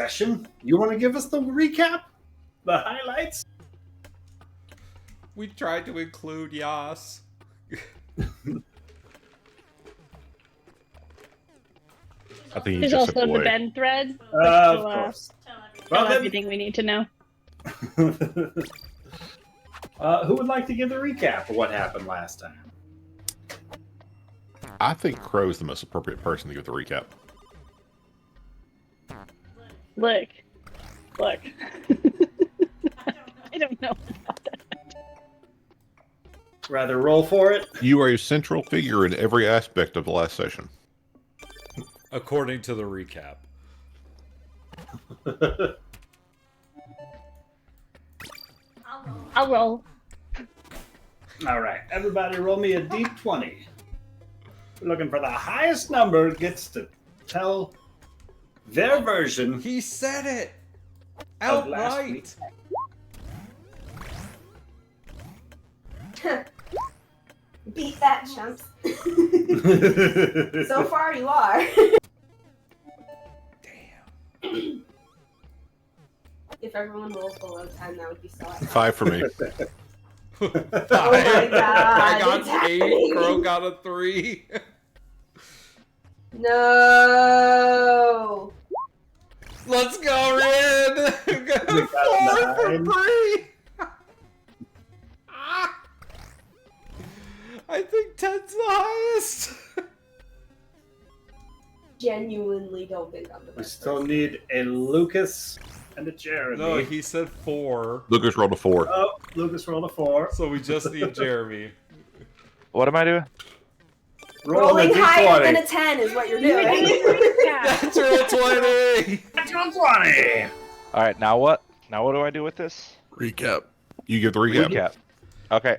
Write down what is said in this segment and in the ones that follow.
session. You want to give us the recap? The highlights? We tried to include Yas. I think There's just also the Ben thread. Of course. Tell Well, then, everything we need to know. who would like to give the recap of what happened last time? I think Crow's the most appropriate person to give the recap. Look. I don't know about that. Rather roll for it? You are a central figure in every aspect of the last session. According to the recap. I'll roll. All right, everybody roll me a d20. Looking for the highest number gets to tell their version. He said it! Of last week. Outright! Beat that, chumps. So far, you are. Damn. If everyone rolls below 10, that would be so awesome. 5 for me. Oh my god. I got it's 8, happening. Crow got a 3. No. Let's go, Red! Got We a got 4 9. for Bree! I think 10's the highest. Genuinely don't think I'm the We best. still need a Lucas and a Jeremy. No, he said 4. Lucas rolled a 4. Oh, Lucas rolled a 4. So we just need Jeremy. What am I doing? Rolling Rolling a higher than d20. a 10 is what you're You're doing. doing yeah. Natural 20! Natural 20! All right, now what? Now what do I do with this? Recap. You give the recap. Recap. Okay.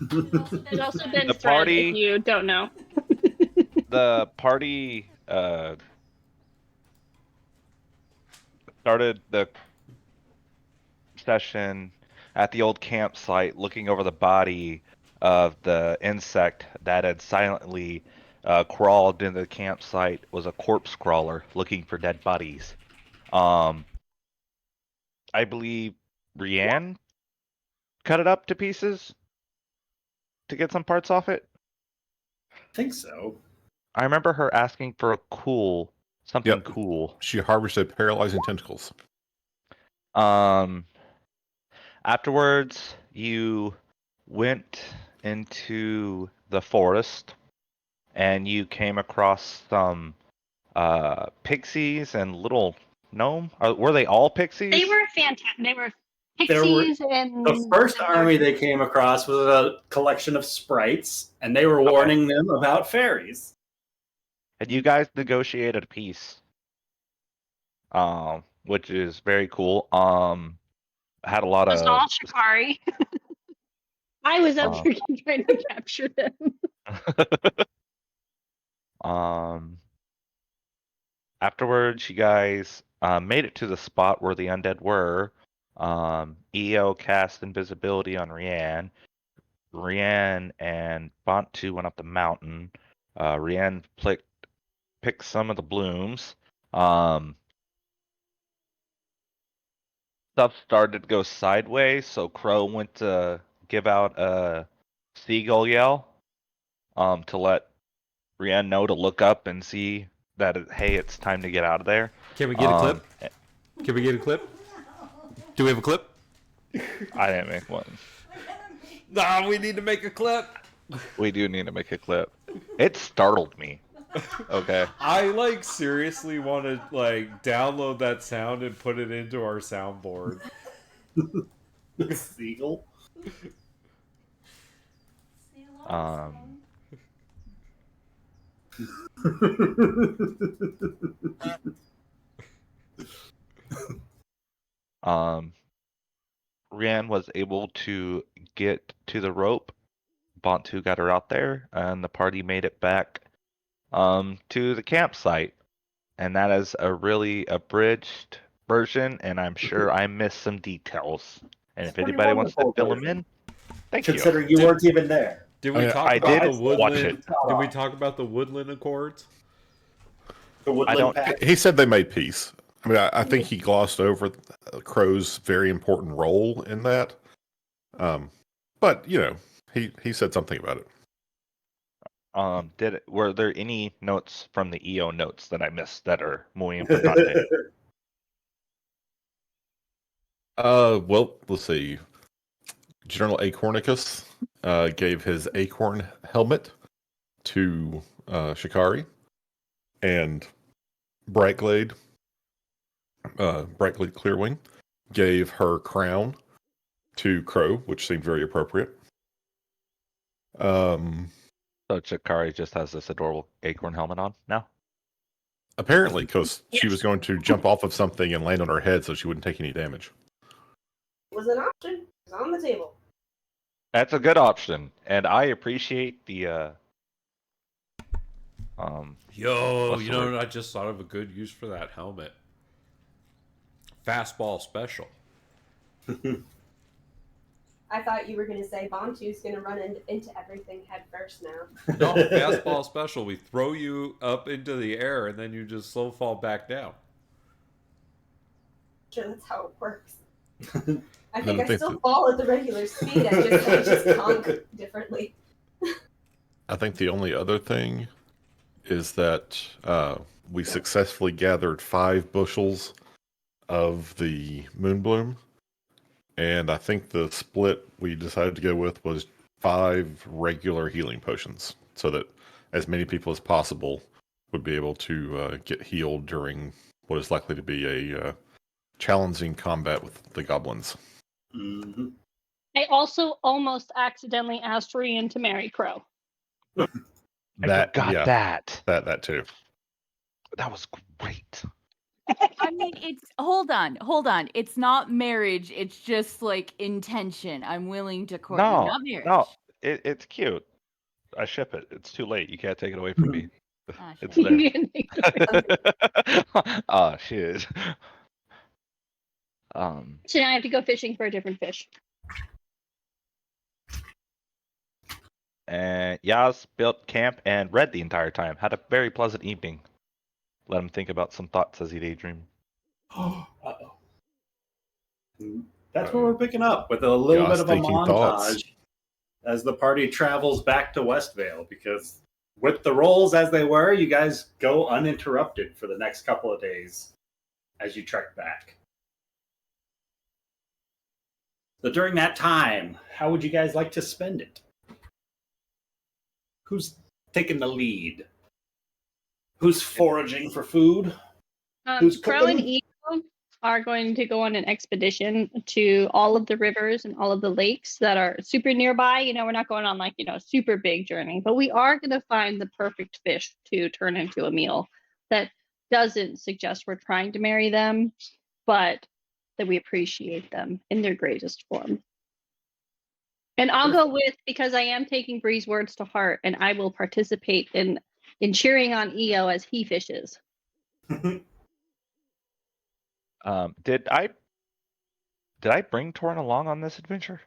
There's also been The thread party- if you don't know. The party started the session at the old campsite, looking over the body of the insect that had silently crawled into the campsite. Was a corpse crawler looking for dead bodies. I believe Rianne cut it up to pieces to get some parts off it. I think so. I remember her asking for a something Yep. cool. She harvested paralyzing tentacles. Afterwards, you went into the forest and you came across some pixies and little gnome. Were they all pixies? They were fantastic. They were There were- pixies and The first army they came across was a collection of sprites, and they were warning them about fairies. And you guys negotiated a peace, which is very cool. Had a lot was of all Shikari. I was up Oh. freaking trying to capture them. Afterwards, you guys made it to the spot where the undead were. EO cast invisibility on Rianne. Rianne and Bantu went up the mountain. Rianne picked some of the blooms. Stuff started to go sideways, so Crow went to give out a seagull yell to let Rianne know to look up and see that, hey, it's time to get out of there. Can we get a clip? Can we get a clip? Do we have a clip? I didn't make one. Nah, we need to make a clip. We do need to make a clip. It startled me. Okay. I seriously want to download that sound and put it into our soundboard. Seagull. Rianne was able to get to the rope. Bantu got her out there, and the party made it back to the campsite. And that is a really abridged version, and I'm sure I missed some details. And if Pretty anybody wants to wonderful fill them in, thank you. Considering you weren't even there. Did we talk I about did the watch woodland? it. Did we talk about the woodland accords? The woodland don't- path. He said they made peace. I mean, I think he glossed over Crow's very important role in that. But you know, he said something about it. Were there any notes from the EO notes that I missed that are muy importante? Well, let's see. General Acornicus gave his acorn helmet to Shikari, and Brightglade Clearwing gave her crown to Crow, which seemed very appropriate. So Chikari just has this adorable acorn helmet on now? Apparently, because she was going to jump off of something and land on her head so she wouldn't take any damage. It was an option. It was on the table. That's a good option, and I appreciate the Yo, What's you the know word? what? I just thought of a good use for that helmet. Fastball special. I thought you were going to say Bantu's going to run into everything head first now. No, fastball special. We throw you up into the air and then you just slow fall back down. Sure, that's how it works. I No, think I I think still that- fall at the regular speed. I just conk differently. I think the only other thing is that we successfully gathered 5 bushels of the moonbloom, and I think the split we decided to go with was 5 regular healing potions, so that as many people as possible would be able to get healed during what is likely to be a challenging combat with the goblins. Mm-hmm. I also almost accidentally asked Rian to marry Crow. I forgot that. that too. That was great. I mean, it's hold on. It's not marriage. It's just like intention. I'm willing to court you, No, not marriage. no, it's cute. I ship it. It's too late. You can't take it away from me. Ah, It's shit. there. Oh shit. So now I have to go fishing for a different fish. And Yaz built camp and read the entire time. Had a very pleasant evening. Let him think about some thoughts as he daydreamed. Uh-oh. That's where we're picking up with a little bit of a thinking montage thoughts. as the party travels back to Westvale, because with the rolls as they were, you guys go uninterrupted for the next couple of days as you trek back. So during that time, how would you guys like to spend it? Who's taking the lead? Who's foraging for food? Who's Crow and cooking? Ego are going to go on an expedition to all of the rivers and all of the lakes that are super nearby. You know, we're not going on like, a super big journey, but we are going to find the perfect fish to turn into a meal that doesn't suggest we're trying to marry them, but that we appreciate them in their greatest form. And I'll go with, because I am taking Bree's words to heart, and I will participate in cheering on EO as he fishes. Did I bring Torn along on this adventure?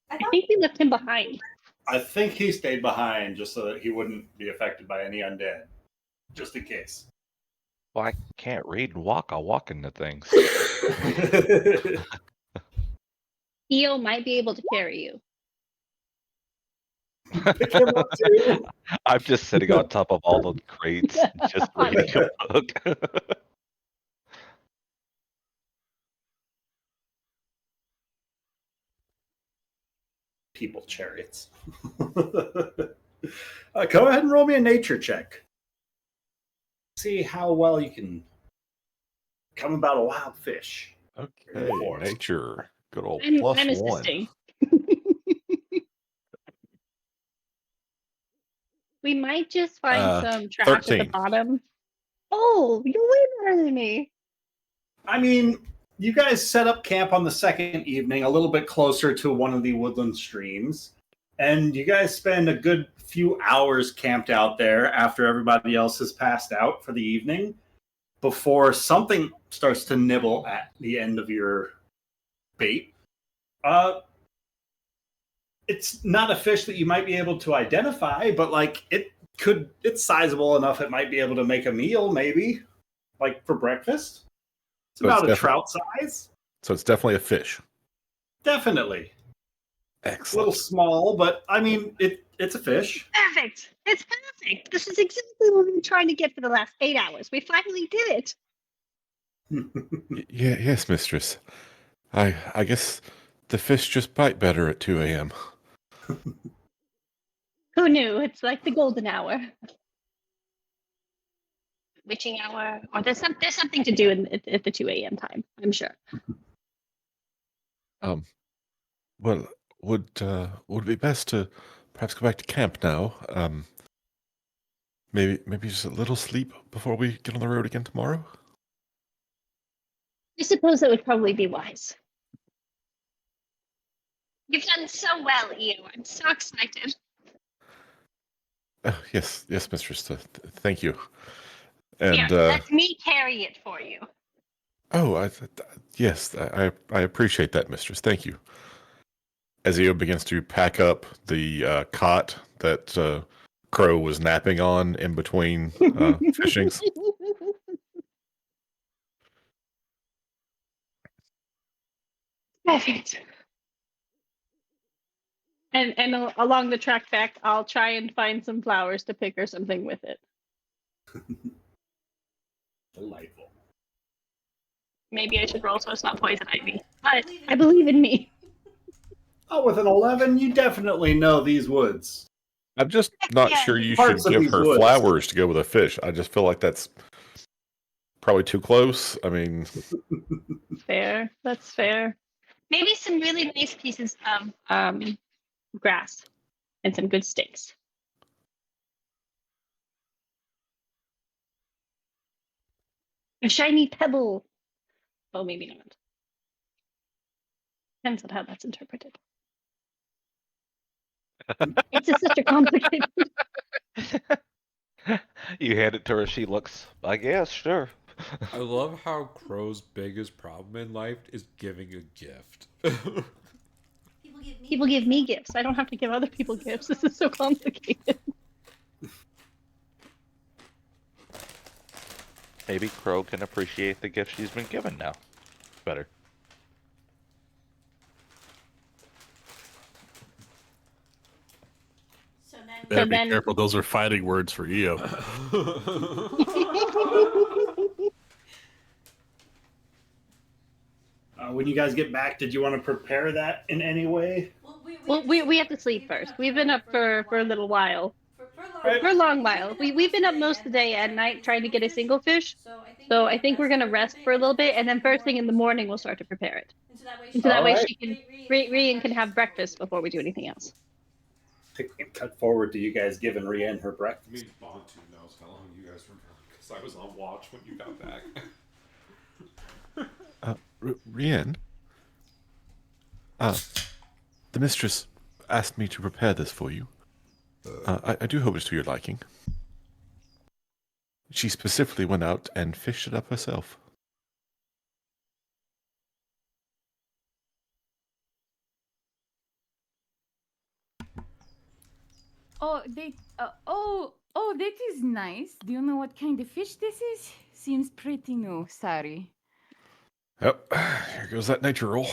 I I thought think we left him behind. I think he stayed behind just so that he wouldn't be affected by any undead, just in case. Well, I can't read and walk. I'll walk into things. EO might be able to carry you. Pick him up too. I'm just sitting on top of all the crates, just reading a book. People chariots. Go ahead and roll me a nature check. See how well you can come about a wild fish. Okay, nature. Good old I'm +1. assisting. We might just find some trash at the 13. bottom. Oh, you're way better than me. I mean, you guys set up camp on the second evening, a little bit closer to one of the woodland streams, and you guys spend a good few hours camped out there after everybody else has passed out for the evening, before something starts to nibble at the end of your bait. It's not a fish that you might be able to identify, but like it it's sizable enough it might be able to make a meal, maybe. Like for breakfast. It's So it's about a trout size. So it's definitely a fish. Definitely. A little Excellent. small, but I mean it's a fish. Perfect. It's perfect. This is exactly what we've been trying to get for the last 8 hours. We finally did it. Yeah, yes, mistress. I guess the fish just bite better at 2 a.m. Who knew? It's like the golden hour. Witching hour. Or there's something to do at the 2 a.m. time, I'm sure. Well, would it be best to perhaps go back to camp now? Maybe just a little sleep before we get on the road again tomorrow? I suppose that would probably be wise. You've done so well, Eo. I'm so excited. Yes, mistress. Thank you. And Here, let me carry it for you. oh, yes, I appreciate that, mistress. Thank you. As Eo begins to pack up the cot that Crow was napping on in between fishings. Perfect. And along the track back, I'll try and find some flowers to pick or something with it. Delightful. Maybe I should roll so it's not poison ivy. But I believe in me. Oh, with an 11, you definitely know these woods. I'm just not Yeah, sure you should parts of give these her woods. flowers to go with a fish. I just feel like that's probably too close. I mean, Fair. That's fair. Maybe some really nice pieces of grass and some good sticks. A shiny pebble. Oh, maybe not. Depends on how that's interpreted. It's just such a complicated. You hand it to her, she looks like, yeah, sure. I love how Crow's biggest problem in life is giving a gift. People give me gifts. I don't have to give other people gifts. This is so complicated. Maybe Crow can appreciate the gift she's been given now better. Better be then- careful. Those are fighting words for Eo. When you guys get back, did you want to prepare that in any way? Well, we have to sleep first. We've been up for a little while. Right. For a long while. We've been up most of the day and night trying to get a single fish. So I think we're going to rest for a little bit, and then first thing in the morning we'll start to prepare it. And so that way Alright. she can, Rian can have breakfast before we do anything else. Cut forward to you guys giving Rian her breakfast. I mean, Bontu knows how long you guys were gone because I was on watch when you got back. Rian, the mistress asked me to prepare this for you. I do hope it's to your liking. She specifically went out and fished it up herself. Oh, that is nice. Do you know what kind of fish this is? Seems pretty new. Sorry. Yep, here goes that nature roll.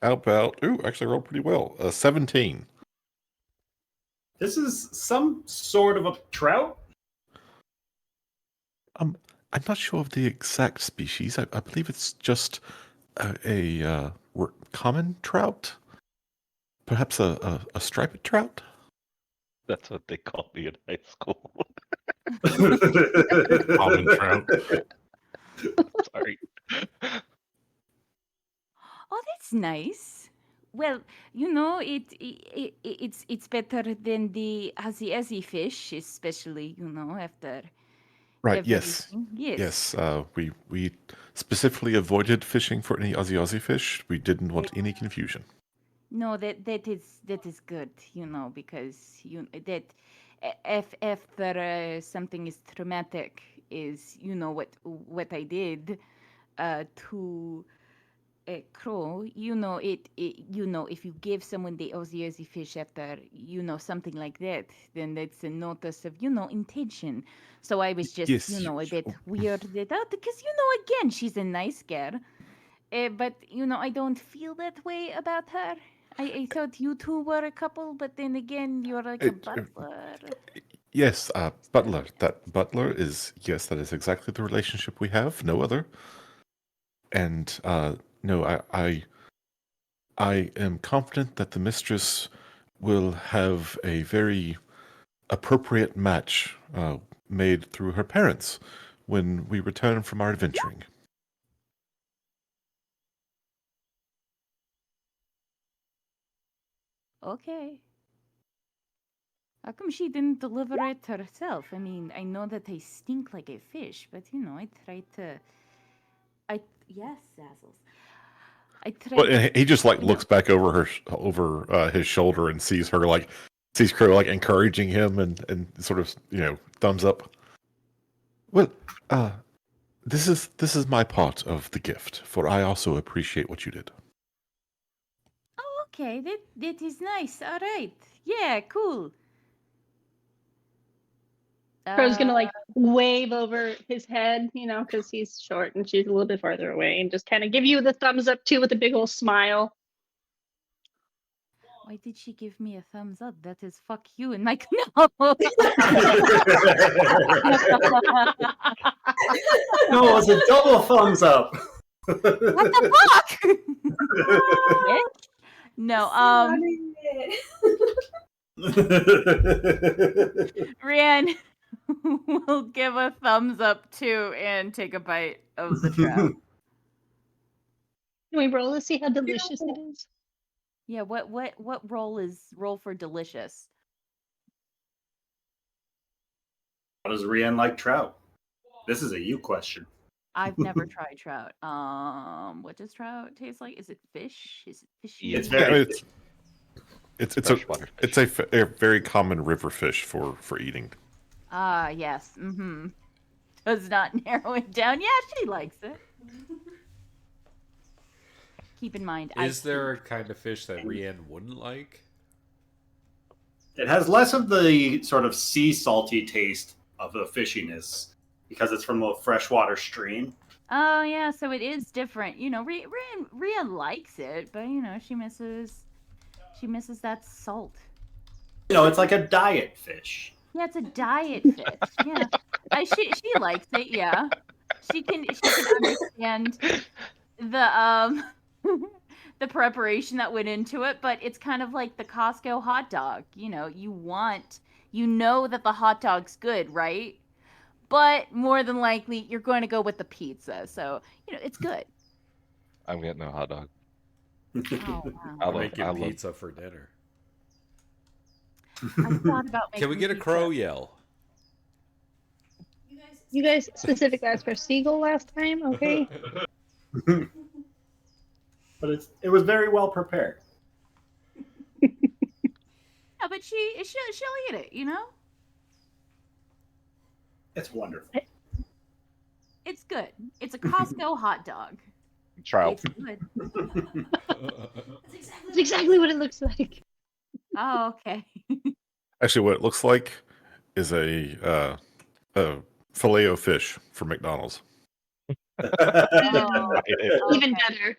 How about? Ooh, actually rolled pretty well. 17. This is some sort of a trout. I'm not sure of the exact species. I believe it's just a common trout. Perhaps a striped trout. That's what they called me in high school. Common trout. Sorry. Oh, that's nice. Well, you know, it's better than the Aussie fish, especially, you know, after Right. Yes. everything. Yes. Yes. We specifically avoided fishing for any Aussie fish. We didn't want any confusion. No, that is good, you know, because if after something is traumatic is, you know, what I did to Crow, you know you know, if you give someone the Ozzy fish after, you know, something like that, then that's a notice of, you know, intention. So I was just, Yes, you know, a you- bit weirded out because, you know, again, she's a nice girl. But, you know, I don't feel that way about her. I thought you two were a couple, but then again, you're like a butler. Yes, butler. That butler is, yes, that is exactly the relationship we have. No other. And no, I am confident that the mistress will have a very appropriate match made through her parents when we return from our adventuring. Okay. How come she didn't deliver it herself? I mean, I know that they stink like a fish, but you know, I tried to. Yes, Zazzles. I tried. Well, and he just like you looks back over his shoulder and sees her sees Crow like encouraging him and sort of, you know, thumbs up. Well, this is my part of the gift, for I also appreciate what you did. Oh, okay. That is nice. All right. Yeah, cool. Crow's gonna like wave over his head, you know, because he's short and she's a little bit farther away, and just kind of give you the thumbs up too with a big old smile. Why did she give me a thumbs up? That is fuck you and Mike. No. No, it was a double thumbs up. What the fuck? Bitch. No. Running it. Rian will give a thumbs up too and take a bite of the trout. Can we roll to see how delicious it is? Yeah, what roll for delicious? How does Rian like trout? This is a you question. I've never tried trout. What does trout taste like? Is it fish? Is it fishy? It's Yeah, very. it's Freshwater fish. a very common river fish for eating. Ah, yes. Mm-hmm. Does not narrow it down. Yeah, she likes it. Keep in mind, Is there a kind of fish that Rian wouldn't like? It has less of the sort of sea salty taste of the fishiness because it's from a freshwater stream. Oh yeah, so it is different. You know, Rhea likes it, but you know, she misses that salt. You know, it's like a diet fish. Yeah, it's a diet fish. Yeah, she likes it. Yeah, she can understand the the preparation that went into it, but it's kind of like the Costco hot dog. You know, you know that the hot dog's good, right? But more than likely, you're going to go with the pizza. So, you know, it's good. I'm getting a hot dog. Oh, wow. I'll make you pizza for dinner. I thought about making Can we get a pizza. crow yell? You guys specifically asked for seagull last time, okay? But it was very well prepared. Yeah, but she'll eat it, you know? It's wonderful. It's good. It's a Costco hot dog. Trout. It's good. That's exactly what it looks like. Oh, okay. Actually, what it looks like is a filet o fish from McDonald's. Oh, Even okay. better.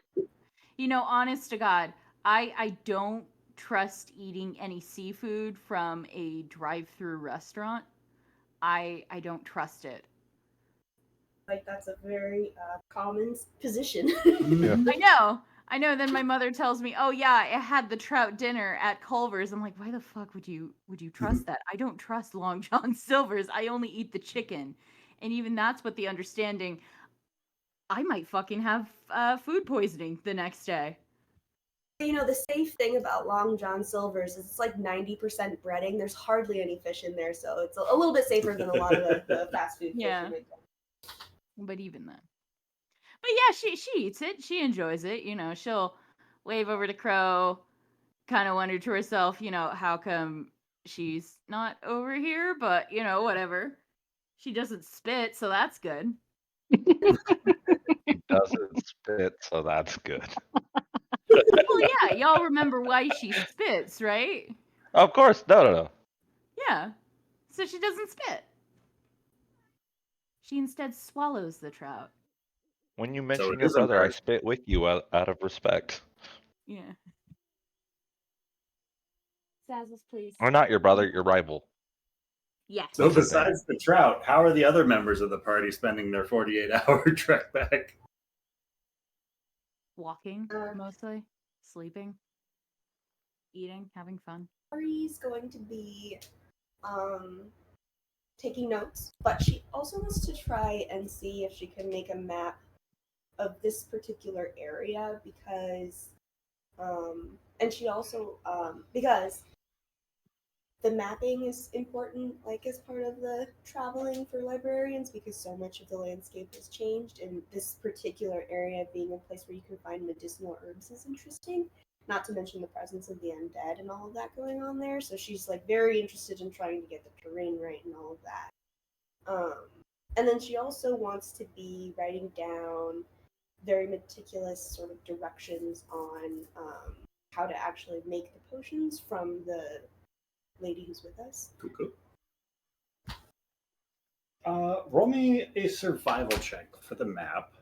You know, honest to God, I don't trust eating any seafood from a drive-through restaurant. I don't trust it. Like that's a very common position. Yeah. I know. Then my mother tells me, "Oh yeah, I had the trout dinner at Culver's." I'm like, "Why the fuck would you trust that?" I don't trust Long John Silver's. I only eat the chicken, and even that's with the understanding I might fucking have food poisoning the next day. You know, the safe thing about Long John Silver's is it's like 90% breading. There's hardly any fish in there, so it's a little bit safer than a lot of the fast food fish. Yeah. you might get. But even then. But yeah, she eats it. She enjoys it. You know, she'll wave over to Crow, kind of wonder to herself, you know, how come she's not over here? But, you know, whatever. She doesn't spit, so that's good. doesn't spit, so that's good. Well, yeah, y'all remember why she spits, right? Of course, no. Yeah. So she doesn't spit. She instead swallows the trout. When you So mention it your is brother, I embarrassing. spit with you out of respect. Yeah. Sazzles, please. Or not your brother, your rival. Yes. So What's his name? besides the trout, how are the other members of the party spending their 48-hour trek back? Walking, mostly. Sleeping. Eating, having fun. Ari's going to be taking notes, but she also wants to try and see if she can make a map of this particular area because and she also because the mapping is important, like as part of the traveling for librarians, because so much of the landscape has changed, and this particular area being a place where you can find medicinal herbs is interesting. Not to mention the presence of the undead and all of that going on there. So she's like very interested in trying to get the terrain right and all of that. And then she also wants to be writing down very meticulous sort of directions on how to actually make the potions from the lady who's with us. Cuckoo. Roll me a survival check for the map,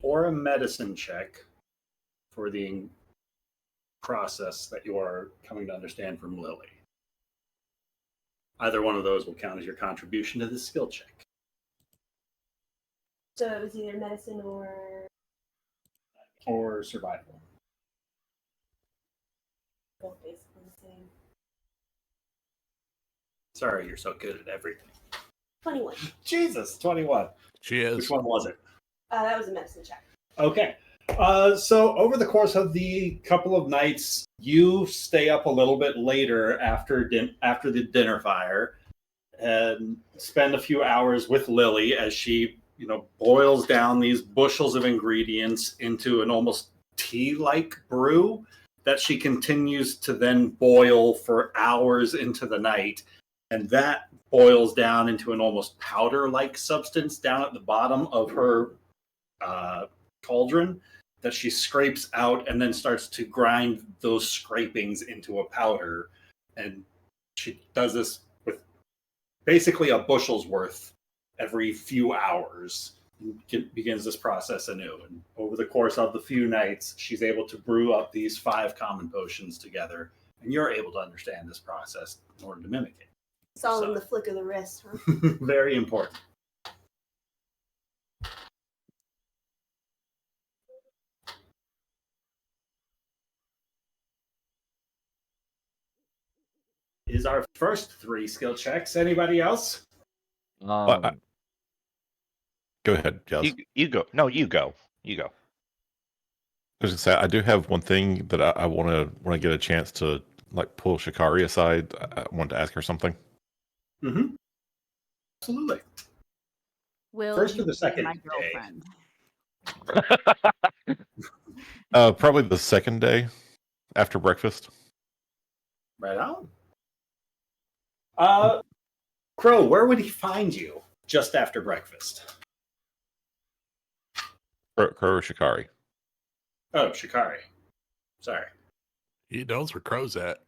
or a medicine check for the process that you are coming to understand from Lily. Either one of those will count as your contribution to the skill check. So it was either medicine Or survival. both basically the same. Sorry, you're so good at everything. 21. Jesus, 21. She is. Which one was it? That was a medicine check. Okay. So over the course of the couple of nights, you stay up a little bit later after the dinner fire and spend a few hours with Lily as she, boils down these bushels of ingredients into an almost tea-like brew that she continues to then boil for hours into the night. And that boils down into an almost powder-like substance down at the bottom of her cauldron that she scrapes out and then starts to grind those scrapings into a powder. And she does this with basically a bushel's worth every few hours and begins this process anew. And over the course of the few nights, she's able to brew up these 5 common potions together, and you're able to understand this process in order to mimic it. It's all in the flick of the wrist, huh? Very important. Is our first 3 skill checks. Anybody else? Go ahead, Jels. You go. No, you go. You go. I was gonna say I do have one thing that I want to get a chance to pull Shikari aside. I want to ask her something. Mm-hmm. Absolutely. Will First you or the be second my day? girlfriend? Probably the second day after breakfast. Right on. Crow, where would he find you just after breakfast? Crow or Shikari? Oh, Shikari. Sorry. He knows where Crow's at.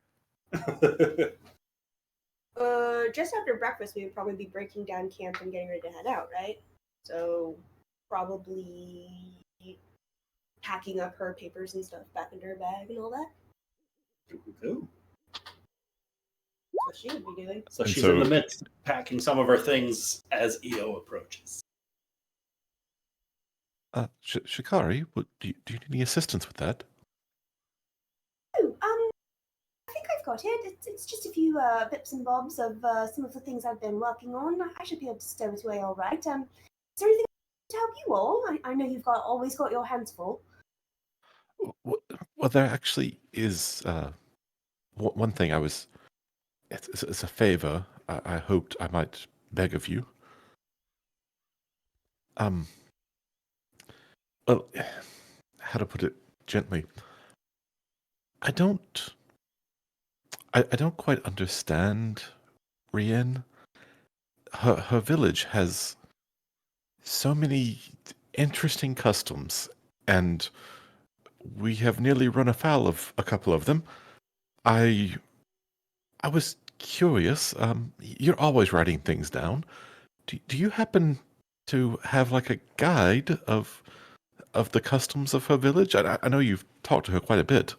Just after breakfast, we would probably be breaking down camp and getting ready to head out, right? So probably packing up her papers and stuff back into her bag and all that. Ooh. That's what she would be doing. So she's in the midst of packing some of her things as EO approaches. Shikari, do you need any assistance with that? Oh, I think I've got it. It's just a few bits and bobs of some of the things I've been working on. I should be able to stow it away all right. Is there anything to help you all? I know you've always got your hands full. Well, there actually is one thing I was... It's a favor I hoped I might beg of you. Well, how to put it gently? I don't quite understand Rien. Her village has so many interesting customs, and we have nearly run afoul of a couple of them. I was curious. You're always writing things down. Do you happen to have like a guide of the customs of her village? I know you've talked to her quite a bit.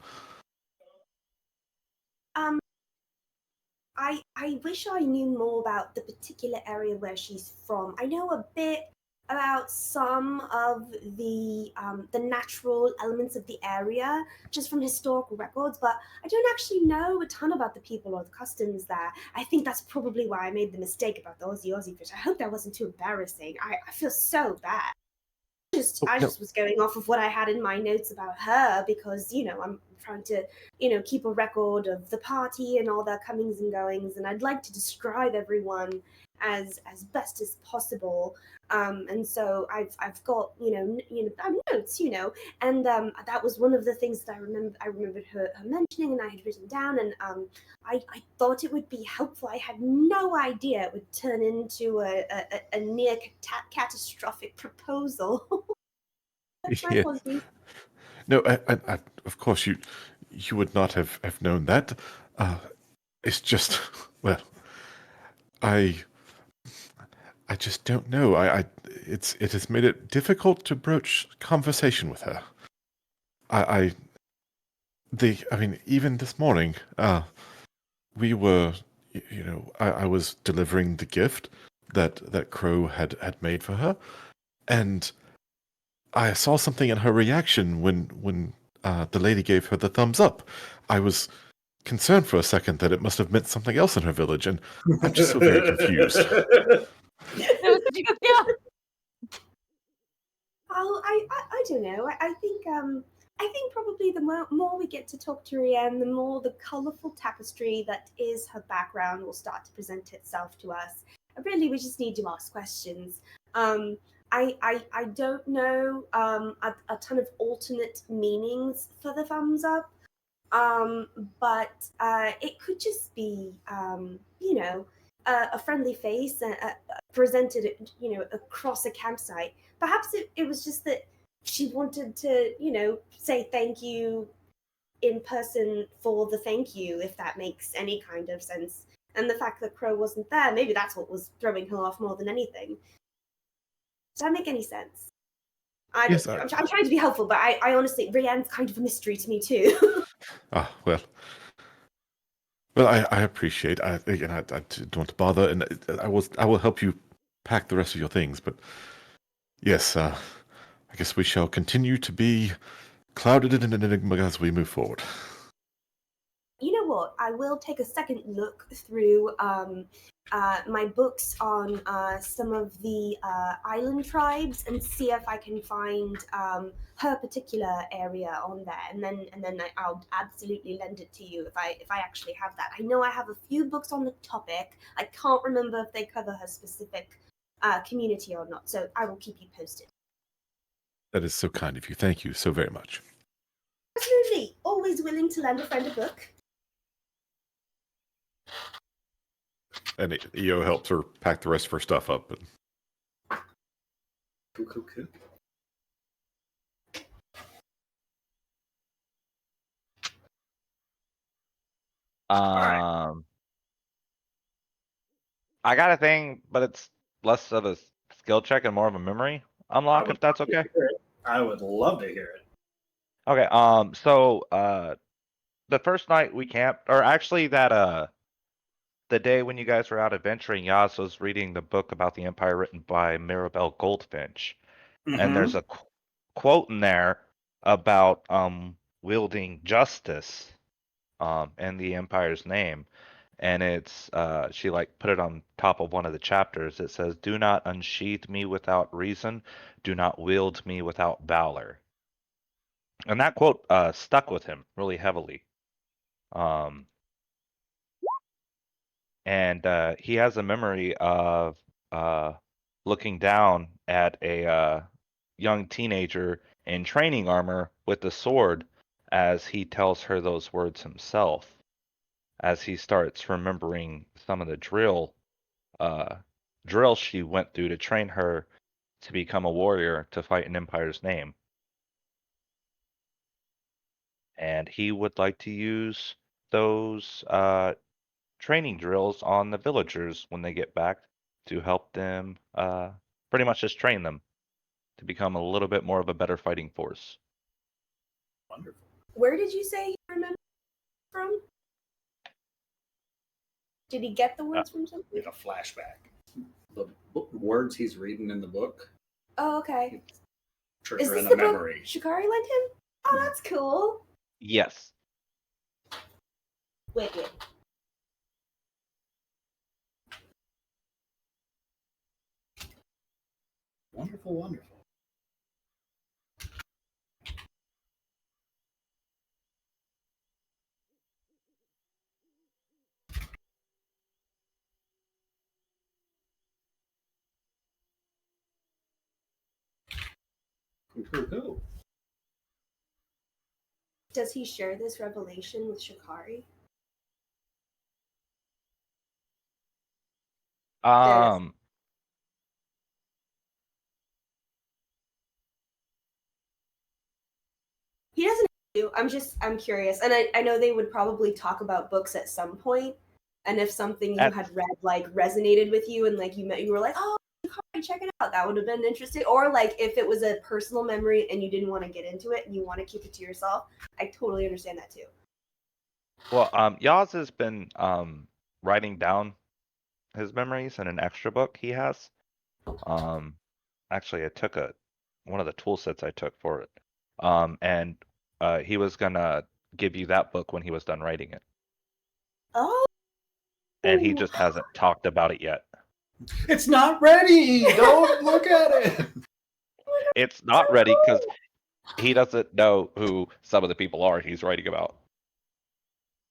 I wish I knew more about the particular area where she's from. I know a bit about some of the natural elements of the area just from historical records, but I don't actually know a ton about the people or the customs there. I think that's probably why I made the mistake about the Aussie fish. I hope that wasn't too embarrassing. I feel so bad. I just was going off of what I had in my notes about her because, I'm trying to, keep a record of the party and all their comings and goings, and I'd like to describe everyone as best as possible. And so I've got, notes, and that was one of the things that I remembered her mentioning, and I had written down, and I thought it would be helpful. I had no idea it would turn into a near catastrophic proposal. That's my apologies. No, I, of course you would not have known that. It's just, well, I just don't know. It has made it difficult to broach conversation with her. I mean, even this morning, we were, I was delivering the gift that Crow had made for her, and I saw something in her reaction when the lady gave her the thumbs up. I was concerned for a second that it must have meant something else in her village, and I'm just so very confused. Yeah. Oh, I don't know. I think probably the more we get to talk to Rianne, the more the colorful tapestry that is her background will start to present itself to us. Really, we just need to ask questions. I don't know a ton of alternate meanings for the thumbs up, but it could just be a friendly face presented across a campsite. Perhaps it was just that she wanted to say thank you in person for the thank you, if that makes any kind of sense. And the fact that Crow wasn't there, maybe that's what was throwing her off more than anything. Does that make any sense? I'm trying to be helpful, but I honestly, Rianne's kind of a mystery to me too. Well, I appreciate. I don't want to bother, and I will help you pack the rest of your things. But yes, I guess we shall continue to be clouded in an enigma as we move forward. You know what? I will take a second look through my books on some of the island tribes and see if I can find her particular area on there, and then I'll absolutely lend it to you if I actually have that. I know I have a few books on the topic. I can't remember if they cover her specific community or not, so I will keep you posted. That is so kind of you. Thank you so very much. Absolutely. Always willing to lend a friend a book. And EO helps her pack the rest of her stuff up. Cool. I got a thing, but it's less of a skill check and more of a memory unlock, if that's okay. I would love to hear it. Okay, so the first night we camped, or actually that the day when you guys were out adventuring, Yas was reading the book about the Empire written by Mirabelle Goldfinch. Mm-hmm. And there's a quote in there about wielding justice in the Empire's name. And it's she like put it on top of one of the chapters. It says, "Do not unsheath me without reason, do not wield me without valor." And that quote stuck with him really heavily. And he has a memory of looking down at a young teenager in training armor with a sword as he tells her those words himself, as he starts remembering some of the drill she went through to train her to become a warrior to fight in Empire's name. And he would like to use those training drills on the villagers when they get back to help them pretty much just train them to become a little bit more of a better fighting force. Wonderful. Where did you say you remember from? Did he get the words from something? Like a flashback. The words he's reading in the book Oh, okay. Is trigger this in the a memory. book Shikari lent him? Oh, that's cool. Yes. Wicked. Wonderful, wonderful. Cool. Does he share this revelation with Shikari? He doesn't do. I'm curious. And I know they would probably talk about books at some point. And if something you had read like resonated with you and like you were like, oh, check it out, that would have been interesting. Or like if it was a personal memory and you didn't want to get into it and you want to keep it to yourself, I totally understand that too. Well, Yaz has been writing down his memories in an extra book he has. Actually, I took one of the tool sets I took for it. And he was gonna give you that book when he was done writing it. Oh. And he just hasn't talked about it yet. It's not ready. Don't look at it. It's not ready because he doesn't know who some of the people are he's writing about.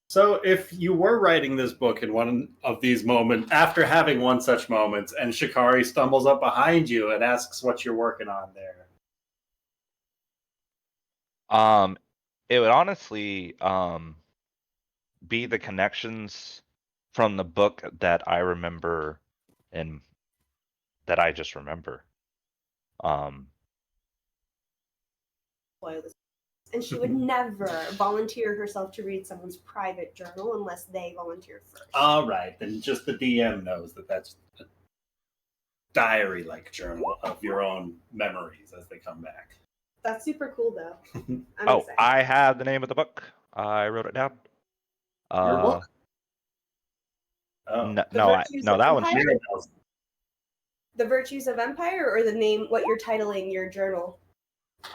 So if you were writing this book in one of these moments, after having one such moment, and Shikari stumbles up behind you and asks what you're working on there. It would honestly be the connections from the book that I remember and that I just remember. And she would never volunteer herself to read someone's private journal unless they volunteer first. All right, then just the DM knows that that's a diary-like journal of your own memories as they come back. That's super cool, though. Oh, excited. I have the name of the book. I wrote it down. Your book? Oh. No, that one's The Virtues of Empire, or the name, what you're titling your journal?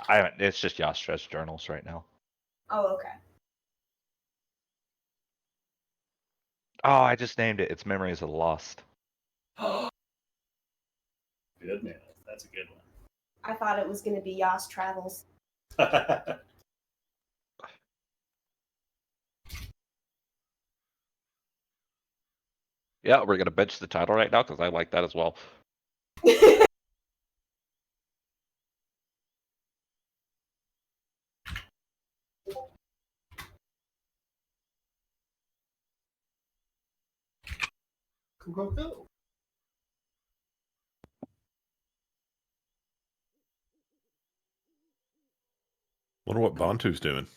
It's just Yastre's journals right now. Oh, okay. Oh, I just named it. It's Memories of the Lost. Goodness, that's a good one. I thought it was going to be Yas Travels. Yeah, we're going to bench the title right now because I like that as well. Go. Wonder what Bantu's doing.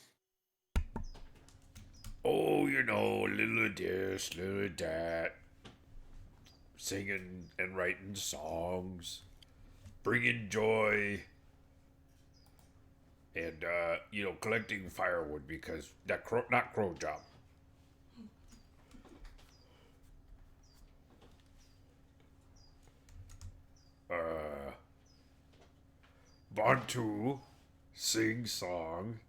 Oh, little this, little that. Singing and writing songs. Bringing joy. And, collecting firewood because that not crow job. Bantu, sing song.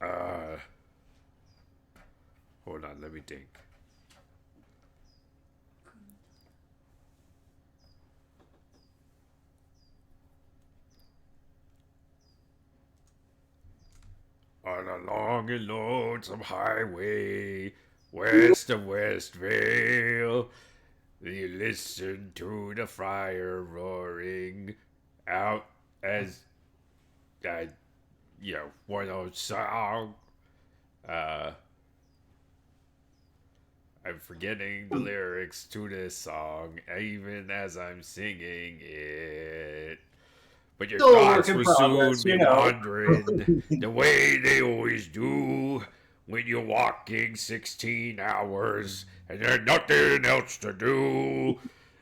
Hold on, let me think. On a long and lonesome highway, west of Westvale, you listen to the fire roaring out as, one old song. I'm forgetting the lyrics to this song, even as I'm singing it. But your Still a thoughts work in will progress, soon be you know. wandering the way they always do when you're walking 16 hours and there's nothing else to do.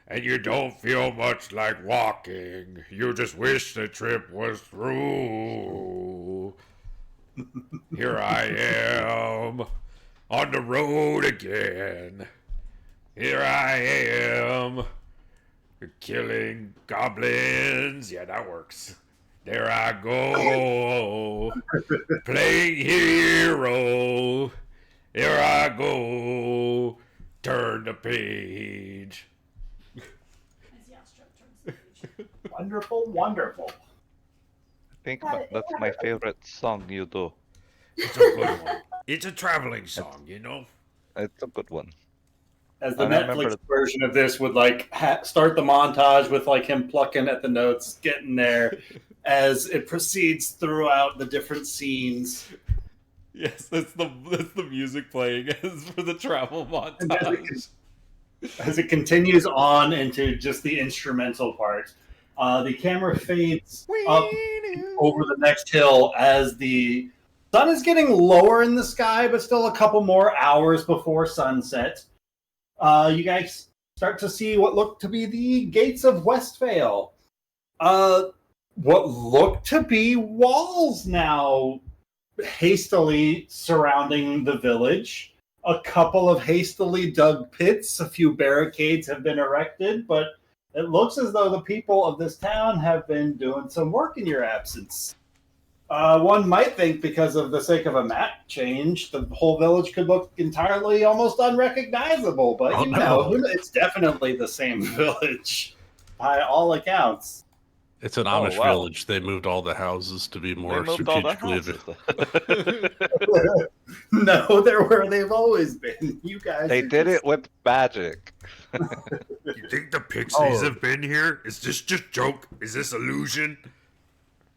And you don't feel much like walking. You just wish the trip was through. Here I am on the road again. Here I am killing goblins. Yeah, that works. There I go, playing hero. Here I go, turn the page. Wonderful, wonderful. I think that's my favorite song you do. It's a good one. It's a traveling song, you know? It's a good one. As the And I remember Netflix version of this would like start the montage with like him plucking at the notes, getting there, as it proceeds throughout the different scenes. Yes, that's the music playing as for the travel montage. As it continues on into just the instrumental part, the camera fades up over the next hill as the sun is getting lower in the sky, but still a couple more hours before sunset. You guys start to see what look to be the gates of Westvale. What look to be walls now hastily surrounding the village. A couple of hastily dug pits, a few barricades have been erected, but it looks as though the people of this town have been doing some work in your absence. One might think because of the sake of a map change, the whole village could look entirely almost unrecognizable, but Oh, you know, no. it's definitely the same village by all accounts. It's an Oh, Amish wow. village. They moved all the houses to be They more moved all the strategically. houses. No, they're where they've always been. You guys. They are did just- it with magic. You think the pixies Oh. have been here? Is this just joke? Is this illusion?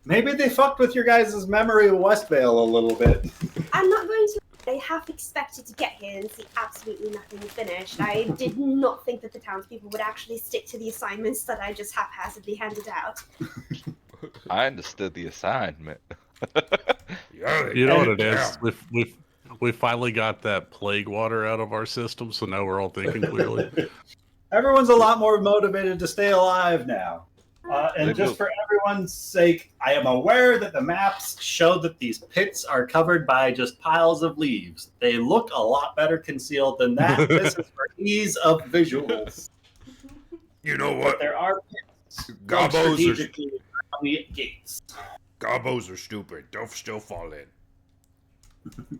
Maybe they fucked with your guys' memory of Westvale a little bit. I'm not going to. I half expected to get here and see absolutely nothing finished. I did not think that the townspeople would actually stick to the assignments that I just haphazardly handed out. I understood the assignment. Yeah, You know what it yeah. is? We finally got that plague water out of our system, so now we're all thinking clearly. Everyone's a lot more motivated to stay alive now. And They just do. for everyone's sake, I am aware that the maps show that these pits are covered by just piles of leaves. They look a lot better concealed than that. This is for ease of visuals. You know But what? there are pits Gobos strategically around the gates. Gobos are stupid. They'll still fall in.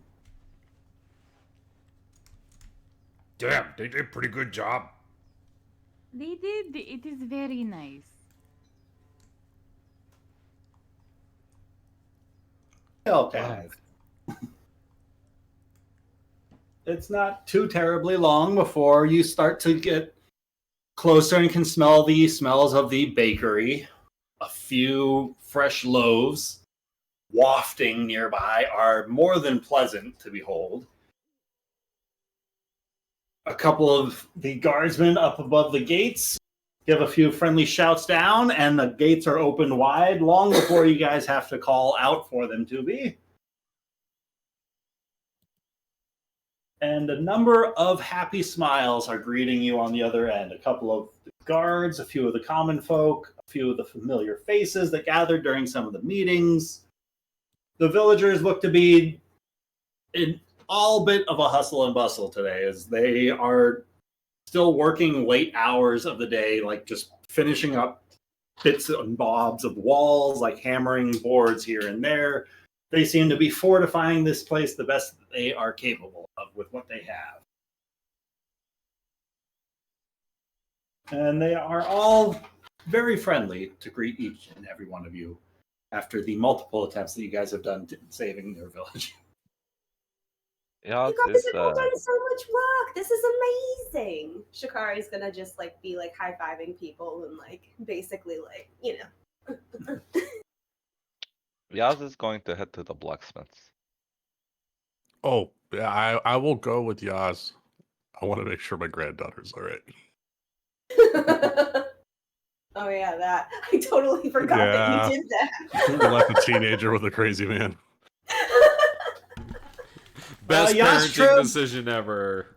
Damn, they did a pretty good job. They did. It is very nice. Okay. It's not too terribly long before you start to get closer and can smell the smells of the bakery. A few fresh loaves wafting nearby are more than pleasant to behold. A couple of the guardsmen up above the gates give a few friendly shouts down, and the gates are opened wide long before you guys have to call out for them to be. And a number of happy smiles are greeting you on the other end. A couple of guards, a few of the common folk, a few of the familiar faces that gathered during some of the meetings. The villagers look to be in all bit of a hustle and bustle today, as they are still working late hours of the day, like just finishing up bits and bobs of walls, like hammering boards here and there. They seem to be fortifying this place the best that they are capable of with what they have. And they are all very friendly to greet each and every one of you after the multiple attempts that you guys have done to saving their village. Yeah, You guys have all done so much work. This is amazing. Shikari's gonna just like be like high fiving people and like basically like, you know. Yaz is going to head to the blacksmiths. Oh, yeah, I will go with Yaz. I want to make sure my granddaughter's all right. Oh yeah, that. I totally forgot that you did that. I left a teenager with a crazy man. Best Yashtrev- parenting decision ever.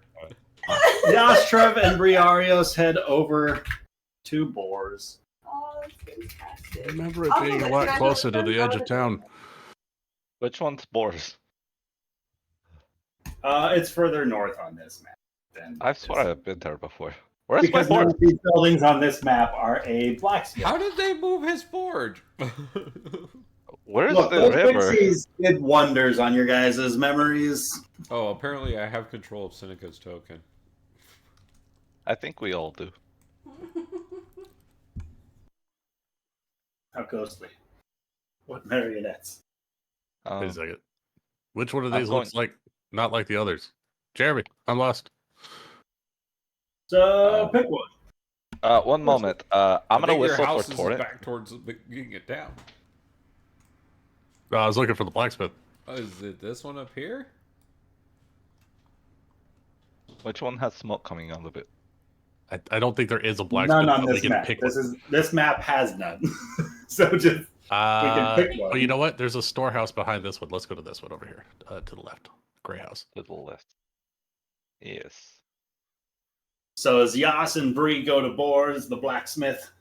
Yashtrev and Briarios head over to Boars. Oh, that's fantastic. I remember it I'll being go a with lot you. closer to the edge of town. Which one's Boars? It's further north on this map. Than I swear I've been there before. Where's my because none Boars? of these buildings on this map are a blacksmith. How did they move his forge? Where's Look, the those river? pixies did wonders on your guys' memories. Oh, apparently I have control of Seneca's token. I think we all do. How ghostly. What marionettes? Wait a second. Which one of I'm these looks like not like the others? Jeremy, I'm lost. So, pick one. One moment. I'm I gonna think your whistle house for is Torrent. back towards getting it down. I was looking for the blacksmith. Oh, is it this one up here? Which one has smoke coming out of it? I don't think there is a blacksmith. None on but we this can map. pick This map has none. So just can pick one. Well, you know what? There's a storehouse behind this one. Let's go to this one over here, to the left. Gray house. To the left. Yes. so as Yas and Bree go to Boars, the blacksmith,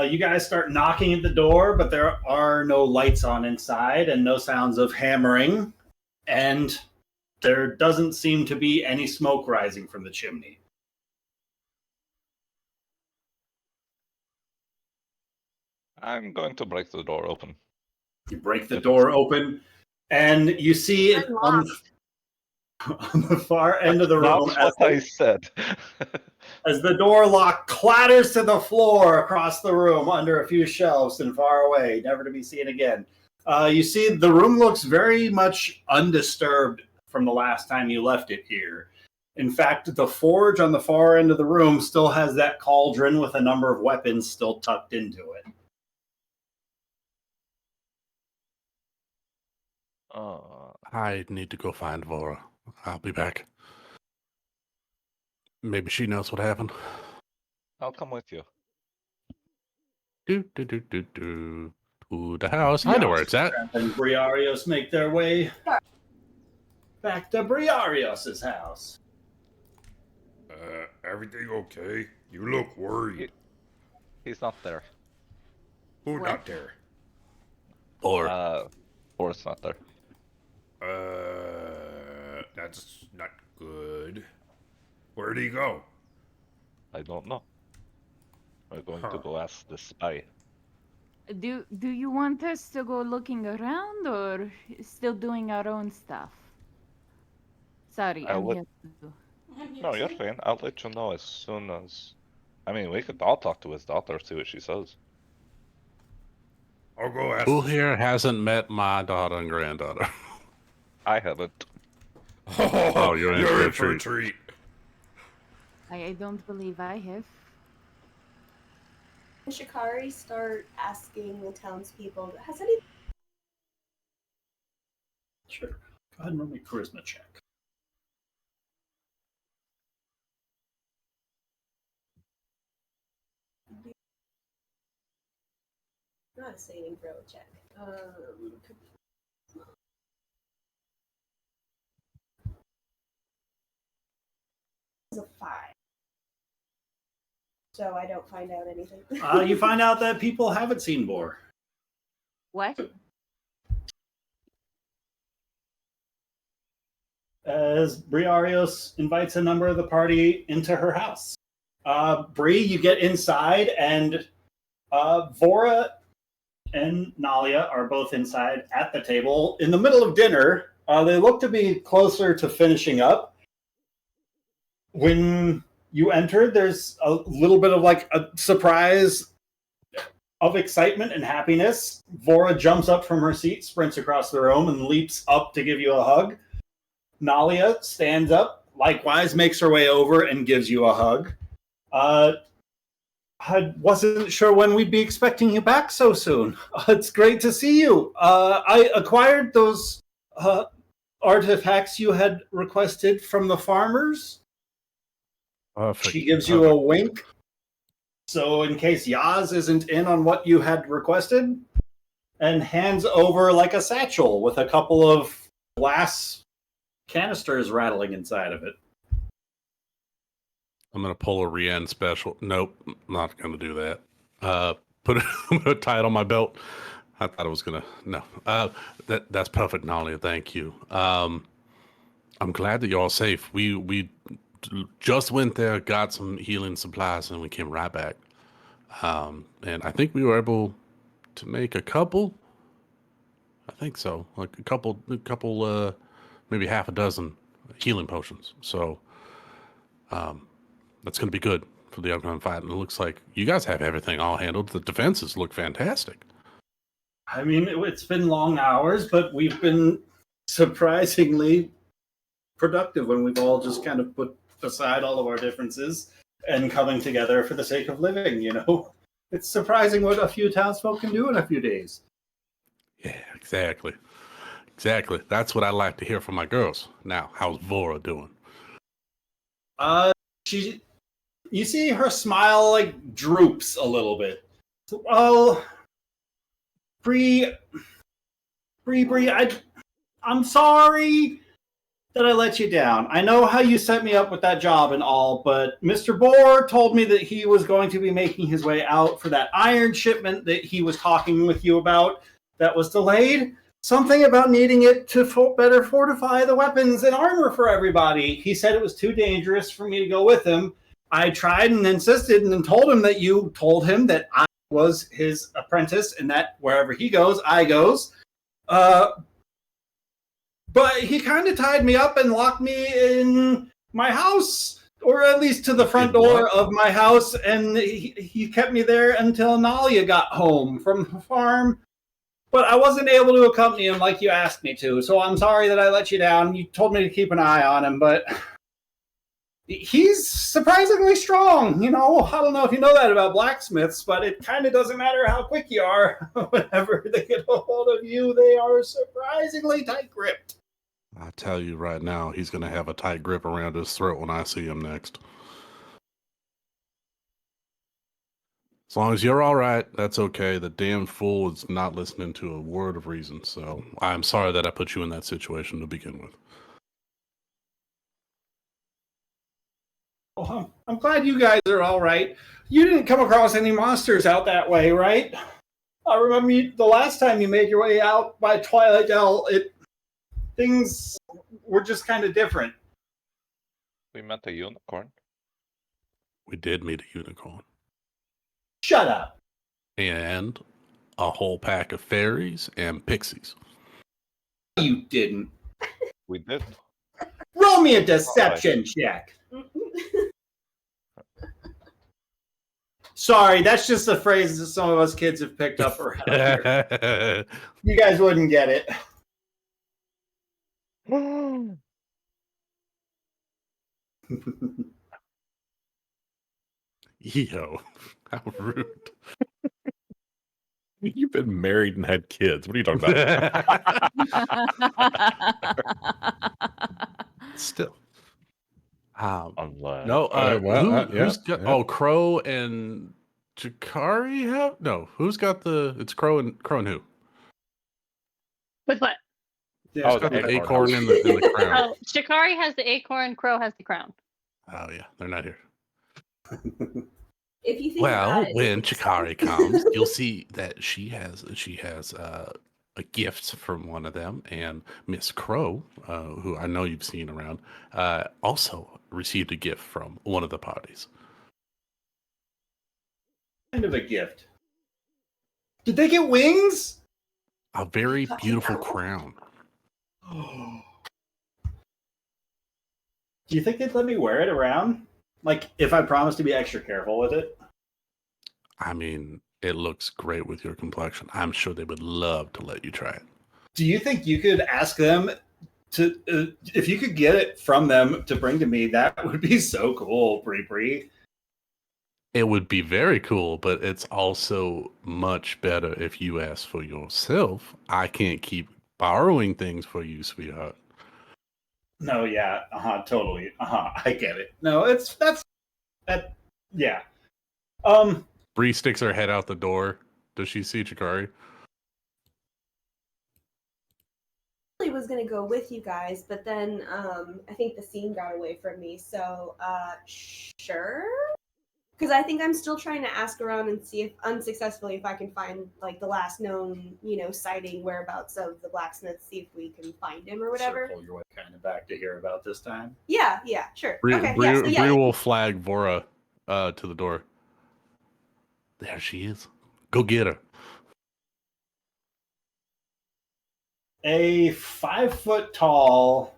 you guys start knocking at the door, but there are no lights on inside and no sounds of hammering, and there doesn't seem to be any smoke rising from the chimney. I'm going to break the door open. You break the door open, and you see it on the far end of the room That's what I said. as the door lock clatters to the floor across the room under a few shelves and far away, never to be seen again. You see the room looks very much undisturbed from the last time you left it here. In fact, the forge on the far end of the room still has that cauldron with a number of weapons still tucked into it. I need to go find Vora. I'll be back. Maybe she knows what happened. I'll come with you. To the house. I know where it's at. And Briarios make their way back to Briarios' house. Everything okay? You look worried. He's not there. Who What? not there? Or Boris not there. That's not good. Where'd he go? I don't know. We're going to Huh. go ask the spy. Do you want us to go looking around or still doing our own stuff? Sorry, I I'm would- here to... No, you're fine. I'll let you know as soon as. I mean, we could all talk to his daughter, see what she says. I'll go ask. who here hasn't met my daughter and granddaughter? I haven't. Oh, you're in for a a treat. I don't believe I have. And Shikari start asking the townspeople, has any Sure. Go ahead and run me a charisma check. not a saving throw check. It's a 5. So I don't find out anything. You find out that people haven't seen Boar. What? As Briarios invites a number of the party into her house. Bree, you get inside, and Vora and Nalia are both inside at the table. In the middle of dinner, they look to be closer to finishing up. When you entered, there's a little bit of like a surprise of excitement and happiness. Vora jumps up from her seat, sprints across the room, and leaps up to give you a hug. Nalia stands up, likewise makes her way over and gives you a hug. I wasn't sure when we'd be expecting you back so soon. It's great to see you. I acquired those artifacts you had requested from the farmers. Perfect. She gives you a wink. So in case Yaz isn't in on what you had requested, and hands over like a satchel with a couple of glass canisters rattling inside of it. I'm gonna pull a Rian special. Nope, not gonna do that. I'm gonna tie it on my belt. I thought I was gonna. No. That's perfect, Nalia. Thank you. I'm glad that you're all safe. We just went there, got some healing supplies, and we came right back. And I think we were able to make a couple. I think so, like a couple, maybe half a dozen healing potions. So, that's going to be good for the upcoming fight. And it looks like you guys have everything all handled. The defenses look fantastic. I mean, it's been long hours, but we've been surprisingly productive when we've all just kind of put aside all of our differences and coming together for the sake of living, you know? It's surprising what a few townsfolk can do in a few days. Yeah, exactly. Exactly. That's what I like to hear from my girls. Now, how's Vora doing? You see her smile like droops a little bit. Well, Bree, I'm sorry that I let you down. I know how you set me up with that job and all, but Mr. Bohr told me that he was going to be making his way out for that iron shipment that he was talking with you about that was delayed. Something about needing it to better fortify the weapons and armor for everybody. He said it was too dangerous for me to go with him. I tried and insisted and then told him that you told him that I was his apprentice and that wherever he goes, I goes. But he kind of tied me up and locked me in my house, or at least to the front door of my house, and he kept me there until Nalia got home from the farm. But I wasn't able to accompany him like you asked me to, so I'm sorry that I let you down. You told me to keep an eye on him, but he's surprisingly strong. You know, I don't know if you know that about blacksmiths, but it kind of doesn't matter how quick you are. Whenever they get a hold of you, they are surprisingly tight-gripped. I tell you right now, he's going to have a tight grip around his throat when I see him next. As long as you're all right, that's okay. The damn fool is not listening to a word of reason, so I'm sorry that I put you in that situation to begin with. Well, I'm glad you guys are all right. You didn't come across any monsters out that way, right? I remember the last time you made your way out by Twilight Dell, things were just kind of different. We met a unicorn. We did meet a unicorn. Shut up. And a whole pack of fairies and pixies. You didn't. We did. Roll me a deception check. Sorry, that's just a phrase that some of us kids have picked up around here. You guys wouldn't get it. Yo, how rude. You've been married and had kids. What are you talking about? Still. Unless... No, who's got... yeah. Oh, Crow and Chikari have? No, who's got the... It's Crow and who? With what? Yeah, Who's got the acorn in the crown? Oh, Shikari has the acorn, Crow has the crown. Oh, yeah, they're not here. If you think Well, about it, when it's Chikari comes, you'll see that she has a gift from one of them, and Miss Crow, who I know you've seen around, also received a gift from one of the parties. Kind of a gift. Did they get wings? A very beautiful crown. Do you think they'd let me wear it around? Like, if I promise to be extra careful with it? I mean, it looks great with your complexion. I'm sure they would love to let you try it. Do you think you could ask them to, if you could get it from them to bring to me? That would be so cool, Bree. It would be very cool, but it's also much better if you ask for yourself. I can't keep borrowing things for you, sweetheart. No, yeah, totally, I get it. No, Yeah. Bree sticks her head out the door. Does she see Chikari? I was gonna go with you guys, but then I think the scene got away from me. So sure, because I think I'm still trying to ask around and see if unsuccessfully if I can find like the last known sighting whereabouts of the blacksmith. See if we can find him or whatever. Circle your way kind of back to hear about this time. Yeah, sure. Bree, Okay, Bree, yeah, so Bree will flag Vora to the door. There she is. Go get her. A 5 foot tall.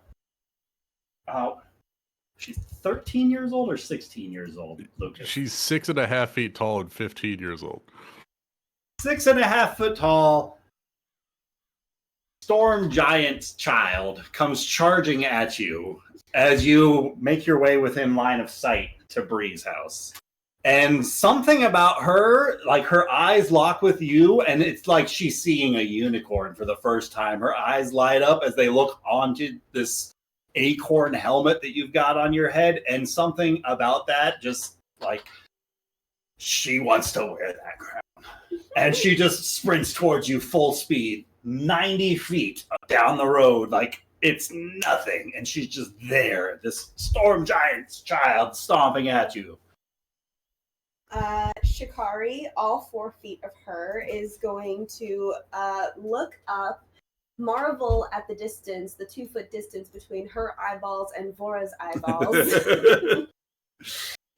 She's 13 years old or 16 years old, Lucas? She's 6.5 feet tall and 15 years old. 6.5 foot tall storm giant's child comes charging at you as you make your way within line of sight to Bree's house. And something about her, like her eyes lock with you, and it's like she's seeing a unicorn for the first time. Her eyes light up as they look onto this acorn helmet that you've got on your head, and something about that just like she wants to wear that crown. And she just sprints towards you full speed, 90 feet down the road, like it's nothing. And she's just there, this storm giant's child stomping at you. Chikari, all 4 feet of her, is going to look up, marvel at the distance, the 2 foot distance between her eyeballs and Vora's eyeballs.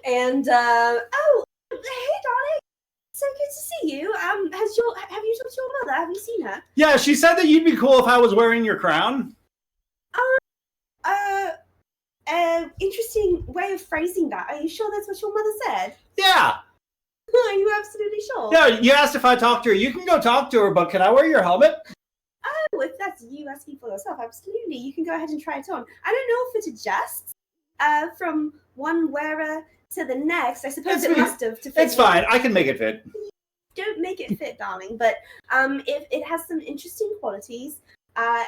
And oh, hey darling, so good to see you. Have you talked to your mother? Have you seen her? Yeah, she said that you'd be cool if I was wearing your crown. Interesting way of phrasing that. Are you sure that's what your mother said? Yeah. Are you absolutely sure? Yeah, you asked if I talked to her. You can go talk to her, but can I wear your helmet? Oh, if that's you asking for yourself, absolutely. You can go ahead and try it on. I don't know if it adjusts from one wearer to the next. I suppose it must have to fit. It's fine. I can make it fit. Don't make it fit, darling. But if it has some interesting qualities,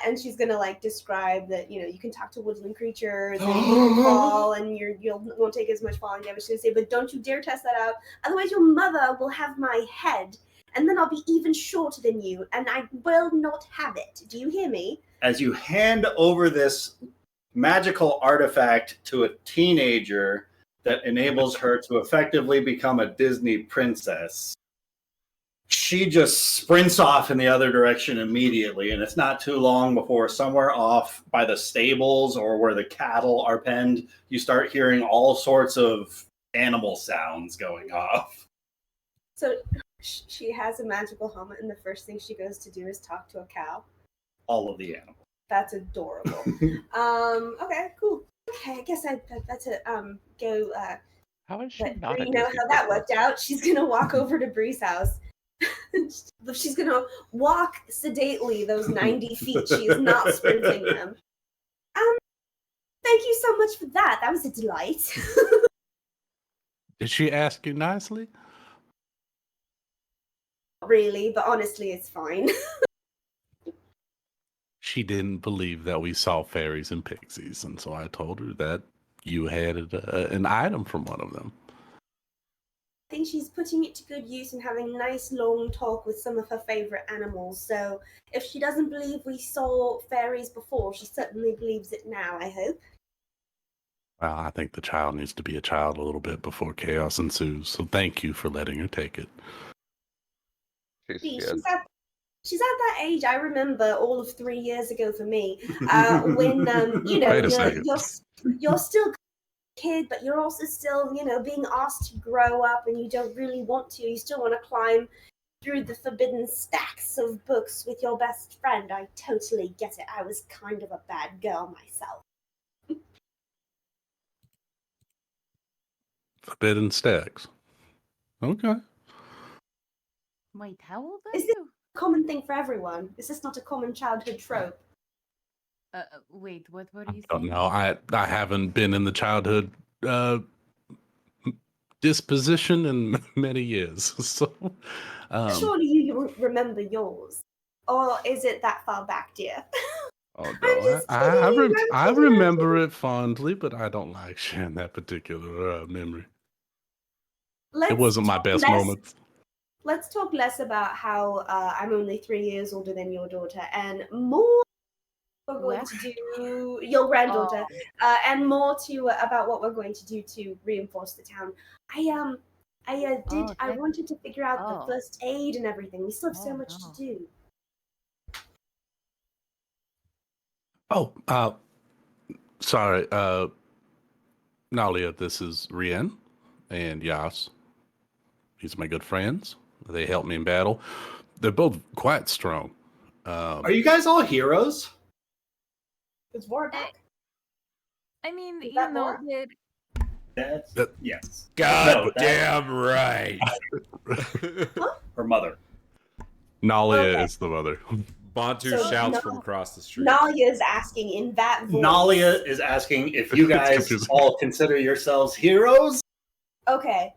and she's gonna like describe that you can talk to woodland creatures and you can fall and you won't take as much falling damage. She's gonna say, but don't you dare test that out. Otherwise, your mother will have my head, and then I'll be even shorter than you, and I will not have it. Do you hear me? As you hand over this magical artifact to a teenager that enables her to effectively become a Disney princess, she just sprints off in the other direction immediately, and it's not too long before somewhere off by the stables or where the cattle are penned, you start hearing all sorts of animal sounds going off. So she has a magical helmet, and the first thing she goes to do is talk to a cow. All of the animals. That's adorable. Okay, cool. Okay, I guess I better go. How is she let not? Bree know how that worked out. She's gonna walk over to Bree's house. She's gonna walk sedately those 90 feet. She is not sprinting them. Thank you so much for that. That was a delight. Did she ask you nicely? Really, but honestly, it's fine. She didn't believe that we saw fairies and pixies, and so I told her that you had an item from one of them. I think she's putting it to good use and having a nice long talk with some of her favorite animals. So if she doesn't believe we saw fairies before, she certainly believes it now, I hope. Well, I think the child needs to be a child a little bit before chaos ensues, so thank you for letting her take it. She's at that age. I remember all of 3 years ago for me, when Wait a second. you're still kid, but you're also still, being asked to grow up, and you don't really want to. You still want to climb through the forbidden stacks of books with your best friend. I totally get it. I was kind of a bad girl myself. Forbidden stacks. Okay. Wait, how old are Is this you? a common thing for everyone? Is this not a common childhood trope? Wait, what are you Don't saying? know. I haven't been in the childhood disposition in many years. So Surely you remember yours. Or is it that far back, dear? oh I'm no, just I kidding, I I'm kidding. remember it fondly, but I don't like sharing that particular memory. let's It wasn't my talk best less- moment. Let's talk less about how I'm only 3 years older than your daughter, and more we're going to do your granddaughter, and more to about what we're going to do to reinforce the town. I wanted to figure out the first aid and everything. We still have so much to do. Oh, sorry, Nalia, this is Rien and Yas. These are my good friends. They helped me in battle. They're both quite strong. Are you guys all heroes? Is Vora back? I mean, Is you that know, Vora? Yes. God damn right. Her mother. Nalia is the mother. Bantu So shouts Na- from across the street. Nalia is asking in that voice. Nalia is asking if you It's guys confusing. all consider yourselves heroes, Okay,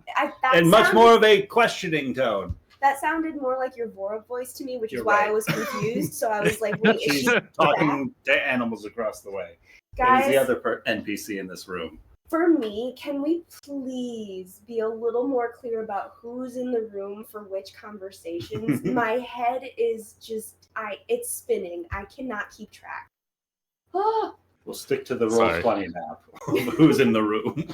and much more of a questioning tone. That sounded more like your Vora voice to me, which You're is why right. I was confused. So I was like, wait, is She's she talking to animals across the way. Guys, It is the other NPC in this room. for me, can we please be a little more clear about who's in the room for which conversations? My head is just, it's spinning. I cannot keep track. Oh, We'll stick to the roll Sorry. 20 map. Who's in the room?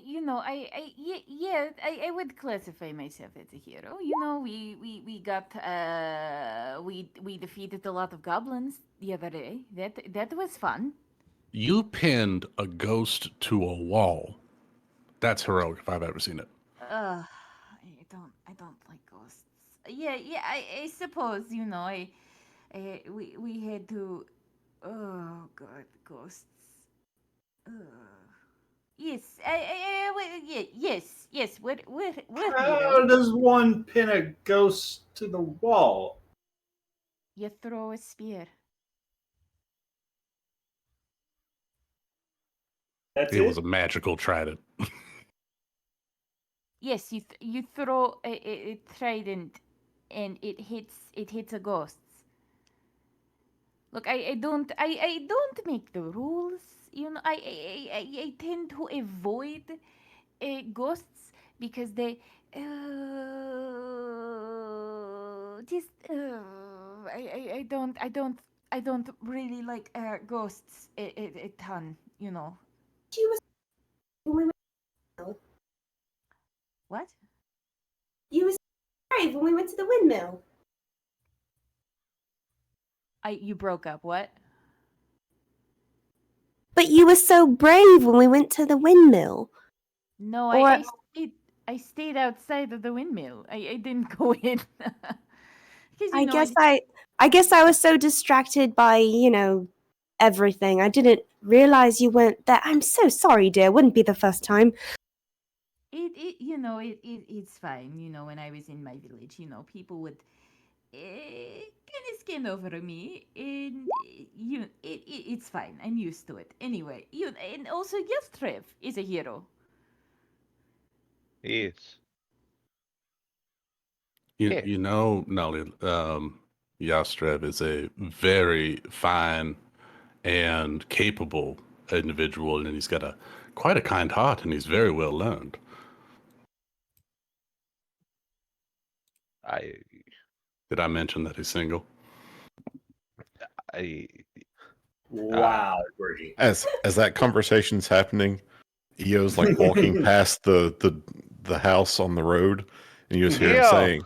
you know, I would classify myself as a hero. You know, we got we defeated a lot of goblins the other day. That was fun. You pinned a ghost to a wall. That's heroic if I've ever seen it. I don't like ghosts. Yeah, I suppose, you know, we had to. Oh God, ghosts. Yes, yes. What How does one pin a ghost to the wall? You throw a spear. That's It it? was a magical trident. Yes, you throw a trident, and it hits a ghost. Look, I don't make the rules. You know, I tend to avoid ghosts because they just I don't really like ghosts a ton. You know she was when we went. what? You was brave when we went to the windmill. You broke up. What? But you were so brave when we went to the windmill. No, Or- I stayed outside of the windmill. I didn't go in. 'Cause, you I know, guess I was so distracted by, everything. I didn't realize you weren't there. I'm so sorry, dear. Wouldn't be the first time. it's fine. You know, when I was in my village, you know, people would kind of skin over me, and it's fine. I'm used to it. Anyway, and also Yastrev is a hero. Yes. You, you know, Nalia, Yastrev is a very fine and capable individual, and he's got quite a kind heart, and he's very well learned. Did I mention that he's single? Wow, Brady. As that conversation's happening, Eo's like walking past the house on the road, and you just hear him Eo! saying,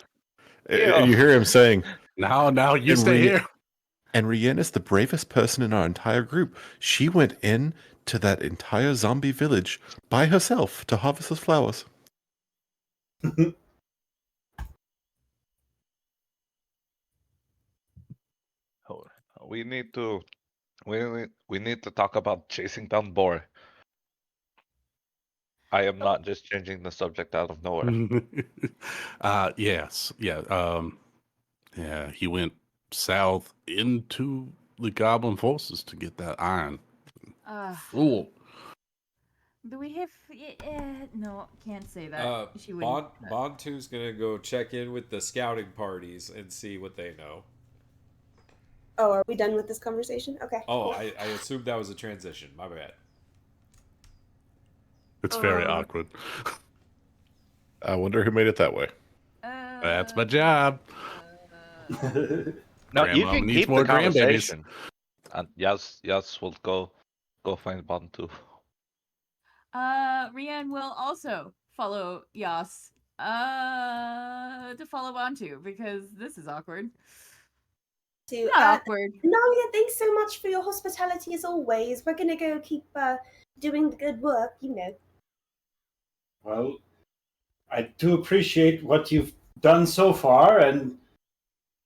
Eo! and you hear him saying, Now you And stay Ria- here. and Rien is the bravest person in our entire group. She went in to that entire zombie village by herself to harvest the flowers. We need to talk about chasing down Boar. I am not just changing the subject out of nowhere. Yes, yeah, yeah. He went south into the Goblin forces to get that iron. Fool. Do we have? No, can't say that. She wouldn't. Bantu's gonna go check in with the scouting parties and see what they know. Oh, are we done with this conversation? Okay. Oh, cool. I assumed that was a transition. My bad. It's very awkward. I wonder who made it that way. That's my job. No, you Grandma can needs keep more the grandbabies. conversation. And Yas will go find Bantu. Rian will also follow Yas to follow Bantu because this is awkward. Not awkward. Nalia, thanks so much for your hospitality as always. We're gonna go keep doing the good work, you know. Well, I do appreciate what you've done so far, and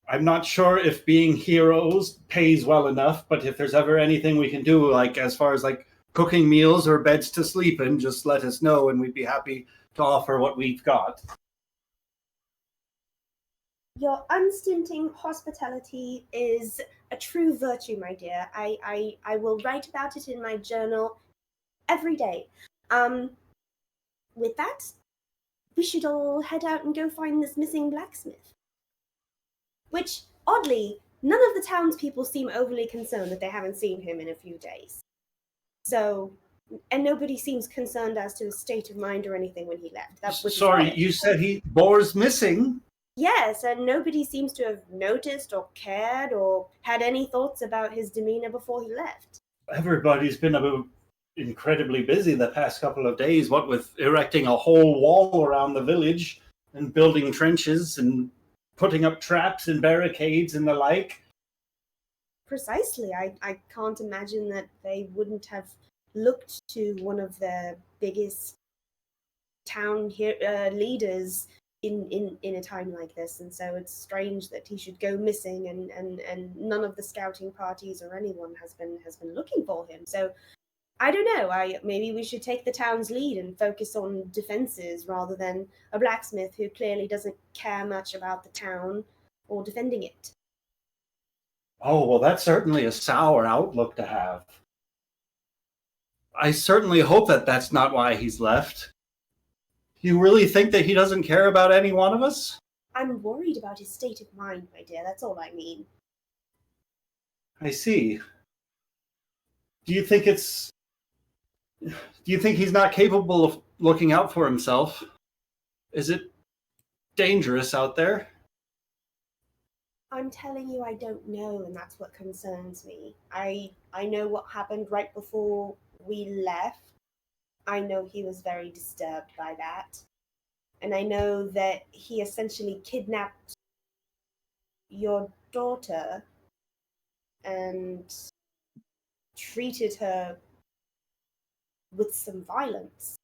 I'm not sure if being heroes pays well enough, but if there's ever anything we can do, like as far as like cooking meals or beds to sleep in, just let us know and we'd be happy to offer what we've got. Your unstinting hospitality is a true virtue, my dear. I will write about it in my journal every day. With that, we should all head out and go find this missing blacksmith. Which, oddly, none of the townspeople seem overly concerned that they haven't seen him in a few days. So, and nobody seems concerned as to his state of mind or anything when he left. Sorry, you said Boar's missing? Yes, and nobody seems to have noticed or cared or had any thoughts about his demeanor before he left. Everybody's been incredibly busy the past couple of days, what with erecting a whole wall around the village and building trenches and putting up traps and barricades and the like. Precisely. I can't imagine that they wouldn't have looked to one of the biggest town leaders in a time like this, and so it's strange that he should go missing and none of the scouting parties or anyone has been looking for him. So I don't know, maybe we should take the town's lead and focus on defenses rather than a blacksmith who clearly doesn't care much about the town or defending it. Oh, well, that's certainly a sour outlook to have. I certainly hope that that's not why he's left. You really think that he doesn't care about any one of us? I'm worried about his state of mind, my dear. That's all I mean. I see. Do you think he's not capable of looking out for himself? Is it dangerous out there? I'm telling you, I don't know, and that's what concerns me. I know what happened right before we left. I know he was very disturbed by that. And I know that he essentially kidnapped your daughter and treated her with some violence.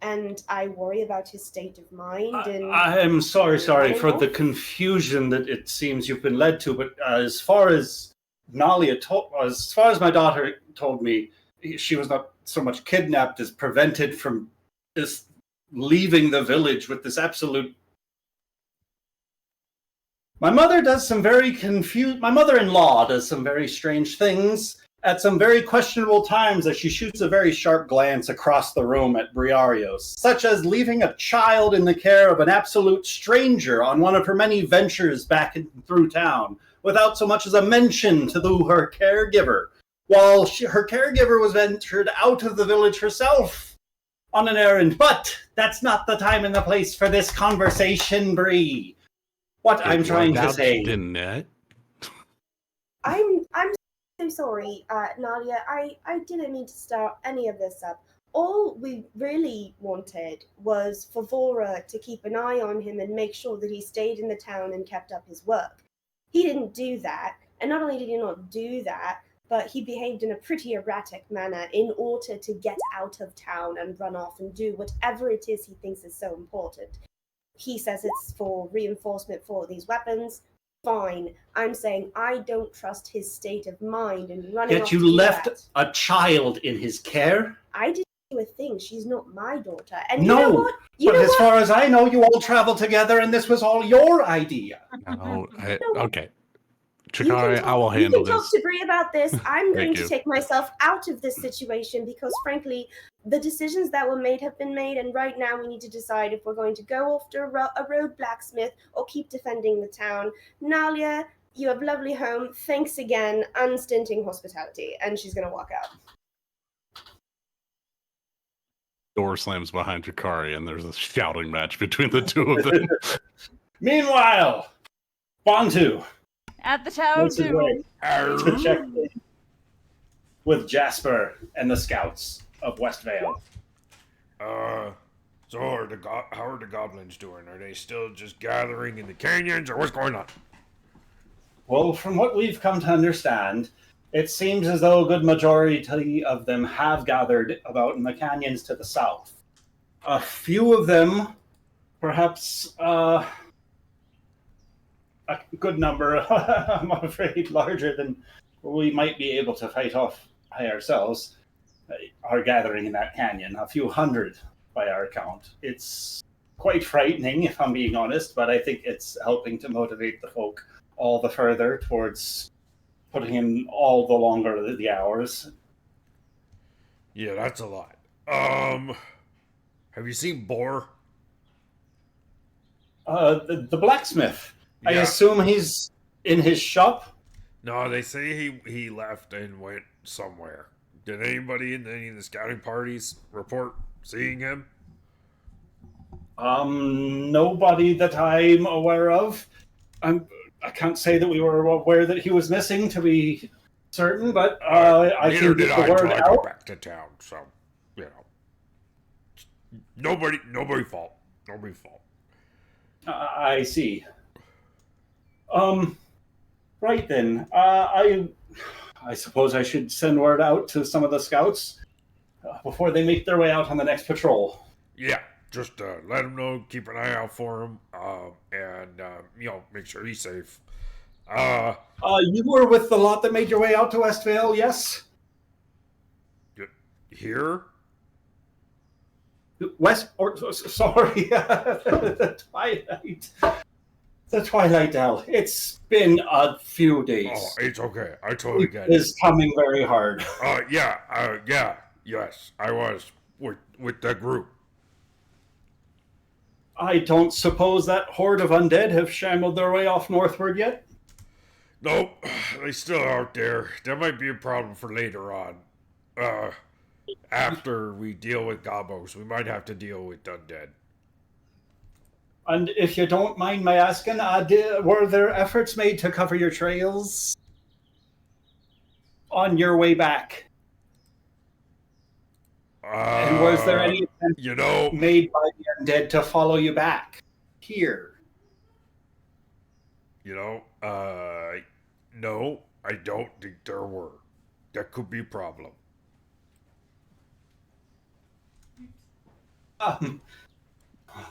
And I worry about his state of mind. I'm sorry for the confusion that it seems you've been led to, but as far as my daughter told me, she was not so much kidnapped as prevented from just leaving the village with this absolute... My mother-in-law does some very strange things at some very questionable times as she shoots a very sharp glance across the room at Briarios, such as leaving a child in the care of an absolute stranger on one of her many ventures back through town, without so much as a mention to her caregiver, while her caregiver was ventured out of the village herself on an errand. But that's not the time and the place for this conversation, Bree. What I'm trying to say... I'm so sorry, Nadia. I didn't mean to start any of this up. All we really wanted was for Vora to keep an eye on him and make sure that he stayed in the town and kept up his work. He didn't do that, and not only did he not do that, but he behaved in a pretty erratic manner in order to get out of town and run off and do whatever it is he thinks is so important. He says it's for reinforcement for these weapons. Fine. I'm saying I don't trust his state of mind and running off. Yet you left a child in his care? I didn't do a thing. She's not my daughter. And no, you know what? But as far as I know, you all traveled together and this was all your idea. Okay. Chikari, I will handle this. You can talk to Bree about this. I'm going to take myself out of this situation because, frankly, the decisions that were made have been made, and right now we need to decide if we're going to go after a road blacksmith or keep defending the town. Nalia, you have a lovely home. Thanks again. Unstinting hospitality. And she's going to walk out. door slams behind Jakari, and there's a shouting match between the two of them. Meanwhile, Bantu At the town makes his too. way to check in with Jasper and the scouts of Westvale. So how are the goblins doing? Are they still just gathering in the canyons, or what's going on? Well, from what we've come to understand, it seems as though a good majority of them have gathered about in the canyons to the south. A few of them, perhaps a good number, I'm afraid larger than we might be able to fight off by ourselves, are gathering in that canyon. A few hundred by our count. It's quite frightening, if I'm being honest, but I think it's helping to motivate the folk all the further towards putting in all the longer the hours. Yeah, that's a lot. Have you seen Boar? The blacksmith. I Yeah. assume he's in his shop. No, they say he left and went somewhere. Did anybody in any of the scouting parties report seeing him? Nobody that I'm aware of. I can't say that we were aware that he was missing, to be certain, but I Neither can did get I the until word I go out. back to town. So, you know, nobody fault. Nobody fault. I see. Right then. I suppose I should send word out to some of the scouts before they make their way out on the next patrol. Yeah, just let him know. Keep an eye out for him. And make sure he's safe. You were with the lot that made your way out to Westvale, yes? Here? Sorry, the Twilight. The Twilight Dell. It's been a few days. Oh, it's okay. I totally get it. It's coming very hard. Yes, I was with the group. I don't suppose that horde of undead have shambled their way off northward yet? Nope, they still out there. That might be a problem for later on. After we deal with gobos, we might have to deal with undead. And if you don't mind my asking, were there efforts made to cover your trails on your way back? And was there any attempt made by the undead to follow you back here? No, I don't think there were. That could be a problem.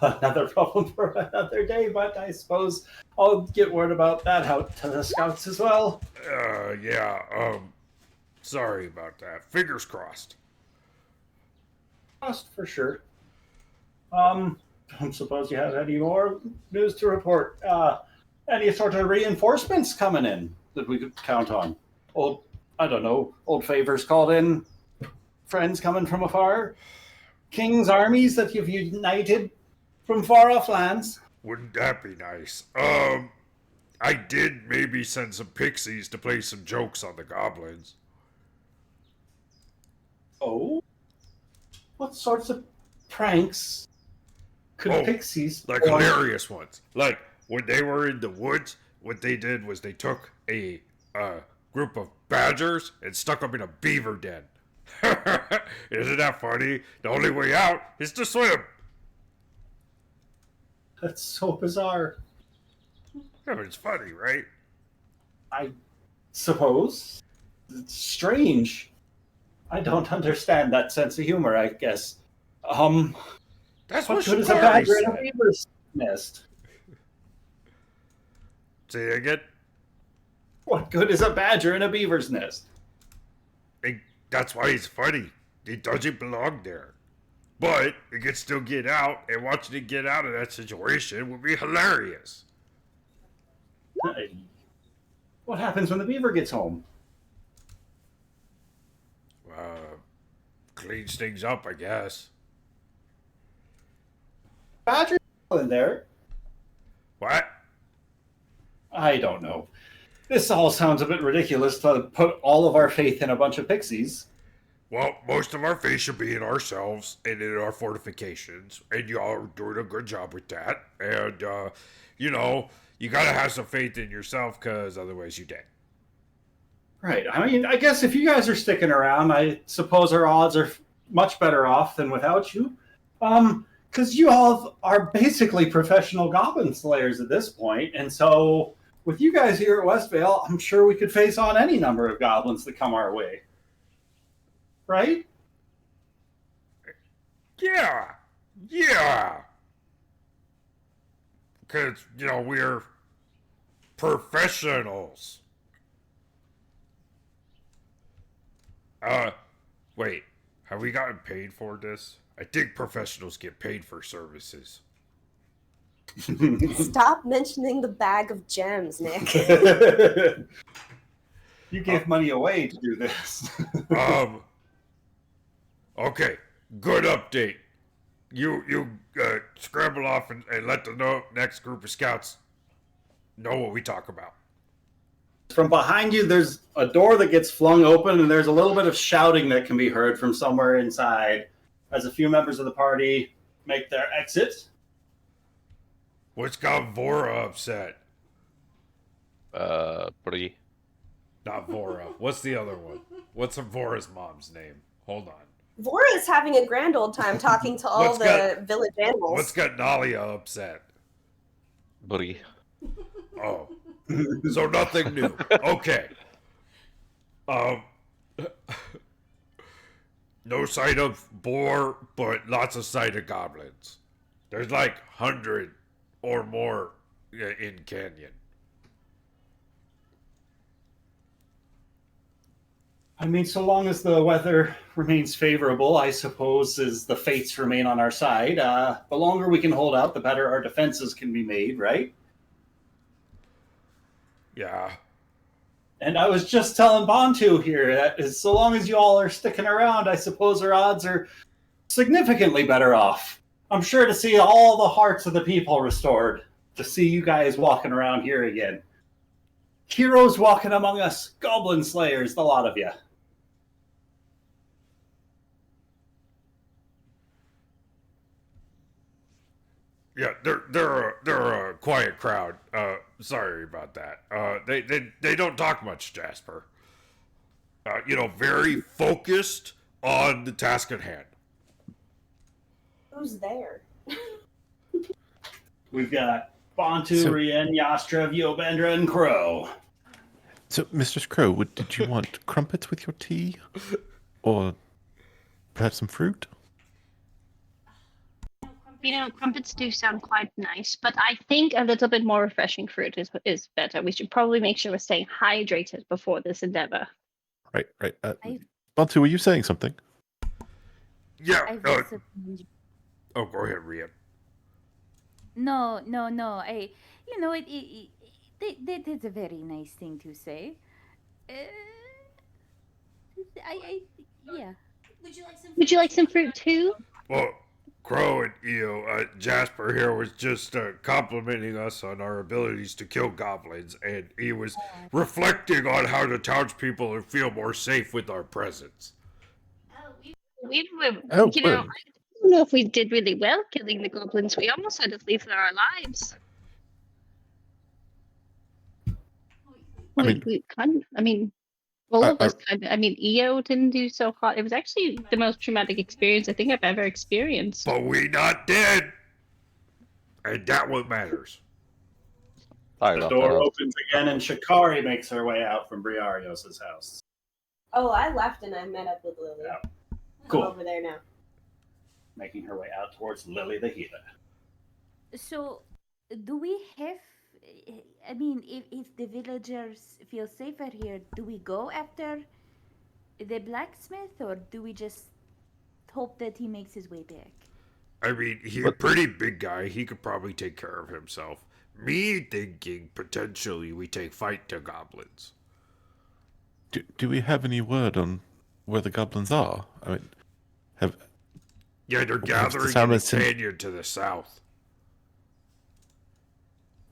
Another problem for another day, but I suppose I'll get word about that out to the scouts as well. Sorry about that. Fingers crossed. Crossed for sure. Don't suppose you have any more news to report. Any sort of reinforcements coming in that we could count on? Old favors called in, friends coming from afar, king's armies that you've united from far off lands. Wouldn't that be nice? I did maybe send some pixies to play some jokes on the goblins. Oh? What sorts of pranks could pixies Like hilarious ones. Like, when they were in the woods, what they did was they took a group of badgers and stuck them in a beaver den. Isn't that funny? The only way out is to swim. That's so bizarre. Yeah, it's funny, right? I suppose. It's strange. I don't understand that sense of humor, I guess. That's what what good is a Shikari badger in a said. beaver's nest? Say it again? What good is a badger in a beaver's nest? That's why he's funny. He doesn't belong there. But it can still get out, and watching it get out of that situation would be hilarious. What happens when the beaver gets home? Cleans things up, I guess. Badger in there? What? I don't know. This all sounds a bit ridiculous to put all of our faith in a bunch of pixies. Well, most of our faith should be in ourselves and in our fortifications, and y'all are doing a good job with that. And, you know, you gotta have some faith in yourself, because otherwise you dead. Right. I mean, I guess if you guys are sticking around, I suppose our odds are much better off than without you. Because you all are basically professional goblin slayers at this point, and so with you guys here at Westvale, I'm sure we could face on any number of goblins that come our way. Right? Yeah. Because, you know, we're professionals. Wait. Have we gotten paid for this? I think professionals get paid for services. Stop mentioning the bag of gems, Nick. You gave money away to do this. Okay. Good update. You scramble off and let the next group of scouts know what we talk about. From behind you, there's a door that gets flung open, and there's a little bit of shouting that can be heard from somewhere inside as a few members of the party make their exit. What's got Vora upset? Pretty. Not Vora. What's the other one? What's Vora's mom's name? Hold on. Vora is having a grand old time talking to all the village animals. What's got Nalia upset? Buddy. Oh. So nothing new. Okay. No sight of boar, but lots of sight of goblins. There's like 100 or more in Canyon. I mean, so long as the weather remains favorable, I suppose, as the fates remain on our side, the longer we can hold out, the better our defenses can be made, right? Yeah. And I was just telling Bantu here that so long as you all are sticking around, I suppose our odds are significantly better off. I'm sure to see all the hearts of the people restored, to see you guys walking around here again. Heroes walking among us, goblin slayers, the lot of you. Yeah, they're a quiet crowd. Sorry about that. They don't talk much, Jasper. You know, very focused on the task at hand. Who's there? We've got Bantu, Rien, Yastra, Yobendra, and Crow. So, Mistress Crow, did you want crumpets with your tea? Or perhaps some fruit? You know, crumpets do sound quite nice, but I think a little bit more refreshing fruit is better. We should probably make sure we're staying hydrated before this endeavor. Right. Bantu, were you saying something? Yeah. I Oh, go ahead, Rian. No. That's a very nice thing to say. Yeah. Would you like some fruit too? Well, Crow and Jasper here was just complimenting us on our abilities to kill goblins, and he was reflecting on how the townspeople would feel more safe with our presence. I don't know if we did really well killing the goblins. We almost had to flee for our lives. All of us kind of. I mean, EO didn't do so hot. It was actually the most traumatic experience I think I've ever experienced. But we not dead, and that what matters. The door opens again, and Shikari makes her way out from Briarios' house. Oh, I left and I met up with Lily. Yeah. Cool. I'm over there now. Making her way out towards Lily the Healer. So, do we have? I mean, if the villagers feel safer here, do we go after the blacksmith, or do we just hope that he makes his way back? I mean, he's a pretty big guy. He could probably take care of himself. Me thinking potentially we take fight to goblins. Do we have any word on where the goblins are? I mean, Yeah, they're gathering in the canyon to the south.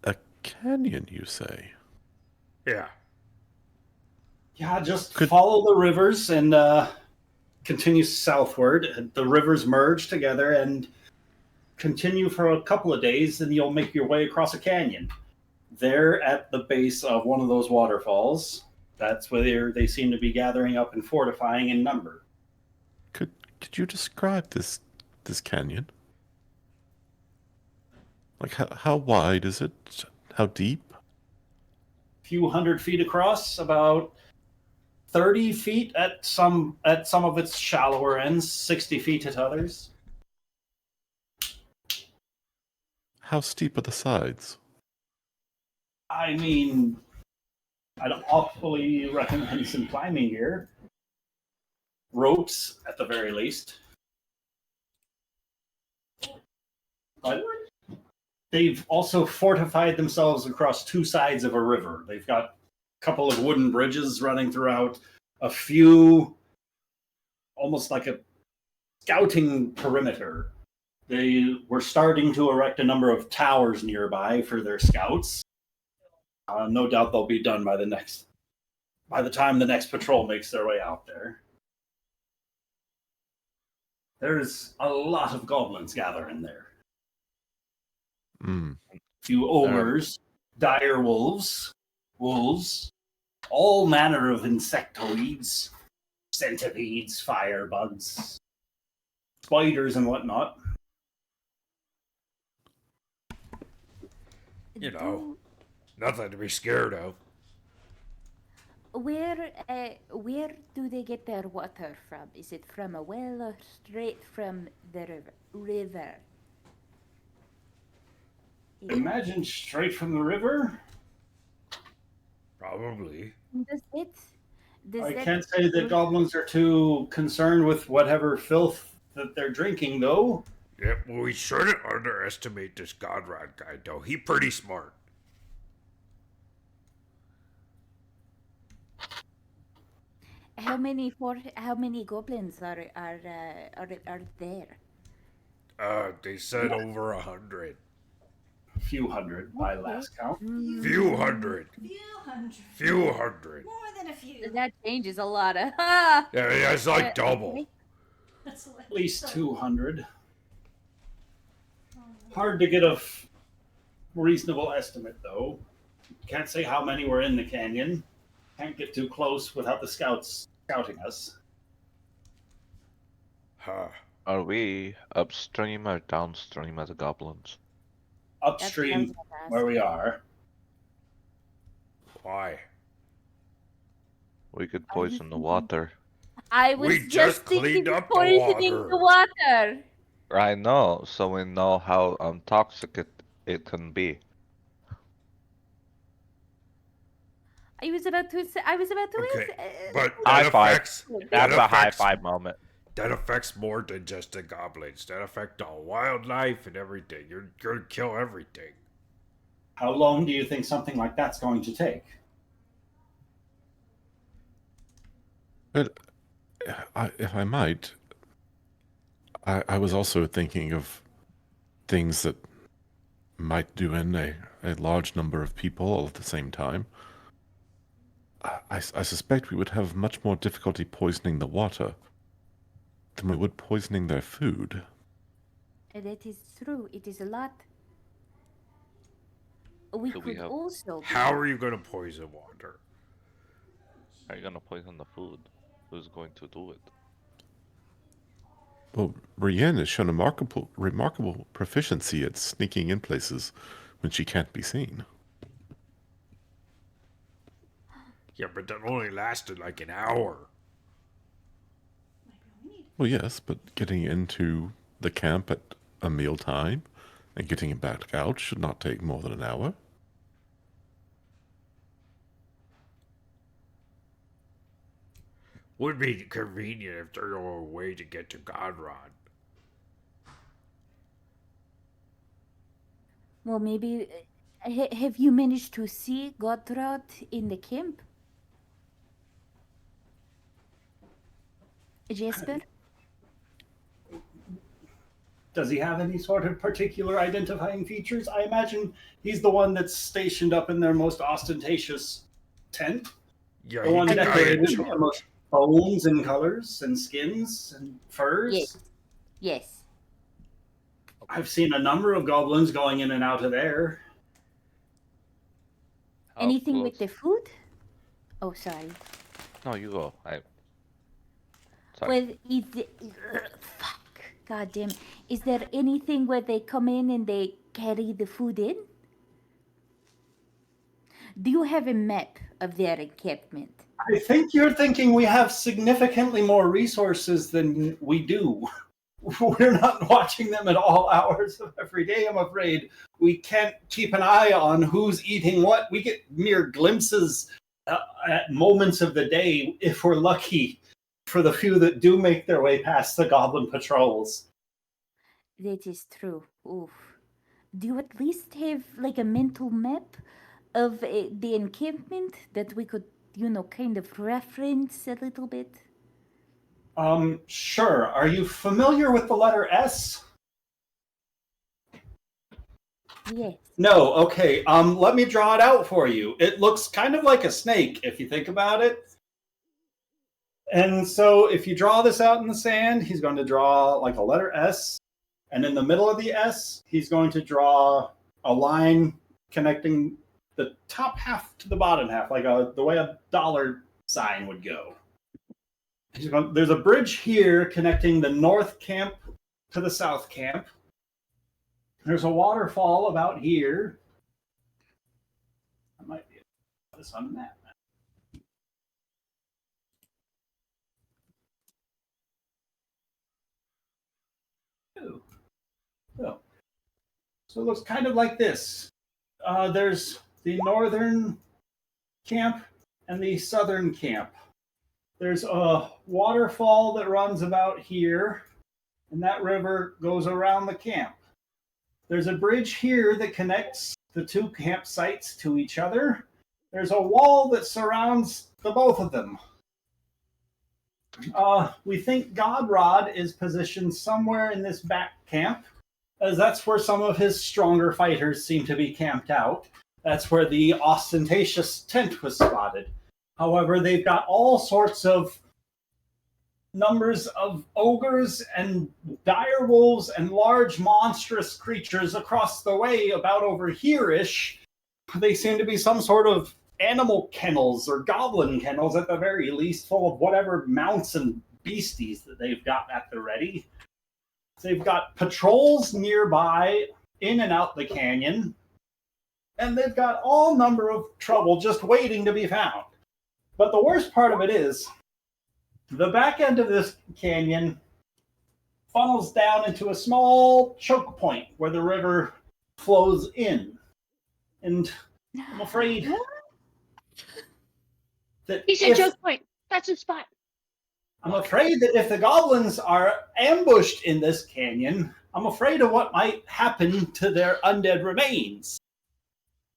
A canyon, you say? Yeah. Yeah, just follow the rivers, and continues southward. The rivers merge together and continue for a couple of days, and you'll make your way across a canyon. There at the base of one of those waterfalls, that's where they seem to be gathering up and fortifying in number. Could you describe this canyon? Like how wide is it? How deep? A few 100 feet across, about 30 feet at some of its shallower ends, 60 feet at others. How steep are the sides? I mean, I'd awfully recommend some climbing gear. Ropes, at the very least. But they've also fortified themselves across two sides of a river. They've got a couple of wooden bridges running throughout, a few, almost like a scouting perimeter. They were starting to erect a number of towers nearby for their scouts. No doubt they'll be done by the time the next patrol makes their way out there. There's a lot of goblins gathering there. Mm. A few ogres, dire wolves, all manner of insectoids, centipedes, firebugs, spiders, and whatnot. You know, nothing to be scared of. Where do they get their water from? Is it from a well or straight from the river? Imagine straight from the river. Probably. I can't say that goblins are too concerned with whatever filth that they're drinking, though. Yeah, well, we shouldn't underestimate this Godrod guy, though. He pretty smart. How many goblins are there? They said over 100. A few hundred by last count. Few hundred. Few hundred. More than a few. That changes a lot. Yeah, it's like double. That's At least 200. Hard to get a reasonable estimate, though. Can't say how many were in the canyon. Can't get too close without the scouts scouting us. Huh. Are we upstream or downstream of the goblins? Upstream, where we are. Why? We could poison the water. I was We just just thinking cleaned of up the poisoning water. the water. I know, so we know how toxic it can be. I was about to Okay, but High that five. affects That's a high affects- five moment. that affects more than just the goblins. That affects all wildlife and everything. You're gonna kill everything. How long do you think something like that's going to take? But if I might, I was also thinking of things that might do in a large number of people all at the same time. I suspect we would have much more difficulty poisoning the water than we would poisoning their food. That is true. It is a lot. We Do could we have- also. How are you gonna poison water? Are you gonna poison the food? Who's going to do it? Well, Brienne has shown a remarkable proficiency at sneaking in places when she can't be seen. Yeah, but that only lasted like an hour. Well, yes, but getting into the camp at a mealtime and getting it back out should not take more than an hour. Would be convenient if there were a way to get to Godrod. Well, maybe. Have you managed to see Godrod in the camp? Jesper? Does he have any sort of particular identifying features? I imagine he's the one that's stationed up in their most ostentatious tent. Yeah, The one he's the guy in decorated with charge. the most bones and colors and skins and furs. Yes. Yes. I've seen a number of goblins going in and out of there. How Anything with the close- food? Oh, sorry. No, you go. Sorry. Well, fuck. God damn. Is there anything where they come in and they carry the food in? Do you have a map of their encampment? I think you're thinking we have significantly more resources than we do. We're not watching them at all hours of every day, I'm afraid. We can't keep an eye on who's eating what. We get mere glimpses at moments of the day, if we're lucky, for the few that do make their way past the goblin patrols. That is true. Oof. Do you at least have like a mental map of the encampment that we could, kind of reference a little bit? Sure. Are you familiar with the letter S? Yes. No, okay. Let me draw it out for you. It looks kind of like a snake, if you think about it. And so if you draw this out in the sand, he's going to draw like a letter S. And in the middle of the S, he's going to draw a line connecting the top half to the bottom half, like the way a dollar sign would go. There's a bridge here connecting the north camp to the south camp. There's a waterfall about here. I might be able to put this on a map. Oh. So it looks kind of like this. There's the northern camp and the southern camp. There's a waterfall that runs about here, and that river goes around the camp. There's a bridge here that connects the two campsites to each other. There's a wall that surrounds the both of them. We think Godrod is positioned somewhere in this back camp, as that's where some of his stronger fighters seem to be camped out. That's where the ostentatious tent was spotted. However, they've got all sorts of numbers of ogres and dire wolves and large monstrous creatures across the way, about over here-ish. They seem to be some sort of animal kennels or goblin kennels at the very least, full of whatever mounts and beasties that they've got at the ready. They've got patrols nearby, in and out the canyon, and they've got all number of trouble just waiting to be found. But the worst part of it is, the back end of this canyon funnels down into a small choke point where the river flows in. And I'm afraid that He said choke point. That's the spot. I'm afraid that if the goblins are ambushed in this canyon, I'm afraid of what might happen to their undead remains.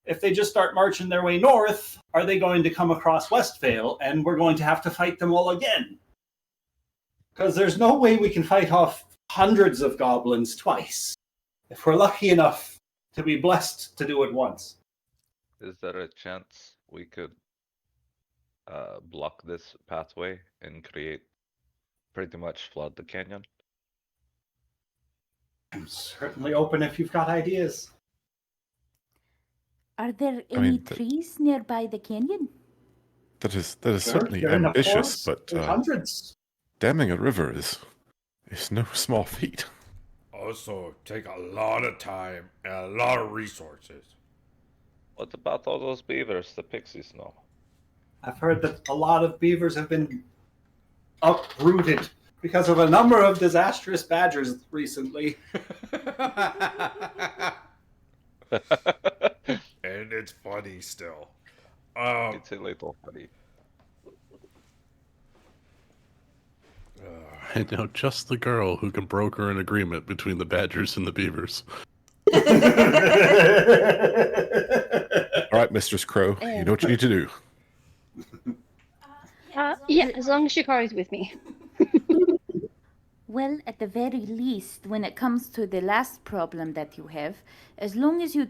If they just start marching their way north, are they going to come across Westvale, and we're going to have to fight them all again? Because there's no way we can fight off hundreds of goblins twice, if we're lucky enough to be blessed to do it once. Is there a chance we could block this pathway and pretty much flood the canyon? I'm certainly open if you've got ideas. Are there any trees nearby the canyon? That is certainly they're in the ambitious, forest. but There's hundreds. damming a river is no small feat. Also, take a lot of time and a lot of resources. What about all those beavers the pixies know? I've heard that a lot of beavers have been uprooted because of a number of disastrous badgers recently. And it's funny still. It's a little funny. I know just the girl who can broker an agreement between the badgers and the beavers. All right, Mistress Crow, you know what you need to do. Yeah, as long as Shikari's with me. Well, at the very least, when it comes to the last problem that you have, as long as you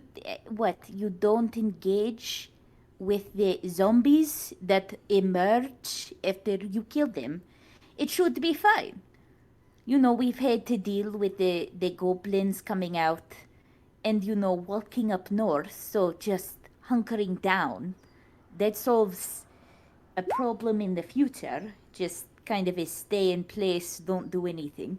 don't engage with the zombies that emerge after you kill them, it should be fine. You know, we've had to deal with the goblins coming out and, you know, walking up north, so just hunkering down. That solves a problem in the future. Just kind of a stay in place, don't do anything.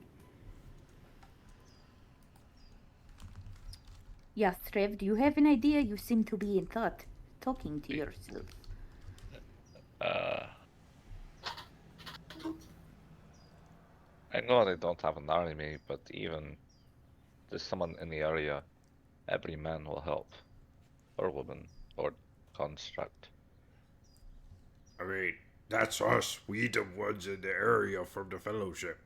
Yeah, Trev, do you have an idea? You seem to be in thought, talking to yourself. I know they don't have an army, but even there's someone in the area, every man will help. Or woman, or construct. I mean, that's us. We the ones in the area from the Fellowship.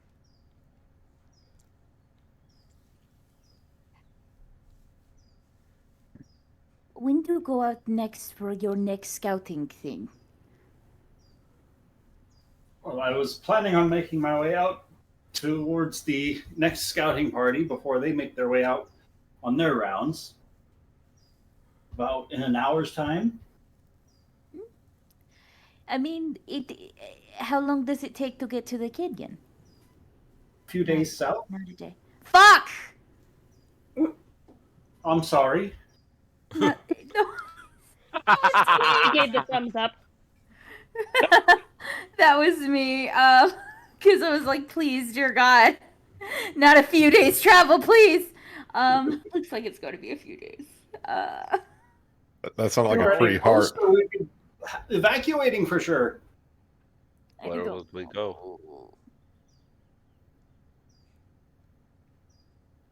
When do you go out next for your next scouting thing? Well, I was planning on making my way out towards the next scouting party before they make their way out on their rounds. About in an hour's time. I mean, how long does it take to get to the canyon? A few days south. Not a day. Fuck! I'm sorry. No. He gave the thumbs up. That was me. Because I was like, please, dear God, not a few days travel, please. Looks like it's going to be a few days. That sounds like We're a pretty close, hard. so we'd be evacuating for sure. Where would we go?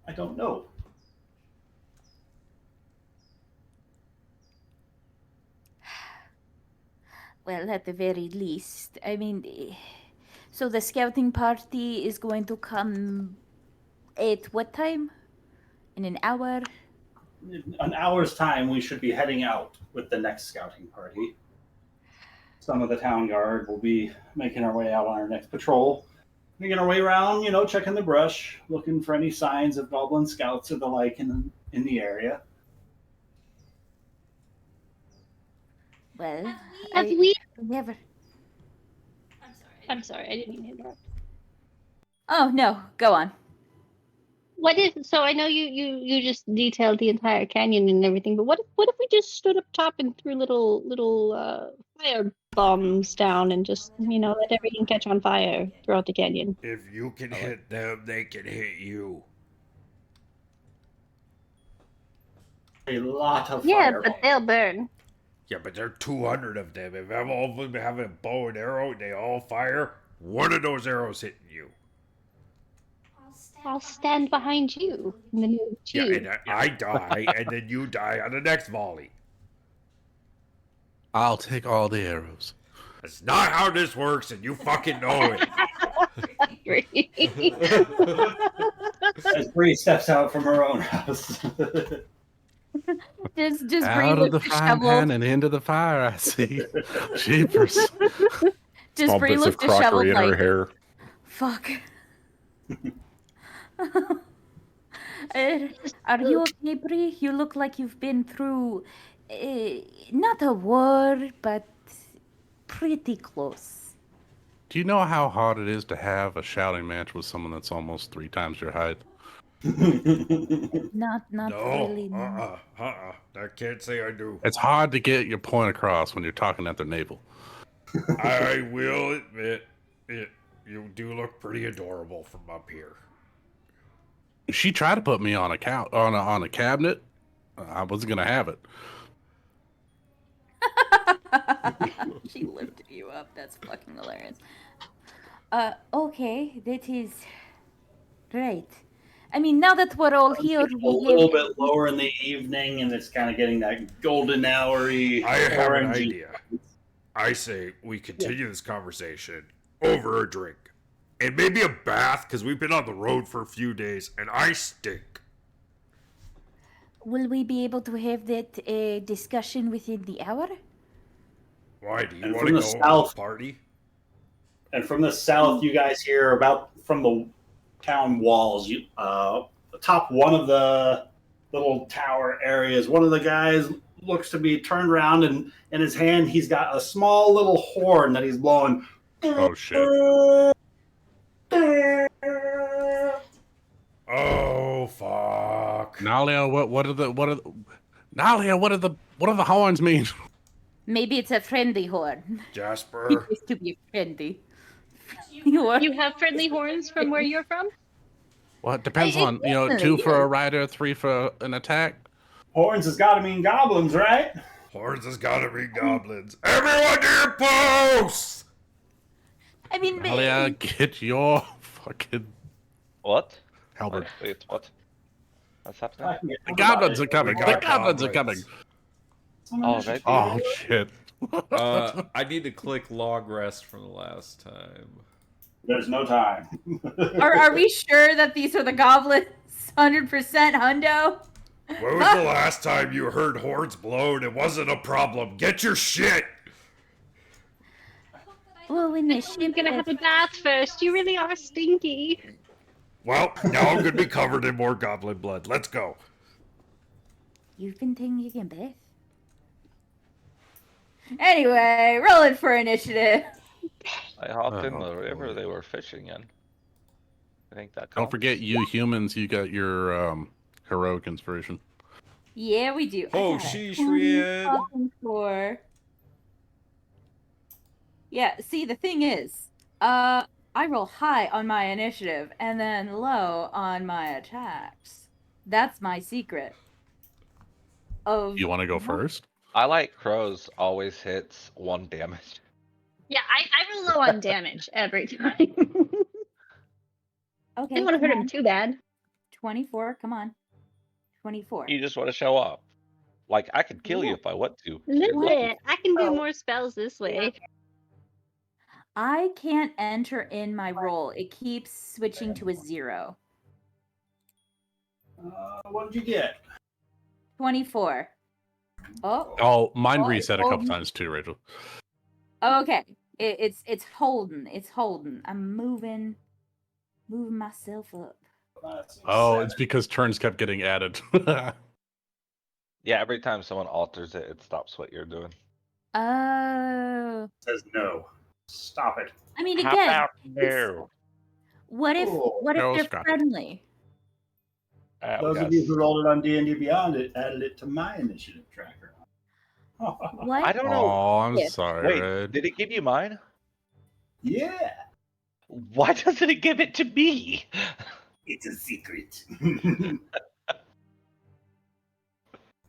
I don't know. Well, at the very least, I mean, so the scouting party is going to come at what time? In an hour? In an hour's time, we should be heading out with the next scouting party. Some of the town guard will be making our way out on our next patrol. Making our way around, checking the brush, looking for any signs of goblin scouts or the like in the area. Well, Have we? never. I'm sorry, I didn't mean to interrupt. Oh no, go on. What is so? I know you just detailed the entire canyon and everything, but what if we just stood up top and threw little fire bombs down and just let everything catch on fire throughout the canyon? If you can hit them, they can hit you. A lot of Yeah, fire. but they'll burn. Yeah, but there are 200 of them. If all of them have a bow and arrow and they all fire, one of those arrows hitting you. I'll stand behind you, and then you'll Yeah, shoot. and I die, and then you die on the next volley. I'll take all the arrows. That's not how this works, and you fucking know it. As Bree steps out from her own house. Just Bree Out of the lifts frying shovel. pan and into the fire, I see. Jeepers. Just Small Bree bits of lifts a shovel crockery in her like, hair. fuck. Are you okay, Bree? You look like you've been through, not a war, but pretty close. Do you know how hard it is to have a shouting match with someone that's almost 3 times your height? Not No, really. No. I can't say I do. It's hard to get your point across when you're talking at their navel. I will admit, you do look pretty adorable from up here. She tried to put me on a on a cabinet. I wasn't gonna have it. She lifted you up. That's fucking hilarious. Okay, that is right. I mean, now that we're all here, It's a little bit lower in the evening, and it's kind of getting that golden hour-y, I have an orangey. idea. I say we continue this conversation over a drink. And maybe a bath, because we've been on the road for a few days, and I stink. Will we be able to have that discussion within the hour? Why, do you And want from to the go south- to a party? And from the south, you guys hear from the town walls. The top one of the little tower areas. One of the guys looks to be turned around, and in his hand he's got a small little horn that he's blowing. Oh shit! Oh fuck! Nalia, what are the Nalia? What do the horns mean? Maybe it's a friendly horn. It Jasper. used to be friendly. You have friendly horns from where you're from? Well, it depends on yeah, 2 for yeah. a rider, 3 for an attack. Horns has got to mean goblins, right? Horns has gotta be goblins. Everyone to your posts! I mean, Nalia, get your fucking What? halberd. Wait, what? What's I happening? can get The goblins are coming. We The got goblins are coming. goblins. Oh, right. Oh shit! I need to click log rest from the last time. There's no time. are we sure that these are the goblins? 100% hundo? When was the last time you heard horns blown? It wasn't a problem. Get your shit! Well, when the You're ship gonna have a bath first. You really are stinky. Well, now I'm gonna be covered in more goblin blood. Let's go. You've been taking a bath? Anyway, rolling for initiative. I hopped in Oh, the river boy. they were fishing in. I think that Don't counts. forget, you humans, you got your heroic inspiration. Yeah, we do. I Oh, got a sheesh, 20 Rian. fucking score. Yeah, see, the thing is, I roll high on my initiative and then low on my attacks. That's my secret. You want to go first? I like crows always hits 1 damage. Yeah, I roll low on damage every time. Okay, Didn't want to hurt come him on. too bad. 24, come on. 24. You just want to show up. Like, I could kill you if I want to. Listen, I can do Oh. more spells this way. I can't enter in my roll. It keeps switching to a 0. What did you get? 24. Oh, Oh, mine Oh, reset a couple um, times too, Rachel. okay. It's holding. It's holding. I'm moving myself up. Oh, it's because turns kept getting added. Yeah, every time someone alters it, it stops what you're doing. Oh. Says no. Stop it. I mean, How again, about it's- no? what if Oh, no, they're Scotty. friendly? Those of you who rolled it on D&D Beyond, it added it to my initiative tracker. What? I don't know. Oh, I'm Yeah. sorry, Wait, Red. did it give you mine? Yeah, Why doesn't it give it to me? it's a secret.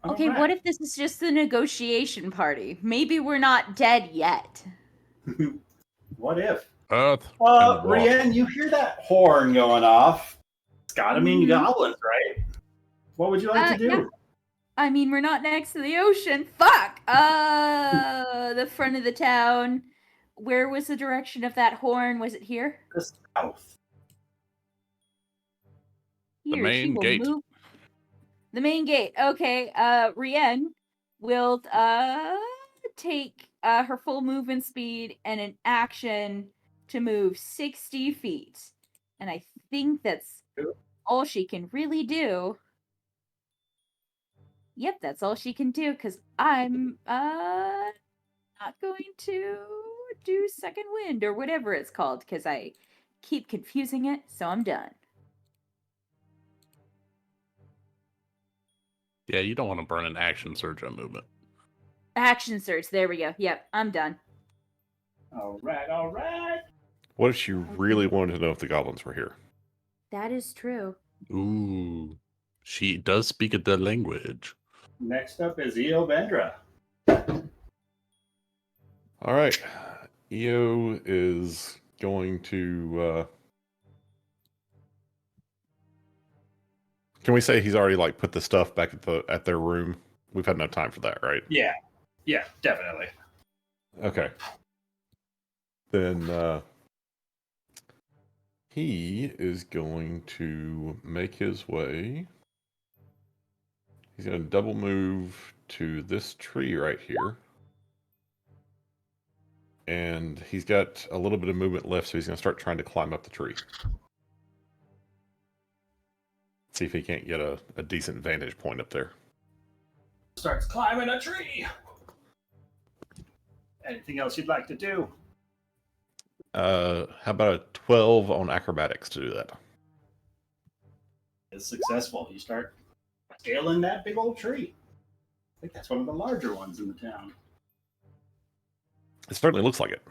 Okay, what if this is just the negotiation party? Maybe we're not dead yet. What if? Earth. and rock. Brienne, you hear that horn going off? It's gotta mean Mhm. goblins, right? What would you like to do? Yeah. I mean, we're not next to the ocean. Fuck! The front of the town. Where was the direction of that horn? Was it here? The south. The Here, main she will gate. move. The main gate. Okay. Rien will take her full movement speed and an action to move 60 feet. And I think that's all she can really do. Yep, that's all she can do, because I'm not going to do second wind or whatever it's called, because I keep confusing it, so I'm done. Yeah, you don't want to burn an action surge on movement. Action surge, there we go. Yep, I'm done. All right. What if she really wanted to know if the goblins were here? That is true. Ooh. She does speak a dead language. Next up is Eo Vendra. All right. EO is going to. Can we say he's already like put the stuff back at their room? We've had no time for that, right? Yeah, definitely. Okay. Then he is going to make his way. He's going to double move to this tree right here. And he's got a little bit of movement left, so he's going to start trying to climb up the tree. See if he can't get a decent vantage point up there. starts climbing a tree. Anything else you'd like to do? How about a 12 on acrobatics to do that? It's successful. You start scaling that big old tree. I think that's one of the larger ones in the town. It certainly looks like it.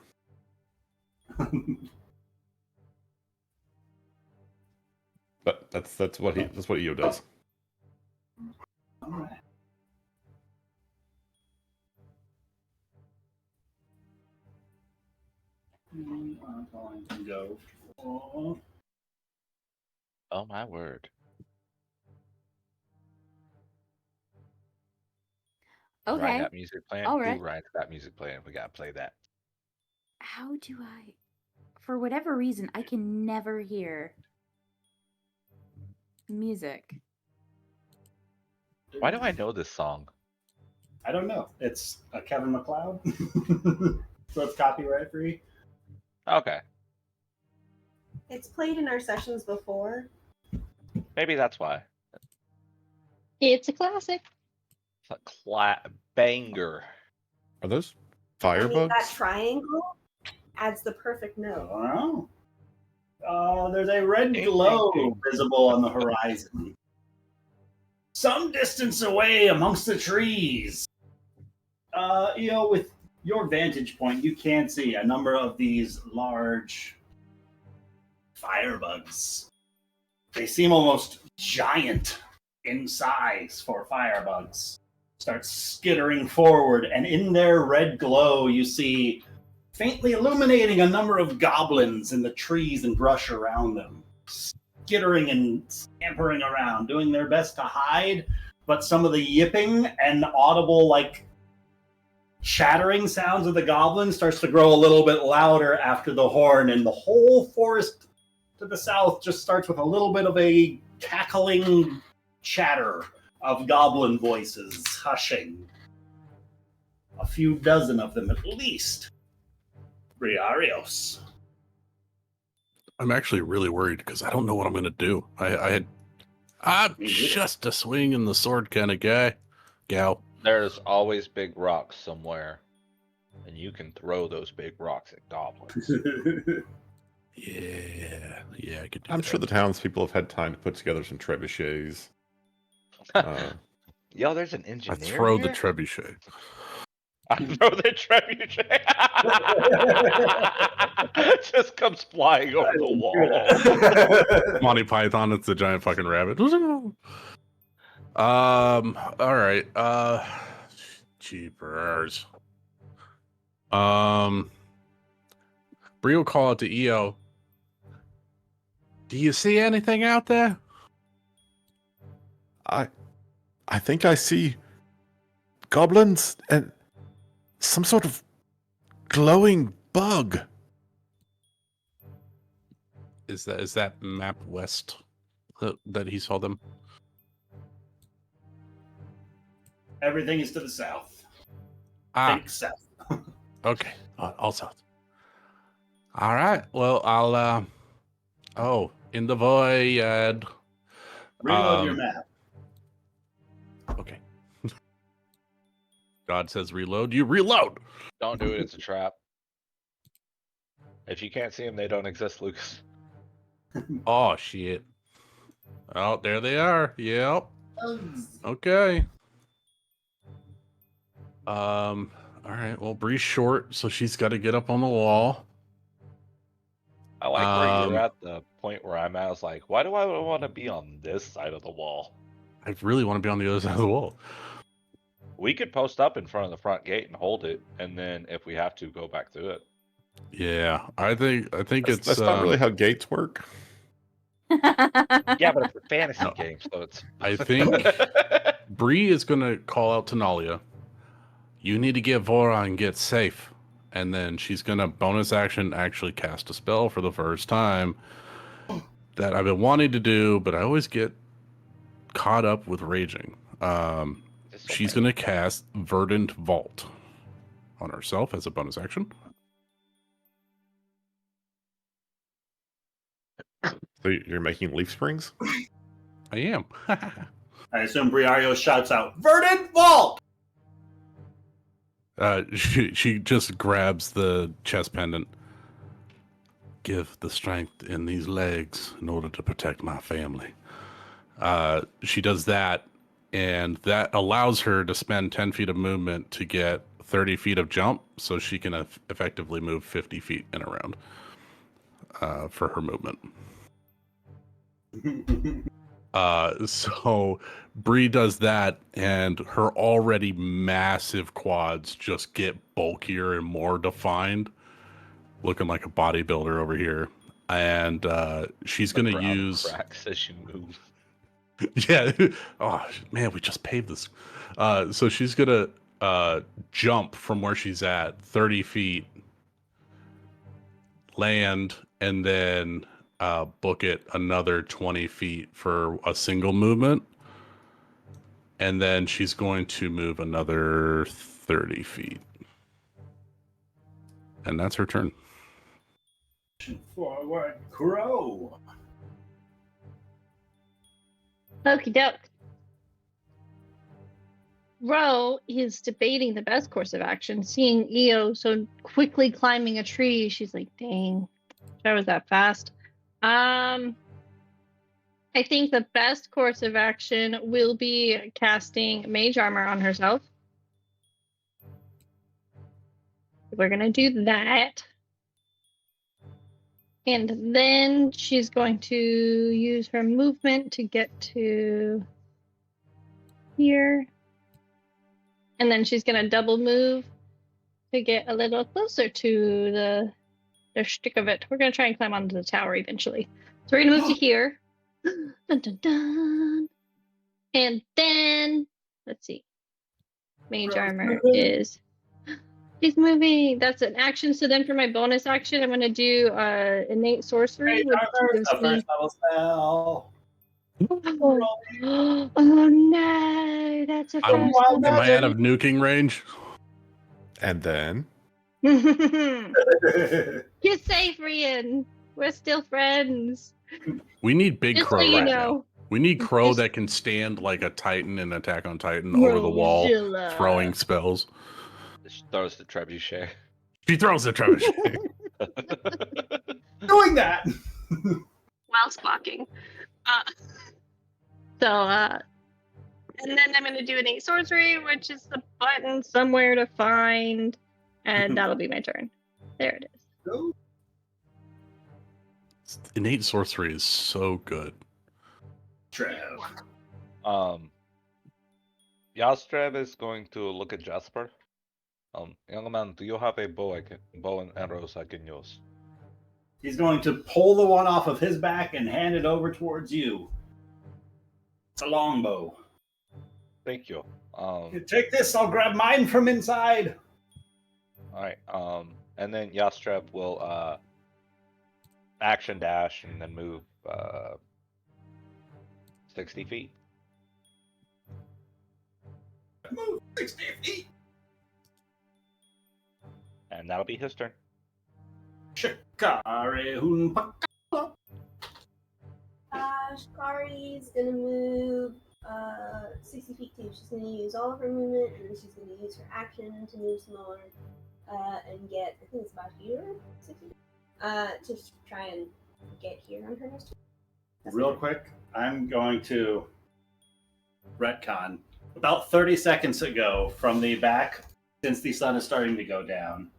But that's what EO does. All right. We are going to go for... Oh my word. Okay. Ryan, that music playing? All right. Ooh, Ryan's got music playing. We gotta play that. How do I? For whatever reason, I can never hear music. Why do I know this song? I don't know. It's a Kevin MacLeod. So it's copyright free. Okay. It's played in our sessions before. Maybe that's why. It's a classic. It's a banger. Are those I mean, firebugs? that triangle adds the perfect note. Oh. There's a red glow visible on the horizon. Some distance away amongst the trees. With your vantage point, you can see a number of these large firebugs. They seem almost giant in size for firebugs. Start skittering forward, and in their red glow, you see faintly illuminating a number of goblins in the trees and brush around them, skittering and scampering around, doing their best to hide, but some of the yipping and audible, chattering sounds of the goblins starts to grow a little bit louder after the horn, and the whole forest to the south just starts with a little bit of a cackling chatter of goblin voices hushing. A few dozen of them at least. Briarios. I'm actually really worried because I don't know what I'm gonna do. I'm just a swing in the sword kind of guy. Gal. There's always big rocks somewhere, and you can throw those big rocks at goblins. Yeah, I could do I'm that. sure the townspeople have had time to put together some trebuchets. Yo, there's an I engineer throw here? the trebuchet. I throw the trebuchet. Just comes flying over the wall. Monty Python, it's the giant fucking rabbit. All right. Jeepers. Bree will call out to EO. Do you see anything out there? I think I see goblins and some sort of glowing bug. Is that map west that he saw them? Everything is to the south. Think south. Okay. All south. All right. Well, I'll in the void. Reload your map. Okay. God says reload. You reload. Don't do it. It's a trap. If you can't see them, they don't exist, Lucas. Oh shit. Oh, there they are. Yep. Okay. All right. Well, Bree's short, so she's got to get up on the wall. I like where you're at the point where I'm at. I was like, why do I want to be on this side of the wall? I really want to be on the other side of the wall. We could post up in front of the front gate and hold it, and then if we have to, go back through it. Yeah, I think That's not really how gates work. Yeah, but it's a fantasy game, so it's. I think Bree is gonna call out to Nalia. You need to get Vora and get safe, and then she's gonna bonus action actually cast a spell for the first time that I've been wanting to do, but I always get caught up with raging. She's gonna cast Verdant Vault on herself as a bonus action. So you're making leaf springs? I am. I assume Briario shouts out, "Verdant Vault!" She just grabs the chest pendant. Give the strength in these legs in order to protect my family. She does that, and that allows her to spend 10 feet of movement to get 30 feet of jump, so she can effectively move 50 feet in a round for her movement. So Bree does that, and her already massive quads just get bulkier and more defined, looking like a bodybuilder over here. And she's going to use cracks as you move. Yeah. Oh man, we just paved this. So she's gonna jump from where she's at 30 feet, land, and then book it another 20 feet for a single movement. And then she's going to move another 30 feet. And that's her turn. Forward, Crow. Okie doke. Ro is debating the best course of action. Seeing Io so quickly climbing a tree, she's like, dang, that was that fast. I think the best course of action will be casting Mage Armor on herself. We're going to do that. And then she's going to use her movement to get to here. And then she's going to double move to get a little closer to the stick of it. We're going to try and climb onto the tower eventually. So we're going to move to here. Dun, dun, dun. And then, let's see. Mage Armor is... She's moving. That's an action. So then for my bonus action, I'm going to do Innate Sorcery. Which gives me... Oh no, that's a Am first I out of nuking range? And then You're safe, Rian. We're still friends. We need Big Just Crow so you right know. now. We need Crow that can stand like a Titan in Attack on Titan over the wall, Rosilla. throwing spells. She throws the trebuchet. She throws the trebuchet. Doing that. While squawking. And then I'm going to do Innate Sorcery, which is the button somewhere to find, and that'll be my turn. There it is. Innate Sorcery is so good. Trev. Yastreb is going to look at Jasper. Young man, do you have a bow and arrows I can use? He's going to pull the one off of his back and hand it over towards you. It's a longbow. Thank you. You take this, I'll grab mine from inside. Alright, and then Yastreb will action dash and then move 60 feet. Move 60 feet. And that'll be his turn. Shikari Hunpaka. Shikari's gonna move 60 feet too. She's gonna use all of her movement, and then she's gonna use her action to move smaller and get, I think it's about here, 60 to try and get here on her next turn. Real quick, I'm going to retcon. About 30 seconds ago, from the back, since the sun is starting to go down,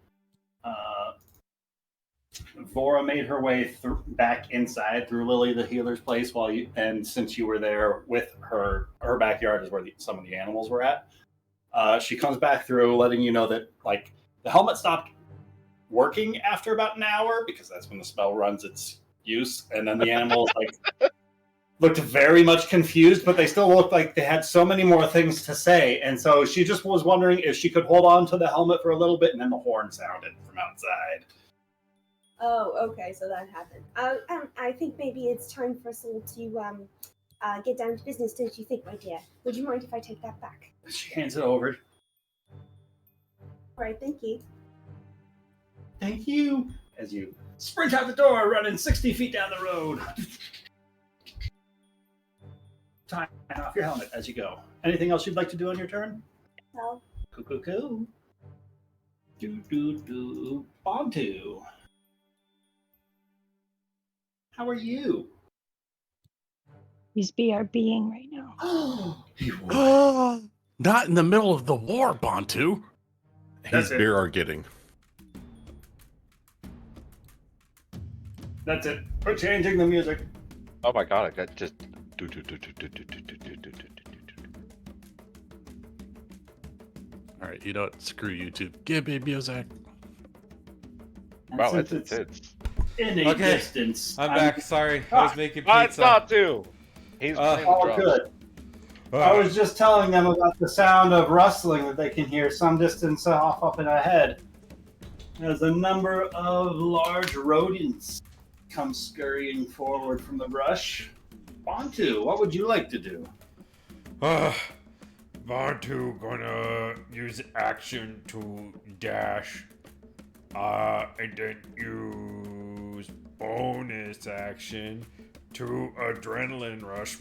Vora made her way back inside through Lily the healer's place and since you were there with her backyard is where some of the animals were at. She comes back through, letting you know that like the helmet stopped working after about an hour because that's when the spell runs its use, and then the animals looked very much confused, but they still looked like they had so many more things to say, and so she just was wondering if she could hold on to the helmet for a little bit, and then the horn sounded from outside. Oh, okay, so that happened. I think maybe it's time for us all to get down to business, don't you think, my dear? Would you mind if I take that back? She hands it over. All right, thank you. Thank you. As you sprint out the door, running 60 feet down the road. tying off your helmet as you go. Anything else you'd like to do on your turn? No. Cool. Do. Bontu. How are you? He's BRBing right now. Not in the middle of the war, Bantu. He's it. beer are getting. That's it. We're changing the music. Oh my god, I got just. All right, you know what? Screw YouTube. Give me music. Wow, Since it's in a Okay, distance. I'm back. Sorry, I was making it's pizza. not too. He's playing the All drums. good. I was just telling them about the sound of rustling that they can hear some distance off up in ahead. As a number of large rodents come scurrying forward from the brush. Bantu, what would you like to do? Bantu gonna use action to dash. And then use bonus action to adrenaline rush.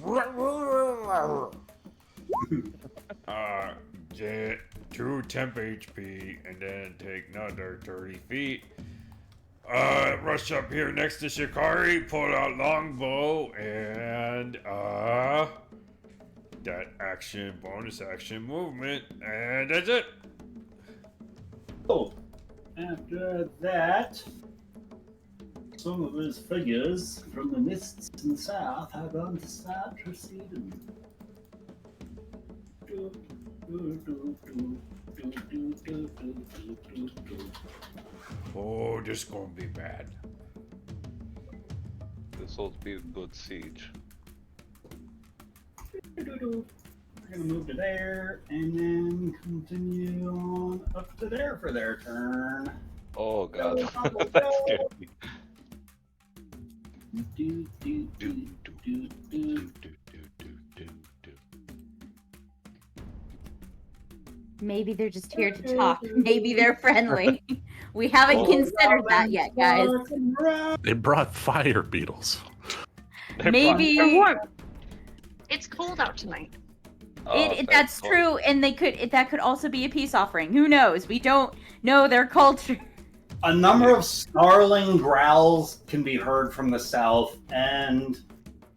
Get 2 temp HP and then take another 30 feet. Rush up here next to Shikari, pull out longbow, and that action, bonus action movement, and that's it. Oh, after that, some of his figures from the mists in the south are going to start proceeding. Oh, this gonna be bad. This will be a good siege. We're gonna move to there and then continue on up to there for their turn. Oh god, that's scary. Maybe they're just here to talk. Maybe they're friendly. We haven't considered that yet, guys. They brought fire beetles. Maybe It's cold out tonight. that's true, and that could also be a peace offering. Who knows? We don't know their culture. A number of snarling growls can be heard from the south, and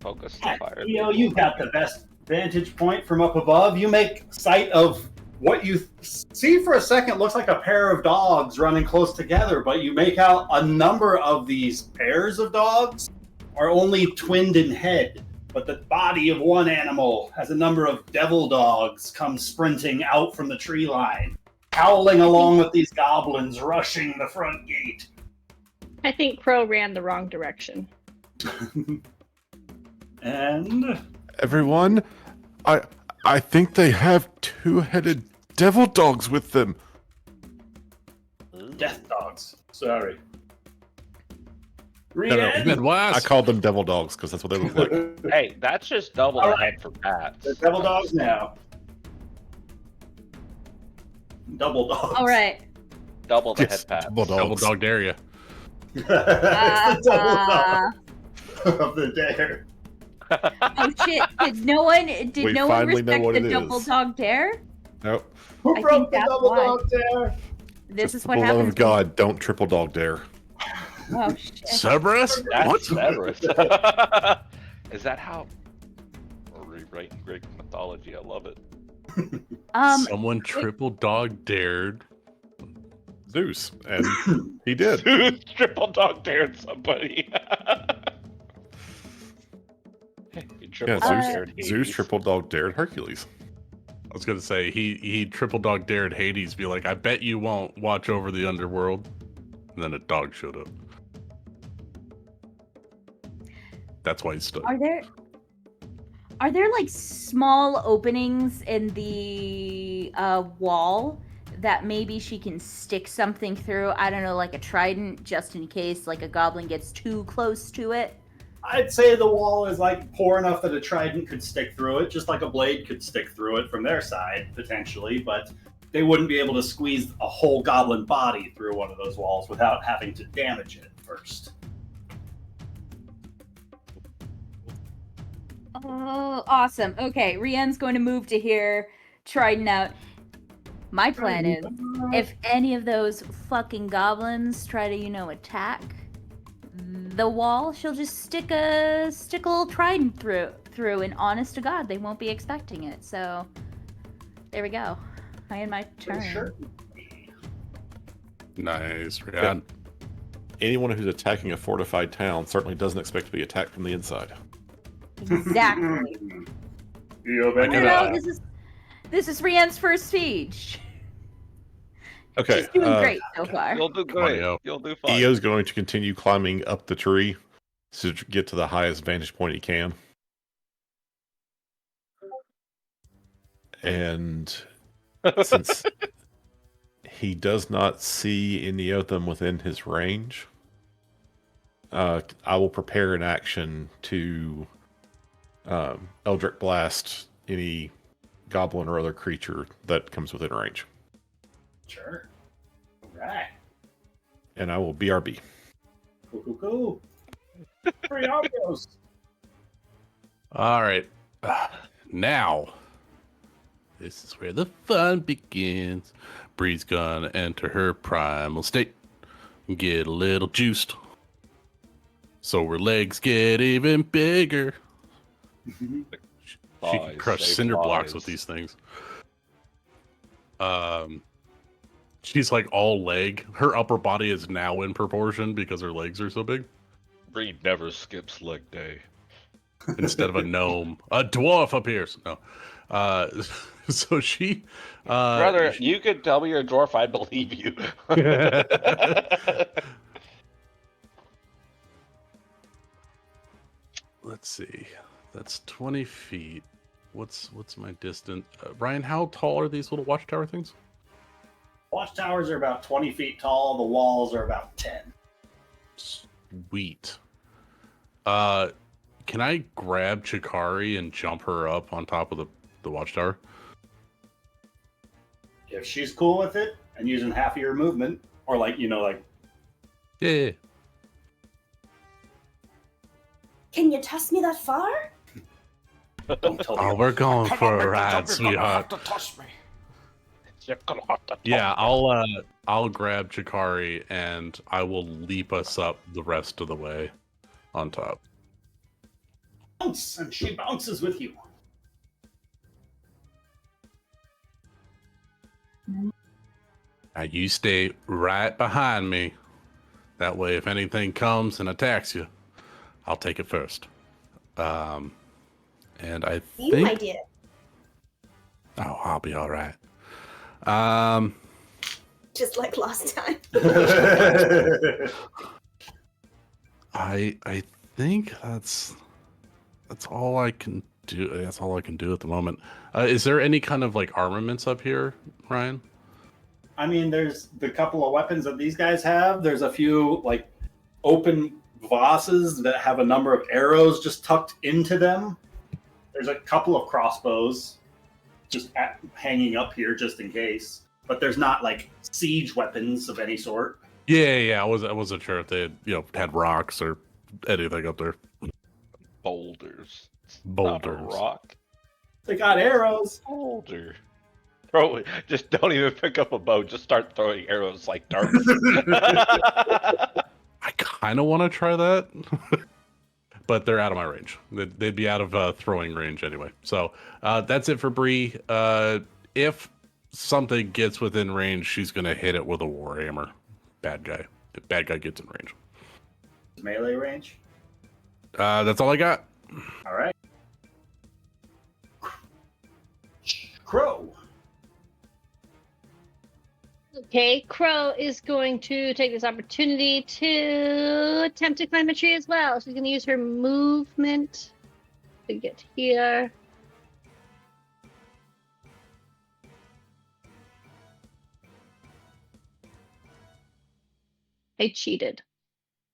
Focus the fire. you've got the best vantage point from up above. You make sight of what you see for a second looks like a pair of dogs running close together, but you make out a number of these pairs of dogs are only twinned in head, but the body of one animal has a number of devil dogs come sprinting out from the tree line, howling along with these goblins rushing the front gate. I think Crow ran the wrong direction. And Everyone, I think they have 2-headed devil dogs with them. death dogs. Sorry. No, Rian? Midwest. I called them devil dogs because that's what they look like. Hey, that's just double All the right. head for bats. They're devil dogs now. Double dogs. All right. Double the Yes, head pat. devil Double dogs. dog area. It's the double dog of the dare. Oh shit! Did no one We no one finally know respect what the it double is. dog dare? Nope. Who I broke think the that's double why. dog dare? This Just is what for the love happens. of God, don't triple dog dare. Oh shit! Cerberus? That's What? Cerberus. Is that how we're rewriting Greek mythology? I love it. Someone triple dog dared. Zeus, and he did. Triple dog dared somebody. He triple dog Yeah, dared Zeus Hades. triple dog dared Hercules. I was gonna say he triple dog dared Hades. Be like, I bet you won't watch over the underworld. And then a dog showed up. That's why he stood. Are there like small openings in the wall that maybe she can stick something through? I don't know, like a trident, just in case like a goblin gets too close to it. I'd say the wall is like poor enough that a trident could stick through it, just like a blade could stick through it from their side, potentially, but they wouldn't be able to squeeze a whole goblin body through one of those walls without having to damage it first. Oh, awesome. Okay, Rienne's going to move to here, Trident out. My plan is, if any of those fucking goblins try to, attack the wall, she'll just stick a little trident through, and honest to God, they won't be expecting it. So, there we go. I end my turn. Sure. Nice. Yeah. Anyone who's attacking a fortified town certainly doesn't expect to be attacked from the inside. Exactly. This is Rienne's first siege. Okay. She's doing great so far. You'll do great. You'll do fine. EO's going to continue climbing up the tree to get to the highest vantage point he can. And since he does not see any of them within his range, I will prepare an action to Eldritch Blast any goblin or other creature that comes within range. Sure. All right. And I will BRB. Cool. Free audios. All right. Now, this is where the fun begins. Bree's gonna enter her primal state and get a little juiced. So her legs get even bigger. She can crush cinder blocks with these things. She's like all leg. Her upper body is now in proportion because her legs are so big. Bree never skips leg day. Instead of a gnome, a dwarf appears. No, so she, brother, you could tell me you're a dwarf. I believe you. Let's see. That's 20 feet. What's my distance? Ryan, how tall are these little watchtower things? Watchtowers are about 20 feet tall. The walls are about 10. Sweet. Can I grab Chikari and jump her up on top of the watchtower? If she's cool with it and using half of your movement, or Yeah. Can you toss me that far? Don't tell Oh, me. we're going for a ride, sweetheart. Yeah, I'll grab Chikari and I will leap us up the rest of the way on top. Bounce, and she bounces with you. Now you stay right behind me. That way, if anything comes and attacks you, I'll take it first. And I You think... might get it. Oh, I'll be all right. Just like last time. I think that's all I can do. That's all I can do at the moment. Is there any kind of like armaments up here, Ryan? I mean, there's the couple of weapons that these guys have. There's a few like open vases that have a number of arrows just tucked into them. There's a couple of crossbows just hanging up here just in case. But there's not like siege weapons of any sort. Yeah. I wasn't sure if they had, had rocks or anything up there. Boulders. Boulders. Not a rock. They got arrows. Boulder. Throw it. Just don't even pick up a bow. Just start throwing arrows like darts. I kind of want to try that, but they're out of my range. They'd be out of throwing range anyway. So that's it for Bree. If something gets within range, she's gonna hit it with a warhammer. Bad guy. If bad guy gets in range. Melee range. That's all I got. All right. Crow. Okay, Crow is going to take this opportunity to attempt to climb a tree as well. She's going to use her movement to get here. I cheated.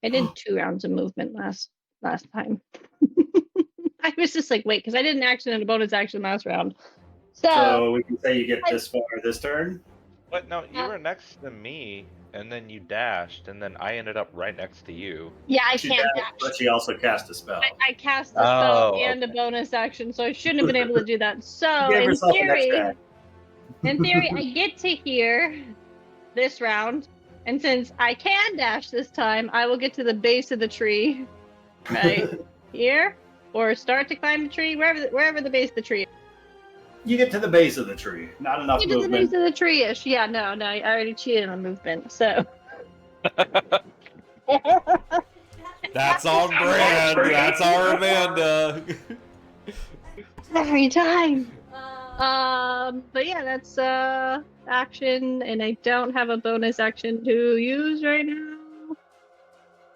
I did 2 rounds of movement last time. I was just like, wait, because I did an action and a bonus action last round. So we can say you get this far this turn. What? No, you were next to me. and then you dashed, and then I ended up right next to you. Yeah, I She can't dashed, dash. but she also cast a spell. I cast a spell Oh, and a bonus action, so I shouldn't have been able to do that. So She gave in herself an theory, extra. in theory, I get to hear this round, and since I can dash this time, I will get to the base of the tree, right here, or start to climb the tree, wherever the base of the tree is. You get to the base of the tree. Not enough Get to the base movement. of the tree-ish. Yeah, no, I already cheated on movement, so. That's on brand. That's our Amanda. Every time. But yeah, that's action, and I don't have a bonus action to use right now.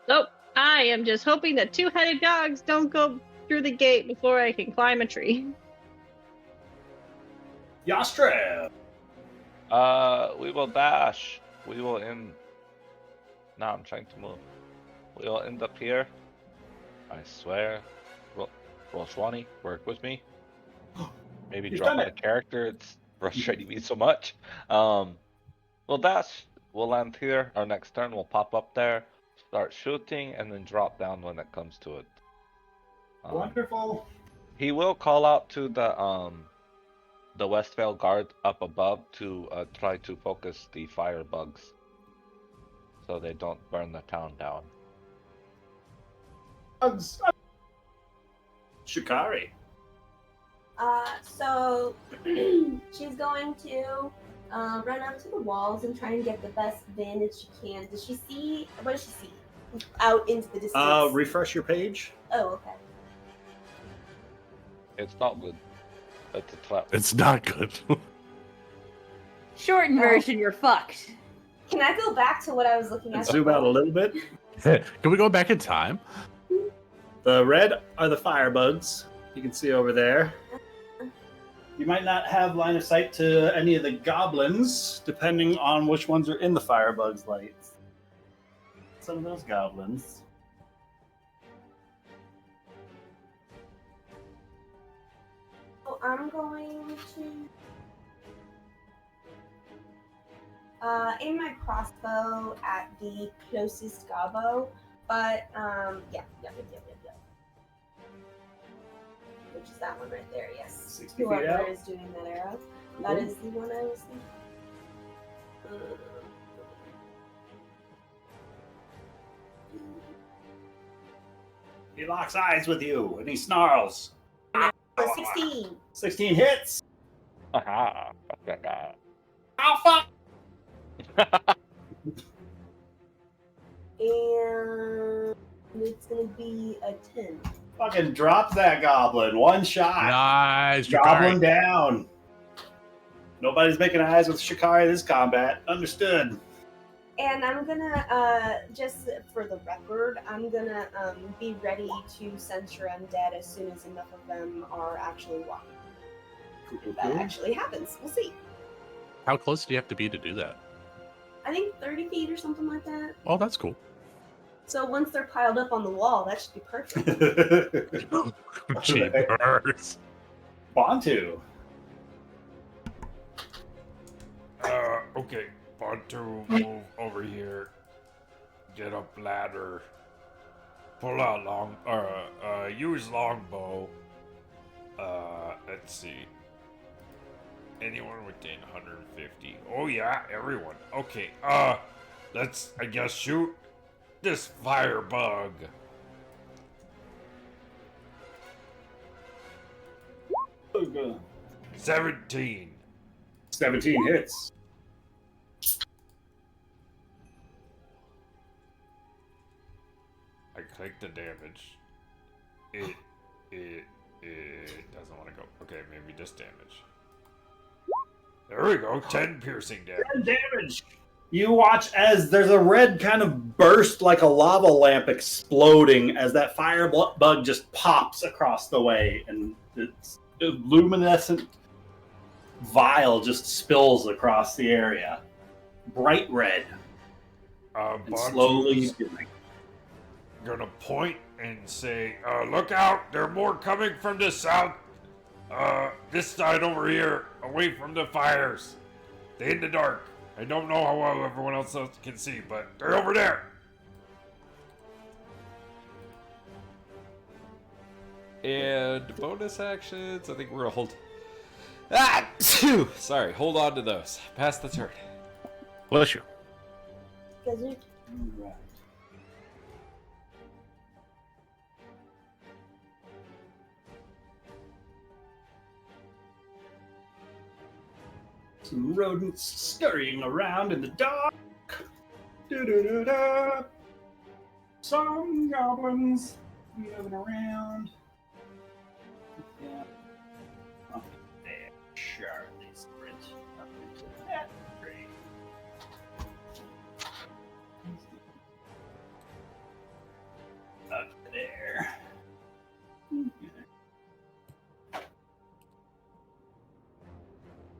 Nope. I am just hoping that two-headed dogs don't go through the gate before I can climb a tree. Yastra. We will dash. We will end. No, I'm trying to move. We will end up here. I swear. Roll 20. Work with me. Maybe You've drop done my it. character. It's frustrating me so much. We'll dash. We'll land here. Our next turn, we'll pop up there, start shooting, and then drop down when it comes to it. Wonderful. He will call out to the Westvale guard up above to try to focus the fire bugs so they don't burn the town down. Shikari. So she's going to run up to the walls and try and get the best vantage she can. Does she see? What does she see? Out into the distance. Refresh your page. Oh, okay. It's not good. It's a trap. It's not good. Shortened version, you're fucked. Can I go back to what I was looking at? Zoom out a little bit. Can we go back in time? The red are the firebugs. You can see over there. You might not have line of sight to any of the goblins, depending on which ones are in the firebug's lights. Some of those goblins. So I'm going to aim my crossbow at the closest gobbo, but yeah. Which is that one right there? Yes. 60 feet Whoever out. is doing that arrow. That is the one I was thinking. He locks eyes with you and he snarls. 16. 16 hits. Haha. Oh fuck! And it's gonna be a 10. Fucking drop that goblin. One shot. Nice. Goblin Shikari. down. Nobody's making eyes with Shikari this combat. Understood. And I'm gonna, just for the record, I'm gonna be ready to censure undead as soon as enough of them are actually walking. If that actually happens. We'll see. How close do you have to be to do that? I think 30 feet or something like that. Oh, that's cool. So once they're piled up on the wall, that should be perfect. Jeepers. Bantu. Okay. Bantu, move over here. Get up ladder. Pull out use longbow. Let's see. Anyone within 150. Oh yeah, everyone. Okay, let's, I guess, shoot this firebug. Okay. 17. 17 hits. I click the damage. It doesn't want to go. Okay, maybe just damage. There we go. 10 piercing damage. 10 damage. You watch as there's a red kind of burst like a lava lamp exploding as that firebug just pops across the way, and it's a luminescent vial just spills across the area. Bright red. And slowly Gonna point and say, look out, there are more coming from the south. This side over here, away from the fires. Stay in the dark. I don't know how well everyone else can see, but they're over there. And bonus actions, I think we're gonna hold. Ah! Phew! Sorry, hold on to those. Pass the turn. Bless you. Desert. Right. Some rodents scurrying around in the dark. Da-da-da-da. Some goblins moving around. Yeah. Up there. Sharply sprint up into that tree. Up there.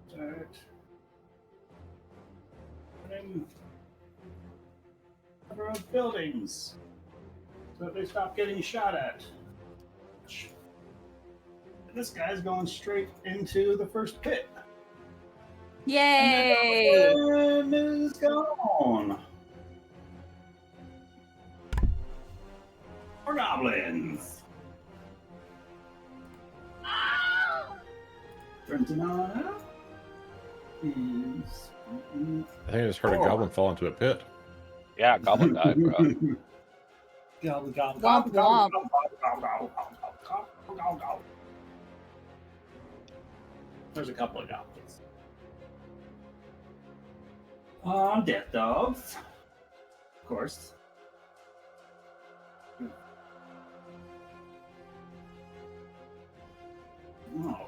Start putting cover of buildings so that they stop getting shot at. This guy's going straight into the first pit. Yay! And is gone. More goblins. Sprinting on up. I think I just heard a goblin fall into a pit. Yeah, Goblin died, bro. Goblin, goblin, Womp goblin, womp. goblin, goblin, goblin, goblin. There's a couple of goblins. Death dogs. Of course. No.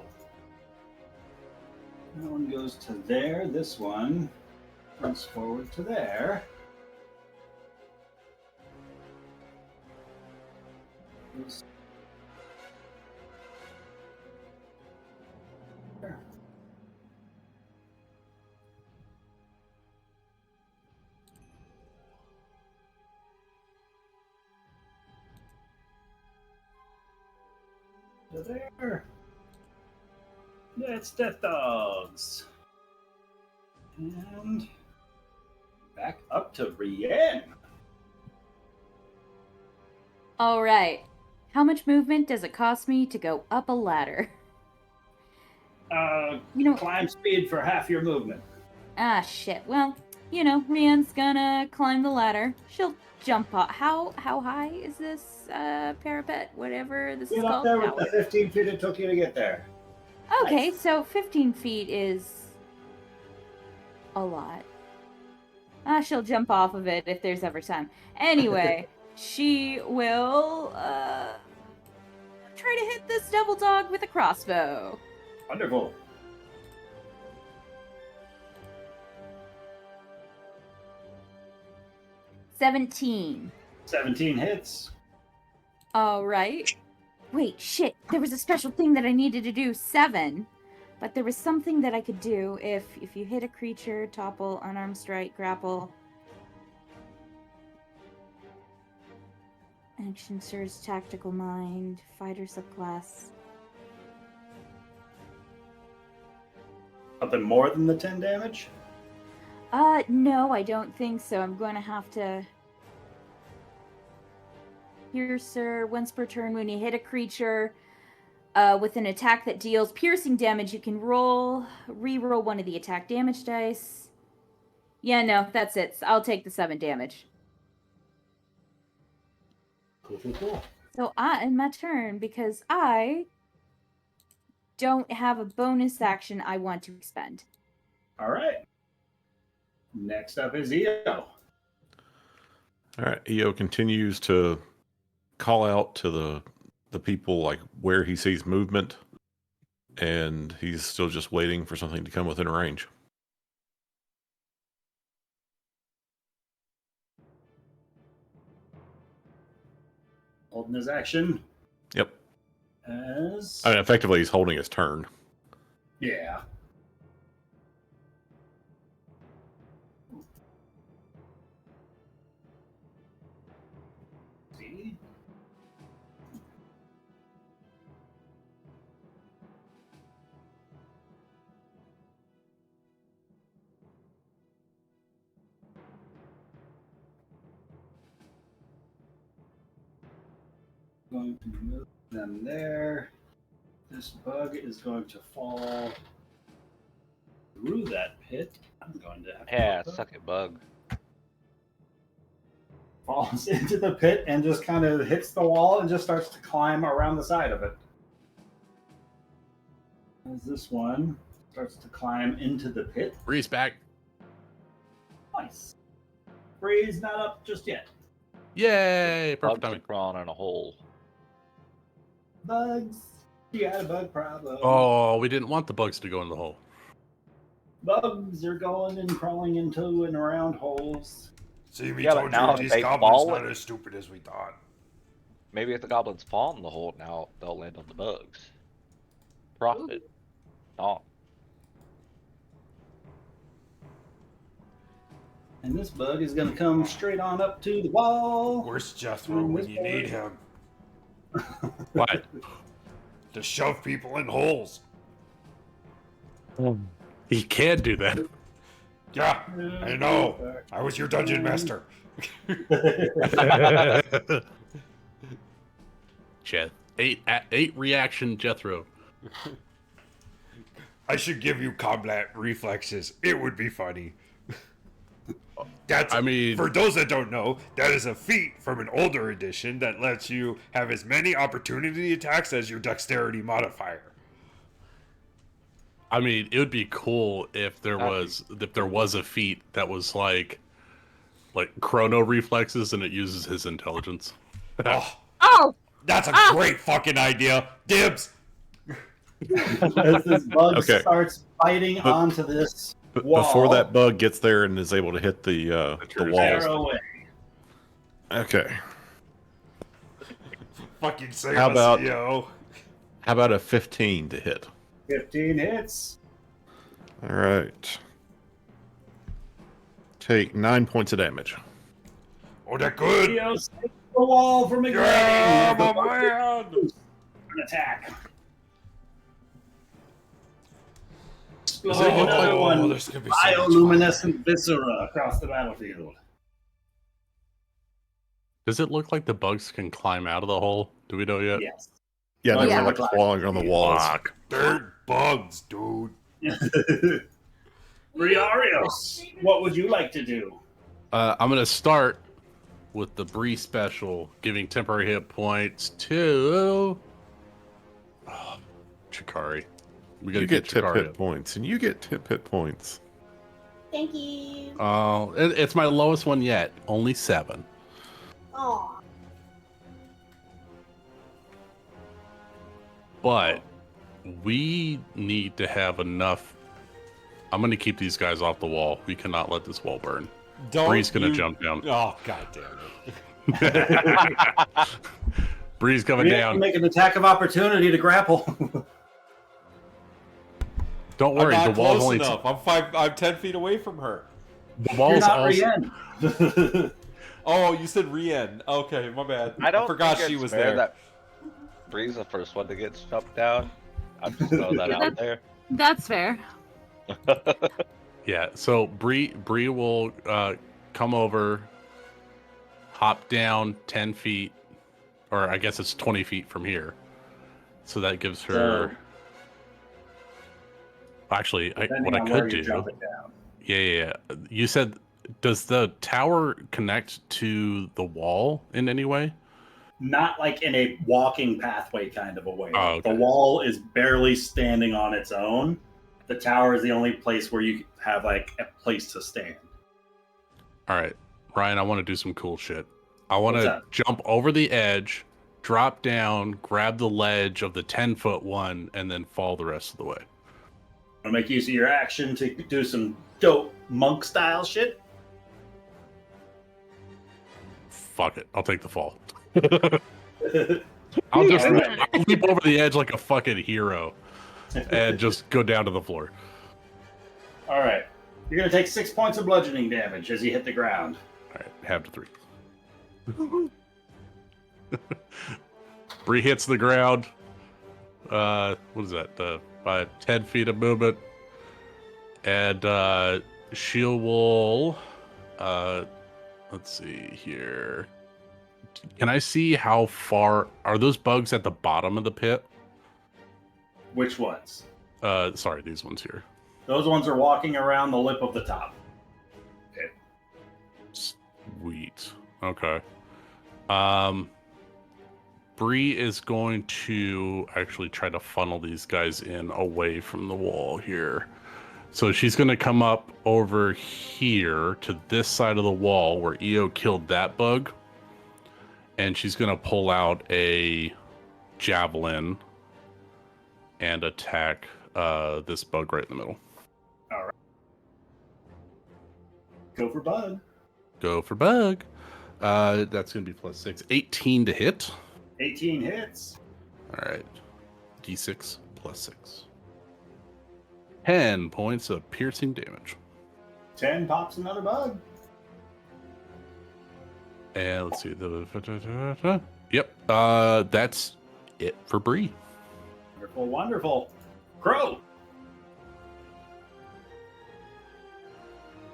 That one goes to there. This one runs forward to there. Goes there. To there. That's Death Dogs. And back up to Rienne. All right. How much movement does it cost me to go up a ladder? You know, Climb speed for half your movement. ah, shit. Well, you know, Rianne's gonna climb the ladder. She'll jump off. How high is this parapet? Whatever this is Get up called. there with How- the 15 feet it took you to get there. Okay, Nice. so 15 feet is a lot. She'll jump off of it if there's ever time. Anyway, she will try to hit this double dog with a crossbow. Wonderful. $17. 17 hits. All right. Wait, shit. There was a special thing that I needed to do. 7. But there was something that I could do if you hit a creature, topple, unarmed strike, grapple. Action surge, tactical mind, fighter subclass. Something more than the 10 damage? No, I don't think so. I'm going to have to... Piercer, once per turn when you hit a creature with an attack that deals piercing damage, you can re-roll one of the attack damage dice. Yeah, no, that's it. I'll take the 7 damage. Cool. So in my turn, because I don't have a bonus action I want to expend. All right. Next up is EO. All right, EO continues to call out to the people like where he sees movement, and he's still just waiting for something to come within range. Holding his action Yep. as... I mean, effectively, he's holding his turn. Yeah. See? going to move them there. This bug is going to fall through that pit. I'm going to have Yeah, to suck it, bug. falls into the pit and just kind of hits the wall and just starts to climb around the side of it. As this one starts to climb into the pit. Breeze back. Nice. Bree's not up just yet. Yay! Perfect Bugs are timing. crawling in a hole. Bugs. You got a bug problem. Oh, we didn't want the bugs to go in the hole. Bugs are going and crawling into and around holes. See, we Yeah, but told now you if these they goblins fall not in- as stupid as we thought. Maybe if the goblins fall in the hole, now they'll land on the bugs. Profit. Oh. And this bug is going to come straight on up to the wall. Where's Jethro when you need him? What? To shove people in holes. He can do that. Yeah, I know. I was your dungeon master. Jeth. Eight reaction Jethro. I should give you combat reflexes. It would be funny. That's, I mean, for those that don't know, that is a feat from an older edition that lets you have as many opportunity attacks as your dexterity modifier. I mean, it would be cool if there was a feat that was like chrono reflexes and it uses his intelligence. Oh, Oh, that's a great fucking idea. Dibs. As this bug Okay. starts biting But- onto this But wall. before that bug gets there and is able to hit the yours. walls. Fire away. Okay. Fucking save How us, about- yo. How about a 15 to hit? 15 hits. All right. Take 9 points of damage. Oh, that good. Leo saves the wall from igniting. Yeah, The my bug man. an attack. Does it look Another like- one. there's gonna be so much fun. Bioluminescent viscera across the battlefield. Does it look like the bugs can climb out of the hole? Do we know yet? Yes. Yeah, they Yeah. were like clawing on the walls. Fuck. They're bugs, dude. Briarios, what would you like to do? I'm gonna start with the Bree special, giving temporary hit points to Chikari. We gotta You get tip Chikari hit points, and you get tip hit points. Thank you. Oh, it's my lowest one yet. Only 7. Aw. But we need to have enough. I'm gonna keep these guys off the wall. We cannot let this wall burn. Bree's gonna jump down. Oh, god damn it. Bree's coming We have to down. make an attack of opportunity to grapple. Don't I'm worry, not the wall's close only enough. I'm 10 feet away from her. the You're wall's not also Rien. Oh, you said Rien. Okay, my bad. I don't forgot think she it's was fair there. That Bree's the first one to get jumped down. I'll just throw that out there. that's fair. Yeah, so Bree will come over, hop down 10 feet, or I guess it's 20 feet from here. So that gives her. Actually, Depending what I on where could you do. jump it down. Yeah. You said, does the tower connect to the wall in any way? Not like in a walking pathway kind of a way. Oh, okay. The wall is barely standing on its own. The tower is the only place where you have like a place to stand. All right, Ryan, I want to do some cool shit. I want What's to that? jump over the edge, drop down, grab the ledge of the 10-foot one, and then fall the rest of the way. Want to make use of your action to do some dope monk style shit? Fuck it, I'll take the fall. I'll just I'll leap over the edge like a fucking hero and just go down to the floor. All right. You're going to take 6 points of bludgeoning damage as you hit the ground. All right, half to 3. Bree hits the ground. What is that? By 10 feet of movement. And she will, let's see here, Can I see how far are those bugs at the bottom of the pit? Which ones? Sorry, these ones here. Those ones are walking around the lip of the top. Okay. Sweet. Okay. Bree is going to actually try to funnel these guys in away from the wall here. So she's going to come up over here to this side of the wall where EO killed that bug. And she's going to pull out a javelin and attack this bug right in the middle. All right. Go for bug. Go for bug. That's going to be +6. 18 to hit. 18 hits. All right. D6 +6. 10 points of piercing damage. 10 pops another bug. And let's see. Yep. That's it for Bree. Wonderful, wonderful. Crow.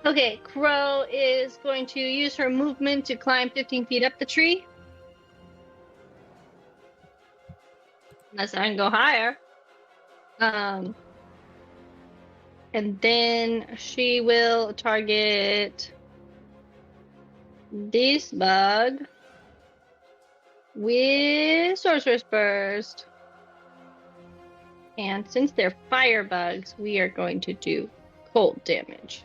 Okay, Crow is going to use her movement to climb 15 feet up the tree. Unless I can go higher. And then she will target this bug with Sorcerer's Burst. And since they're fire bugs, we are going to do cold damage.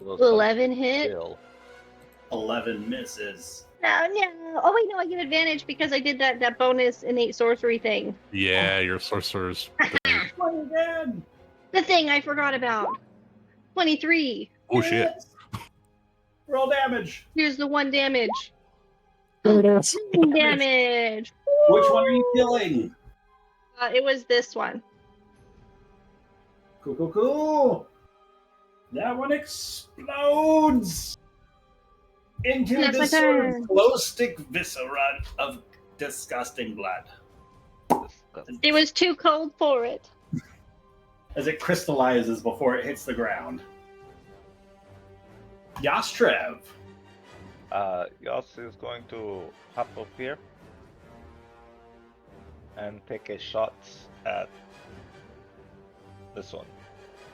11 hit. 11 misses. No. Oh wait, no, I get advantage because I did that bonus innate sorcery thing. Yeah, your sorcerer's. 20 again. The thing I forgot about. 23. Oh shit. Roll damage. Here's the 1 damage. Damage. Which one are you killing? It was this one. Cool. That one explodes into That's my this sort turn. of glow stick viscera of disgusting blood. It was too cold for it. As it crystallizes before it hits the ground. Yastrev. Yas is going to hop up here and take a shot at this one,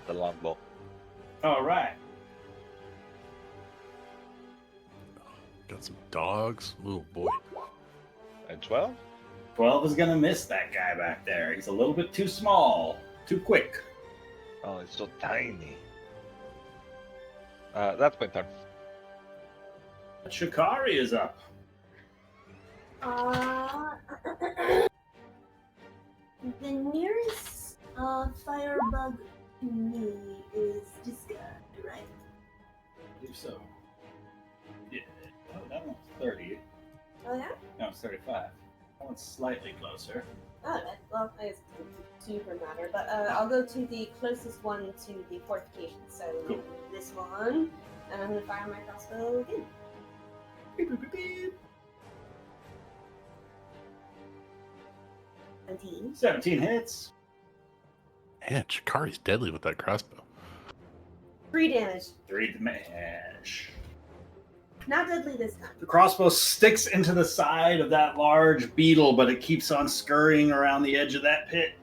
the longbow. All right. Got some dogs. Little boy. And 12? 12 is going to miss that guy back there. He's a little bit too small. Too quick. Oh, it's so tiny. That's my turn. Shikari is up. The nearest firebug to me is Disca, right? I believe so. Yeah. Oh, that one's 30. Oh yeah? No, it's 35. That one's slightly closer. Alright, well, it doesn't super matter, but I'll go to the closest one to the fortification. So Cool. this one, and I'm gonna fire my crossbow again. Beep, beep, beep, beep. 17. 17 hits. Man, Shikari's deadly with that crossbow. 3 damage. 3 damage. Not deadly this time. The crossbow sticks into the side of that large beetle, but it keeps on scurrying around the edge of that pit,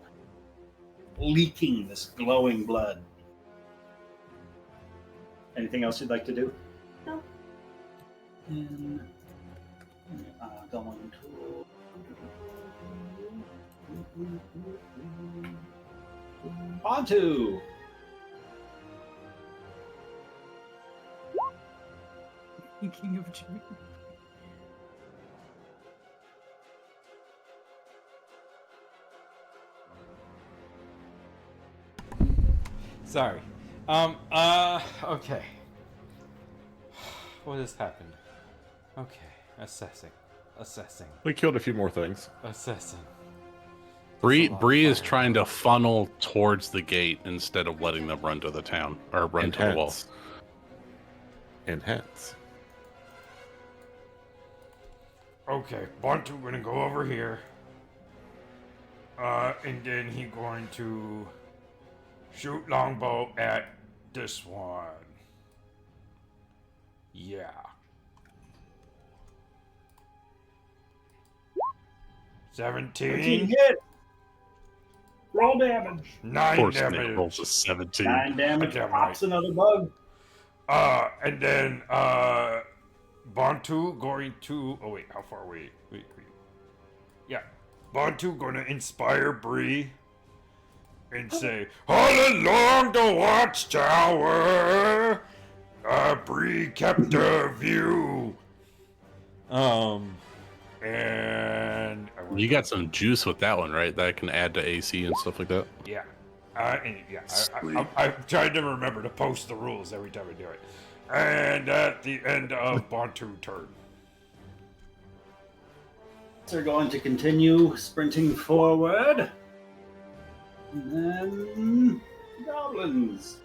leaking this glowing blood. Anything else you'd like to do? No. Going to... Onto! Thinking of Jimmy. Sorry. Okay. What has happened? Okay. Assessing. We killed a few more things. Assessing. Bree That's a lot Bree of is fire. trying to funnel towards the gate instead of letting them run to the town or run to the wall. Enhance. Okay, Bantu gonna go over here. And then he going to shoot longbow at this one. Yeah. 17. hit. Roll damage. 9 Poor Snake damage. rolls a 17. 9 damage. Damn Pops right. another bug. And then Bantu going to. Oh wait, how far away? Wait. Yeah, Bantu going to inspire Bree and say, "All along the watchtower, Bree kept a view." And You got some juice with that one, right? That can add to AC and stuff like that. Yeah. Sweet. I'm trying to remember to post the rules every time I do it. And at the end of Bantu turn. They're going to continue sprinting forward. And then goblins.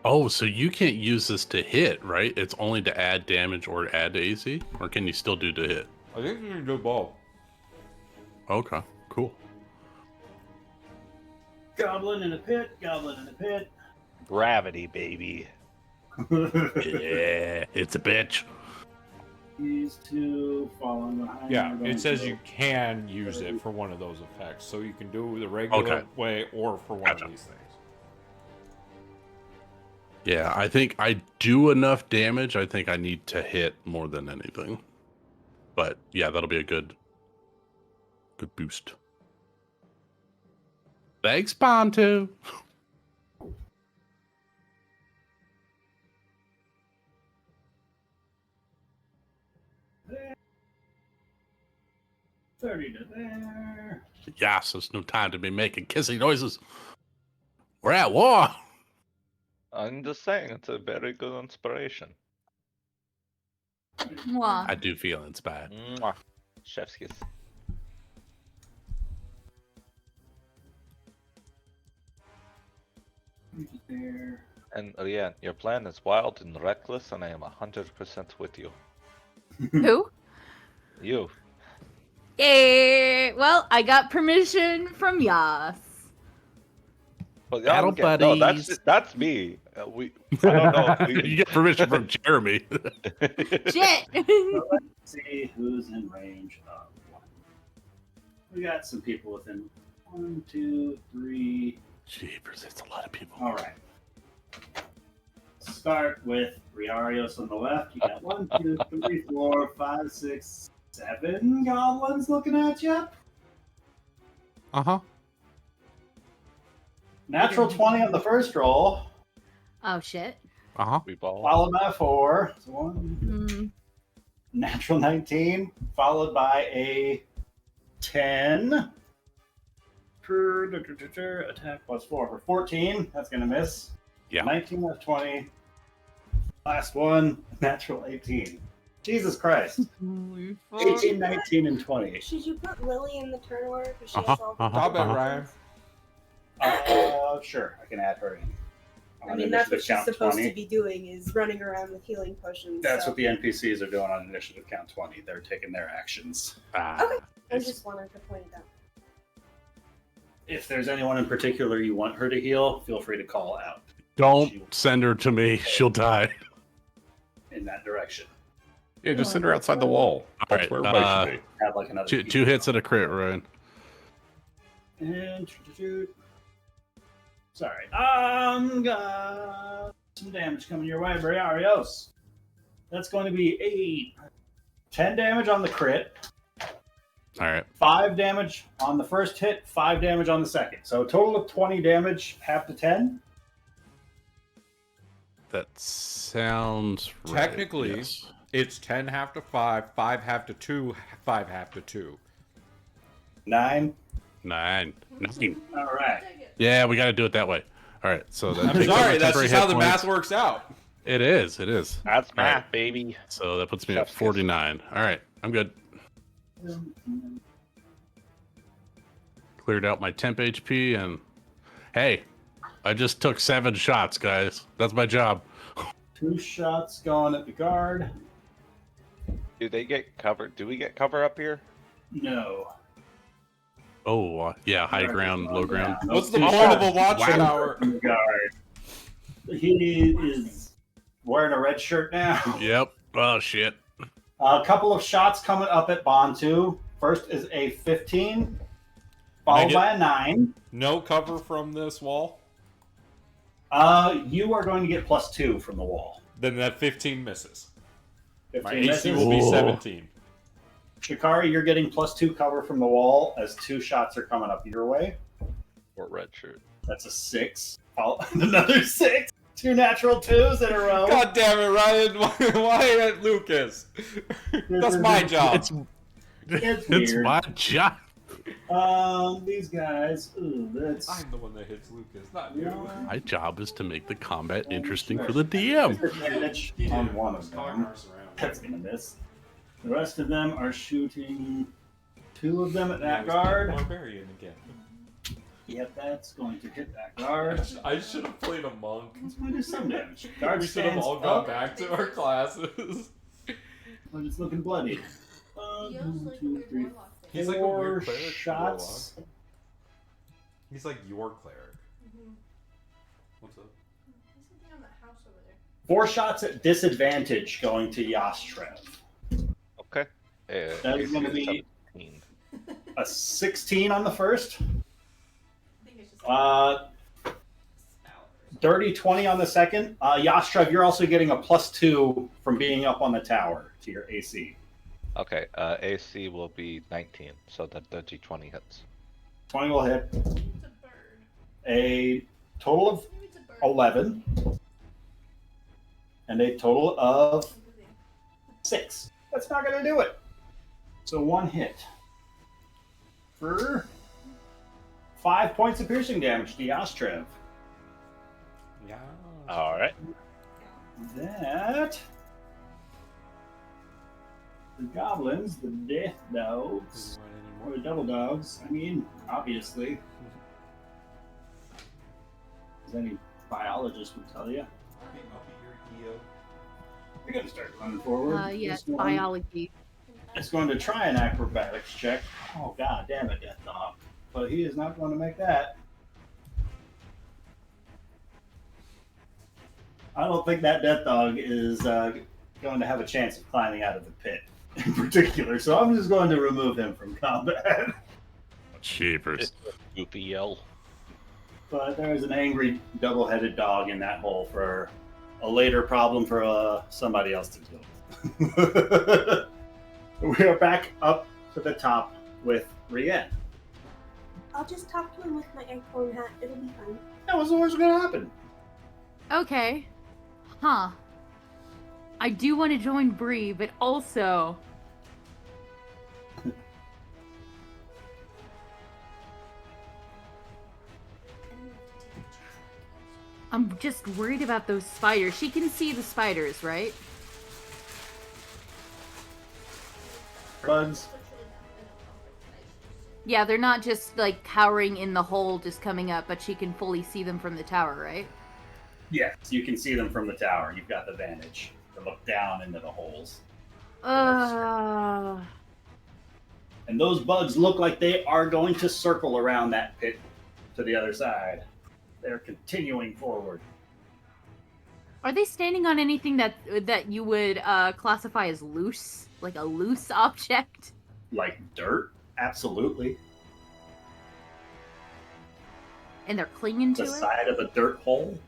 Oh, so you can't use this to hit, right? It's only to add damage or add to AC? Or can you still do to hit? I think you can do both. Okay, cool. Goblin in a pit, goblin in a pit. Gravity, baby. Yeah, it's a bitch. These two following behind. Yeah, are going it says to- you can use it for one of those effects, so you can do the regular Okay. way or for one Gotcha. of these things. Yeah, I think I do enough damage. I think I need to hit more than anything. But yeah, that'll be a good boost. Thanks, Bantu. 30 to there. Yes, there's no time to be making kissing noises. We're at war. I'm just saying, it's a very good inspiration. Mwah. I do feel inspired. Mwah. Chef's kiss. There. And Rian, your plan is wild and reckless, and I am 100% with you. Who? You. Yay! Well, I got permission from Yas. But Battle no, buddies. that's me. I don't know. if You get permission from Jeremy. Shit! Let's see who's in range of one. We got some people within 1, 2, 3. Jeepers, it's a lot of people. All right. Start with Riarios on the left. You got 1, 2, 3, 4, 5, 6, 7 goblins looking at you. Uh-huh. Natural 20 on the first roll, Oh shit. Uh-huh. We ball. followed by 4. So 1, Mm. natural 19, followed by a 10. Attack plus 4 for 14. That's going to miss. Yeah. 19 plus 20. Last one, natural 18. Jesus Christ. 18, 19, and 20. Should you put Lily in the turn order? Because she Uh-huh, has all the uh-huh, Stop it, uh-huh. Ryan. Sure, I can add her in. I On mean, that's what initiative she's count supposed 20. to be doing, is running around with healing potions. That's so. what the NPCs are doing on initiative count 20. They're taking their actions. Ah, Okay. I it's- just wanted to point it out. If there's anyone in particular you want her to heal, feel free to call out Don't send her to me. She'll die. in that direction. Yeah, just send her outside the wall. All That's right, where everybody should be. Have like another Two hits and a crit, Ryan. And sorry, got some damage coming your way, Briarios. That's going to be 10 damage on the crit, All right. 5 damage on the first hit, 5 damage on the second. So a total of 20 damage, half to 10. That sounds right. Technically, yes. it's 10 half to 5, 5 half to 2, 5 half to 2. 9. 9. All right. Yeah, we got to do it that way. All right. So that I'm takes sorry, over that's temporary just how hit the points. math works out. It is. It is. That's All right. math, baby. So that puts me Chef's at kiss. 49. All right. I'm good. Cleared out my temp HP and hey, I just took 7 shots, guys. That's my job. 2 shots going at the guard. Do they get covered? Do we get cover up here? No. Oh, yeah, high ground, low ground. Yeah, What's those the 2 point of a shots watchtower? from the guard. He is wearing a red shirt now. Yep. Oh shit. A couple of shots coming up at Bantu. First is a 15, followed by a 9. No cover from this wall? You are going to get +2 from the wall. Then that 15 misses. 15 My AC misses. will be 17. Shikari, you're getting +2 cover from the wall as 2 shots are coming up your way. Or red shirt. That's a 6. Another 6. 2 natural 2s in a row. God damn it, Ryan! Why at Lucas? That's my job. It's It's weird. my job. These guys. Ooh, that's. I'm the one that hits Lucas, not you. My job is to make the combat interesting for the DM. Advantage on one of them. That's gonna miss. The rest of them are shooting 2 of them at that guard. Barbarian again. Yep, that's going to hit that guard. I should have played a monk. It's going to do some damage. Guard We should have stands all gone up, back to our classes. but it's looking bloody. 1, 2, 3, He's like a 4 weird cleric. shots. He's like your cleric. What's up? 4 shots at disadvantage going to Yastrev. Okay. That is going to be a 16 on the first. Dirty 20 on the second. Yastrev, you're also getting a +2 from being up on the tower to your AC. Okay, AC will be 19, so that the D20 hits. 20 will hit. A total of 11. And a total of 6. That's not going to do it. So 1 hit. For 5 points of piercing damage to Yastrev. Yeah. Alright. That. The goblins, the death dogs, or the double dogs, I mean, obviously. As any biologist would tell you. You're going to start running forward. Yes, This one biology. is going to try an acrobatics check. Oh, god damn it, death dog. But he is not going to make that. I don't think that death dog is going to have a chance of climbing out of the pit in particular, so I'm just going to remove him from combat. Cheapers. Goopy yell. But there's an angry double-headed dog in that hole for a later problem for somebody else to deal with. We are back up to the top with Rienne. I'll just talk to him with my acorn hat. It'll be fine. That was always going to happen. Okay. Huh. I do want to join Bree, but also... I'm just worried about those spiders. She can see the spiders, right? Bugs. Yeah, they're not just like cowering in the hole just coming up, but she can fully see them from the tower, right? Yes, you can see them from the tower. You've got the vantage to look down into the holes. Uh, And those bugs look like they are going to circle around that pit to the other side. They're continuing forward. are they standing on anything that you would classify as loose? Like a loose object? Like dirt? Absolutely. And they're clinging to The it? side of a dirt hole?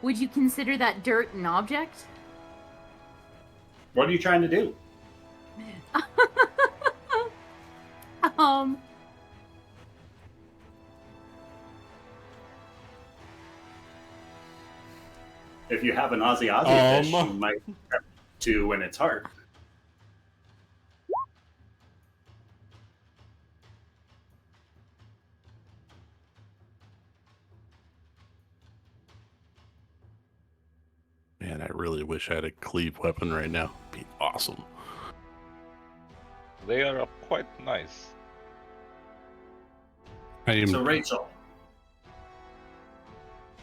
Would you consider that dirt an object? What are you trying to do? If you have an Ozzy fish, you might have to when it's hard. Man, I really wish I had a cleave weapon right now. It'd be awesome. They are quite nice. So Rachel,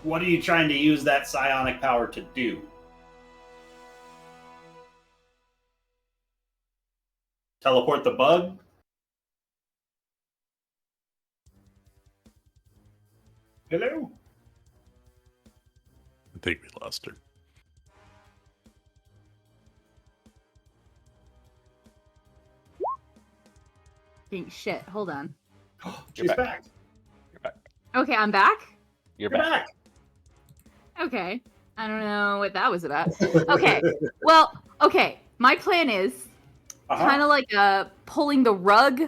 what are you trying to use that psionic power to do? Teleport the bug? Hello? think we lost her. Shit, hold on. She's back. back. Okay, I'm back? You're You're back. back. Okay. I don't know what that was about. Okay. Well, okay. My plan is kind of like pulling the rug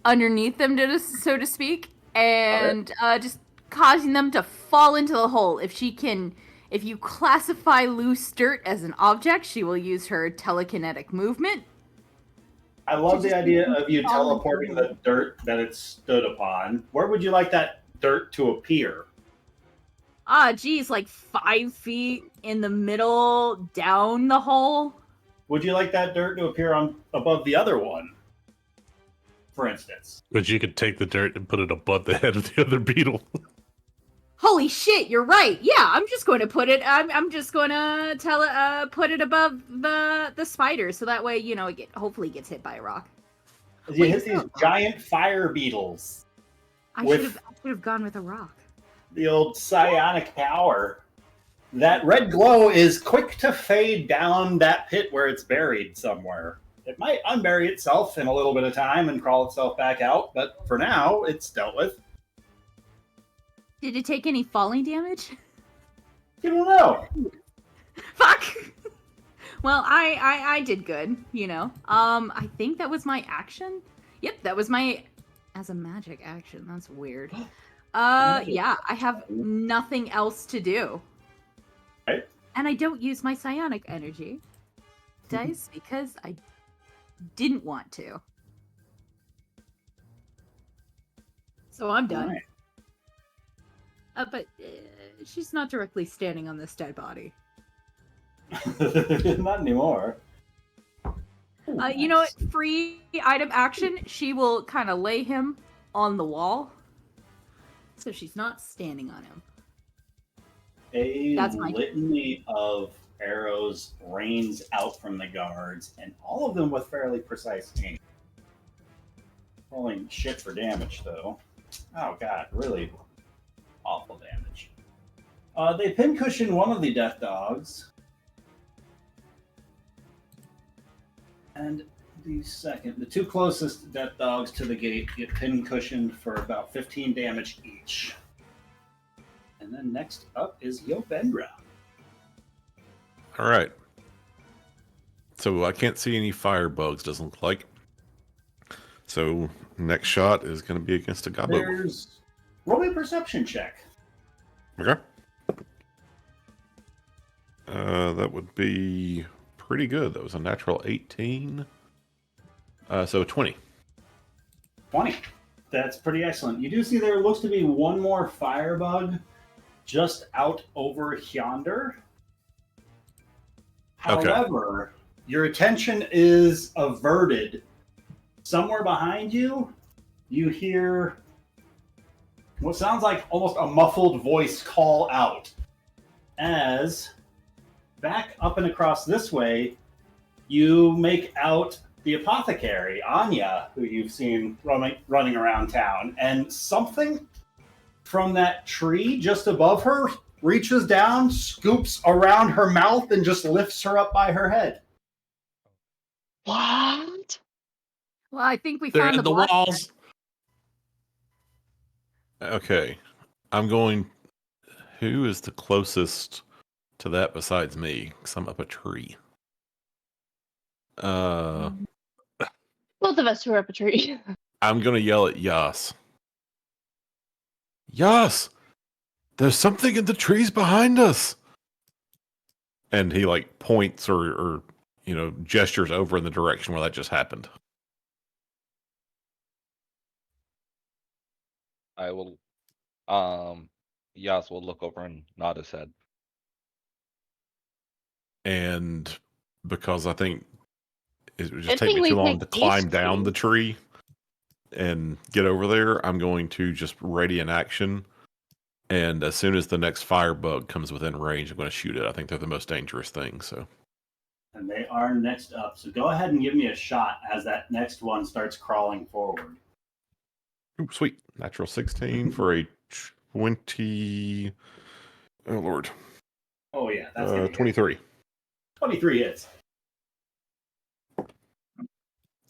underneath them, so to speak, and just causing them to fall into the hole. If you classify loose dirt as an object, she will use her telekinetic movement. I love the idea of you fall into teleporting the the dirt that it stood upon. Where would you like that dirt to appear? Geez, like 5 feet in the middle, down the hole. Would you like that dirt to appear on above the other one, for instance? But you could take the dirt and put it above the head of the other beetle. Holy shit, you're right. Yeah, I'm just going to put it. I'm just going to put it above the spider, so that way, you know, it hopefully gets hit by a rock. You hit these giant fire beetles. I should have gone with a rock. The old psionic power. That red glow is quick to fade down that pit where it's buried somewhere. It might unbury itself in a little bit of time and crawl itself back out, but for now, it's dealt with. Did it take any falling damage? You don't know. Fuck. Well, I did good, you know. I think that was my action. Yep, that was my as a magic action. That's weird. Yeah, I have nothing else to do. Right. And I don't use my psionic energy dice because I didn't want to. So I'm done. Right. But she's not directly standing on this dead body. Not anymore. You know what? Free item action. She will kind of lay him on the wall, so she's not standing on him. A litany of arrows rains out from the guards, and all of them with fairly precise aim. Rolling shit for damage, though. Oh god, really awful damage. They pincushion one of the death dogs. And the two closest death dogs to the gate get pincushioned for about 15 damage each. And then next up is Yopendra. All right. So I can't see any firebugs, doesn't look like. So next shot is going to be against a goblin. Roll a perception check. Okay. That would be pretty good. That was a natural 18. So 20. 20. That's pretty excellent. You do see there looks to be one more firebug just out over yonder. Okay. However, your attention is averted. Somewhere behind you, you hear what sounds like almost a muffled voice call out. As back up and across this way, you make out the apothecary, Anya, who you've seen running around town, and something from that tree just above her reaches down, scoops around her mouth, and just lifts her up by her head. What? Well, I think we They're found in the black- walls. Okay. I'm going... Who is the closest to that besides me? Because I'm up a tree. Both of us who are up a tree. I'm going to yell at Yas. Yas! There's something in the trees behind us! And he, like, points or gestures over in the direction where that just happened. I will. Yas will look over and nod his head. And because I think it would just Good take thing me we too long to picked these climb down two. the tree and get over there, I'm going to just ready an action. And as soon as the next firebug comes within range, I'm going to shoot it. I think they're the most dangerous thing. So, And they are next up. So go ahead and give me a shot as that next one starts crawling forward. ooh, sweet, natural 16 for a 20. Oh Lord, Oh yeah, that's gonna 23. 23 hits.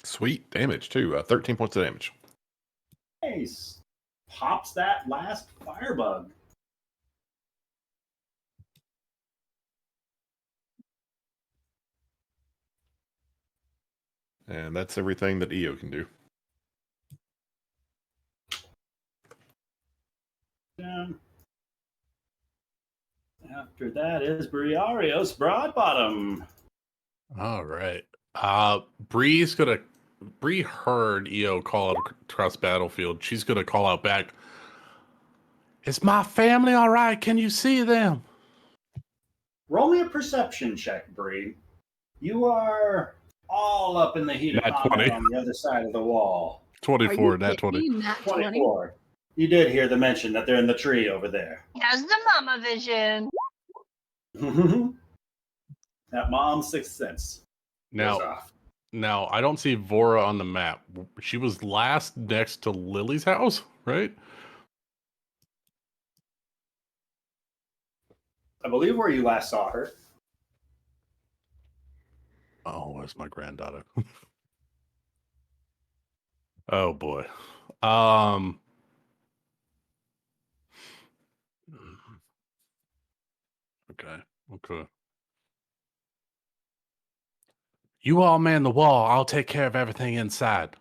Sweet damage too. 13 points of damage. Nice. Pops that last firebug. And that's everything that EO can do. After that is Briarios Broadbottom. All right. Bree heard EO call out across battlefield. She's gonna call out back. Is my family all right? Can you see them? Roll me a perception check, Bree. You are all up in the heat of Nat combat 20. on the other side of the wall. 24, nat 20. Nat 20? 24. You did hear the mention that they're in the tree over there. He has the mama vision. That mom's sixth sense. goes Now, off. now I don't see Vora on the map. She was last next to Lily's house, right? I believe where you last saw her. Oh, where's my granddaughter? Oh boy. Okay. You all man the wall. I'll take care of everything inside.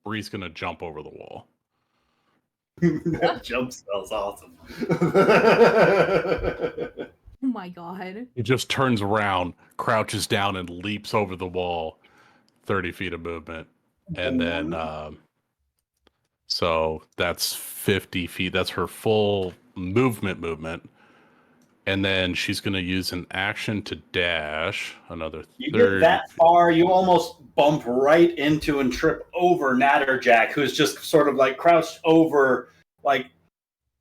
Bree's gonna jump over the wall. That jump spell's awesome. Oh my god. He just turns around, crouches down, and leaps over the wall. 30 feet of movement. And then so that's 50 feet. That's her full movement. And then she's going to use an action to dash another You 30. get that far, you almost bump right into and trip over Natterjack, who's just sort of like crouched over, like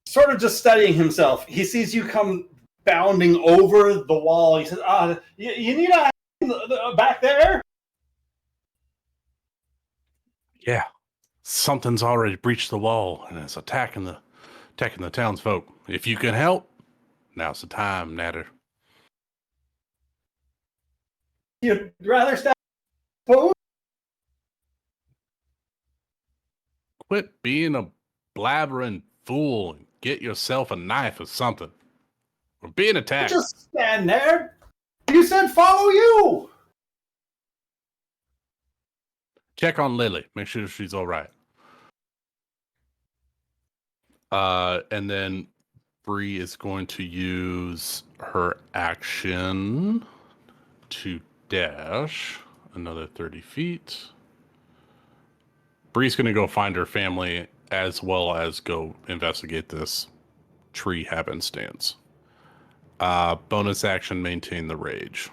sort of just studying himself. He sees you come bounding over the wall. He says, you need a back there? Yeah. Something's already breached the wall and it's attacking the townsfolk. If you can help, now's the time, Natter. You'd rather step forward? Quit being a blabbering fool and get yourself a knife or something. We're being attacked. Just stand there. You said follow you. Check on Lily. Make sure she's all right. And then Bree is going to use her action to dash another 30 feet. Bree's going to go find her family as well as go investigate this tree happenstance. Bonus action, maintain the rage.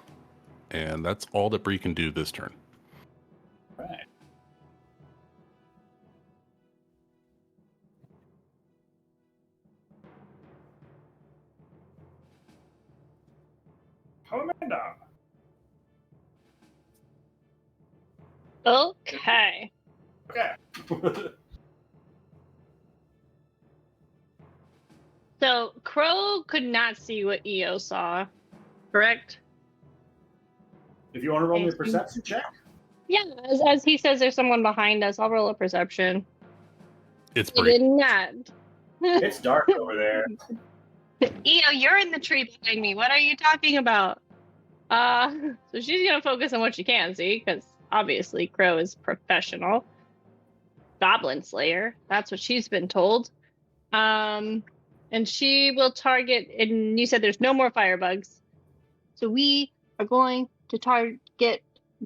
And that's all that Bree can do this turn. Right. Amanda. Okay. Okay. So Crow could not see what EO saw, correct? If you want to roll me a perception check. Yeah, as he says there's someone behind us, I'll roll a perception. It's He Bree. did not. It's dark over there. EO, you're in the tree behind me. What are you talking about? So she's gonna focus on what she can see, because obviously Crow is professional. Goblin Slayer. That's what she's been told. And she will target, and you said there's no more firebugs. So we are going to target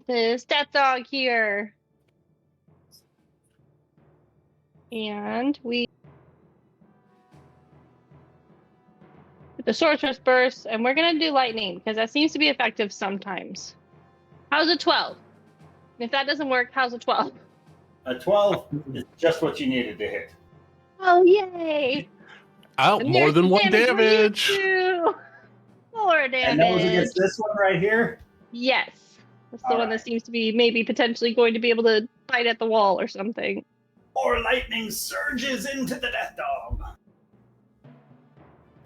the stat dog here. And we the sorceress burst, and we're gonna do lightning because that seems to be effective sometimes. How's a 12? If that doesn't work, how's a 12? A 12 is just what you needed to hit. Oh yay! Oh, And more there's than some one for you damage. too. More And that was damage. against this one right here. Yes. That's the All one that right. seems to be maybe potentially going to be able to bite at the wall or something. Or lightning surges into the death dog.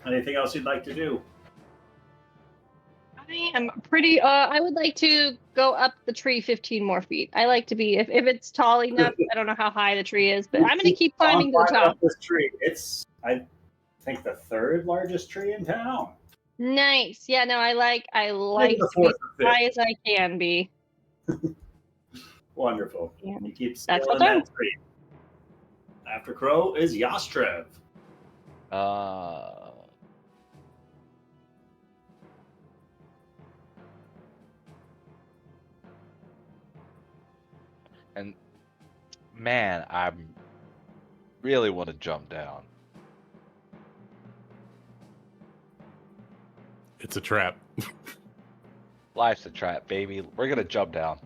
Anything else you'd like to do? I am pretty. I would like to go up the tree 15 more feet. I like to be, if it's tall enough. I don't know how high the tree is, but I'm gonna keep climbing to the top. Up this tree. It's, I think, the third largest tree in town. Nice. Yeah. No, I like Maybe the to be fourth or as high as I can be. Wonderful. Yeah. You keep That's scaling my turn. that tree. After Crow is Yastrev. And man, I really want to jump down. It's a trap. Life's a trap, baby. We're gonna jump down.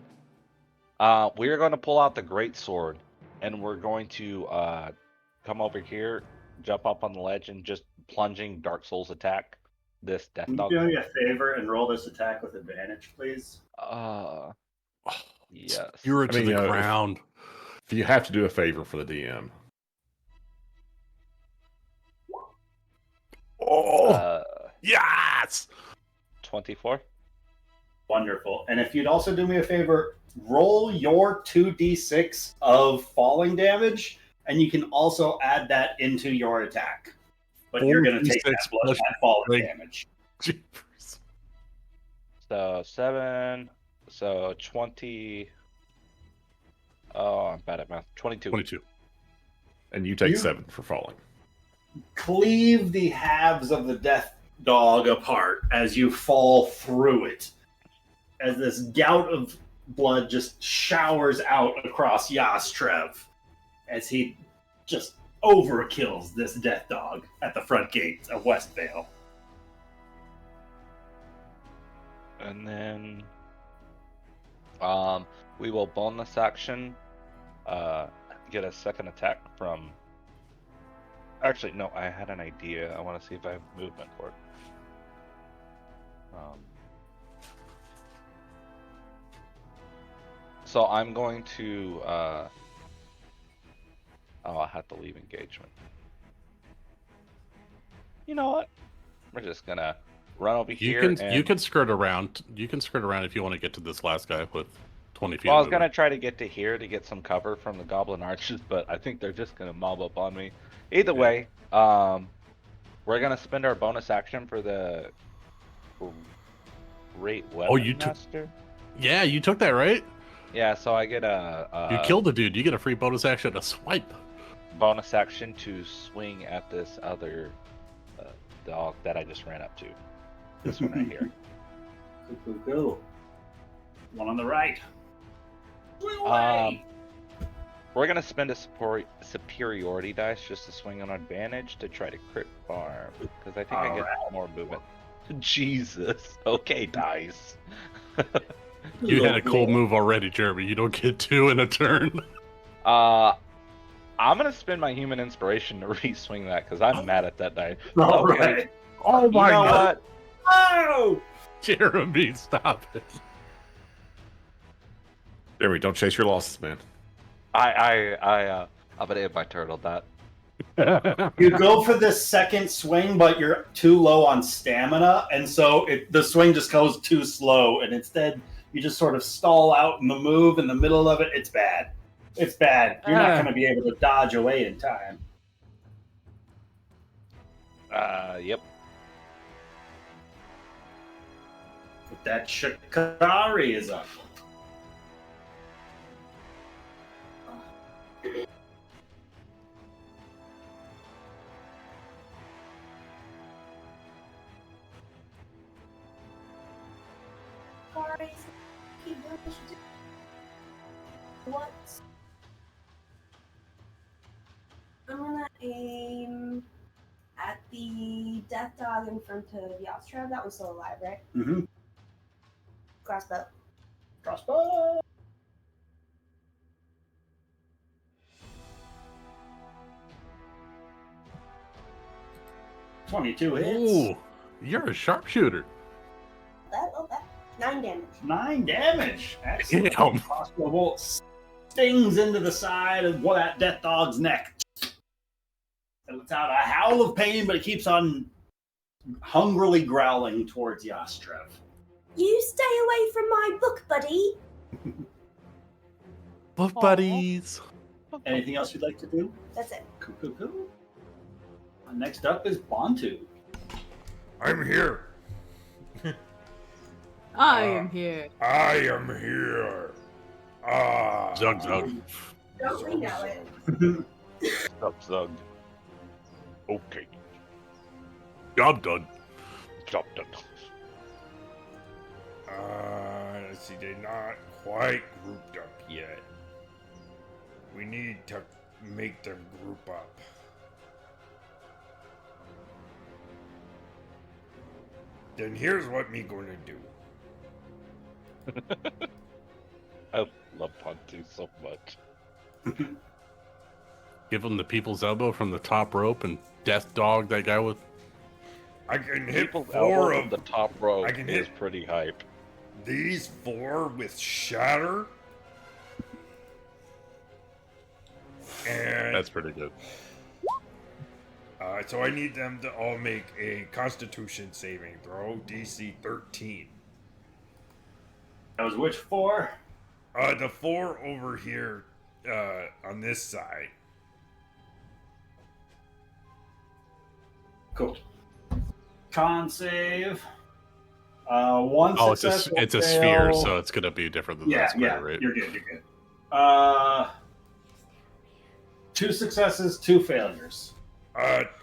We are going to pull out the great sword, and we're going to come over here, jump up on the ledge, and just plunging Dark Souls attack this death Can you dog. do me a favor and roll this attack with advantage, please? Yes. You're I to mean, the if- ground. If you have to do a favor for the DM. Oh, yes! 24. Wonderful. And if you'd also do me a favor, roll your 2d6 of falling damage, and you can also add that into your attack. But you're going to take 4d6 that falling like- damage. Jeepers. So 7. So 20. Oh, I'm bad at math. 22. 22. And you take You- 7 for falling. Cleave the halves of the death dog apart as you fall through it. As this gout of blood just showers out across Yastrev as he just overkills this death dog at the front gate of Westvale. And then we will bonus action get a second attack from. Actually, no, I had an idea. I want to see if I have movement for it. So I'm going to. Oh, I have to leave engagement. You know what? We're just gonna run over here. You can skirt around. You can skirt around if you want to get to this last guy with 20 feet. Well, I was of gonna movement. try to get to here to get some cover from the goblin archers, but I think they're just gonna mob up on me. Either way, we're gonna spend our bonus action for the great weapon you took- master. Yeah, you took that, right? Yeah, so I get a You killed the dude. You get a free bonus action to swipe. bonus action to swing at this other dog that I just ran up to. This one right here. Go. One on the right. We're gonna spend a superiority dice just to swing on advantage to try to crit farm because I think I get more movement. Jesus. Okay, dice. You had a cool move already, Jeremy. You don't get 2 in a turn. I'm gonna spend my human inspiration to re-swing that because I'm mad at that die. All Okay. right. Oh You know what? Oh! Jeremy, stop it. Jeremy, don't chase your losses, man. I'm gonna end my turn on that. You go for this second swing, but you're too low on stamina, and so the swing just goes too slow, and instead you just sort of stall out in the move in the middle of it. It's bad. It's bad. You're not going to be able to dodge away in time. Yep. But that Shikari is up. Sorry, keep doing what you do. What? I'm gonna aim at the death dog in front of Yastrev. That one's still alive, right? Mm-hmm. Crossbow. Crossbow. $22 hits. Ooh, you're a sharpshooter. That, 9 damage. 9 damage. Excellent. Damn. Crossbow bolt stings into the side of that death dog's neck. It lets out a howl of pain, but it keeps on hungrily growling towards Yastrev. You stay away from my book, buddy. Book buddies. Anything else you'd like to do? That's it. Cool. Next up is Bantu. I'm here. I am here. I am here. Zug zug. Don't we know it? Zug. Okay, Job done. job done. Let's see, they're not quite grouped up yet. We need to make them group up. Then here's what me gonna do. I love Pontu so much. Give him the people's elbow from the top rope and death dog that guy with. I can hit People's four elbow of from the top rope I can is hit- pretty hype. these four with shatter. And That's pretty good. so I need them to all make a Constitution saving throw, DC 13. That was which 4? The 4 over here, on this side. Cool. Con save. One Oh, it's success. a sphere, so it's gonna be different than yeah, that square, yeah. right? You're good. 2 successes, 2 failures.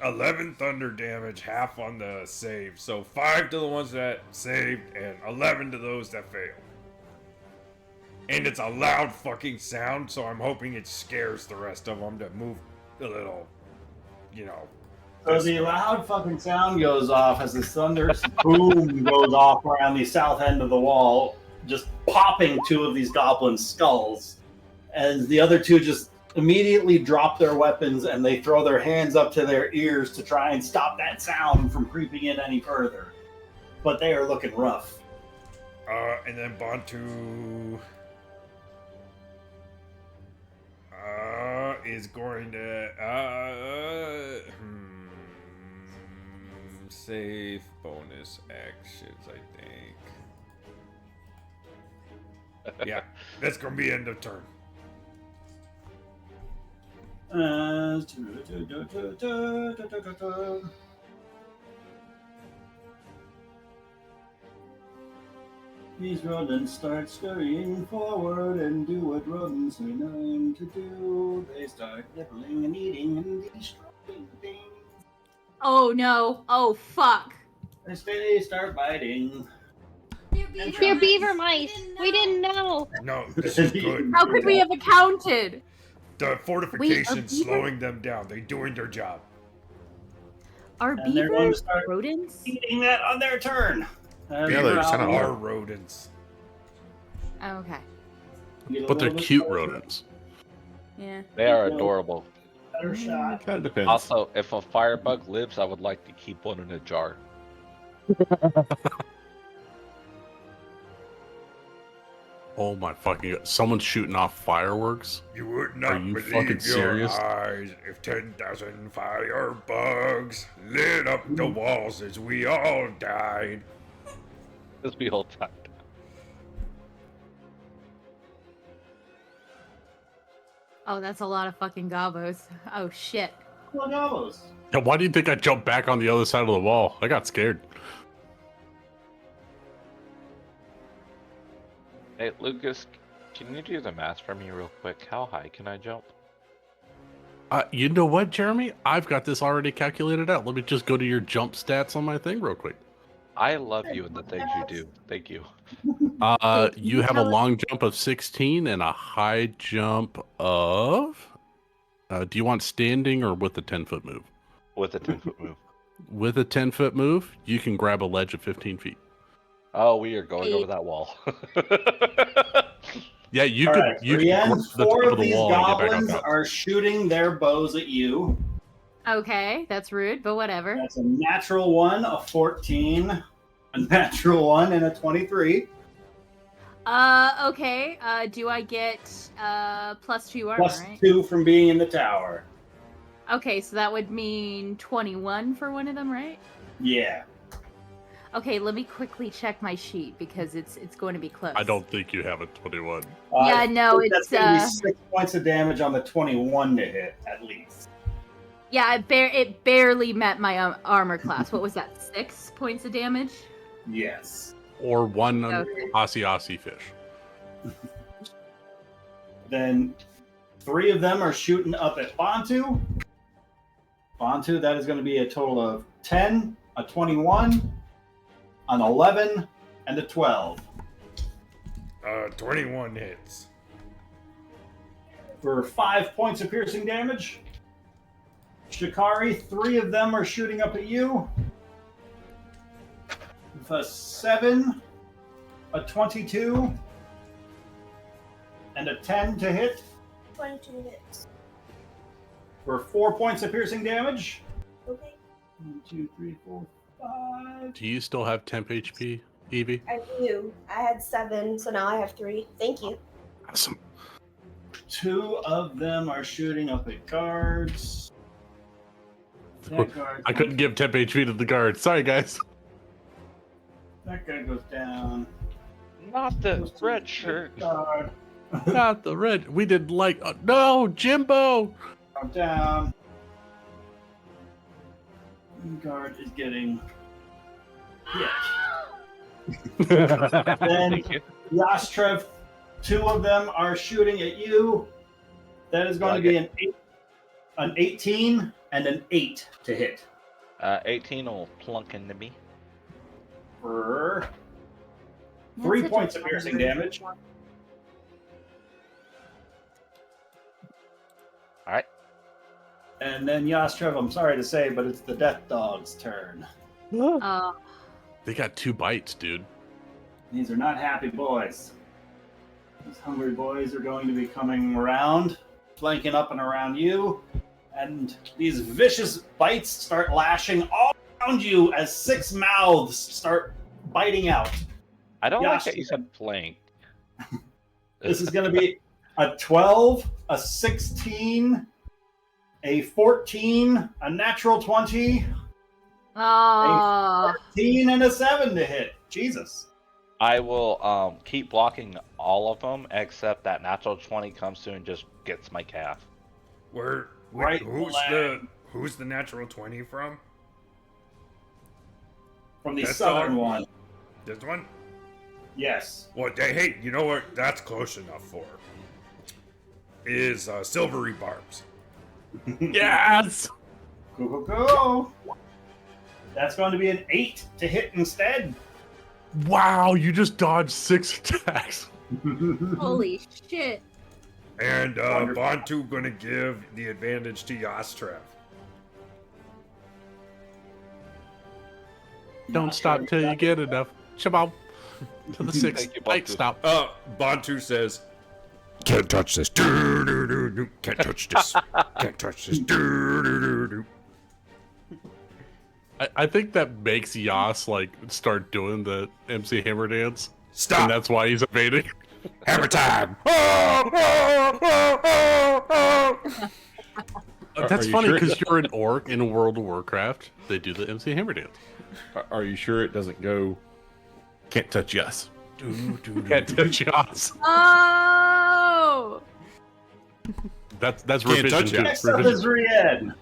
11 thunder damage, half on the save. So 5 to the ones that saved, and 11 to those that failed. And it's a loud fucking sound, so I'm hoping it scares the rest of them to move a little, you know. So the loud fucking sound goes off as the thunderous boom goes off around the south end of the wall, just popping 2 of these goblin skulls. And the other 2 just immediately drop their weapons and they throw their hands up to their ears to try and stop that sound from creeping in any further. But they are looking rough. And then Bantu is going to save bonus actions, I think. Yeah, that's gonna be end of turn. These rodents start scurrying forward and do what rodents are known to do. They start nibbling and eating and destroying things. Oh no. Oh fuck. They start biting. They're beaver mice. We didn't know. No, this is good. How could we have accounted? The fortification beaver- slowing them down. They're doing their job. Are And they're going to beavers start rodents? eating that on their turn. Yeah, they Beavers kinda are are. rodents. Oh, okay. But they're cute rodents. Yeah. They are adorable. Better shot. Kind of depends. Also, if a firebug lives, I would like to keep one in a jar. Oh my fucking god. Someone's shooting off fireworks? You would not you believe fucking your serious? eyes if 10,000 firebugs lit up the walls as we all died. As we all died. Oh, that's a lot of fucking gobos. Oh shit. Guavos. Yeah, why do you think I jumped back on the other side of the wall? I got scared. Hey, Lucas, can you do the math for me real quick? How high can I jump? You know what, Jeremy? I've got this already calculated out. Let me just go to your jump stats on my thing real quick. I love you and the things you do. Thank you. You have a long jump of 16 and a high jump of... do you want standing or with the 10-foot move? With a 10-foot move. With a 10-foot move, you can grab a ledge of 15 feet. Oh, we are going over that wall. Yeah, you All could. right, You could Brienne, grab the 4 top of of the these wall and get back goblins on top. are shooting their bows at you. Okay, that's rude, but whatever. That's a natural 1, a 14, a natural 1, and a 23. Okay. Do I get +2 armor, Plus right? 2 from being in the tower. Okay, so that would mean 21 for one of them, right? Yeah. Okay, let me quickly check my sheet because it's going to be close. I don't think you have a 21. Yeah, no, that's it's going to be 6 points of damage on the 21 to hit, at least. yeah, it barely met my armor class. What was that? 6 points of damage? Yes. Or one Okay. Aussie fish. Then 3 of them are shooting up at Bantu. Bantu, that is going to be a total of 10, a 21, an 11, and a 12. 21 hits. For 5 points of piercing damage. Shikari, 3 of them are shooting up at you. With a 7, a 22, and a 10 to hit. 22 hits. For 4 points of piercing damage. Okay. 1, 2, 3, 4, 5. Do you still have temp HP, Evie? I do. I had 7, so now I have 3. Thank you. Awesome. 2 of them are shooting up at guards. That guard, I couldn't give temp HP to the guard. Sorry, guys. that guy goes down. Not the Goes to red the shirt. Guard. Not the red. We didn't like. No, Jimbo. I'm down. Guard is getting hit. Then Yastrev, 2 of them are shooting at you. That is going to be an 18 and an 8 to hit. 18 will plunk into me. For That's 3 such a points of piercing bummer. damage. Alright. And then Yastrev, I'm sorry to say, but it's the Death Dog's turn. They got 2 bites, dude. These are not happy boys. These hungry boys are going to be coming around, flanking up and around you. And these vicious bites start lashing all around you as 6 mouths start biting out. I don't like Yastrev. that you said flank. This is going to be a 12, a 16, a 14, a natural 20, Oh, 13, and a 7 to hit. Jesus. I will keep blocking all of them except that natural 20 comes through and just gets my calf. Right Who's the natural 20 from? From the That's southern all. one. This one? Yes. Well, hey, you know what? That's close enough for. Is silvery barbs. Yes. Go, go, go. That's going to be an 8 to hit instead. Wow, you just dodged 6 attacks. holy shit. And Wonderful. Bantu gonna give the advantage to Yastrev. Don't stop till you get enough. Shabam. To the 6. Thank you, Light Bantu. stop. Bantu says, "Can't touch this. Do-do-do-do. Can't touch this. Can't touch this. Do-do-do-do." I think that makes Yas like start doing the MC Hammer dance. Stop. And that's why he's evading. Hammer time. That's you funny sure it because you're an orc in World of Warcraft. They do the MC Hammer dance. Are you sure it doesn't go? Can't touch us. Can't touch Yas. Oh. That's Can't revision. touch dude. it. Next up Revision. is Ried.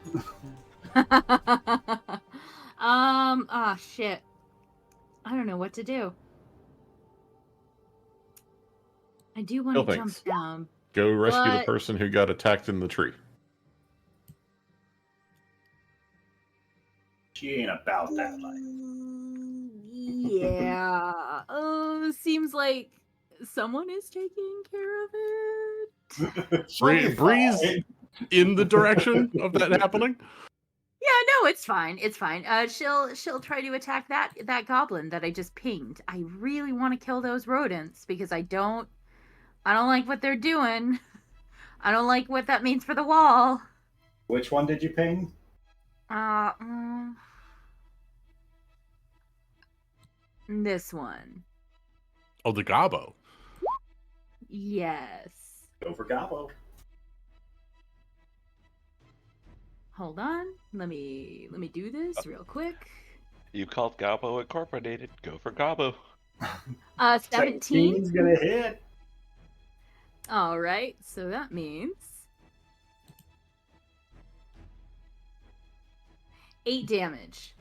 Oh shit. I don't know what to do. I do want Kill to jump things. down. Go rescue the But- person who got attacked in the tree. She ain't about that life. Yeah. Seems like someone is taking care of it. She'll be Breeze fine. in the direction of that happening. Yeah, no, it's fine. It's fine. She'll try to attack that goblin that I just pinged. I really want to kill those rodents because I don't like what they're doing. I don't like what that means for the wall. Which one did you ping? This one. Oh, the Gobbo. Yes. Go for Gobbo. Hold on. Let me do this real quick. You called Gobbo Incorporated. Go for Gobbo. 17. 17's gonna hit. All right, so that means 8 damage.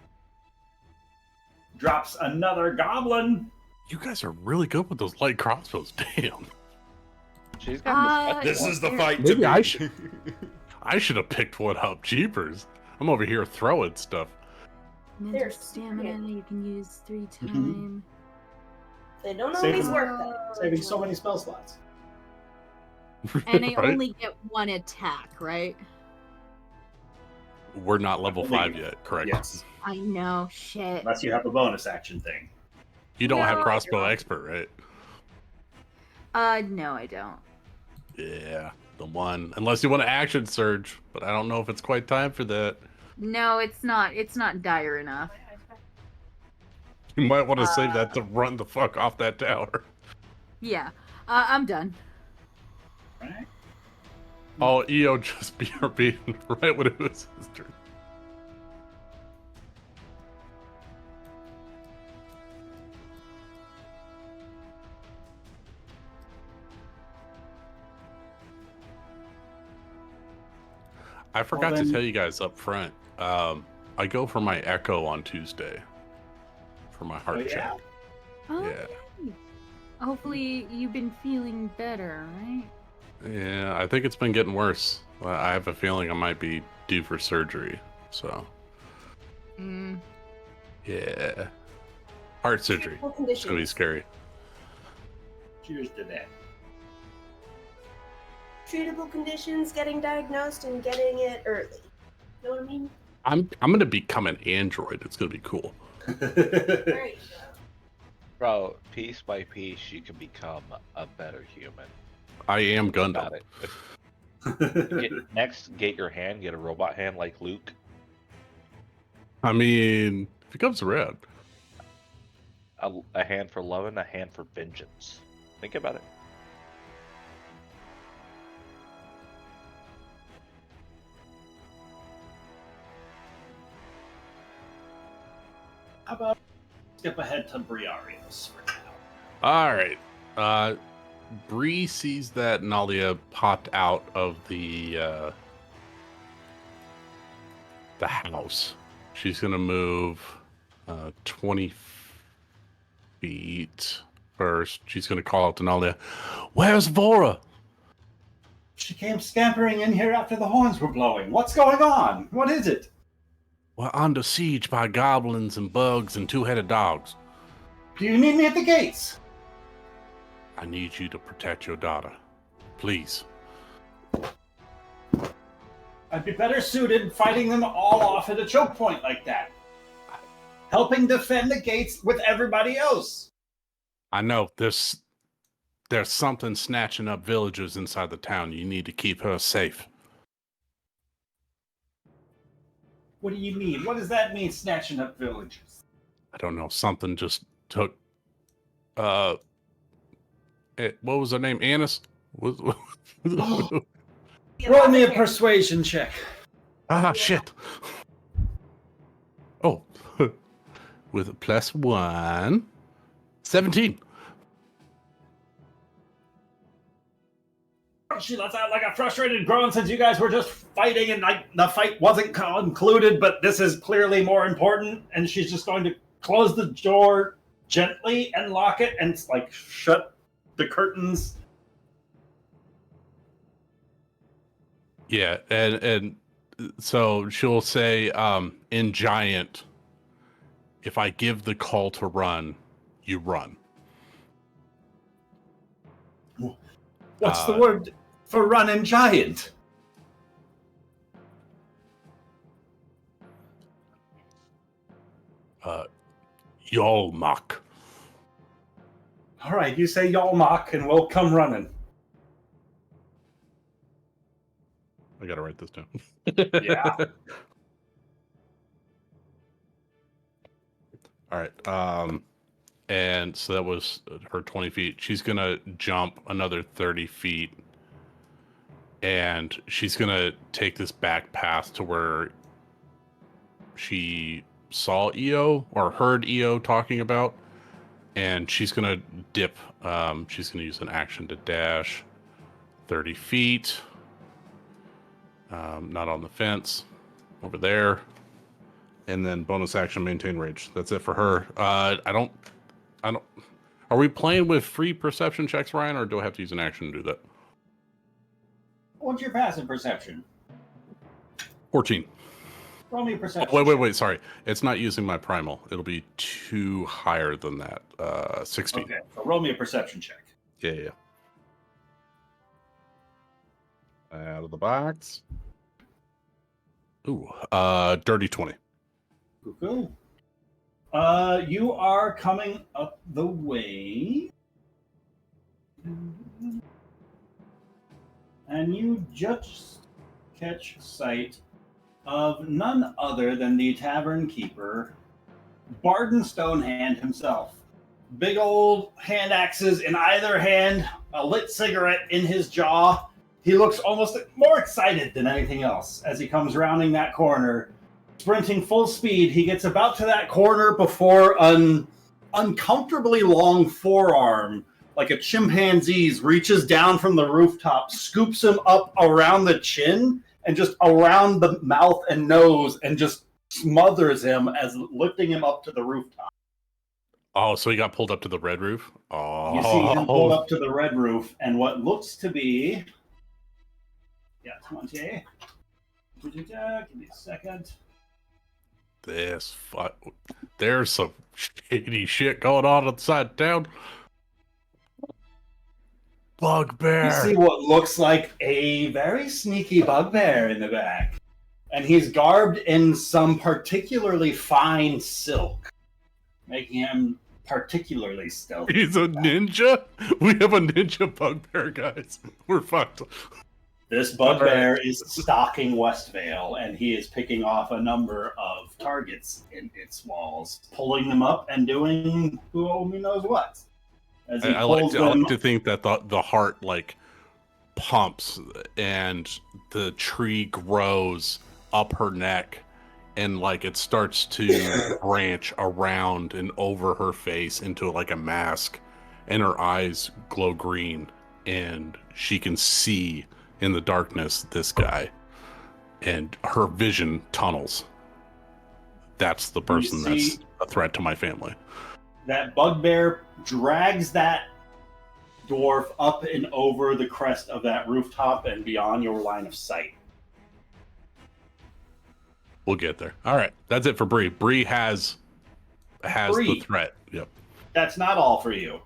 Drops another goblin. You guys are really good with those light crossbows. Damn. She's got This is the fight to Maybe be. I should. I should have picked one up. Jeepers. I'm over here throwing stuff. Mental They're super stamina handy. you can use 3 Mhm. times. They don't Saving- always work though. Saving so many spell slots. And I Right? only get 1 attack, right? We're not level I believe. 5 yet, correct? Yes. I know, shit. Unless you have a bonus action thing. You don't have No, crossbow I don't. expert, right? No, I don't. Yeah, the one. Unless you want to action surge, but I don't know if it's quite time for that. No, it's not. It's not dire enough. You might want to save that to run the fuck off that tower. Yeah, I'm done. Right? Oh, EO just BRB right when it was his turn. I forgot then- to tell you guys up front. I go for my echo on Tuesday for my heart Oh, yeah. check. Okay. Yeah. Hopefully you've been feeling better, right? Yeah, I think it's been getting worse. I have a feeling I might be due for surgery. So, Mm. yeah. Heart surgery. Treatable It's going to be conditions. scary. Cheers to that. Treatable conditions, getting diagnosed and getting it early. You know what I mean? I'm going to become an android. It's going to be cool. There you go. Bro, piece by piece, you can become a better human. I am About Gundam. it. Get your hand, get a robot hand like Luke. I mean, if it comes around. A hand for love and a hand for vengeance. Think about it. How about skip ahead to Briarios for now? All right. Bree sees that Nalia popped out of the house. She's gonna move 20 feet first. She's gonna call out to Nalia, "Where's Vora?" She came scampering in here after the horns were blowing. What's going on? What is it? We're under siege by goblins and bugs and two-headed dogs. Do you need me at the gates? I need you to protect your daughter, please. I'd be better suited fighting them all off at a choke point like that. Helping defend the gates with everybody else. I know there's something snatching up villagers inside the town. You need to keep her safe. What do you mean? What does that mean, snatching up villages? I don't know. Something just took. What was her name? Annis. Roll me a persuasion check. Shit. Oh, with a +1, 17. She lets out like a frustrated groan since you guys were just fighting and the fight wasn't concluded, but this is clearly more important. And she's just going to close the door gently and lock it and like shut the curtains. Yeah, and so she'll say, in Giant, if I give the call to run, you run. What's the word for running giant? Yolmak. All right, you say y'all mock and we'll come running. I gotta write this down. Yeah. All right. And so that was her 20 feet. She's gonna jump another 30 feet, and she's gonna take this back path to where she saw EO or heard EO talking about, and she's gonna dip. She's gonna use an action to dash 30 feet. Not on the fence, over there, and then bonus action maintain rage. That's it for her. I don't. Are we playing with free perception checks, Ryan, or do I have to use an action to do that? What's your passive perception? 14. Roll me a perception. Oh, wait. Sorry. It's not using my primal. It'll be 2 higher than that. 16. Okay, so roll me a perception check. Yeah. Out of the box. Ooh, dirty 20. Cool. You are coming up the way. And you just catch sight of none other than the tavern keeper, Barden Stonehand himself. Big old hand axes in either hand, a lit cigarette in his jaw. He looks almost more excited than anything else as he comes rounding that corner. Sprinting full speed, he gets about to that corner before an uncomfortably long forearm, like a chimpanzee's, reaches down from the rooftop, scoops him up around the chin and just around the mouth and nose and just smothers him as lifting him up to the rooftop. Oh, so he got pulled up to the red roof? Oh. You see him pulled up to the red roof and what looks to be... Yeah, 20. Give me a second. There's some shady shit going on inside town. Bugbear. You see what looks like a very sneaky bugbear in the back. And he's garbed in some particularly fine silk, making him particularly stealthy. He's a ninja? We have a ninja bugbear, guys. We're fucked. This bugbear is stalking Westvale, and he is picking off a number of targets in its walls, pulling them up and doing who only knows what. As he I like them... to think that the heart like pumps and the tree grows up her neck and like it starts to branch around and over her face into like a mask, and her eyes glow green and she can see in the darkness this guy, and her vision tunnels. That's the person that's a threat to my family. That bugbear drags that dwarf up and over the crest of that rooftop and beyond your line of sight. We'll get there. All right, that's it for Bree. Bree has the threat. Yep. That's not all for you,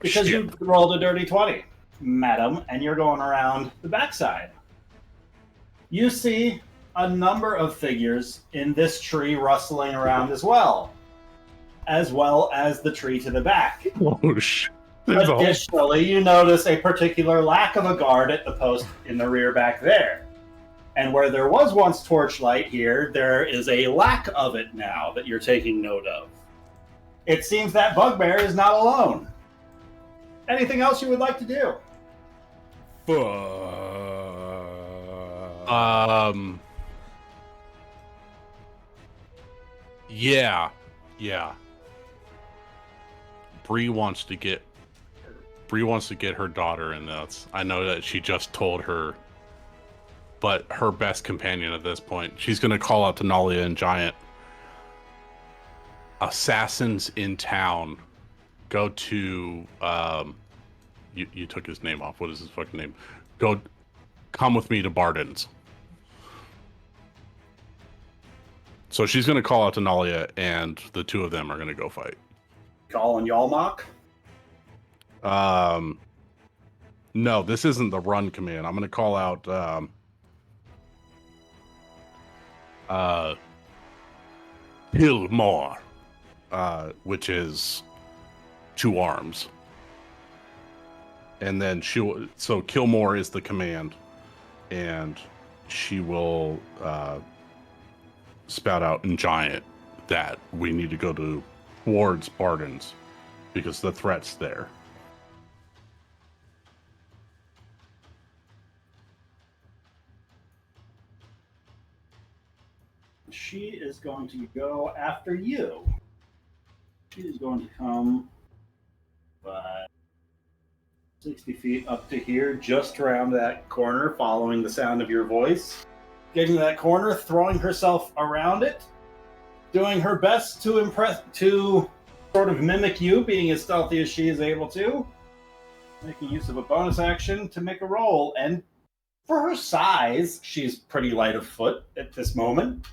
because shit. you rolled a dirty 20, madam, and you're going around the backside. You see a number of figures in this tree rustling around as well as the tree to the back. Oh shit. Additionally, you notice a particular lack of a guard at the post in the rear back there. And where there was once torchlight here, there is a lack of it now that you're taking note of. It seems that bugbear is not alone. Anything else you would like to do? Yeah. Bree wants to get her daughter in this. I know that she just told her, but her best companion at this point, she's going to call out to Nalia and Giant. Assassins in town, go to, you took his name off. What is his fucking name? Come with me to Barden's. So she's going to call out to Nalia, and the two of them are going to go fight. Calling Yalmok? No, this isn't the run command. I'm going to call out Pilmore, which is 2 arms. And then so Kilmore is the command, and she will spout out in Giant that we need to go towards Barden's because the threat's there. She is going to go after you. She is going to come by 60 feet up to here, just around that corner, following the sound of your voice. Getting to that corner, throwing herself around it, doing her best to sort of mimic you, being as stealthy as she is able to. Making use of a bonus action to make a roll. And for her size, she's pretty light of foot at this moment.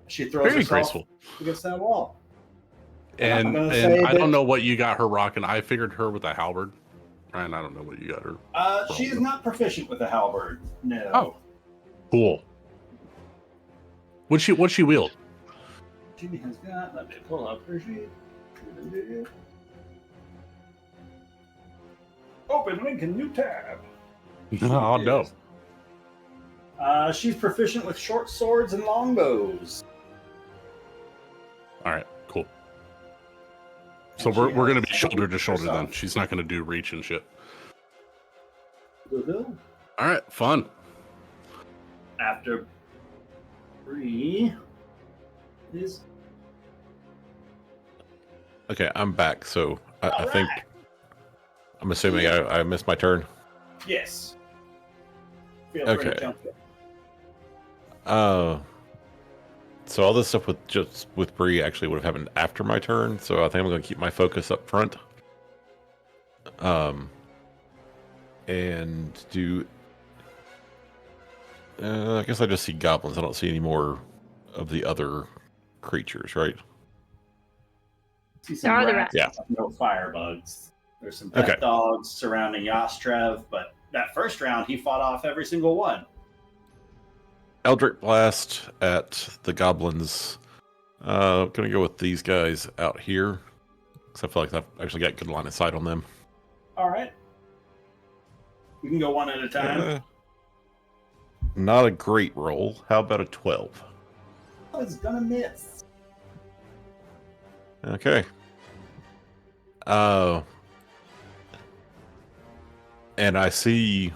She throws Very herself graceful. against that wall. And I don't know what you got her rocking. I figured her with a halberd. Ryan, I don't know what you got her. She is not proficient with a halberd. No. Oh, cool. What's she wield? She has got. Let me pull up her sheet. Open link in new tab. Oh no. She's proficient with short swords and longbows. All right, cool. So we're gonna be shoulder to shoulder then. She's not gonna do reach and shit. All right, fun. After Bree is Okay, I'm back. So I think right. I'm assuming I missed my turn. Yes. Feel free to Okay. jump in. So all this stuff with Bree actually would have happened after my turn. So I think I'm going to keep my focus up front. And do. I guess I just see goblins. I don't see any more of the other creatures, right? See some There are the rats, rats. no firebugs. There's some death Okay. dogs surrounding Yostrev, but that first round he fought off every single one. Eldritch Blast at the goblins. Gonna go with these guys out here. Because I feel like I've actually got good line of sight on them. All right. We can go one at a time. Not a great roll. How about a 12? Oh, it's gonna miss. Okay. And I see,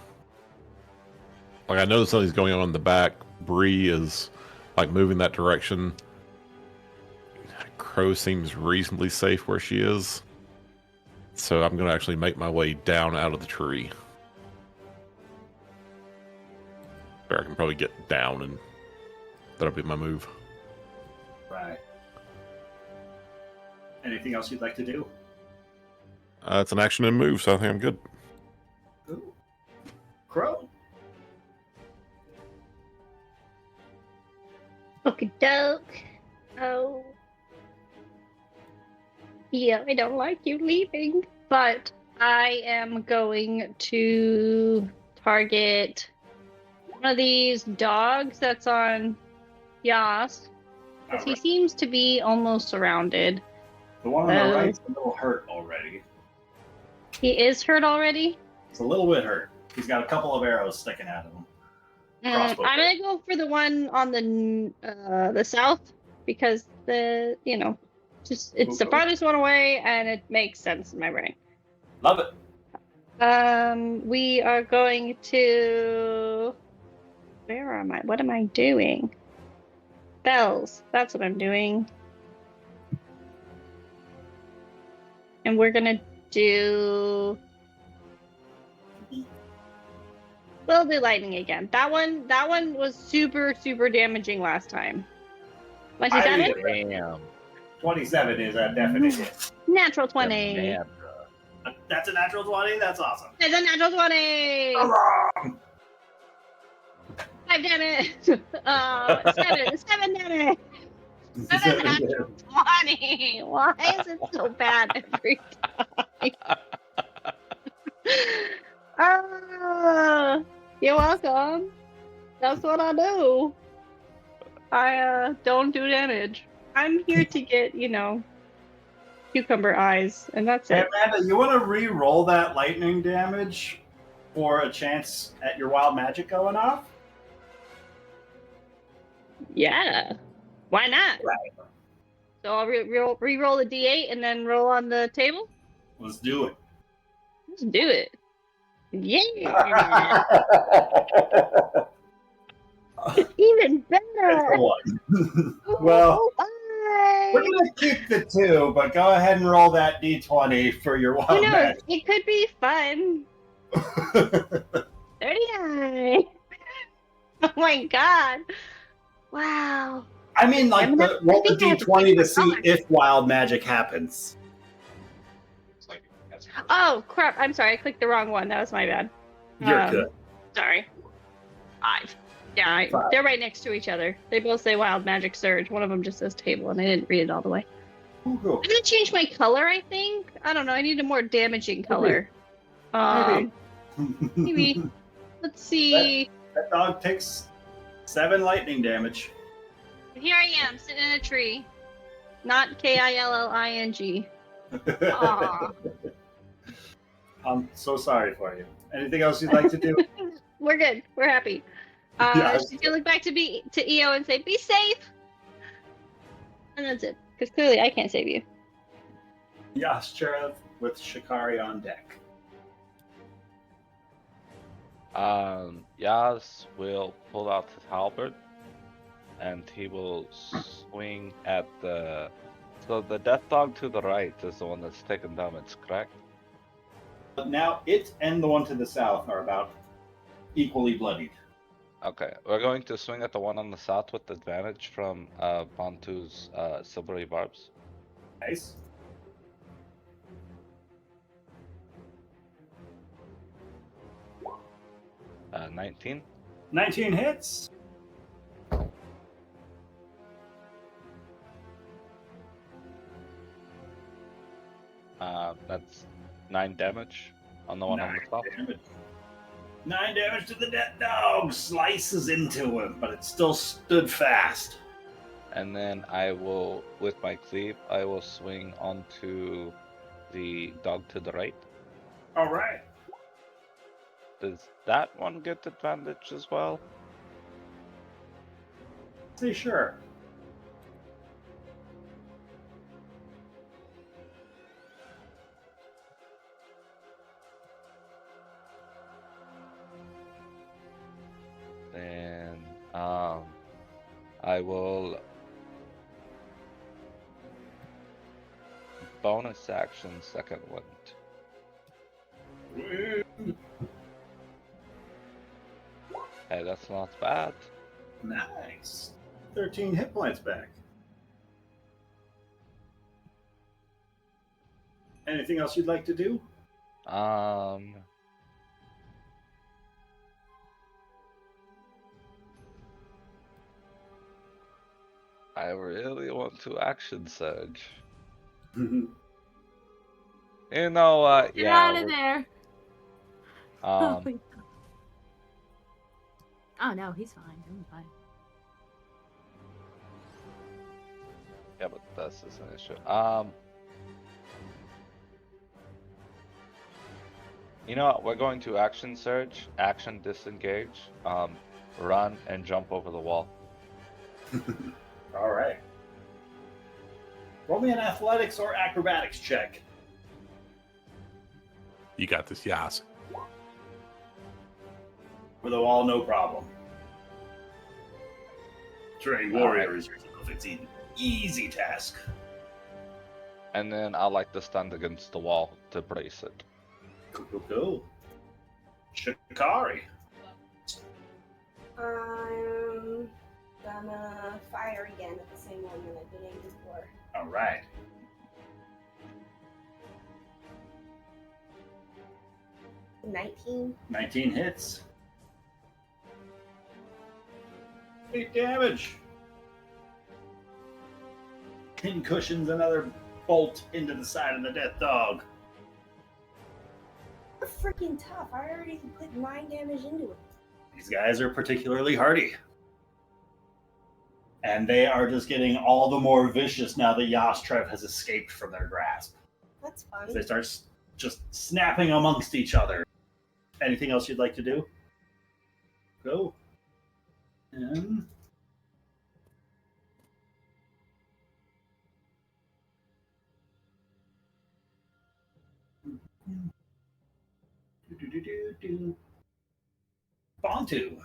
like, I know something's going on in the back. Bree is, like, moving that direction. Crow seems reasonably safe where she is. So I'm going to actually make my way down out of the tree. Where I can probably get down, and that'll be my move. Right. Anything else you'd like to do? It's an action and move, so I think I'm good. Ooh. Crow. Okie doke. Oh. Yeah, I don't like you leaving, but I am going to target one of these dogs that's on Yas, because he Alright. seems to be almost surrounded. The one on the right's a little hurt already. He is hurt already? It's a little bit hurt. He's got a couple of arrows sticking out of him. Crossbow I'm gonna go for the one on the south, because it's the Cool. farthest one away, and it makes sense in my brain. Love it. We are going to. Where am I? What am I doing? Bells. That's what I'm doing. And we're gonna do. We'll do lightning again. That one was super, super damaging last time. 27? Damn. 27 is a definite hit. Natural 20. Damn. That's a natural 20? That's awesome. It's a natural 20! Hurrah! 5 damage! 7 damage! 7 natural 20! Why is it so bad every time? You're welcome. That's what I do. I don't do damage. I'm here to get, cucumber eyes, and that's Hey, it. Amanda, you want to re-roll that lightning damage for a chance at your wild magic going off? Yeah. Why not? Right. So I'll re-roll the d8 and then roll on the table? Let's do it. Let's do it. Yeah. Even even It's better. a 1. Well, we're Bye. gonna keep the 2, but go ahead and roll that d20 for your Who wild knows? magic. It could be fun. 39. Oh my god. Wow. I mean, like, I'm gonna- roll I the think I have to d20 change to my see color. if wild magic happens. Oh crap! I'm sorry. I clicked the wrong one. That was my bad. You're good. Sorry. 5. Yeah, 5. they're right next to each other. They both say Wild Magic Surge. One of them just says table, and I didn't read it all the way. Ooh. I'm gonna change my color. I think. I don't know. I need a more damaging color. Maybe. Let's see. That dog takes 7 lightning damage. Here I am, sitting in a tree. Not Killing. Aw. I'm so sorry for you. Anything else you'd like to do? We're good. We're happy. Yeah. She's gonna look back to EO and say, "Be safe," and that's it. Because clearly I can't save you. Yashtrev with Shikari on deck. Yas will pull out his halberd, and he will swing at the. So the death dog to the right is the one that's taking damage, correct? Now it and the one to the south are about equally bloodied. Okay, we're going to swing at the one on the south with advantage from Bantu's silvery barbs. Nice. Uh, 19. 19 hits. That's 9 damage on the one on the top. 9 damage to the dead dog. Slices into him, but it still stood fast. And then I will, with my cleave, I will swing onto the dog to the right. All right. Does that one get advantage as well? Say sure. Then I will bonus action second wind. Hey, that's not bad. Nice. 13 hit points back. Anything else you'd like to do? I really want to action surge. All You know what? Get Yeah. out of there. Um, Oh no, he's fine. I'm fine. yeah, but that's just an issue. You know what? We're going to action surge, action disengage, run and jump over the wall. right. Roll me an athletics or acrobatics check. You got this, Yas. For the wall, no problem. Trained warriors yourself. It's an easy task. And then I like to stand against the wall to brace it. Cool. Shikari. I'm gonna fire again at the same one that I've been aiming for. All right. The 19. 19 hits. 8 damage. Pin cushions another bolt into the side of the death dog. They're freaking tough. I already put 9 damage into it. These guys are particularly hardy. And they are just getting all the more vicious now that Yashtrev has escaped from their grasp. That's fine. They start just snapping amongst each other. Anything else you'd like to do? Go. And... Bantu.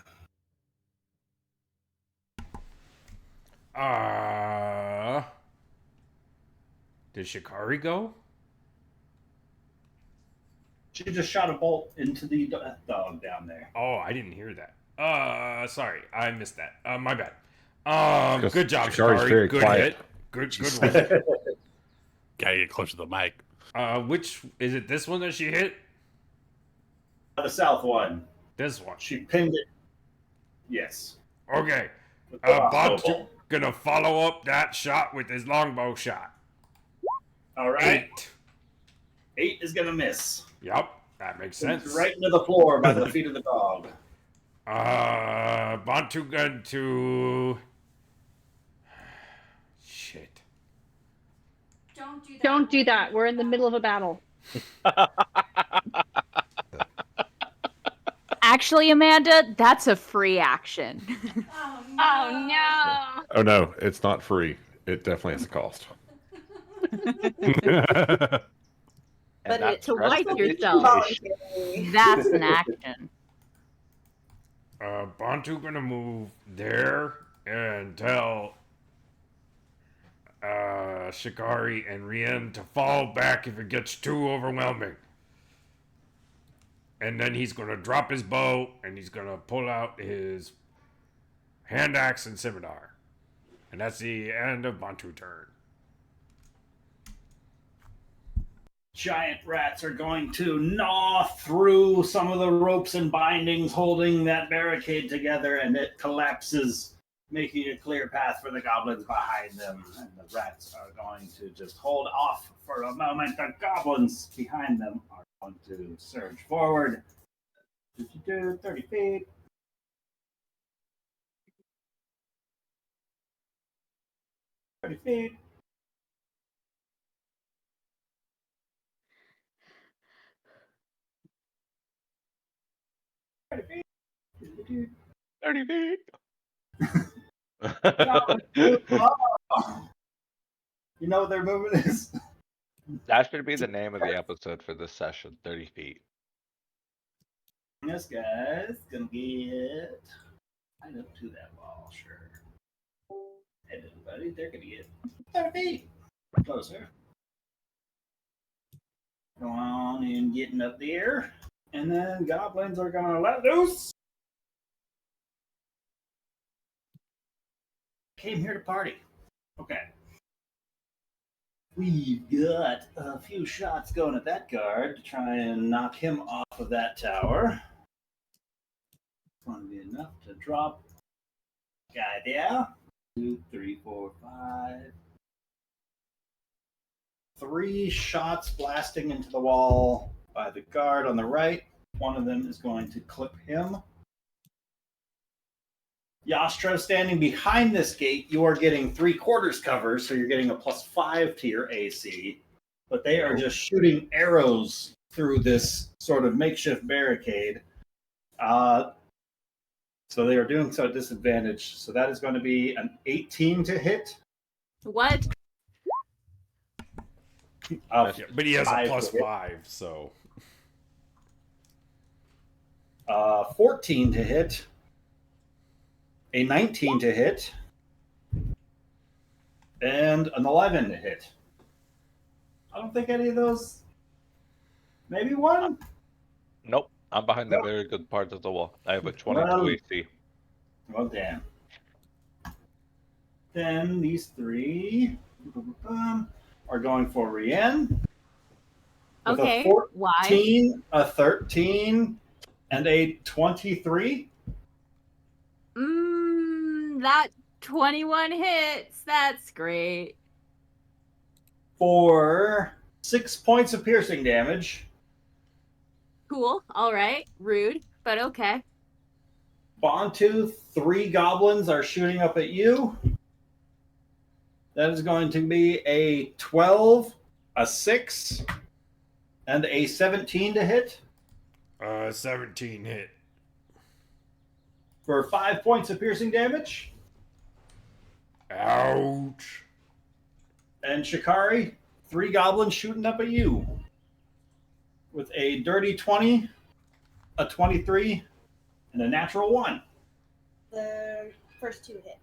Did Shikari go? She just shot a bolt into the death dog down there. Oh, I didn't hear that. Sorry, I missed that. My bad. Because Good job, Shikari's Shikari. very Good quiet. hit. Good one. Gotta get closer to the mic. Which is it? This one that she hit? The south one. This one. She pinned it. Yes. Okay. With the crossbow Bantu bolt. gonna follow up that shot with his longbow shot. All right. 8. 8 is gonna miss. Yep, that makes sense. Right into the floor by the feet of the dog. Bantu gun to. Shit. Don't do that. We're in the middle of a battle. Actually, Amanda, that's a free action. Oh no! Oh no, it's not free. It definitely has a cost. And But that's to the rest wipe of the yourself. situation. That's an action. Bantu gonna move there and tell Shikari and Rien to fall back if it gets too overwhelming. And then he's gonna drop his bow and he's gonna pull out his hand axe and scimitar. And that's the end of Bantu turn. Giant rats are going to gnaw through some of the ropes and bindings holding that barricade together, and it collapses, making a clear path for the goblins behind them. And the rats are going to just hold off for a moment. The goblins behind them are going to surge forward. 30 feet. 30 feet. 30 feet. You know what their movement is? That should be the name of the episode for this session. 30 feet. This guy's gonna get right up to that wall, sure. Hey, everybody, they're gonna get 30 feet closer. Go on and getting up there, and then goblins are gonna let loose. Came here to party. Okay. We've got a few shots going at that guard to try and knock him off of that tower. It's going to be enough to drop guy there. 2, 3, 4, 5. 3 shots blasting into the wall by the guard on the right. One of them is going to clip him. Yastra standing behind this gate, you are getting 3/4 cover, so you're getting a +5 to your AC. But they are just shooting arrows through this sort of makeshift barricade. So they are doing so at disadvantage. So that is going to be an 18 to hit. What? Yeah, but he has a 5 to hit. +5, so. 14 to hit. A 19 to hit. And an 11 to hit. I don't think any of those. Maybe one? Nope. I'm behind the very good part of the wall. I have a 22 Well- AC. Well, damn. Then these 3 are going for Rien. With Okay. a 14, Why? a 13, and a 23. That 21 hits. That's great. For 6 points of piercing damage. Cool. All right. Rude, but okay. Bantu, 3 goblins are shooting up at you. That is going to be a 12, a 6, and a 17 to hit. 17 hit. For 5 points of piercing damage. Ouch. And Shikari, 3 goblins shooting up at you. With a dirty 20, a 23, and a natural 1. The first 2 hit.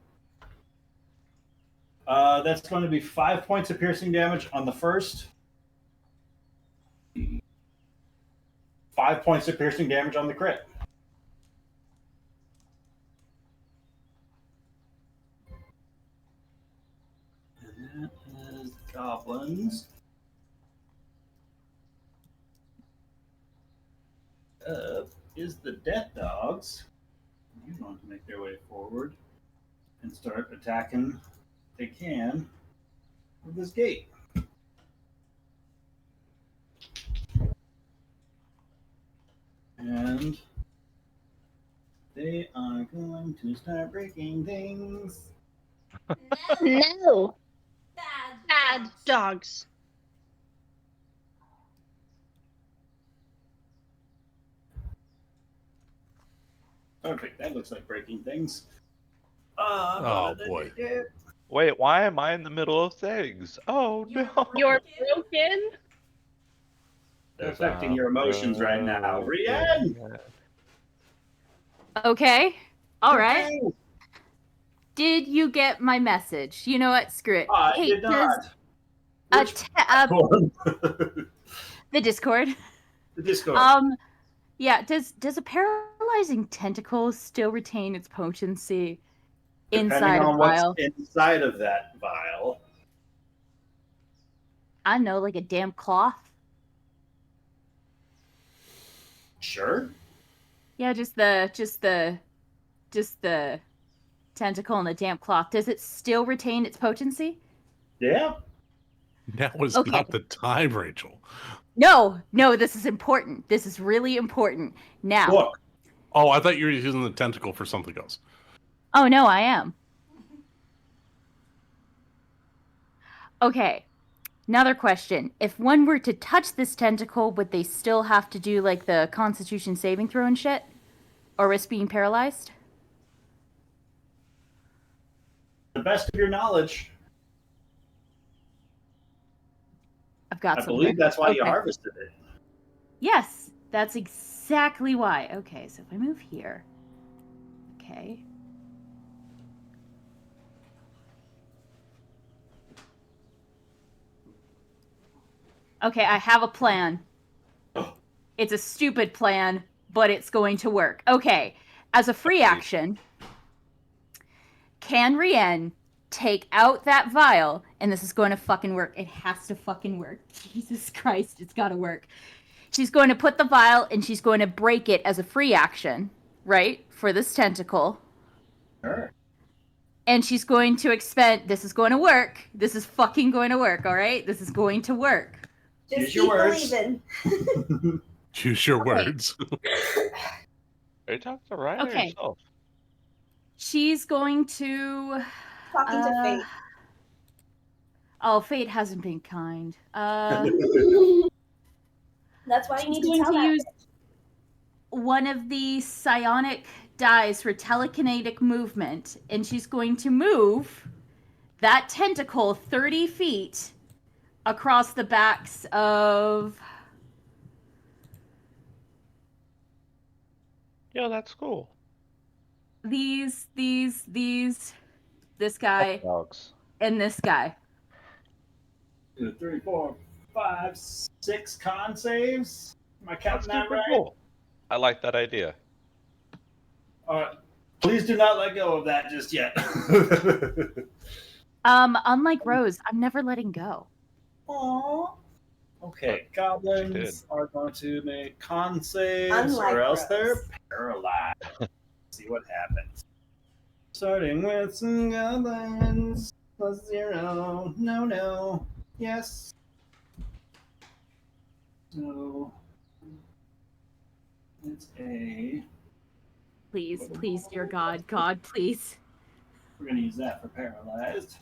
That's going to be 5 points of piercing damage on the first. 5 points of piercing damage on the crit. And that is goblins. Is the death dogs. They're going to make their way forward and start attacking if they can with this gate. And they are going to start breaking things. No. Bad dogs. Okay, that looks like breaking things. Oh, boy. Wait, why am I in the middle of things? Oh no. You're broken. They're affecting your emotions right now. Rian! Okay. All right. Did you get my message? You know what? Screw it. I Hey, did not. the Discord. The Discord. Yeah. Does a paralyzing tentacle still retain its potency inside Depending a on what's vial? inside of that vial. I know, like a damn cloth. Sure. Yeah, just the tentacle and the damp cloth. Does it still retain its potency? Yeah. Now is Okay. not the time, Rachel. No, this is important. This is really important. Now. Look. Oh, I thought you were using the tentacle for something else. Oh, no, I am. Okay. Another question. If one were to touch this tentacle, would they still have to do, like, the Constitution saving throw and shit? Or risk being paralyzed? The best of your knowledge. I've got I something. believe that's why you Okay. harvested it. Yes, that's exactly why. Okay, so if I move here. Okay. Okay, I have a plan. It's a stupid plan, but it's going to work. Okay, as a free action, can Rienne take out that vial? And this is going to fucking work. It has to fucking work. Jesus Christ, it's gotta work. She's going to put the vial and she's going to break it as a free action, right? For this tentacle. Sure. And she's going to expend. This is going to work. This is fucking going to work, all right? This is going to work. Just Use your keep words. believing. Choose your Okay. words. Are you talking to Ryan or Okay. yourself? She's going to. Talking to fate. Oh, fate hasn't been kind. That's why you She's need to going tell to that. use one of the psionic dies for telekinetic movement, and she's going to move that tentacle 30 feet across the backs of. Yo, that's cool. This guy Dogs. and this guy. 2, 3, 4, 5, 6 con saves. Am I That's counting that super right? cool. I like that idea. Please do not let go of that just yet. Unlike Rose, I'm never letting go. Aww. Okay, She goblins are going to make con saves, Unlike or else Rose. they're paralyzed. See what happens. Starting with some goblins. +0. No. Yes. So it's a. Please, dear God, please. We're gonna use that for paralyzed.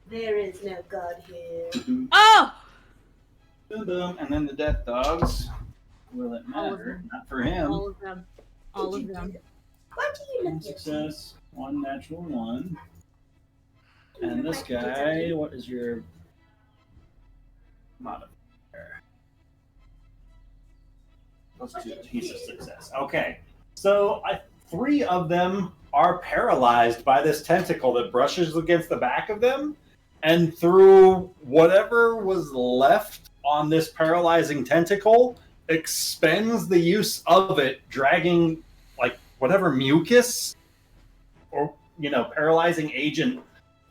There is no God here. Oh! Boom, boom, and then the death dogs. Will it All of matter? them. Not for him. All of them. All of them. Why do you One look at me? success, 1 natural 1. And this guy, what is your modifier? +2. He's a success. Okay. So 3 of them are paralyzed by this tentacle that brushes against the back of them, and through whatever was left on this paralyzing tentacle, expends the use of it, dragging like whatever mucus or paralyzing agent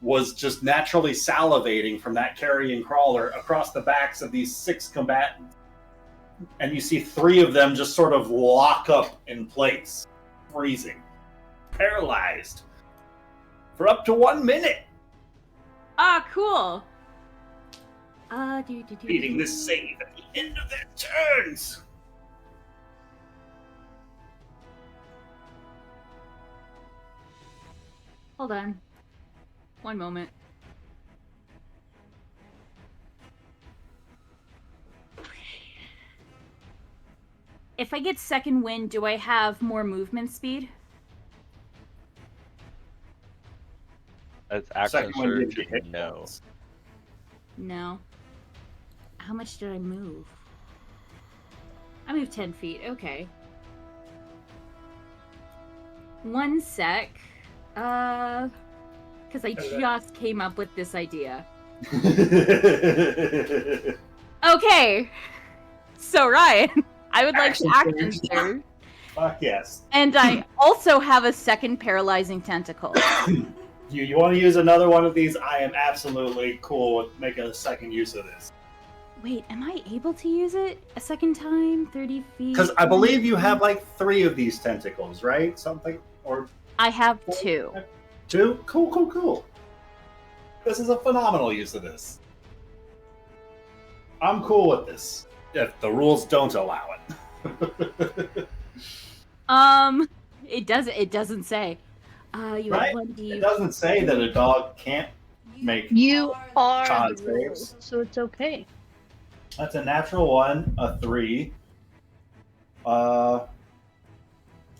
was just naturally salivating from that carrion crawler across the backs of these 6 combatants. And you see 3 of them just sort of lock up in place, freezing, paralyzed for up to 1 minute. Ah, cool. Beating this save at the end of their turns. Hold on. 1 moment. If I get second wind, do I have more movement speed? It's action Second one gives surge. you hit No. points. No. How much did I move? I moved 10 feet. Okay. 1 sec. Because I just came up with this idea. Okay. So, Ryan, I would like to action surge. Fuck yes. And I also have a second paralyzing tentacle. You want to use another one of these? I am absolutely cool with making a second use of this. Wait, am I able to use it a second time? 30 feet? Because I believe you have like 3 of these tentacles, right? Something or I have 2. 2? Cool. This is a phenomenal use of this. I'm cool with this. If the rules don't allow it. It doesn't say. You Right? have 1d. It doesn't say that a dog can't make You are Con the rules, saves. so it's okay. That's a natural 1, a 3.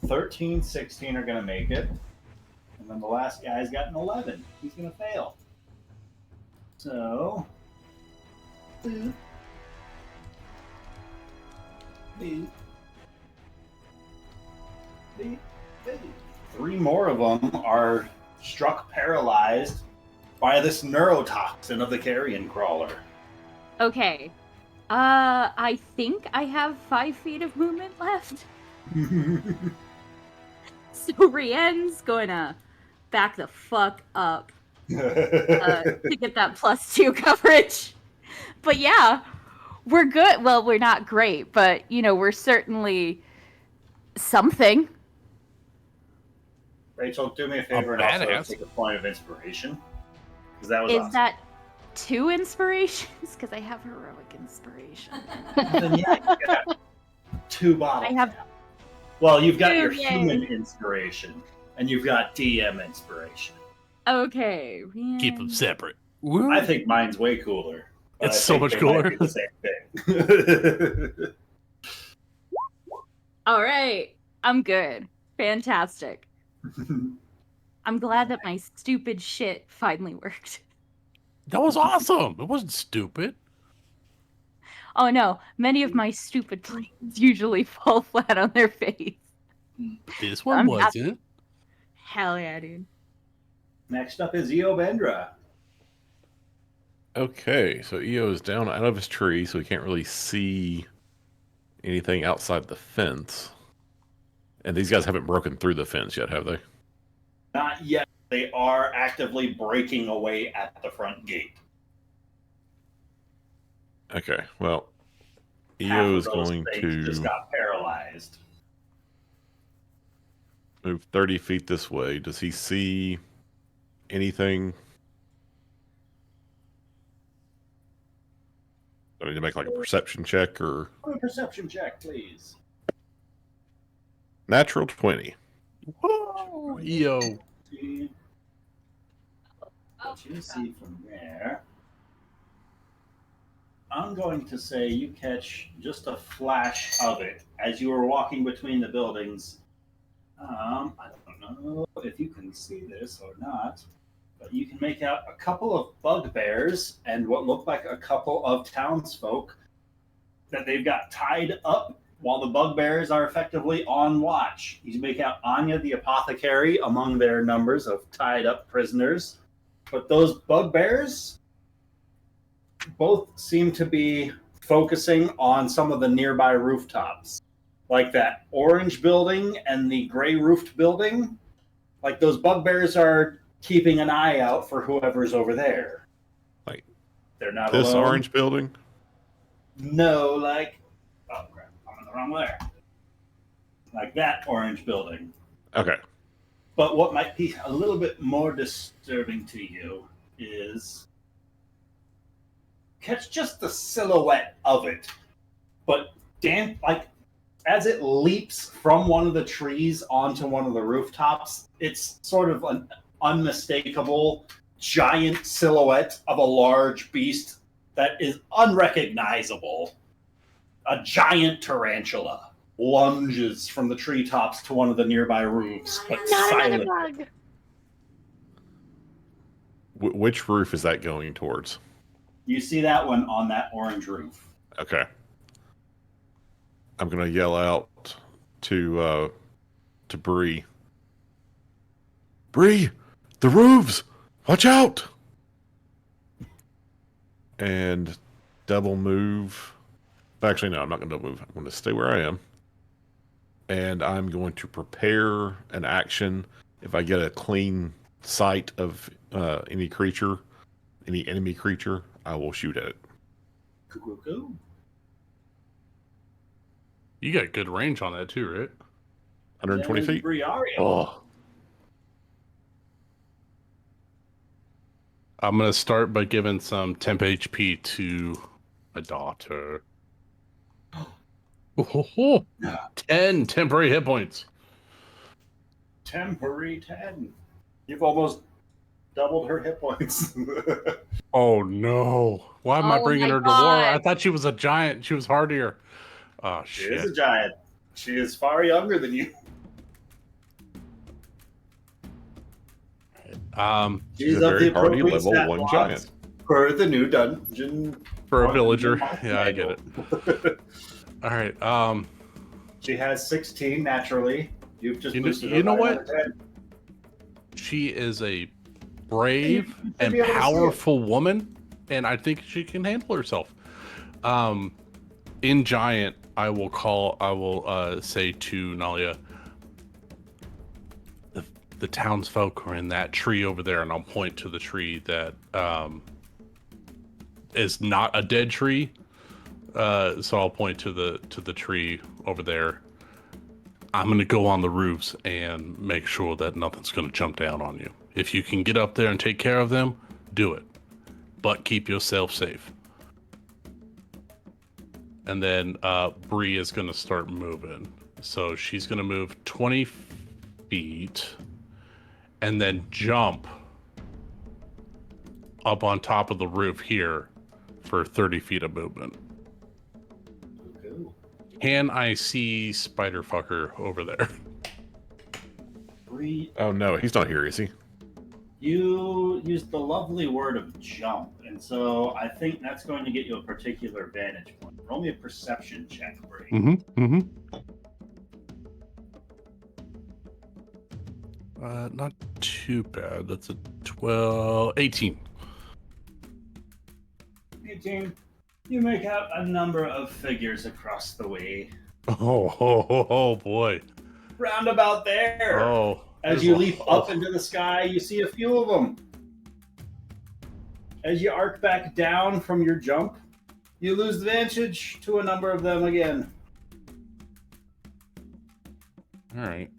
13, 16 are going to make it. And then the last guy's got an 11. He's going to fail. So... the 3 more of them are struck paralyzed by this neurotoxin of the carrion crawler. Okay. I think I have 5 feet of movement left. So Rienne's gonna back the fuck up to get that +2 coverage. But yeah, we're good. Well, we're not great, but we're certainly something. Rachel, do me a favor and also badass. take a point of inspiration. Because that was Is awesome. that 2 inspirations? Because I have heroic inspiration. Then yeah, you can have 2 bottles. I have. Well, you've got 2, your yay. human inspiration, and you've got DM inspiration. Okay. Keep them Rienne. separate. I think mine's way cooler. but It's I so think much they might cooler. be the same thing. All right. I'm good. Fantastic. I'm glad that my stupid shit finally worked. That was awesome. It wasn't stupid. Oh no, many of my stupid plans usually fall flat on their face. This one I'm wasn't. Hell yeah, dude. Next up is Eobendra. Okay, so EO is down out of his tree, so he can't really see anything outside the fence. And these guys haven't broken through the fence yet, have they? Not yet. They are actively breaking away at the front gate. Okay, well, Half EO of is those going things just to got paralyzed. move 30 feet this way. Does he see anything? Do I need to make like a perception check or A perception check, please. natural 20? Whoa, EO. See what you see from there. I'm going to say you catch just a flash of it as you are walking between the buildings. I don't know if you can see this or not, but you can make out a couple of bugbears and what look like a couple of townsfolk that they've got tied up while the bugbears are effectively on watch. You make out Anya the apothecary among their numbers of tied up prisoners. But those bugbears both seem to be focusing on some of the nearby rooftops. Like that orange building and the gray roofed building. Like those bugbears are keeping an eye out for whoever's over there. Like they're not this alone. orange building? No, like oh crap, I'm in the wrong layer. Like that orange building. Okay. But what might be a little bit more disturbing to you is catch just the silhouette of it. But like as it leaps from one of the trees onto one of the rooftops, it's sort of an unmistakable giant silhouette of a large beast that is unrecognizable. A giant tarantula lunges from the treetops to one of the nearby roofs, but Not another silent. bug. Which roof is that going towards? You see that one on that orange roof. Okay. I'm gonna yell out to Bree. Bree, the roofs! Watch out! And double move. Actually, no, I'm not gonna double move. I'm gonna stay where I am. And I'm going to prepare an action. If I get a clean sight of any creature, any enemy creature, I will shoot at it. Cuckoo. You got good range on that too, right? 120 feet? Briario. Oh. I'm gonna start by giving some temp HP to my daughter. Oh, 10 temporary hit points. Temporary 10. You've almost doubled her hit points. Oh no! Why am I Oh bringing my her to war? I God. thought she was a giant. She was hardier. Oh She is shit! a giant. She is far younger than you. She's a of very the hardy appropriate level stat 1 blocks giant. per the new dungeon. For a Dungeon villager, Master yeah, I get Manual. it. All right. She has 16 naturally. You've just You know- boosted her you know by what? another 10. She is a brave You should and be able to see it. powerful woman, and I think she can handle herself. In giant, I will say to Nalia, the townsfolk are in that tree over there, and I'll point to the tree that is not a dead tree. So I'll point to the tree over there. I'm gonna go on the roofs and make sure that nothing's gonna jump down on you. If you can get up there and take care of them, do it. But keep yourself safe. And then Bree is gonna start moving. So she's gonna move 20 feet and then jump up on top of the roof here for 30 feet of movement. Cool. Can I see Spiderfucker over there? Bree, Oh no, he's not here, is he? you used the lovely word of jump, and so I think that's going to get you a particular vantage point. Roll me a perception check, Bree. Mm-hmm. Not too bad. That's a 18. 18. You make out a number of figures across the way. Oh boy. Round about there. Oh. As you leap up into the sky, you see a few of them. As you arc back down from your jump, you lose advantage to a number of them again. All right.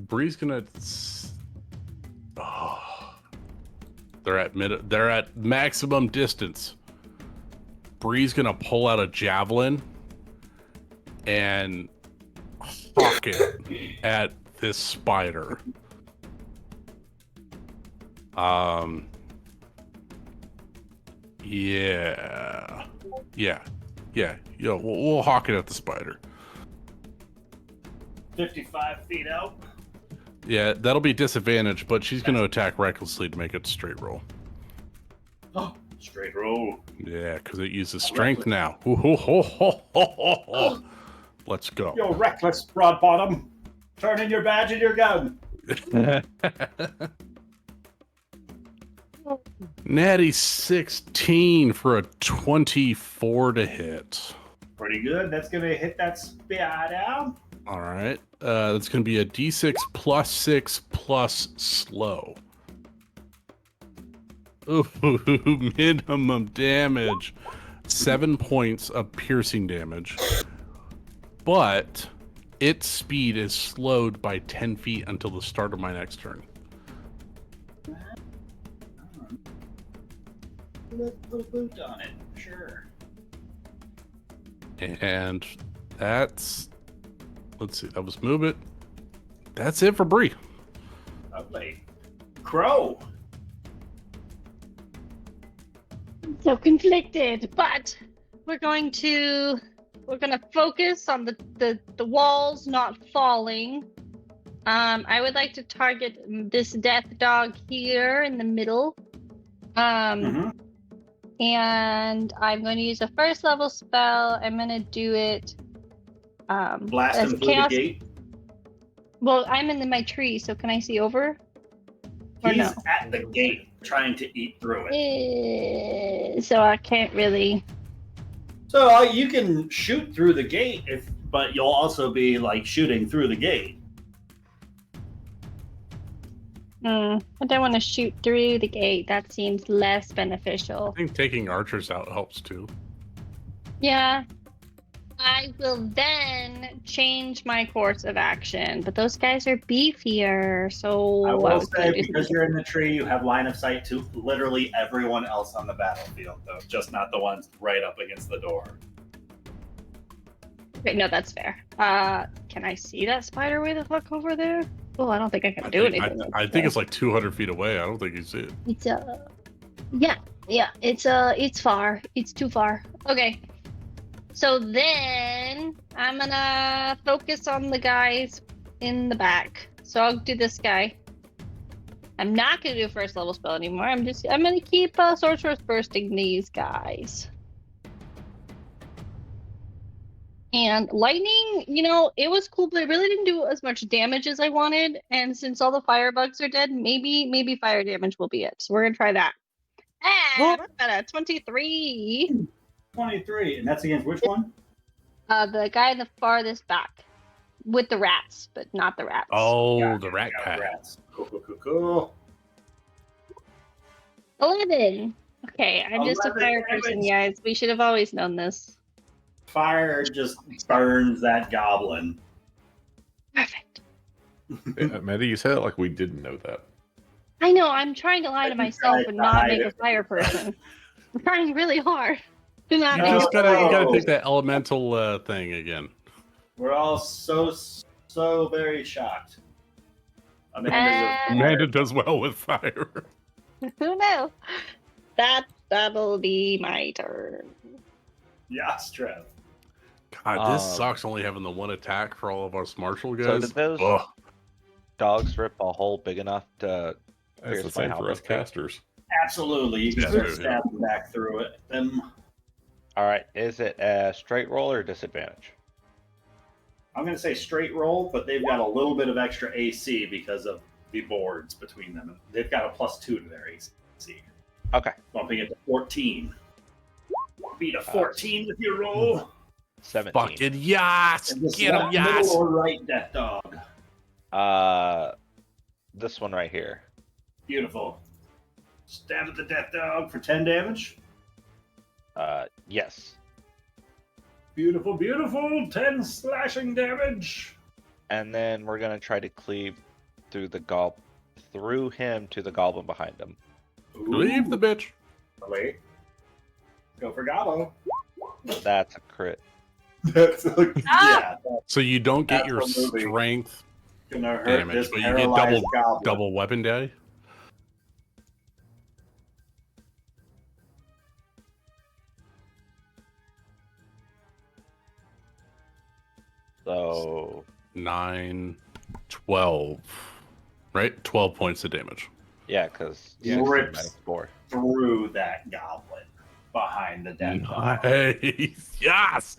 Bree's gonna. Oh. They're at maximum distance. Bree's gonna pull out a javelin and hawk it at this spider. Yeah. We'll hawk it at the spider. 55 feet out. Yeah, that'll be disadvantage, but she's going to attack recklessly to make it a straight roll. Oh, Straight roll. Yeah, because it uses strength now. Ho, ho, ho, ho, ho, ho, ho. Let's go. You're reckless, Broadbottom. Turn in your badge and your gun. Natty 16 for a 24 to hit. Pretty good. That's going to hit that spy down. All right. That's going to be a d6 plus 6 plus slow. Ooh, minimum damage. 7 points of piercing damage. But its speed is slowed by 10 feet until the start of my next turn. Little boot on it. Sure. And that's... Let's see. That was move it. That's it for Bree. Lovely. Crow. So conflicted, but we're gonna focus on the walls not falling. I would like to target this death dog here in the middle. And I'm going to use a first level spell. I'm going to do it. Blast him through the gate. Well, I'm in my tree, so can I see over? Or He's no? at the gate trying to eat through it. So I can't really. So you can shoot through the gate, but you'll also be like shooting through the gate. I don't want to shoot through the gate. That seems less I beneficial. think taking archers out helps too. Yeah. I will then change my course of action, but those guys are beefier, so I will was say, gonna do because you're in the tree, you have line of sight to literally everyone else on the battlefield, though, just not the ones right up against the door. Wait, no, that's fair. Can I see that spider way the fuck over there? Oh, I don't think I can do anything. I think it's like 200 feet away. I don't think you see it. It's yeah, it's far. It's too far. Okay. So then I'm gonna focus on the guys in the back. So I'll do this guy. I'm not gonna do a first level spell anymore. I'm gonna keep sorcerer's bursting these guys. And lightning, it was cool, but it really didn't do as much damage as I wanted. And since all the firebugs are dead, maybe fire damage will be it. So we're gonna try that. And we're at a 23. 23, and that's against which one? The guy in the farthest back. With the rats, but not the rats. Oh, Yeah, the rat yeah, pack. rats. Cool. 11. Okay, I'm just a 11 fire person, damage. guys. We should have always known this. Fire just burns that goblin. Perfect. Maddie, you said it like we didn't know that. I know, I'm trying to lie to You myself tried and to not hide make a it. fire person. I'm trying really hard to not You make just a gotta take that elemental thing again. We're all so very shocked. Amanda does well with fire. Who knows? That'll be my turn. Yes, Trev. God, this sucks only having the one attack for all of us martial So guys. did those Ugh. dogs rip a hole big enough to That's the pierce my same for us helmet? casters. Absolutely, you can Yeah, start yeah. stabbing back through it. All right, is it a straight roll or disadvantage? I'm going to say straight roll, but they've got a little bit of extra AC because of the boards between them. They've got a +2 to their AC, Okay, bumping it to 14. Beat a 14 with your roll. 17. Fucking yes! And this Get him, left yes! middle or right death dog. This one right here. Beautiful. Stab at the death dog for 10 damage. Yes. Beautiful, beautiful. 10 slashing damage. And then we're gonna try to cleave through through him to the goblin behind him. Leave the bitch. Wait. Go for Gobbo. That's a crit. That's yeah, that's So you don't get That's your a movie. strength gonna hurt damage, this but you get paralyzed goblin. double weapon die. So 9, 12. Right? 12 points of damage. Yeah, because rips through that goblin behind the dead dog. Nice. Yes.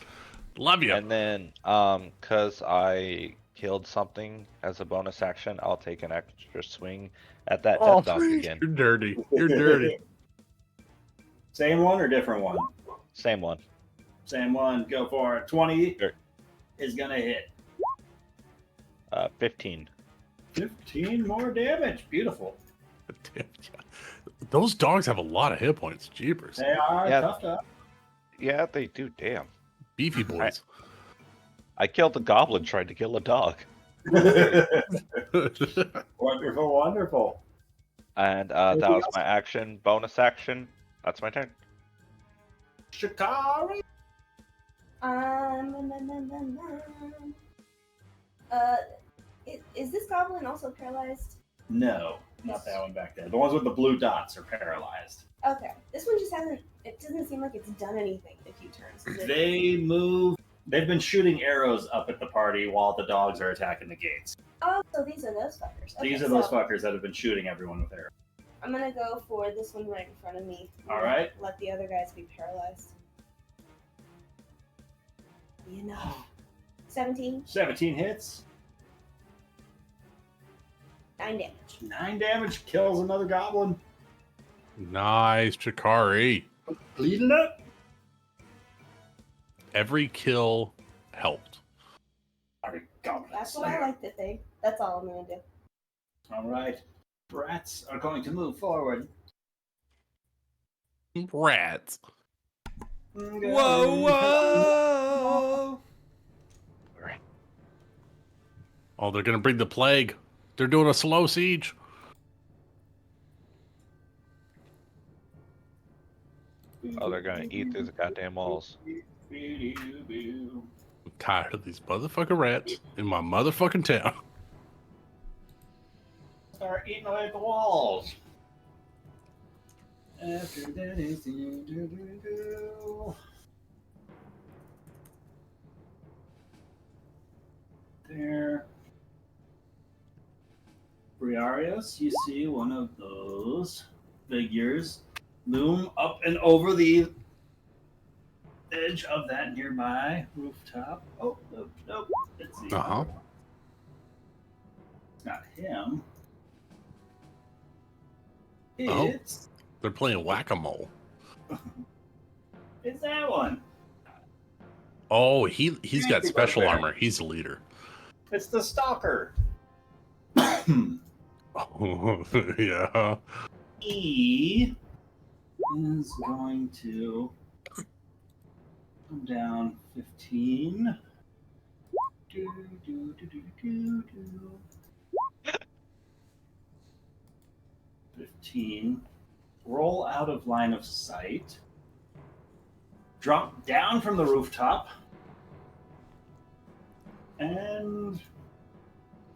Love you. And then, because I killed something as a bonus action, I'll take an extra swing at that death dog again. You're dirty. You're dirty. Same one or different one? Same one. Same one. Go for it. 20 Sure. is gonna hit. 15. 15 more damage. Beautiful. Damn, yeah. Those dogs have a lot of hit points. Jeepers. They are Yeah. tough up. Yeah, they do. Damn. Beefy boys. I killed a goblin trying to kill a dog. Wonderful, wonderful. And that was my action. Bonus action. That's my turn. Shikari. Is this goblin also paralyzed? No, not that one back there. The ones with the blue dots are paralyzed. Okay, this one just hasn't. It doesn't seem like it's done anything in a few turns. Is it- They move. They've been shooting arrows up at the party while the dogs are attacking the gates. Oh, so these are those fuckers. Okay, These are those so fuckers that have been shooting everyone with arrows. I'm gonna go for this one right in front of me. All right. Let the other guys be paralyzed. You know. 17. 17 hits. 9 damage. 9 damage. Kills another goblin. Nice, Chikari. Bleeding up. Every kill helped. Sorry, goblin That's what I slayer. like to think. That's all I'm gonna do. All right. Rats are going to move forward. Rats. Whoa, whoa! Oh, they're gonna bring the plague. They're doing a slow siege. Oh, they're gonna eat through the goddamn walls. I'm tired of these motherfucking rats in my motherfucking town. Start eating away at the walls. After that is do. There. Briarius, you see one of those figures loom up and over the edge of that nearby rooftop. Oh, nope, nope. It's the Uh-huh. other one. It's not him. Oh. It's They're playing whack-a-mole. it's that one. Oh, he's got special armor. He's the leader. It's the stalker. Oh, yeah. E is going to come down 15. 15. Roll out of line of sight. Drop down from the rooftop. And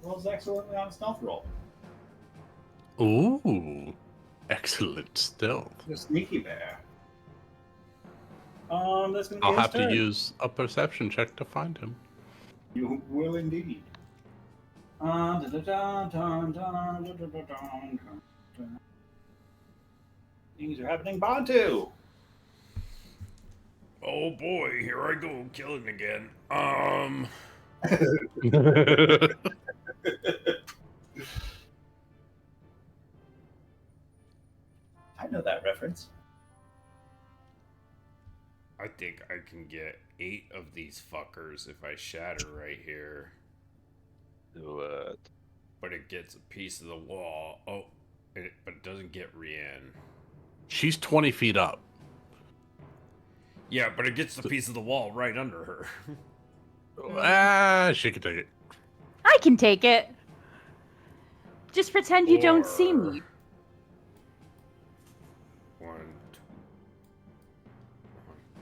rolls excellently on a stealth roll. Ooh. Excellent stealth. The sneaky bear. That's gonna be I'll his have to turn. use a perception check to find him. You will indeed. Things are happening. Bantu. Oh boy, here I go, killing again. I know that reference. I think I can get 8 of these fuckers if I shatter right here. Do it. But it gets a piece of the wall. Oh, but it doesn't get Rian. She's 20 feet up. Yeah, but it gets the piece of the wall right under her. She can take it. I can take it. Just pretend you don't see me. 1,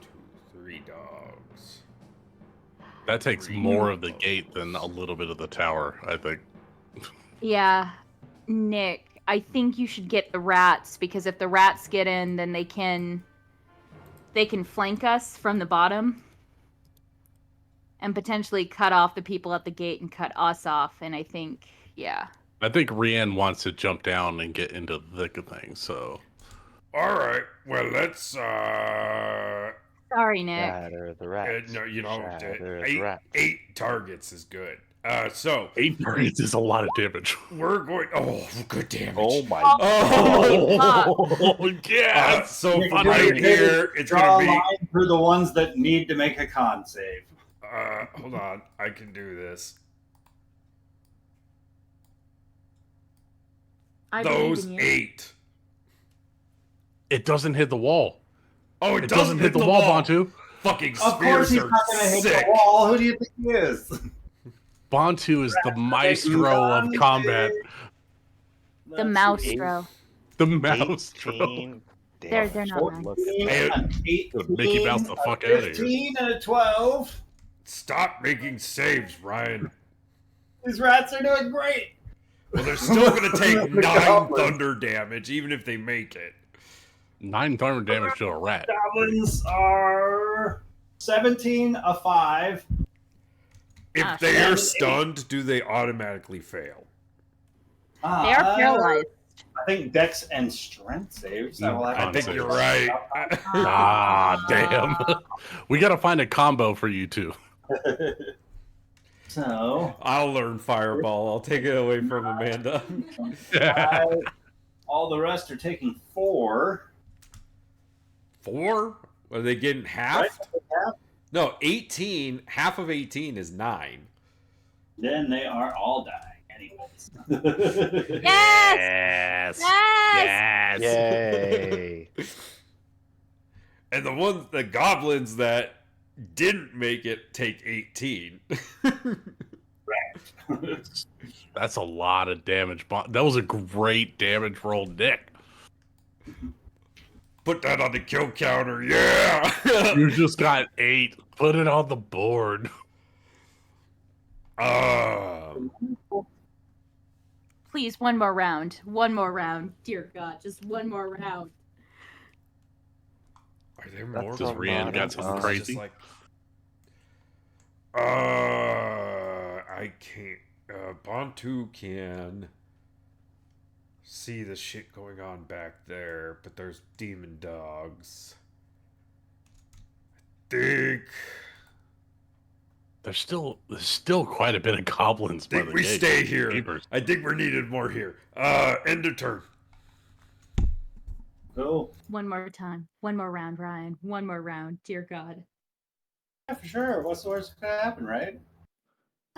2, 3 dogs. That takes more of the gate than a little bit of the tower, I think. Yeah, Nick, I think you should get the rats, because if the rats get in, then they can flank us from the bottom and potentially cut off the people at the gate and cut us off. And I think, yeah. I think Rian wants to jump down and get into the thick of things. So, All right. Well, let's. Sorry, Nick. Shatter the rats. No, you know, Shatter the rats. eight targets is good. So 8 targets is a lot of damage. we're going. Oh, good damage. Oh my Oh, yes! So You can right do it. here, it's Draw a gonna line for the ones that need to make a con save. be. Hold on, I can do this. I believe Those in you. 8. It doesn't hit the wall. Oh, It doesn't hit the wall, Bantu. Fucking Of course, spears he's are not going to hit sick. the wall. Who do you think he is? Bantu is the maestro of combat. The maestro. The maestro. 18 They're damage. not nice. 14, Hey, an 18, Mickey Mouse the fuck a outta here. 15, and a 12. Stop making saves, Ryan. These rats are doing great. Well, they're still gonna take The 9 goblins. thunder damage, even if they make it. 9 thunder damage to a rat. Goblins are 17, a 5. If Ah, they shit. are stunned, do they automatically fail? They are paralyzed. I think Dex and Strength saves. I, will have I to think look you're it right. up. Ah, damn. We gotta find a combo for you two. So, I'll learn Fireball. I'll take it away from Amanda. 5, all the rest are taking 4. 4? Are they getting half? Right? No, 18. Half of 18 is 9. Then they are all dying, anyways. Yes! Yes! Yes! Yay! And the goblins that didn't make it take 18. That's a lot of damage. That was a great damage roll, Nick. Put that on the kill counter, yeah! You just got 8. Put it on the board. Please, one more round. One more round. Dear God, just one more round. Are there more? That's Does Rian got something It's crazy? just like, I can't. Bantu can see the shit going on back there, but there's demon dogs. I think There's still quite a bit of goblins. by think the we gate. stay here. Jeepers. I think we're needed more here. End of turn. Cool. One more time. One more round, Ryan. One more round. Dear God. Yeah, for sure. What's the worst that could happen, right?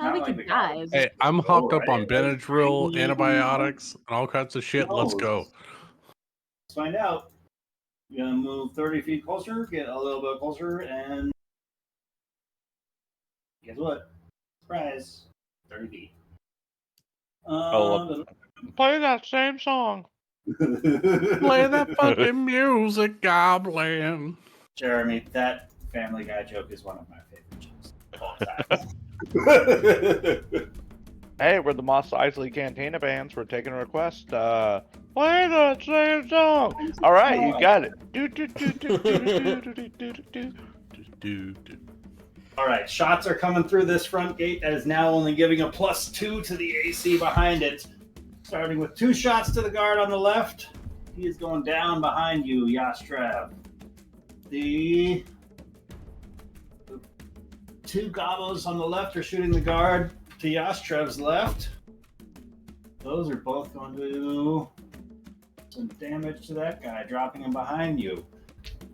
Oh, Not we like could the dive. goblins. Hey, I'm hopped up right? on Benadryl, Yeah. antibiotics, and all kinds of shit. Let's go. Let's find out. You're gonna move 30 feet closer, get a little bit closer, and guess what? Surprise! 30 feet. Play that same song. Play that fucking music, goblin. Jeremy, that Family Guy joke is one of my favorite jokes of all time. Hey, we're the Moss Eisley Cantina Bands. We're taking a request. Play that same song. All right, you got it. All right, shots are coming through this front gate that is now only giving a +2 to the AC behind it. Starting with 2 shots to the guard on the left. He is going down behind you, Yastrev. The 2 gobos on the left are shooting the guard to Yastrev's left. Those are both going to do some damage to that guy, dropping him behind you.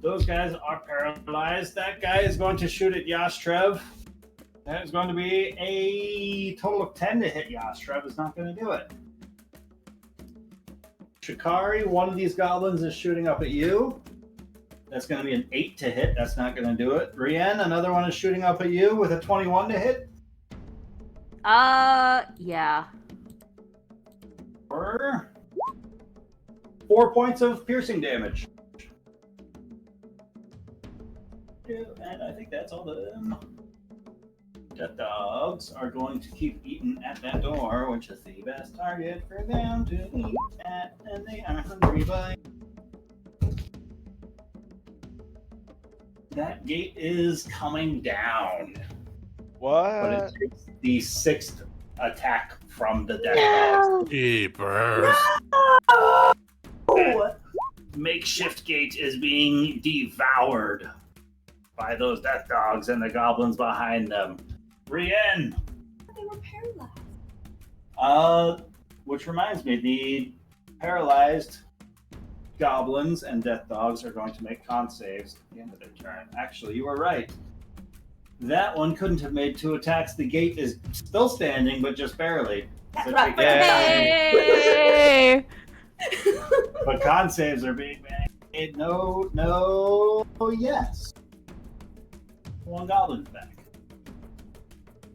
Those guys are paralyzed. That guy is going to shoot at Yastrev. That is going to be a total of 10 to hit Yastrev. Is not going to do it. Shikari, one of these goblins is shooting up at you. That's going to be an 8 to hit. That's not going to do it. Rian, another one is shooting up at you with a 21 to hit. Yeah. For 4 points of piercing damage. And I think that's all of them. The dogs are going to keep eating at that door, which is the best target for them to eat at, and they are hungry by. That gate is coming down. But What? it takes the 6th attack from the death dogs. Keepers. Oh! Makeshift gate is being devoured by those death dogs and the goblins behind them. Rien! They were paralyzed. Which reminds me, the paralyzed goblins and death dogs are going to make con saves at the end of their turn. Actually, you were right. That one couldn't have made 2 attacks. The gate is still standing, but just barely. That's So right. take that. Hey! But con saves are being made. No, yes. 1 goblin's back.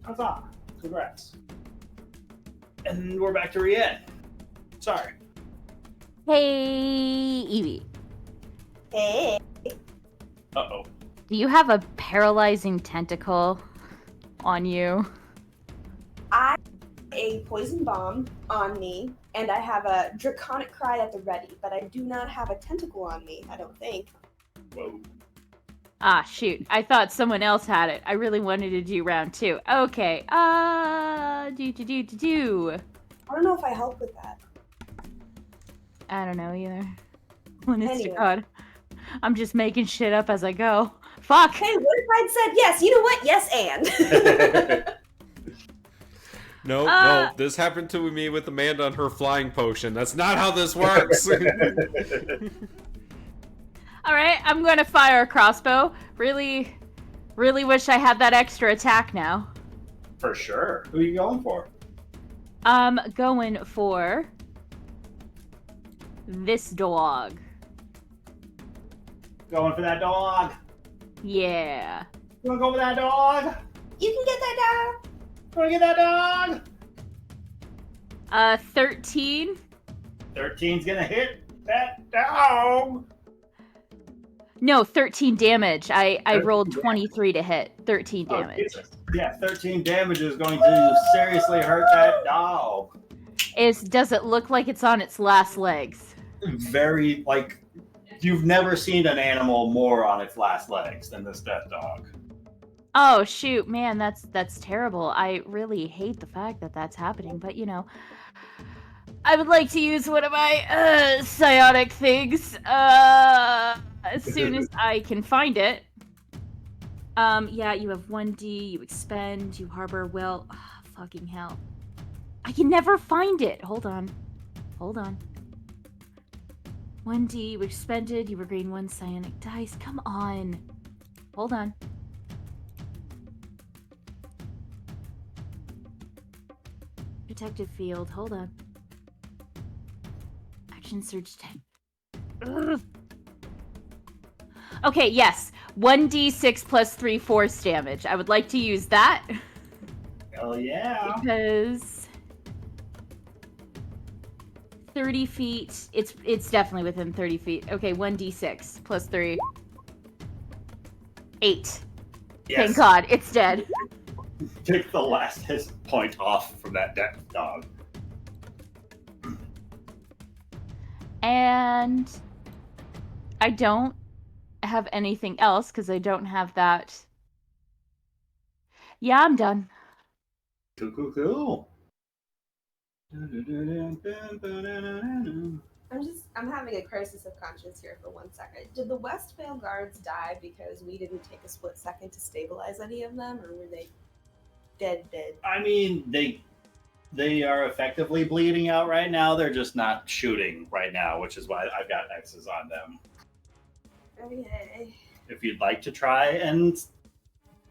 Huzzah. Congrats. And we're back to Rien. Sorry. Hey, Evie. Hey. Uh-oh. Do you have a paralyzing tentacle on you? I have a poison bomb on me, and I have a draconic cry at the ready, but I do not have a tentacle on me, I don't think. Whoa. Ah, shoot. I thought someone else had it. I really wanted to do round 2. Okay. I don't know if I help with that. I don't know either. Honest to Anyway. God. I'm just making shit up as I go. Fuck! Hey, what if I'd said yes? You know what? Yes, and. No, Uh, no, this happened to me with Amanda on her flying potion. That's not how this works. Alright, I'm gonna fire a crossbow. Really wish I had that extra attack now. For sure. Who are you going for? I'm going for this dog. Going for that dog. Yeah. You wanna go for that dog? You can get that dog. You wanna get that dog? 13. 13's gonna hit that dog. No, 13 damage. I 13 rolled damage. 23 to hit. 13 Oh, damage. Jesus. Yeah, 13 damage is going to seriously hurt that dog. Does it look like it's on its last legs? Very, like, you've never seen an animal more on its last legs than this death dog. Oh shoot, man, that's terrible. I really hate the fact that that's happening, but you know, I would like to use one of my psionic things as soon as I can find it. Yeah, you have 1d, you expend, you harbor will. Fucking hell. I can never find it. Hold on. 1d, you expended, you regain 1 psionic dice. Come on. Hold on. Protective field. Hold on. Action surge 10. Ugh. Okay, yes. 1d6 plus 3 force damage. I would like to use that Hell yeah. because 30 feet. It's definitely within 30 feet. Okay, 1d6 plus 3. 8. Yes. Thank God, it's dead. Take the last hit point off from that death dog. And I don't have anything else because I don't have that. Yeah, I'm done. Cool. I'm having a crisis of conscience here for 1 second. Did the Westvale guards die because we didn't take a split second to stabilize any of them, or were they dead? I mean, they are effectively bleeding out right now. They're just not shooting right now, which is why I've got X's on them. Okay. If you'd like to try and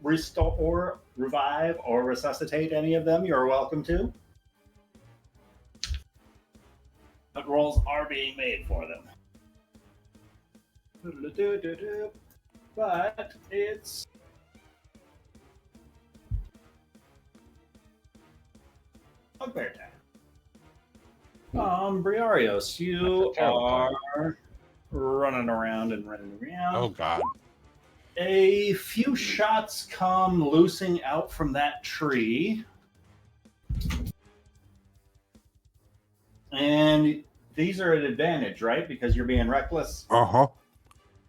restore or revive or resuscitate any of them, you're welcome to. But rolls are being made for them. But it's bugbear time. Briarios, you are running around. Oh God. A few shots come loosing out from that tree. And these are at advantage, right? Because you're being reckless? Uh-huh.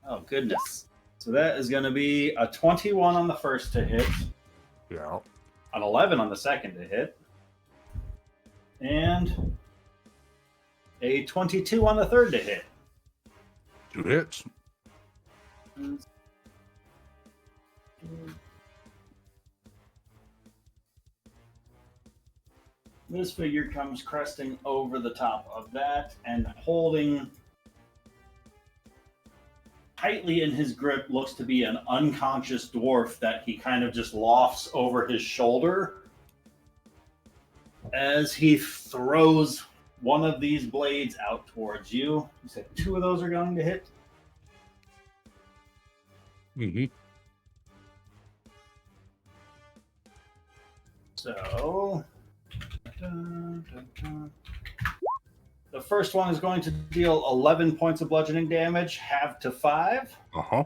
Oh, goodness. So that is going to be a 21 on the first to hit, Yeah. an 11 on the second to hit, And a 22 on the third to hit. 2 hits. This figure comes cresting over the top of that and holding tightly in his grip looks to be an unconscious dwarf that he kind of just lofts over his shoulder as he throws one of these blades out towards you. You said 2 of those are going to hit? Mm-hmm. So, the first one is going to deal 11 points of bludgeoning damage, half to 5. Uh-huh.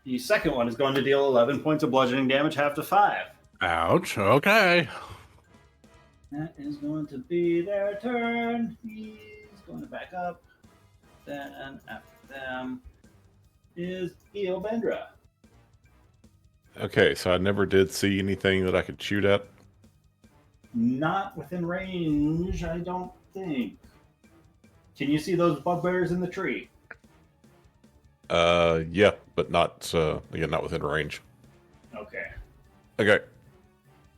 The second one is going to deal 11 points of bludgeoning damage, half to 5. Ouch. Okay. That is going to be their turn. He's going to back up. Then after them is Eobendra. Okay, so I never did see anything that I could shoot at. Not within range, I don't think. Can you see those bugbears in the tree? Yeah, but not again, not within range. Okay. Okay.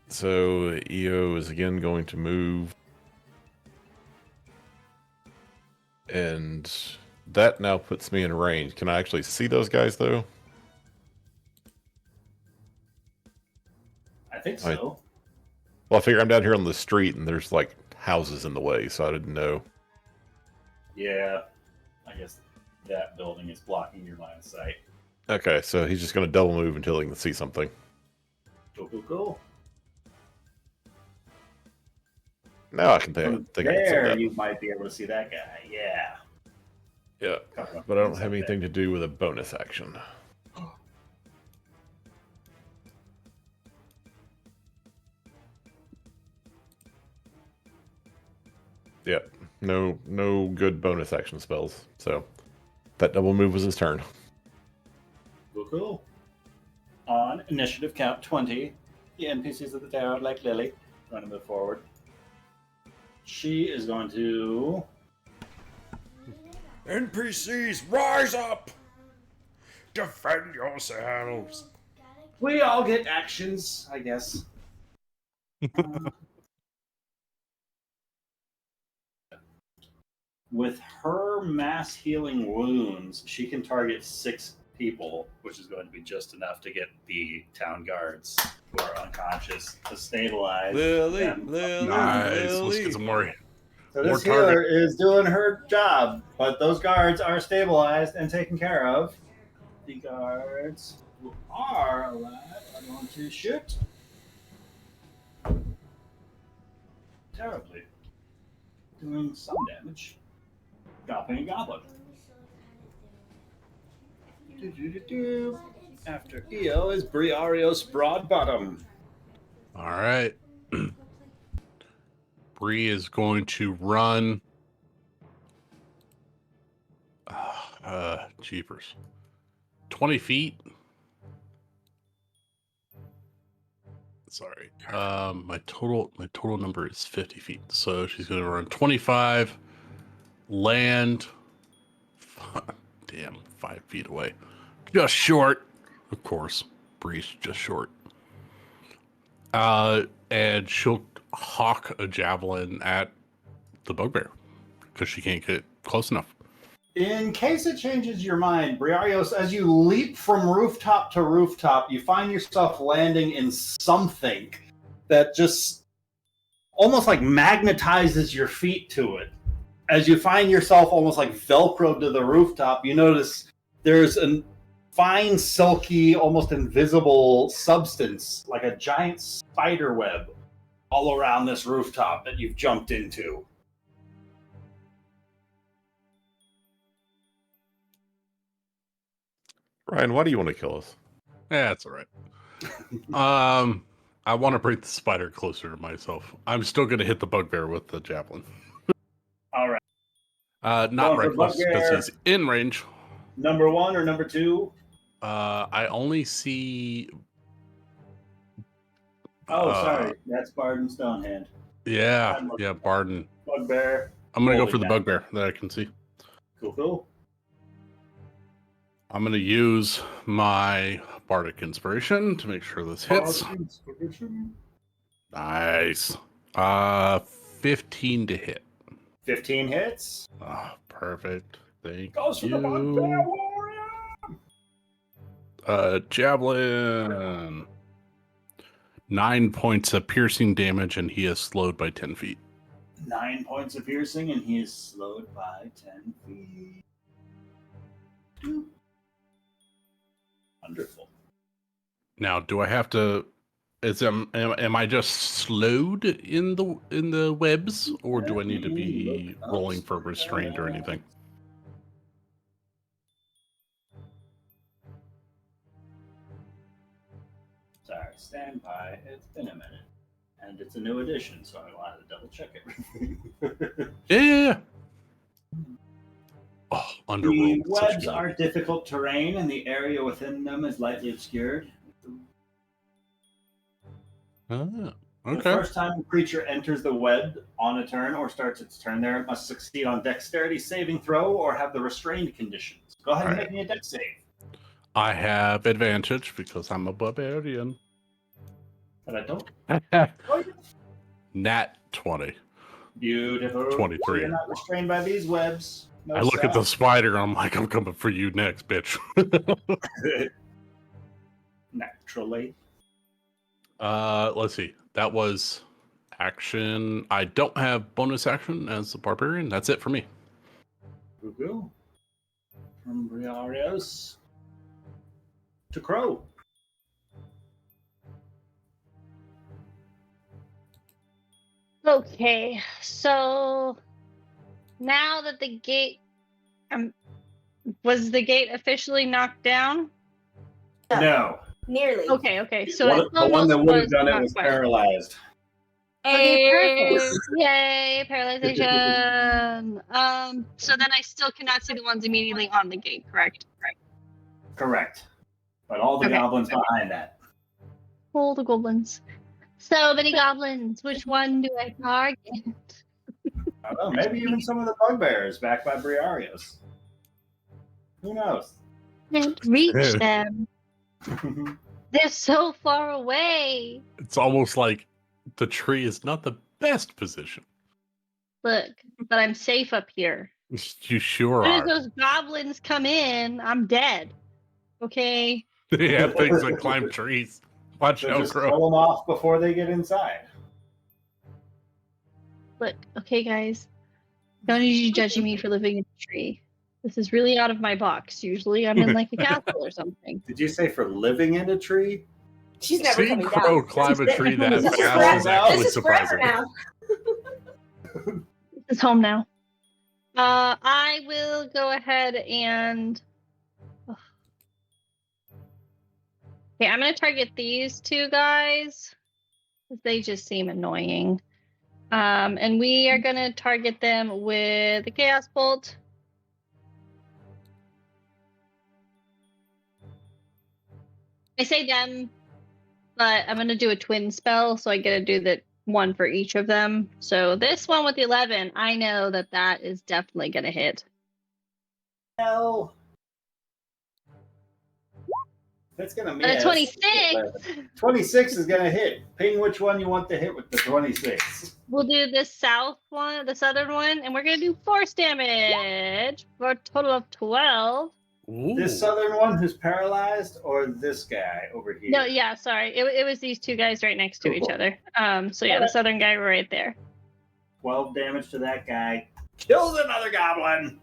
So EO is again going to move. And that now puts me in range. Can I actually see those guys though? I think so. Well, I figure I'm down here on the street and there's like houses in the way, so I didn't know. Yeah. I guess that building is blocking your line of sight. Okay, so he's just going to double move until he can see something. Cool. Now I can think I can see There, that. you might be able to see that guy. Yeah. Yeah, but I don't have anything to do with a bonus action. Yeah, no good bonus action spells. So that double move was his turn. Cool. On initiative count 20, the NPCs of the tower, like Lily, going to move forward. She is going to... NPCs, rise up! Defend yourselves! We all get actions, I guess. With her mass healing wounds, she can target 6 people, which is going to be just enough to get the town guards who are unconscious to stabilize them. Nice. Let's get some more. So more this healer target. is doing her job, but those guards are stabilized and taken care of. The guards who are alive are going to shoot. Terribly. Doing some damage. Dropping a goblin. After EO is Briarios Broadbottom. All right. Bree is going to run. Jeepers. 20 feet. Sorry. My total number is 50 feet. So she's going to run 25, land. Damn, 5 feet away. Just short. Of course, Bree's just short. And she'll hawk a javelin at the bugbear because she can't get close enough. In case it changes your mind, Briarios, as you leap from rooftop to rooftop, you find yourself landing in something that just almost like magnetizes your feet to it. As you find yourself almost like Velcroed to the rooftop, you notice there's a fine, silky, almost invisible substance, like a giant spider web, all around this rooftop that you've jumped into. Ryan, why do you want to kill us? Yeah, that's all right. I want to bring the spider closer to myself. I'm still going to hit the bugbear with the javelin. All right. Not Going for reckless because bugbear. he's in range. Number 1 or number 2? I only see. Oh, sorry. That's Barden Stonehand. Yeah, I'm looking yeah, at Barden. Bugbear. I'm gonna go Holy for the cow. bugbear that I can see. Cool. I'm gonna use my bardic inspiration to make sure this hits. Nice. 15 to hit. 15 hits. Oh, perfect. Thank Goes for the Bugbear you. Warrior. Javelin. 9 points of piercing damage, and he is slowed by 10 feet. 9 points of piercing, and he is slowed by 10 feet. Doop. Wonderful. Now, do I have to? Am I just slowed in the webs, or do I need to be rolling for restraint or anything? Sorry, stand by. It's been a minute. And it's a new edition, so I wanted to double check it. Yeah. Oh, The underworld. Such webs good. are difficult terrain, and the area within them is lightly obscured. Ah, The okay. first time a creature enters the web on a turn or starts its turn there, it must succeed on dexterity saving throw or have the restrained conditions. Go ahead and Alright. make me a dex save. I have advantage because I'm a barbarian. But I don't. Nat 20. Beautiful. 23. So you're not restrained by these webs. No I look at the sound. spider and I'm like, I'm coming for you next, bitch. Naturally. Let's see. That was action. I don't have bonus action as a barbarian. That's it for me. Google. From Briarios to Crow. Okay, so now that the gate was the gate officially knocked down? No. Nearly. Okay. So One- it the one that almost would have was done it not was quite. paralyzed. Okay, perfect. Yay, paralyzation. So then I still cannot see the ones immediately on the gate, correct? Correct. But all the Okay. goblins behind that. All the goblins. So many goblins. Which one do I target? I don't know, maybe even some of the bugbears back by Briarios. Who knows? Can't reach them. They're so far away. It's almost like the tree is not the best position. Look, but I'm safe up here. You sure As soon as are. those goblins come in, I'm dead. Okay? They have things that climb trees. Watch So out, just Crow. kill them off before they get inside. Look, okay, guys. Don't need you judging me for living in a tree. This is really out of my box. Usually I'm in like a castle or something. Did you say for living in a tree? She's never Seeing coming Crow down. climb a tree that This is fast forever. is actually This is forever surprising. now. This is home now. I will go ahead and. Okay, I'm gonna target these two guys. 'Cause they just seem annoying. And we are gonna target them with the Chaos Bolt. I say them, but I'm gonna do a twin spell, so I get to do the one for each of them. So this one with the 11, I know that that is definitely gonna hit. Hell. That's gonna But a miss. 26, 26 is gonna hit. Ping which one you want to hit with the 26. we'll do the south one, the southern one, and we're gonna do force damage for a total of 12. Ooh. This southern one who's paralyzed, or this guy over here? No, yeah, sorry, it was these two guys right next to each Cool. other. So yeah, the southern guy right there. 12 damage to that guy. Kills another goblin.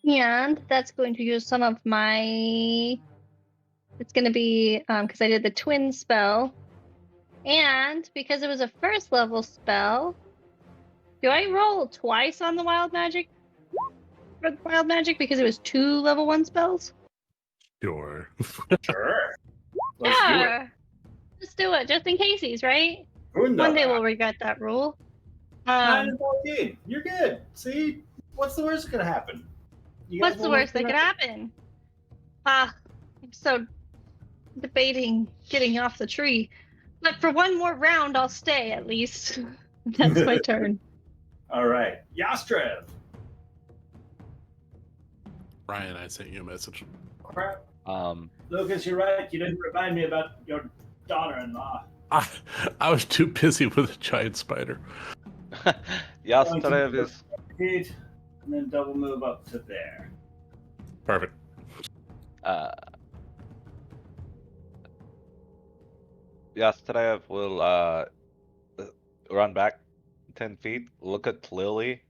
And that's going to use some of my. It's going to be because I did the twin spell, and because it was a first level spell. Do I roll twice on the wild magic? For the wild magic because it was 2 level 1 spells. Sure. Sure. Let's do it. Yeah, let's do it just in cases, right? Gunda. One day we'll regret that rule. 9 and 14. You're good. See, what's the worst that could happen? You guys What's the won't worst that look could happen? I'm so debating getting off the tree. But for one more round, I'll stay at least. That's my turn. All right, Yastrev. Ryan, I sent you a message. Crap. Um, Lucas, you're right. You didn't remind me about your daughter-in-law. I was too busy with a giant spider. Yastrev is Feet, and then double move up to there. Perfect. Yastrev will run back 10 feet, look at Lily,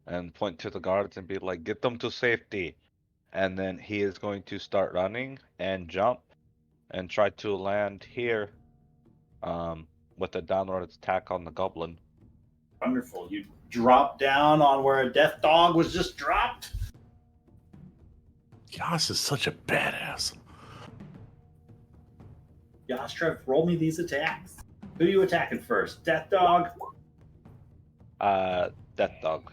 and point to the guards and be like, "Get them to safety." And then he is going to start running and jump and try to land here with a downward attack on the goblin. Wonderful. You drop down on where a death dog was just dropped. Yas is such a badass. Yastrev, roll me these attacks. Who are you attacking first? Death dog? Death dog.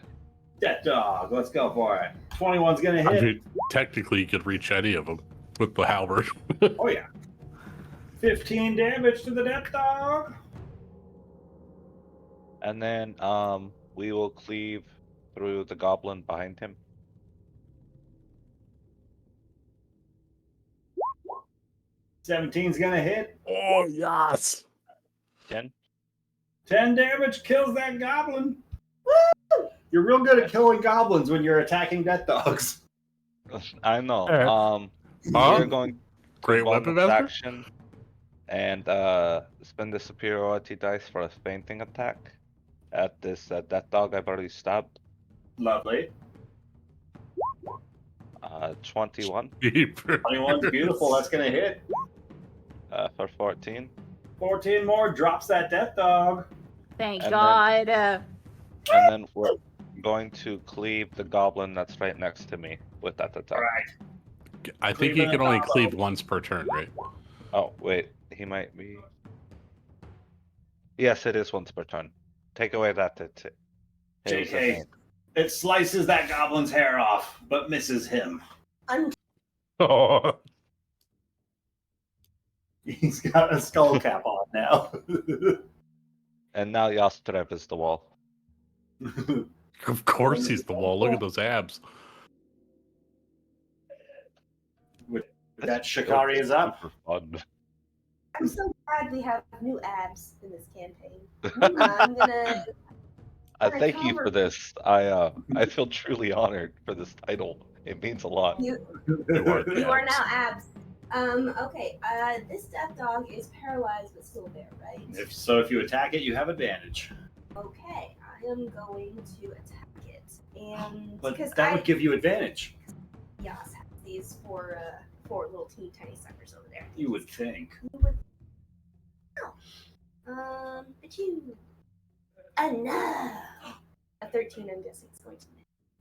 Death dog. Let's go for it. 21's going to I hit. mean, technically, you could reach any of them with the halberd. Oh, yeah. 15 damage to the death dog. And then we will cleave through the goblin behind him. 17's going to hit. Oh, yes. 10. 10 damage kills that goblin. Woo! You're real good at killing goblins when you're attacking death dogs. I know. We're going Great bonus weapon master. action and spend the superiority dice for a fainting attack at this death dog I've already stabbed. Lovely. 21 21's beautiful. That's going to hit. for 14. 14 more drops that death dog. Thank And God. And then we're going to cleave the goblin that's right next to me with that attack. All right. I think Cleave you can the only combo. cleave once per turn, right? Oh, wait. He might be... Yes, it is once per turn. Take away that. It was a JK. feint. It slices that goblin's hair off, but misses him. Oh, He's got a skull cap on now. And now Yastrev is the wall. of course he's the wall. Look at those abs. That Shikari is up. Super fun. I'm so glad we have new abs in this campaign. I'm gonna. Thank you for this. I feel truly honored for this title. It means a lot. You are now abs. Okay. This death dog is paralyzed but still there, right? If you attack it, you have advantage. Okay, I am going to attack it, and But because that would give you advantage. Yas has these four little teeny tiny suckers over there. You would think. But you. No. A 13, I'm guessing it's going to.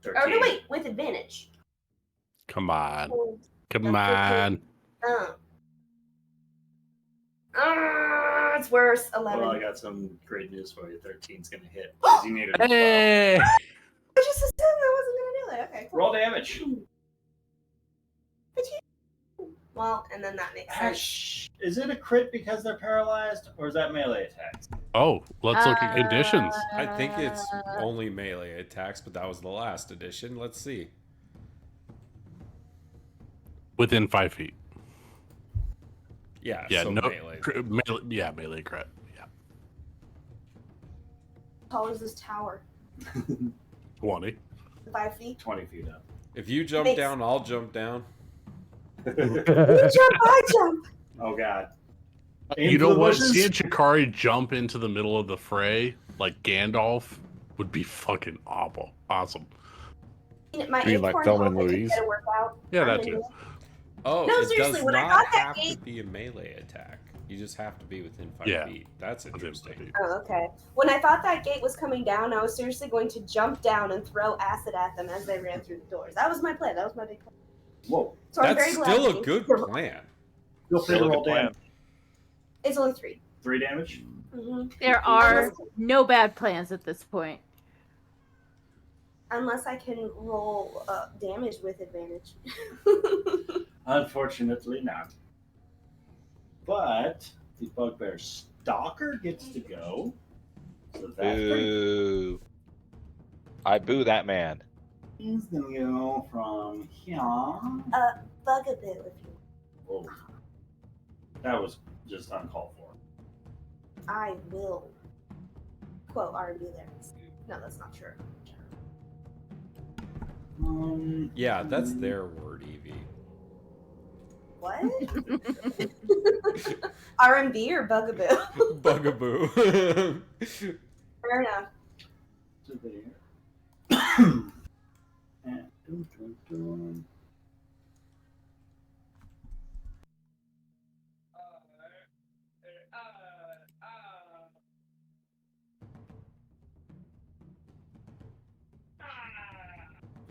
13. Oh no, wait, with advantage. Come on. Oh, Come that's on. it's worse. 11. Well, I got some great news for you. 13's going to hit. 'cause you need it. Hey! I just assumed I wasn't going to do that. Okay, cool. Roll damage. Well, and then that makes sense. Is it a crit because they're paralyzed, or is that melee attacks? Oh, let's look at conditions. I think it's only melee attacks, but that was the last edition. Let's see. Within 5 feet. Yeah, Yeah, so no. melee. Melee crit. Yeah. How tall is this tower? 20. 5 feet? 20 feet up. If you jump Makes- down, I'll jump down. You jump, I jump. Oh, God. You know what? Seeing Shikari jump into the middle of the fray, like Gandalf, would be fucking awesome. My You mean like acorn Thelma and helmet is Louise? gonna work out. Yeah, I'm that gonna too. do it. Oh, No, it seriously, does when I not got that have to gate- be a melee attack. You just have to be within 5 Yeah. feet. That's Within 5 interesting. feet. Oh, okay. When I thought that gate was coming down, I was seriously going to jump down and throw acid at them as they ran through the doors. That was my plan. That was my big plan. Whoa. So I'm That's very glad. still a you- good plan. Feel free to Still a roll good plan. damage. It's only 3. 3 damage? Mm-hmm. There are no bad plans at this point. Unless I can roll damage with advantage. Unfortunately not. but the bugbear stalker gets to go. So that's pretty. Boo. I boo that man. He's gonna go from here. Bugaboo, if you. Whoa. That was just uncalled for. I will quote R&B lyrics. No, that's not true. Yeah, that's their word, Evie. What? R&B or bugaboo? Bugaboo. Fair enough. So there. And dun.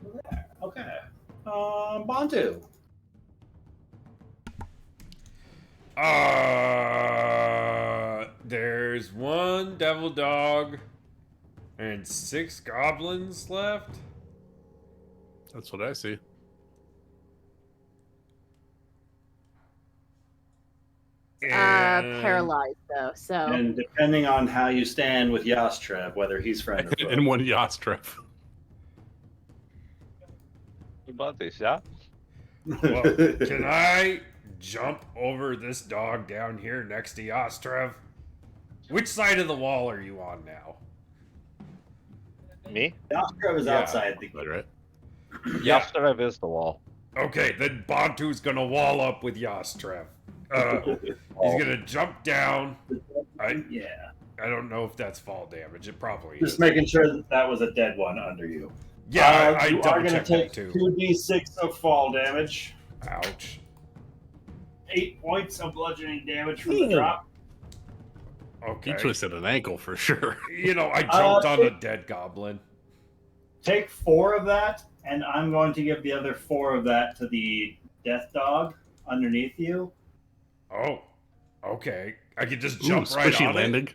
There. Okay. Bantu. There's one devil dog and 6 goblins left. That's what I see. And Paralyzed though, so And depending on how you stand with Yastrev, whether he's friend or foe. And one Yastrev. You bought this, yeah? Well, can I jump over this dog down here next to Yastrev? Which side of the wall are you on now? Me? Yastrev is Yeah. outside the Right, right? Yeah. Yastrev is the wall. Okay, then Bantu's gonna wall up with Yastrev. He's gonna jump down. Yeah. I don't know if that's fall damage. It probably Just is. making sure that that was a dead one under you. Yeah, I you are double going to checked take that too. 2d6 of fall damage, Ouch. 8 points of bludgeoning damage from the drop. He Okay. twisted an ankle for sure. You know, I jumped on a dead goblin. Take 4 of that, and I'm going to give the other 4 of that to the death dog underneath you. Oh, okay. I could just Ooh, jump right squishy on landing. it.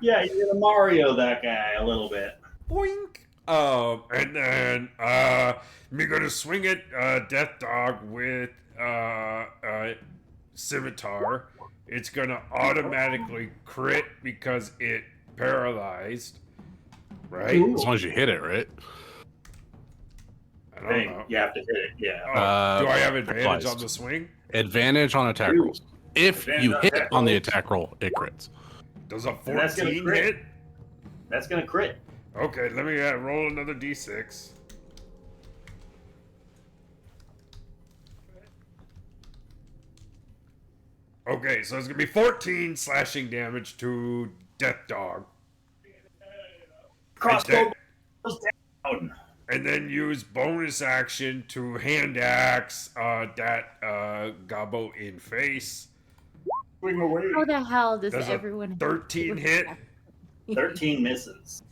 Yeah, you're going to Mario that guy a little bit. Boink. And then me gonna swing at Death Dog with Scimitar. It's gonna automatically crit because it paralyzed. Right? Ooh. As long as you hit it, right? I don't Hey, know. you have to hit it, yeah. Oh, do I have advantage paralyzed. on the swing? Advantage on attack Ooh. rolls. If Advantage you on hit attack on the rolls. attack roll, it crits. Does a And that's gonna 14 crit. hit? That's going to crit. Okay, let me roll another d6. Okay, so it's gonna be 14 slashing damage to Death Dog. Crossbow goes down. And then use bonus action to hand axe that Gobbo in face. Swing away. how the hell does Does a everyone 13 hit 13 misses.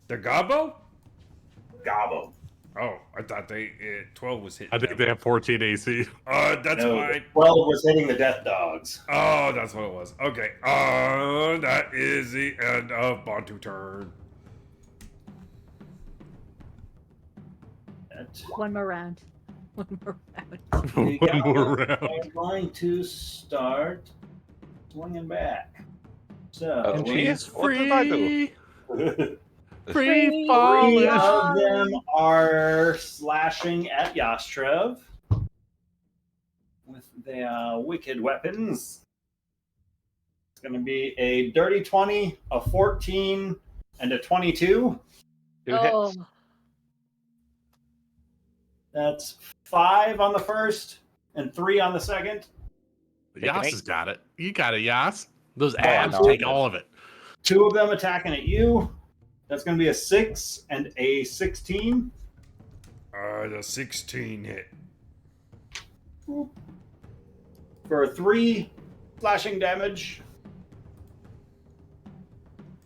the Gobbo? Gobbo. Oh, I thought 12 was hitting. I think them. they have 14 AC. That's No, fine. 12 was hitting the death dogs. Oh, that's what it was. Okay. That is the end of Bantu turn. one more round? One more round. The One more goblins round. are going to start swinging back. So, Oh, geez. What did I do? Free three fall. of them are slashing at Yastrev with their wicked weapons. It's going to be a dirty 20, a 14, and a 22. 2 Oh, hits. That's 5 on the first and 3 on the second. Yas has got it. You got it, Yas. Those I abs know. take all of it. 2 of them attacking at you. That's going to be a 6 and a 16. The 16 hit. For 3 slashing damage.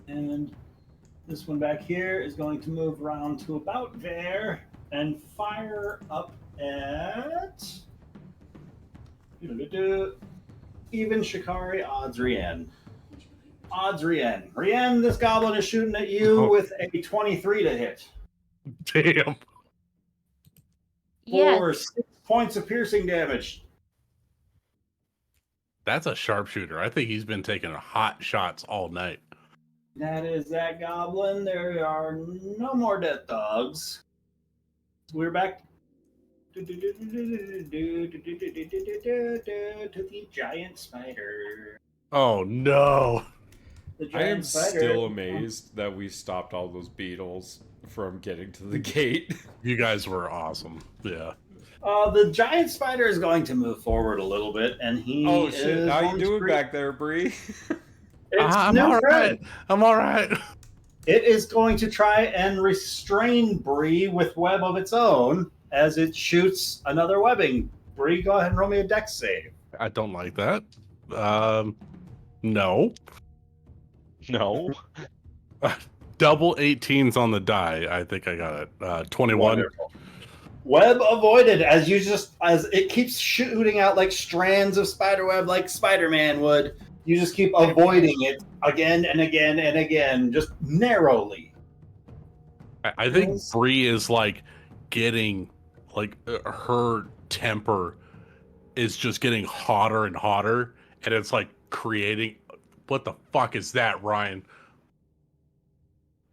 And this one back here is going to move around to about there and fire up at even Shikari, odds Rien. Odds Rien. Rien, this goblin is shooting at you with a 23 to hit. Damn. yes. For 6 points of piercing damage. That's a sharpshooter. I think he's been taking hot shots all night. That is that goblin. There are no more death dogs. We're back to the giant spider. Oh no! The I am giant spider. still amazed that we stopped all those beetles from getting to the gate. You guys were awesome. Yeah. The giant spider is going to move forward a little bit, and he Oh shit! is How you going to doing breathe. back there, Bree? It's I'm no all friend. right. I'm all right. It is going to try and restrain Bree with web of its own as it shoots another webbing. Bree, go ahead and roll me a dex save. I don't like that. No. No. Double 18s on the die. I think I got it. 21. Wonderful. Web avoided as it keeps shooting out like strands of spider web like Spider-Man would. You just keep avoiding it again and again and again, just narrowly. I think Bree is like getting like her temper is just getting hotter and hotter, and it's like creating. What the fuck is that, Ryan?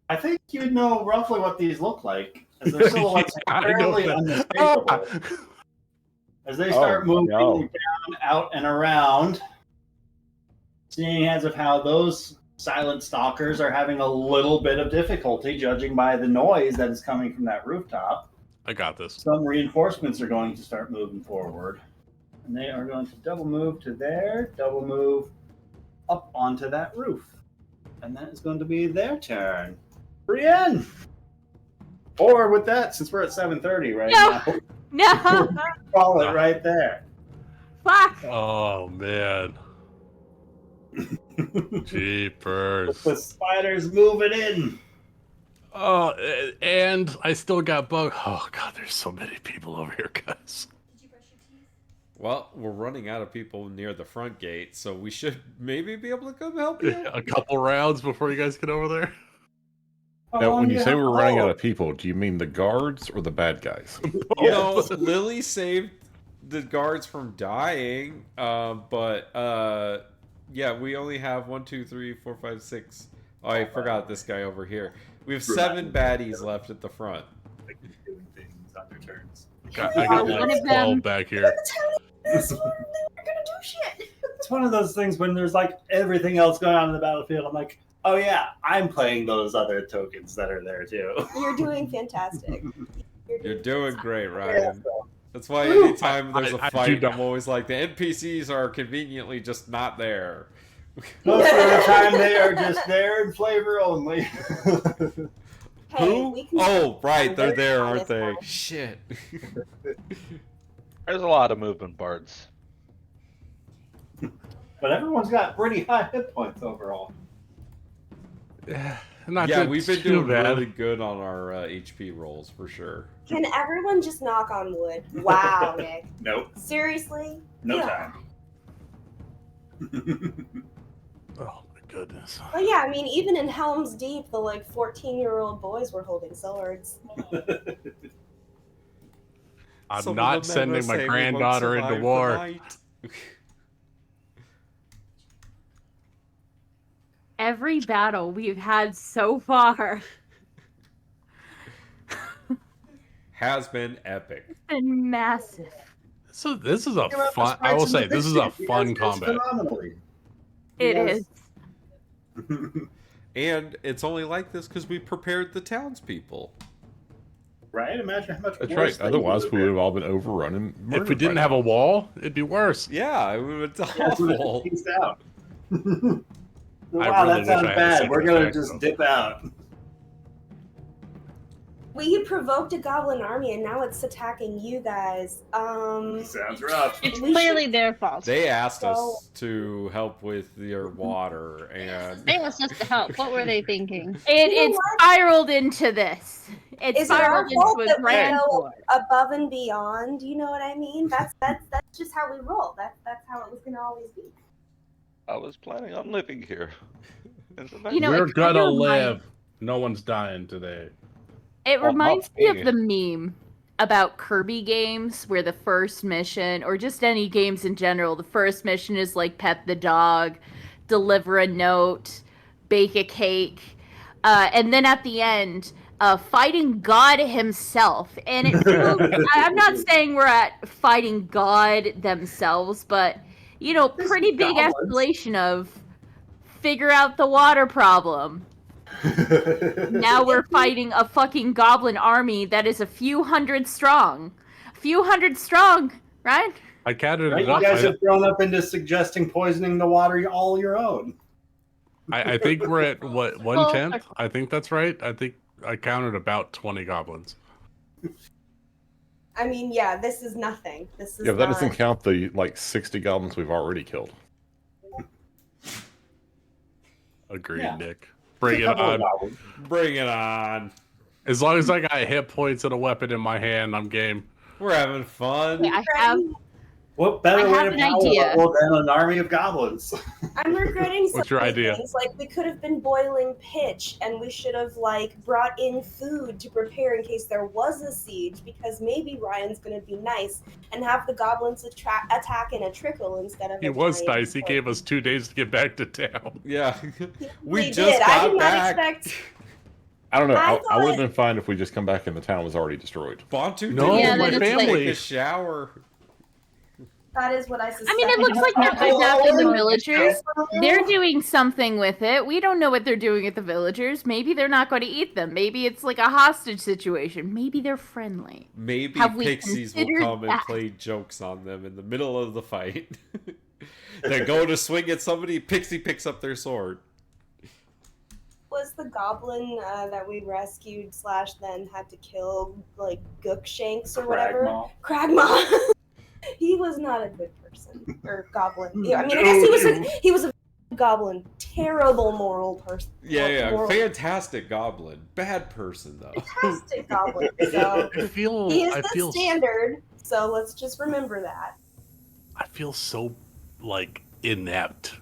I think you know roughly what these look like, as their silhouettes are fairly unmistakable. As they start moving down, out, and around, seeing as of how those silent stalkers are having a little bit of difficulty, judging by the noise that is coming from that rooftop. I got this. Some reinforcements are going to start moving forward. And they are going to double move to there, double move up onto that roof. And that is going to be their turn. Brienne! Or with that, since we're at 7:30 right now, No. call it right there. Fuck. Oh man. Jeepers. The spider's moving in. Oh, and I still got bug. Oh god, there's so many people over here, guys. Well, we're running out of people near the front gate, so we should maybe be able to come help you. A couple rounds before you guys get over there. Now, when you say we're running out of people, do you mean the guards or the bad guys? No, Lily saved the guards from dying, but yeah, we only have 1, 2, 3, 4, 5, 6. Oh, I forgot this guy over here. We have 7 baddies left at the front. Doing things on their turns. I got One like of them- 12 back here. This one, they weren't gonna do shit. It's one of those things when there's like everything else going on in the battlefield. I'm like, oh yeah, I'm playing those other tokens that are there too. You're doing fantastic. You're doing great, Ryan. That's why Woo! anytime there's a I do fight, not- I'm always like, the NPCs are conveniently just not there. Most of the time they are just there in flavor only. Hey, Who? we can Oh, right, they're there, on aren't this they? one. Shit. There's a lot of movement bards. But everyone's got pretty high hit points overall. Not Yeah, too- we've been too doing bad. really good on our HP rolls for sure. Can everyone just knock on wood? Wow, Nick. Nope, Seriously? no Yeah. time. Oh my goodness. Well, yeah, I mean, even in Helm's Deep, the like 14-year-old boys were holding swords. I'm Some of not the men sending are my saying we won't granddaughter into survive the war. night. Every battle we've had so far Has been epic. has been massive. So this is a fun. I will say this is a fun combat. Phenomenally. It Yes. is. And it's only like this because we prepared the townspeople. Right? Imagine how much That's worse right. things Otherwise, would we have would have all been overrun and If we murdered didn't by have now. a wall, it'd be worse. Yeah, it was been. That's what awful. it pieced out. Wow, really that wish sounds I had a bad. secret We're gonna attack, just though. dip out. We provoked a goblin army, and now it's attacking you guys. Sounds rough. It's We clearly should- their fault. They asked So- us to help with your water, and They asked us to help. What were they thinking? It spiraled into this. It Is it our spiraled fault into a that we grand go war. above and beyond? You know what I mean? That's just how we roll. That's how it was gonna always be. I was planning on living here. You know, We're it gonna kinda live. No one's dying today. It Well, reminds not me of me. the meme about Kirby games where the first mission, or just any games in general, the first mission is like pet the dog, deliver a note, bake a cake, and then at the end, fighting God himself. And it feels, I'm not saying we're at fighting God themselves, but, you know, pretty big escalation of figure out the water problem. Now we're fighting a fucking goblin army that is a few hundred strong. Right? I counted Right? it You up. guys have grown up into suggesting poisoning the water all your own. I think we're at what Well, 1/10. I think that's right. I think I counted about 20 goblins. I mean, yeah, this is nothing. This is Yeah, but that not... doesn't count the like 60 goblins we've already killed. Agreed, Yeah. Nick. Bring it on. Bring it on. As long as I got hit points and a weapon in my hand, I'm game. We're having fun. Okay, I have What better I way have to an power idea. level than an army of goblins? I'm regretting some What's your idea? things. Like, we could have been boiling pitch, and we should have, like, brought in food to prepare in case there was a siege, because maybe Ryan's gonna be nice and have the goblins attack in a trickle instead of He a was giant nice. He horde. gave us 2 days to get back to town. Yeah. We we just did. I got did not back. expect... I don't know. I I would thought- have been fine if we just come back and the town was already destroyed. Bontu No, didn't Yeah, even my get to family. take a shower. That is what I suspect. I mean, it looks like they're kidnapping the villagers. They're doing something with it. We don't know what they're doing with the villagers. Maybe they're not going to eat them. Maybe it's like a hostage situation. Maybe they're friendly. Maybe Have we pixies will considered come and that? play jokes on them in the middle of the fight. They go to swing at somebody, Pixie picks up their sword. Was the goblin that we rescued / then had to kill, like, Gookshanks or whatever? Cragmaw. He was not a good person or goblin. Yeah, I mean, I guess he was a goblin. Terrible moral person. Yeah, Moral, fantastic goblin. Bad person though. fantastic goblin. So I feel. he is I the feel. standard. So let's just remember that. I feel so like inept.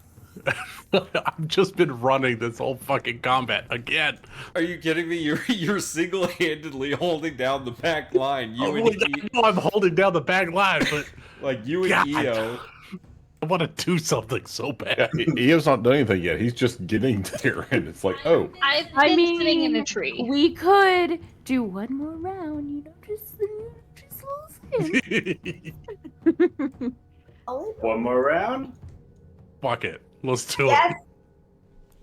I've just been running this whole fucking combat again. Are you kidding me? You're single-handedly holding down the back line. You I and know I'm holding down the back line, but like you and God. EO. I want to do something so bad. Yeah, Eo's not doing anything yet. He's just getting there, and it's like, oh, I've I been mean, sitting in a tree. We could do one more round, you know, just a little spin. One more round? Fuck it. Let's do Yes.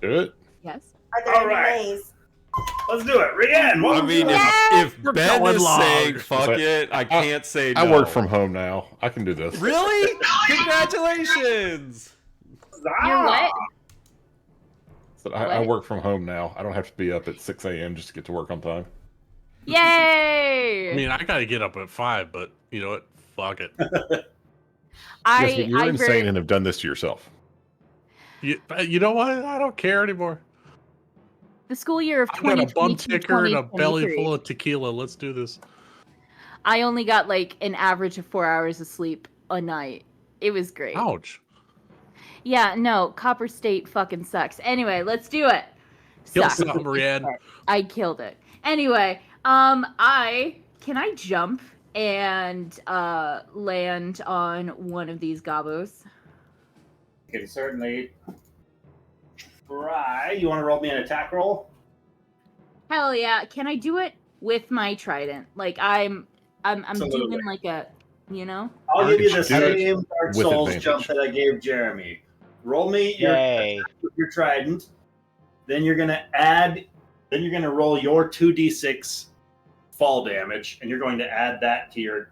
do it. Yes. Are there All any right. nays? Let's do it. Rian, I mean, if We're Ben going is long. saying fuck But it, I can't say no. I work from home now. I can do this. Really? Congratulations! You're what? So I work from home now. I don't have to be up at 6 a.m. just to get to work on time. Yay! I mean, I gotta get up at 5, but you know what? Fuck it. Yes, but you're insane and have done this to yourself. You know what? I don't care anymore. The school year of I've got a bum 2022 ticker and a belly 2023. full of tequila. Let's do this. I only got like an average of 4 hours of sleep a night. It was great. Ouch. Yeah, no, Copper State fucking sucks. Anyway, let's do it. Kill Sucks. something, Brienne. I killed it. Anyway, can I jump and land on one of these gobos? You can certainly try. You want to roll me an attack roll? Hell yeah! Can I do it with my trident? Like I'm Absolutely. doing like a, you know. I'll give you the Do it same Dark with Souls advantage. jump that I gave Jeremy. Roll me your Yay. with your trident. Then you're gonna roll your 2d6 fall damage, and you're going to add that to your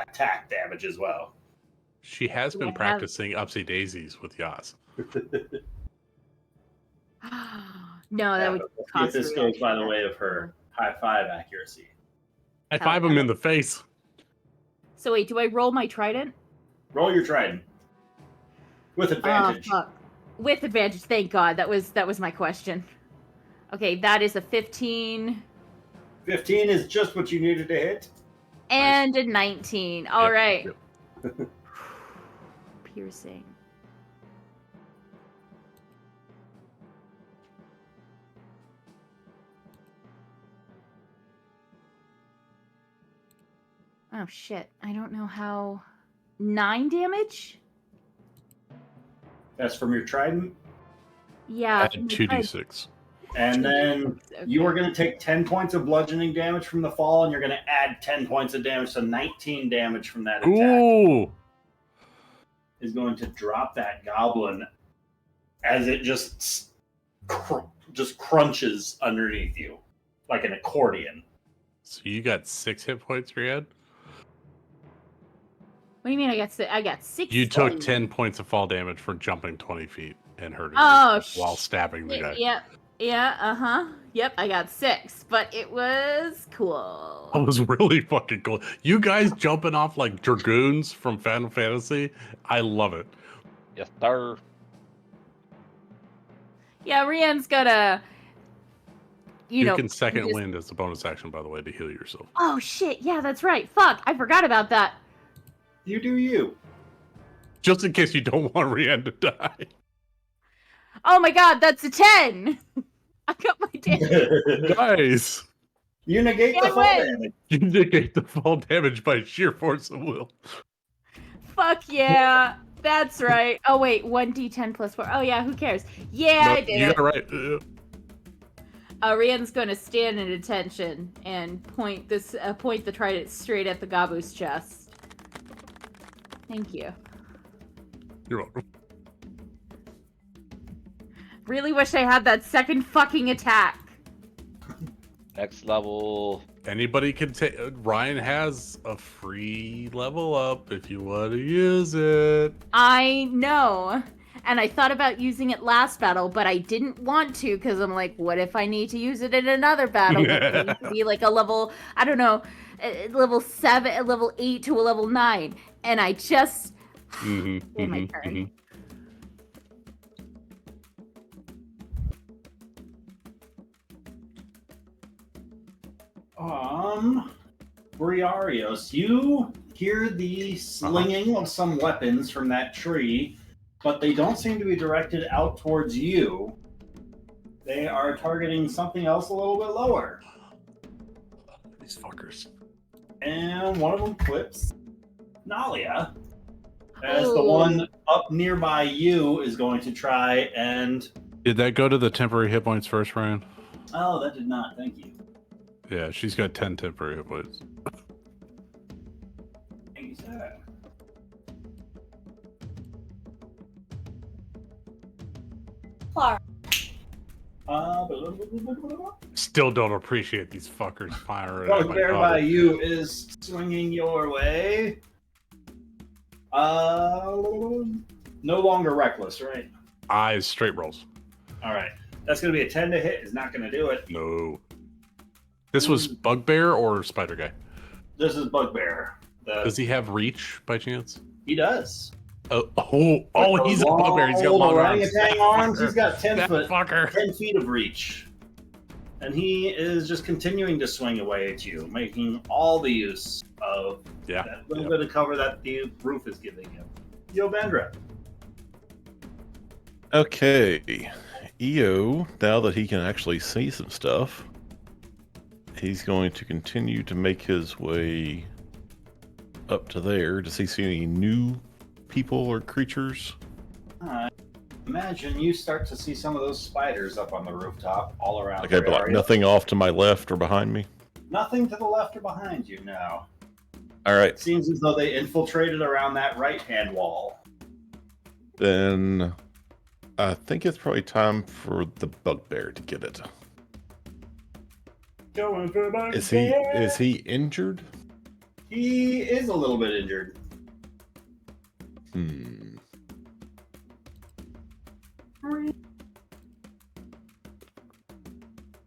attack damage as well. She has Do I been have- practicing upsy daisies with Yas. No, that would Let's see if cost this me goes by the extra. way of her high five accuracy. I five him in the face. So wait, do I roll my trident? Roll your trident with advantage. Oh, fuck. With advantage, thank God. That was my question. Okay, that is a 15 15 is just what you needed to hit. and a 19. All Yep, right. yep. Piercing. Oh shit! I don't know how. 9 damage. That's from your trident. Yeah. Add 2d6. And then Okay. you are going to take 10 points of bludgeoning damage from the fall, and you're going to add 10 points of damage, so 19 damage from that attack Ooh. is going to drop that goblin as it just crunches underneath you like an accordion. So you got 6 hit points, Riyadh? What do you mean? I got 6. You took 10 points of fall damage for jumping 20 feet and hurting Oh, yourself while stabbing the guy. Yep. Yeah. Yep. I got 6, but it was cool. That was really fucking cool. You guys jumping off like dragoons from Final Fantasy. I love it. Yes, sir. Yeah, Rian's gonna. You know. can second just- wind as a bonus action, by the way, to heal yourself. Oh shit! Yeah, that's right. Fuck, I forgot about that. You do you. Just in case you don't want Rian to die. Oh my god, that's a 10. I got my damage. Nice. You negate the Yeah, fall wait. damage. You negate the fall damage by sheer force of will. Fuck yeah, that's right. Oh wait, 1d10 plus 4. Oh yeah, who cares? Yeah, No, I did you it. got it right. Rian's going to stand at attention and point the trident straight at the Gabu's chest. Thank you. You're welcome. Really wish I had that second fucking attack. Next level. Anybody can take. Ryan has a free level up if you want to use it. I know. And I thought about using it last battle, but I didn't want to because I'm like, what if I need to use it in another battle? It needs to be like a level, I don't know, level 7, a level 8 to a level 9. And I just. My turn. Briarios, you hear the slinging of some weapons from that tree, but they don't seem to be directed out towards you. They are targeting something else a little bit lower. These fuckers. And one of them clips Nalia, as the Oh. one up nearby you is going to try and... Did that go to the temporary hit points first, Ryan? Oh, that did not. Thank you. Yeah, she's got 10 temporary hit points. Thank you, sir. Clark. Still don't appreciate these fuckers firing at my Bugbear daughter. by you is swinging your way. No longer reckless, right? Eyes straight rolls. All right. That's going to be a 10 to hit. Is not going to do it. No. This was Bugbear or Spider Guy? This is Bugbear. Does he have reach by chance? He does. Oh, he's a Bugbear. He's got long arms. orangutan arms. He's got 10 That foot, fucker. 10 feet of reach. And he is just continuing to swing away at you, making all the use of that little bit of cover that the roof is giving him. Yo, Vendra. Okay. EO, now that he can actually see some stuff, he's going to continue to make his way up to there. Does he see any new people or creatures? I imagine you start to see some of those spiders up on the rooftop all around. Okay, but like nothing off to my left or behind me? Nothing to the left or behind you now. All right. It seems as though they infiltrated around that right-hand wall. Then I think it's probably time for the Bugbear to get it. Going for Bugbear. Is he injured? He is a little bit injured.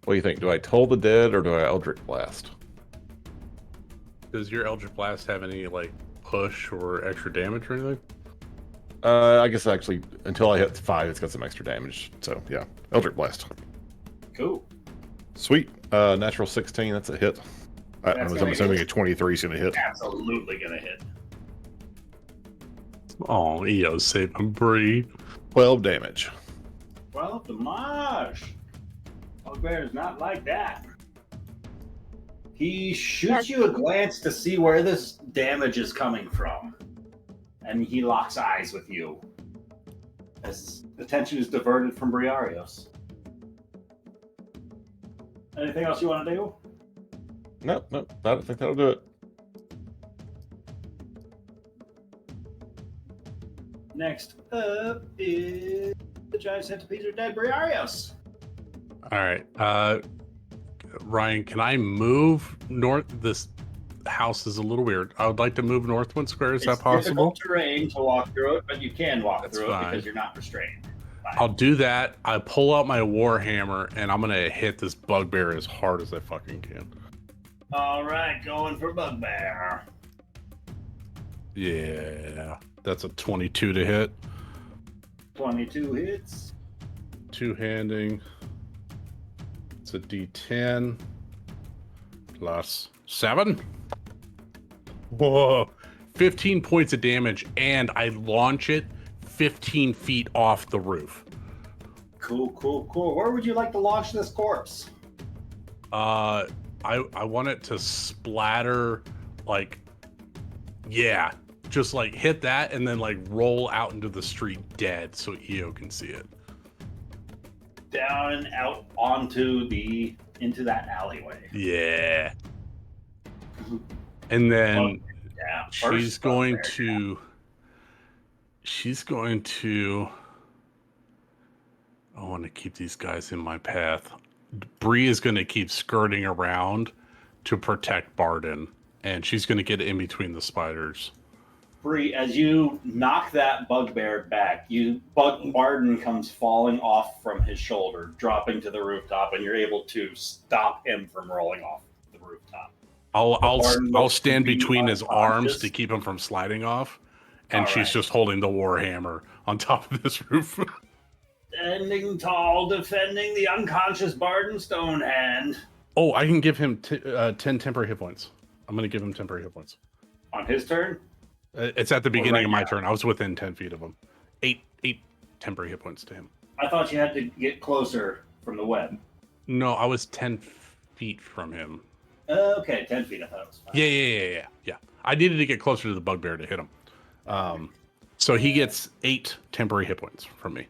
What do you think? Do I Toll the Dead or do I Eldritch Blast? Does your Eldritch Blast have any like push or extra damage or anything? I guess actually until I hit 5, it's got some extra damage. So yeah, Eldritch Blast. Cool. Sweet. Natural 16. That's a hit. I'm assuming a 23 is going to hit. Absolutely gonna hit. Oh, EO saved him, Bree. 12 damage. Well, damage. Bugbear is not like that. He shoots you a glance to see where this damage is coming from. And he locks eyes with you. As attention is diverted from Briarios. Anything else you want to do? No, I don't think that'll do it. Next up is the giant centipede or dead Briarios. All right. Ryan, can I move north? This house is a little weird. I would like to move northwind square. Is that possible? It's difficult terrain to walk through it, but you can walk That's through fine. it because you're not restrained. Fine. I'll do that. I pull out my warhammer and I'm gonna hit this bugbear as hard as I fucking can. All right, going for bugbear. Yeah, that's a 22 to hit. 22 hits. Two-handing. It's a D10 plus 7. Whoa, 15 points of damage, and I launch it 15 feet off the roof. Cool. Where would you like to launch this corpse? I want it to splatter, like, yeah, just like hit that and then like roll out into the street dead so EO can see it. Down and out into that alleyway. Yeah. And then Yeah. she's going to I want to keep these guys in my path. Bree is going to keep skirting around to protect Barden, and she's going to get in between the spiders. Bree, as you knock that bugbear back, Barden comes falling off from his shoulder, dropping to the rooftop, and you're able to stop him from rolling off the rooftop. I'll stand between his arms to keep him from sliding off, and All she's right. just holding the warhammer on top of this roof. Standing tall, defending the unconscious Barden Stonehand. Oh, I can give him 10 temporary hit points. I'm going to give him temporary hit points. On his turn? It's at the beginning right of my now? turn. I was within 10 feet of him. Eight temporary hit points to him. I thought you had to get closer from the web. No, I was 10 feet from him. Okay, 10 feet. I thought it was fine. Yeah. I needed to get closer to the bugbear to hit him. So he gets 8 temporary hit points from me.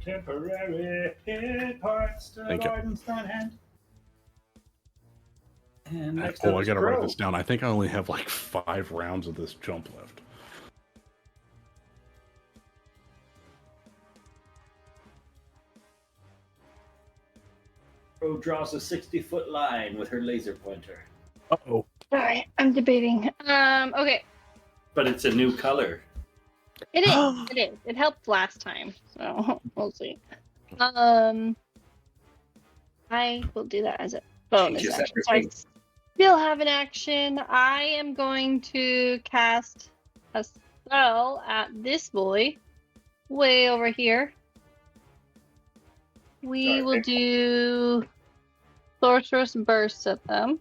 Temporary hit points to Thank you. Barden Stonehand. And next Oh, up I is gotta write Crow. this down. I think I only have like 5 rounds of this jump left. Crow draws a 60-foot line with her laser pointer. Uh-oh. Sorry, I'm debating. Okay. But it's a new color. It is. It is. It helped last time, so we'll see. I will do that as a bonus Changes action. So I everything. still have an action. I am going to cast a spell at this boy, way over here. We Sorry, will pick- do sorcerous bursts at them.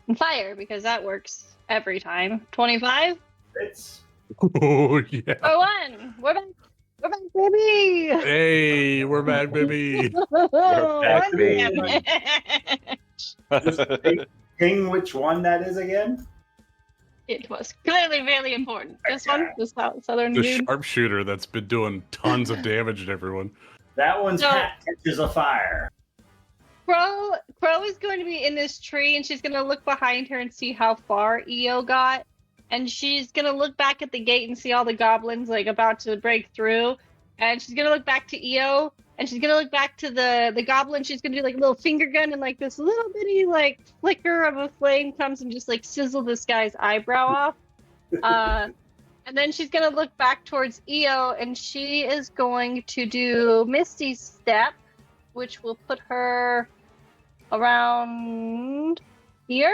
And fire, because that works every time. 25? It's Oh, yeah. For one! We're back! We're back, baby! Hey, we're back, baby. back, One baby. damage. Ping which one that is again? It was clearly really important. This one, this southern The dude. sharpshooter that's been doing tons of damage to everyone. That one's No. hat catches a fire. Crow is going to be in this tree, and she's going to look behind her and see how far EO got. And she's going to look back at the gate and see all the goblins, like, about to break through. And she's going to look back to EO, and she's going to look back to the goblin. She's going to do, like, a little finger gun, and, like, this little bitty, like, flicker of a flame comes and just, like, sizzle this guy's eyebrow off. And then she's going to look back towards EO, and she is going to do Misty Step, which will put her around here.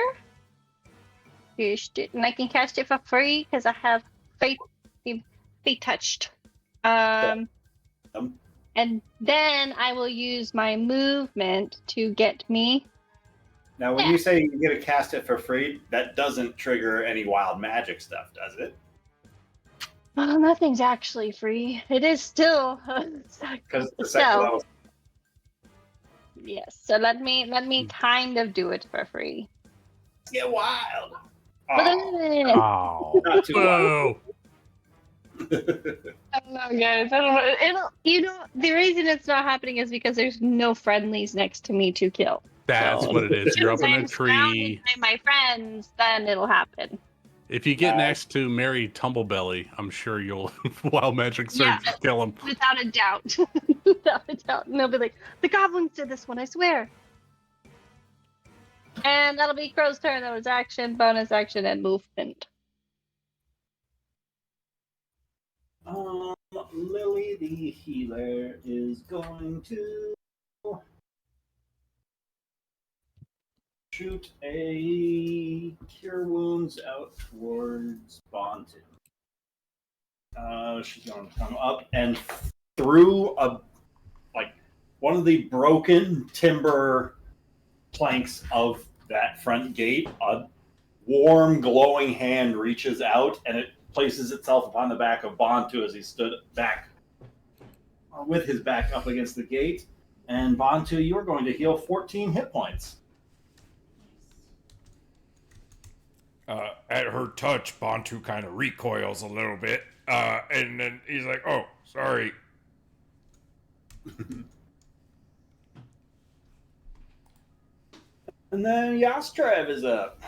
And I can cast it for free because I have Fate touched. And then I will use my movement to get me. Now, when you say you get to cast it for free, that doesn't trigger any wild magic stuff, does it? Well, nothing's actually free. It is still Because the second So- level. Yes. So let me kind of do it for free. Let's get wild. But Oh, Not too whoa. I don't know, guys. I don't know. The reason it's not happening is because there's no friendlies next to me to kill. That's So, what it is. You're up in a I'm surrounded tree. by my friends, then it'll happen. If you get next to Mary Tumblebelly, I'm sure you'll wild magic surge Yeah. kill him. Without a doubt. Without a doubt. And they'll be like, the goblins did this one, I swear. And that'll be Crow's turn. That was action, bonus action, and movement. Lily the healer is going to shoot a cure wounds out towards Bontu. She's going to come up and through one of the broken timber planks of that front gate, a warm, glowing hand reaches out and it places itself upon the back of Bontu as he stood back with his back up against the gate. And Bontu, you are going to heal 14 hit points. At her touch, Bontu kind of recoils a little bit, and then he's like, "Oh, sorry." And then Yastrev is up.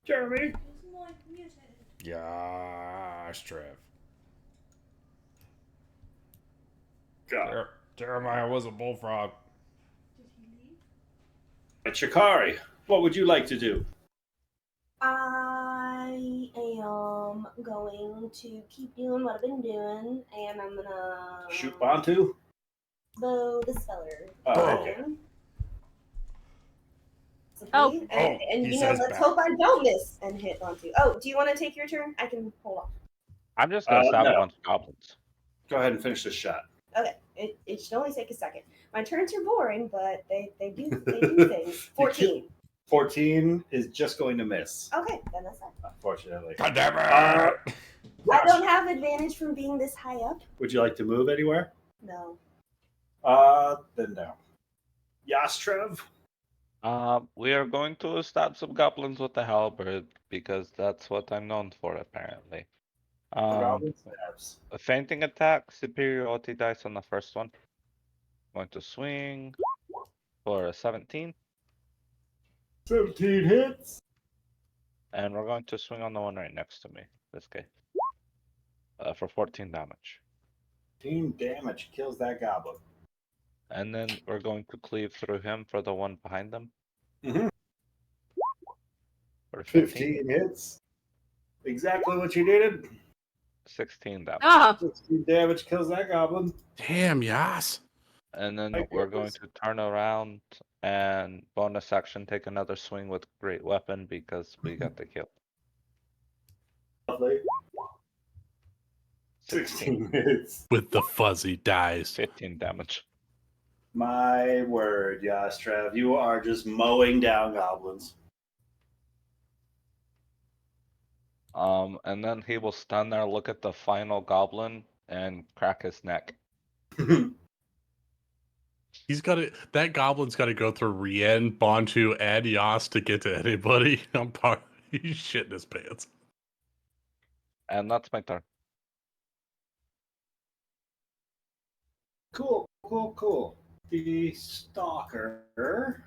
Jeremy. Yes, Trev. Jeremiah was a bullfrog. Shikari, what would you like to do? I am going to keep doing what I've been doing, and I'm gonna Shoot Bontu? bow the speller. Oh, okay. Oh. And you know, let's hope I don't miss and hit Bontu. Oh, do you want to take your turn? I can hold on. I'm just gonna stab a bunch of goblins. Go ahead and finish this shot. Okay, it should only take a second. My turns are boring, but they do things. 14. 14 is just going to miss, Okay, then that's fine. unfortunately. God damn it! I don't have advantage from being this high up. Would you like to move anywhere? No. Then no. Yastrev? We are going to stab some goblins with the halberd because that's what I'm known for, apparently. Goblin stabs. A fainting attack, superiority dice on the first one. Going to swing for a 17. 17 hits. And we're going to swing on the one right next to me, this guy. For 14 damage. 14 damage kills that goblin. And then we're going to cleave through him for the one behind them. Mm-hmm. For 15 hits. Exactly what you needed. 16 damage. Ah, 16 damage kills that goblin. Damn, yes. And then My we're going goodness. to turn around and bonus action take another swing with great weapon because we got the kill. Lovely. 16 hits. With the fuzzy dice. 15 damage. My word, Yastrev. You are just mowing down goblins. And then he will stand there, look at the final goblin, and crack his neck. He's got to. That goblin's got to go through Rien, Bontu, and Yas to get to anybody. He's shitting his pants. And that's my turn. Cool. The stalker.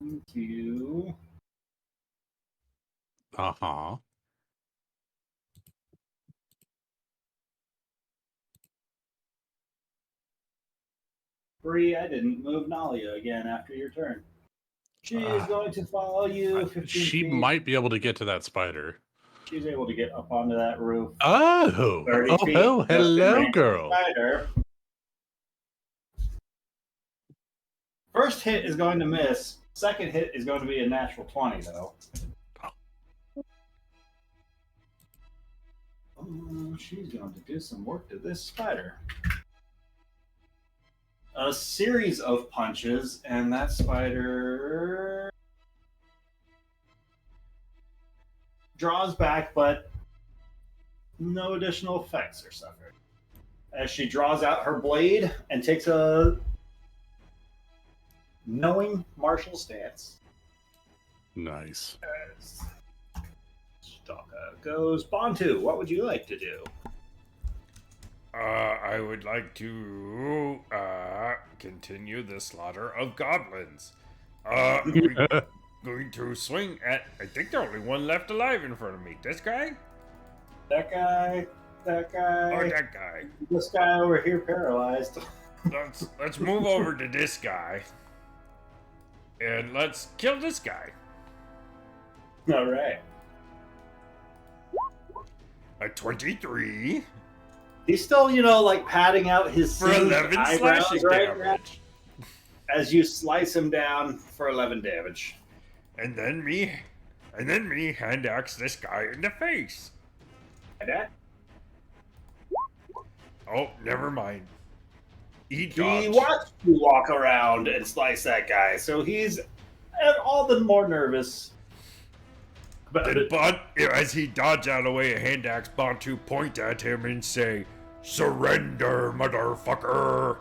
Thank you. Uh-huh. Bree, I didn't move Nalia again after your turn. She is going to follow you 15 She feet. might be able to get to that spider. She's able to get up onto that roof. 30 Oh, feet. hello, Just girl. spider. First hit is going to miss. Second hit is going to be a natural 20, though. Oh, she's going to do some work to this spider. A series of punches, and that spider draws back, but no additional effects are suffered. As she draws out her blade and takes a knowing martial stance. Nice. As Stalka goes, Bantu, what would you like to do? I would like to continue the slaughter of goblins. Going to swing at. I think there's only one left alive in front of me. This guy? That guy. Or that guy? This guy over here paralyzed. Let's move over to this guy. And let's kill this guy. All right. A 23 He's still, like patting out his for singed 11 eyebrows slashing right now damage. as you slice him down for 11 damage. And then me hand axe this guy in the face. And that Oh, never mind. He he dodged. watched you walk around and slice that guy, so he's all the more nervous. But as he dodged out of the way, a hand axe Bantu point at him and say, "Surrender, motherfucker!"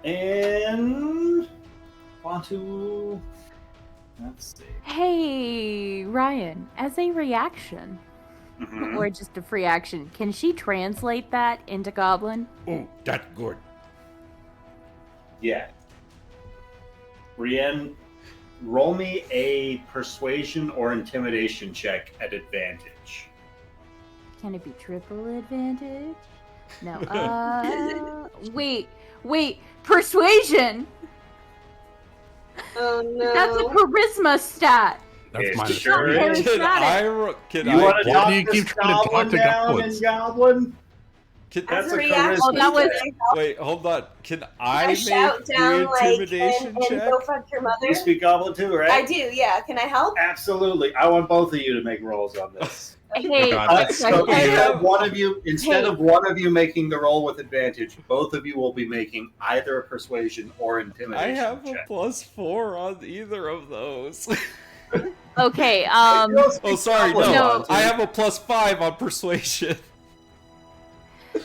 And Bantu, let's see. Hey, Ryan, as a reaction, Mhm. or just a free action, can she translate that into Goblin? Oh, that's good. Yeah. Brienne, roll me a persuasion or intimidation check at advantage. Can it be triple advantage? No. Wait, persuasion! Oh no. That's a charisma stat! That's It my sure is. Can I? Can You want I? to Why talk do you this keep trying to talk goblin to down goblins? in Goblin? Can, That's As a a reaction, charisma Oh, that was- can wait, hold on. Can I I make shout down the like intimidation and check? go fuck your mother? You speak Goblin too, right? I do, yeah. Can I help? Absolutely. I want both of you to make rolls on this. Hey, God, that's So okay. instead of one of you making the roll with advantage, both of you will be making either a persuasion or I intimidation have a check. +4 on either of those. Okay, Oh, sorry, Goblin, no. No. I have a +5 on persuasion.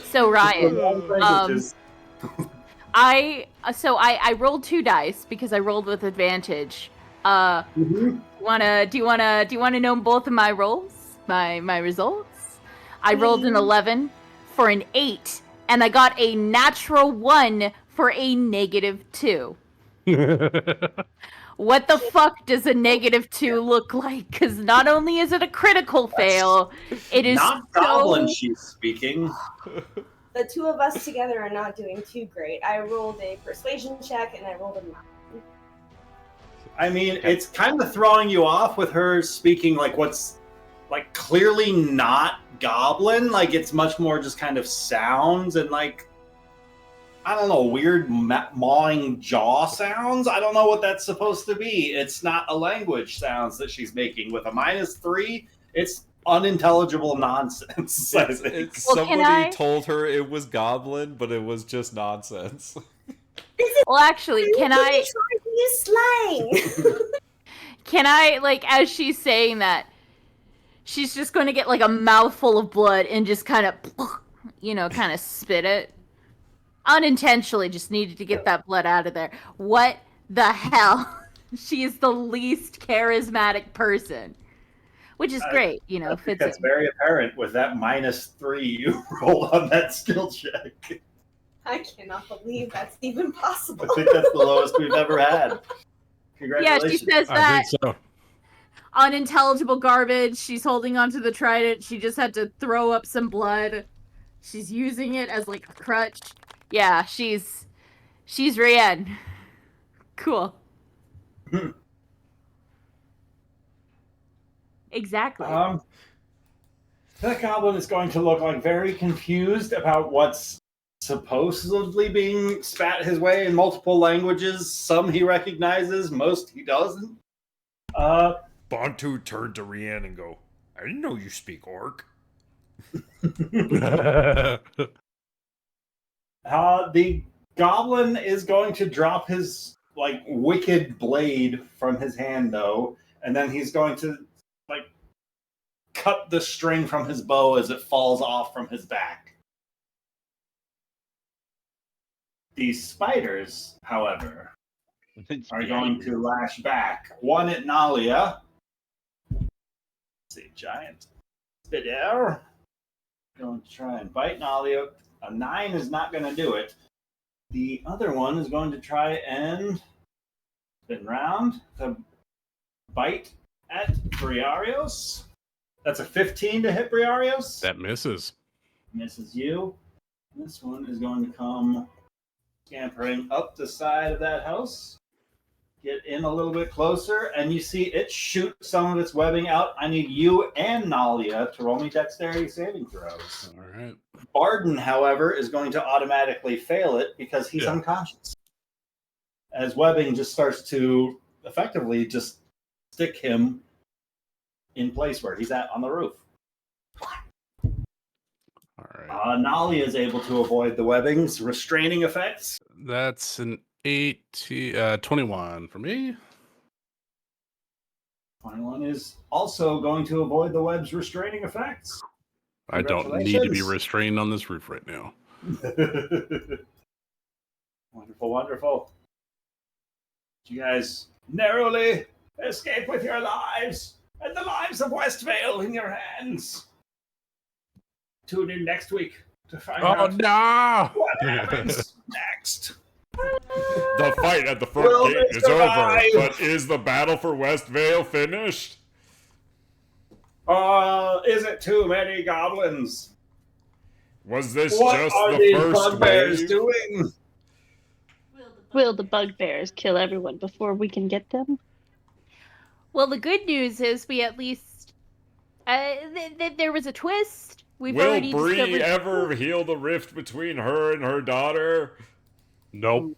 so Ryan, Languages. I rolled 2 dice because I rolled with advantage. Mhm. Do you wanna know both of my rolls? My results? I rolled an 11 for an 8, and I got a natural 1 for a -2. What the fuck does a -2 look like? Because not only is it a critical fail, it is Not so... Goblin, she's speaking. The two of us together are not doing too great. I rolled a persuasion check and I rolled a 9. I mean, it's kind of throwing you off with her speaking like what's like clearly not Goblin. Like it's much more just kind of sounds and like I don't know, weird mawing jaw sounds. I don't know what that's supposed to be. It's not a language sounds that she's making with a -3. It's unintelligible nonsense. I think. It's Well, can somebody I- told her it was Goblin, but it was just nonsense. Well, actually, can I... try to use slang? Can I, like, as she's saying that, she's just going to get, like, a mouthful of blood and just kind of, kind of spit it? Unintentionally just needed to get that blood out of there. What the hell? She is the least charismatic person. Which is great, I think fits that's in. very apparent with that -3 you rolled on that skill check. I cannot believe that's even possible. I think that's the lowest we've ever had. Yeah, Congratulations. she says I that think so. unintelligible garbage. She's holding onto the trident. She just had to throw up some blood. She's using it as like a crutch. Yeah, she's Rienne. Cool. Exactly. That goblin is going to look like very confused about what's supposedly being spat his way in multiple languages. Some he recognizes, most he doesn't. Bantu turned to Rianne and go, "I didn't know you speak Orc." The goblin is going to drop his like wicked blade from his hand though, and then he's going to cut the string from his bow as it falls off from his back. These spiders, however, are going to lash back. One at Nalia. Let's see, giant spider. Going to try and bite Nalia. A 9 is not going to do it. The other one is going to try and spin round to bite at Briarios. That's a 15 to hit Briarios. That misses. Misses you. This one is going to come scampering up the side of that house. Get in a little bit closer, and you see it shoot some of its webbing out. I need you and Nalia to roll me dexterity saving throws. All right. Barden, however, is going to automatically fail it because he's Yeah. unconscious. As webbing just starts to effectively just stick him in place where he's at on the roof. All right. Nalia is able to avoid the webbing's restraining effects. That's an 21 for me. 21 is also going to avoid the web's restraining effects. I don't need to be Congratulations. restrained on this roof right now. Wonderful, wonderful. You guys narrowly escape with your lives and the lives of Westvale in your hands. Tune in next week to find out no! what happens next. The fight at the front Will gate they is over, survive? but is the battle for Westvale finished? Is it too many goblins? Was this What just are the these first bugbears wave? doing? Will the bugbears kill everyone before we can get them? Well, the good news is we at least there was a twist. We've Will already Bree discovered. ever heal the rift between her and her daughter? Nope.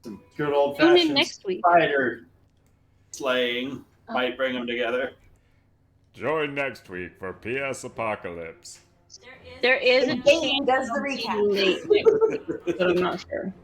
Some good old Tune in fashioned next week. spider slaying might bring them together. Join next week for PS Apocalypse. There is a Dayton chance does the it'll be recap. late next week, but I'm not sure.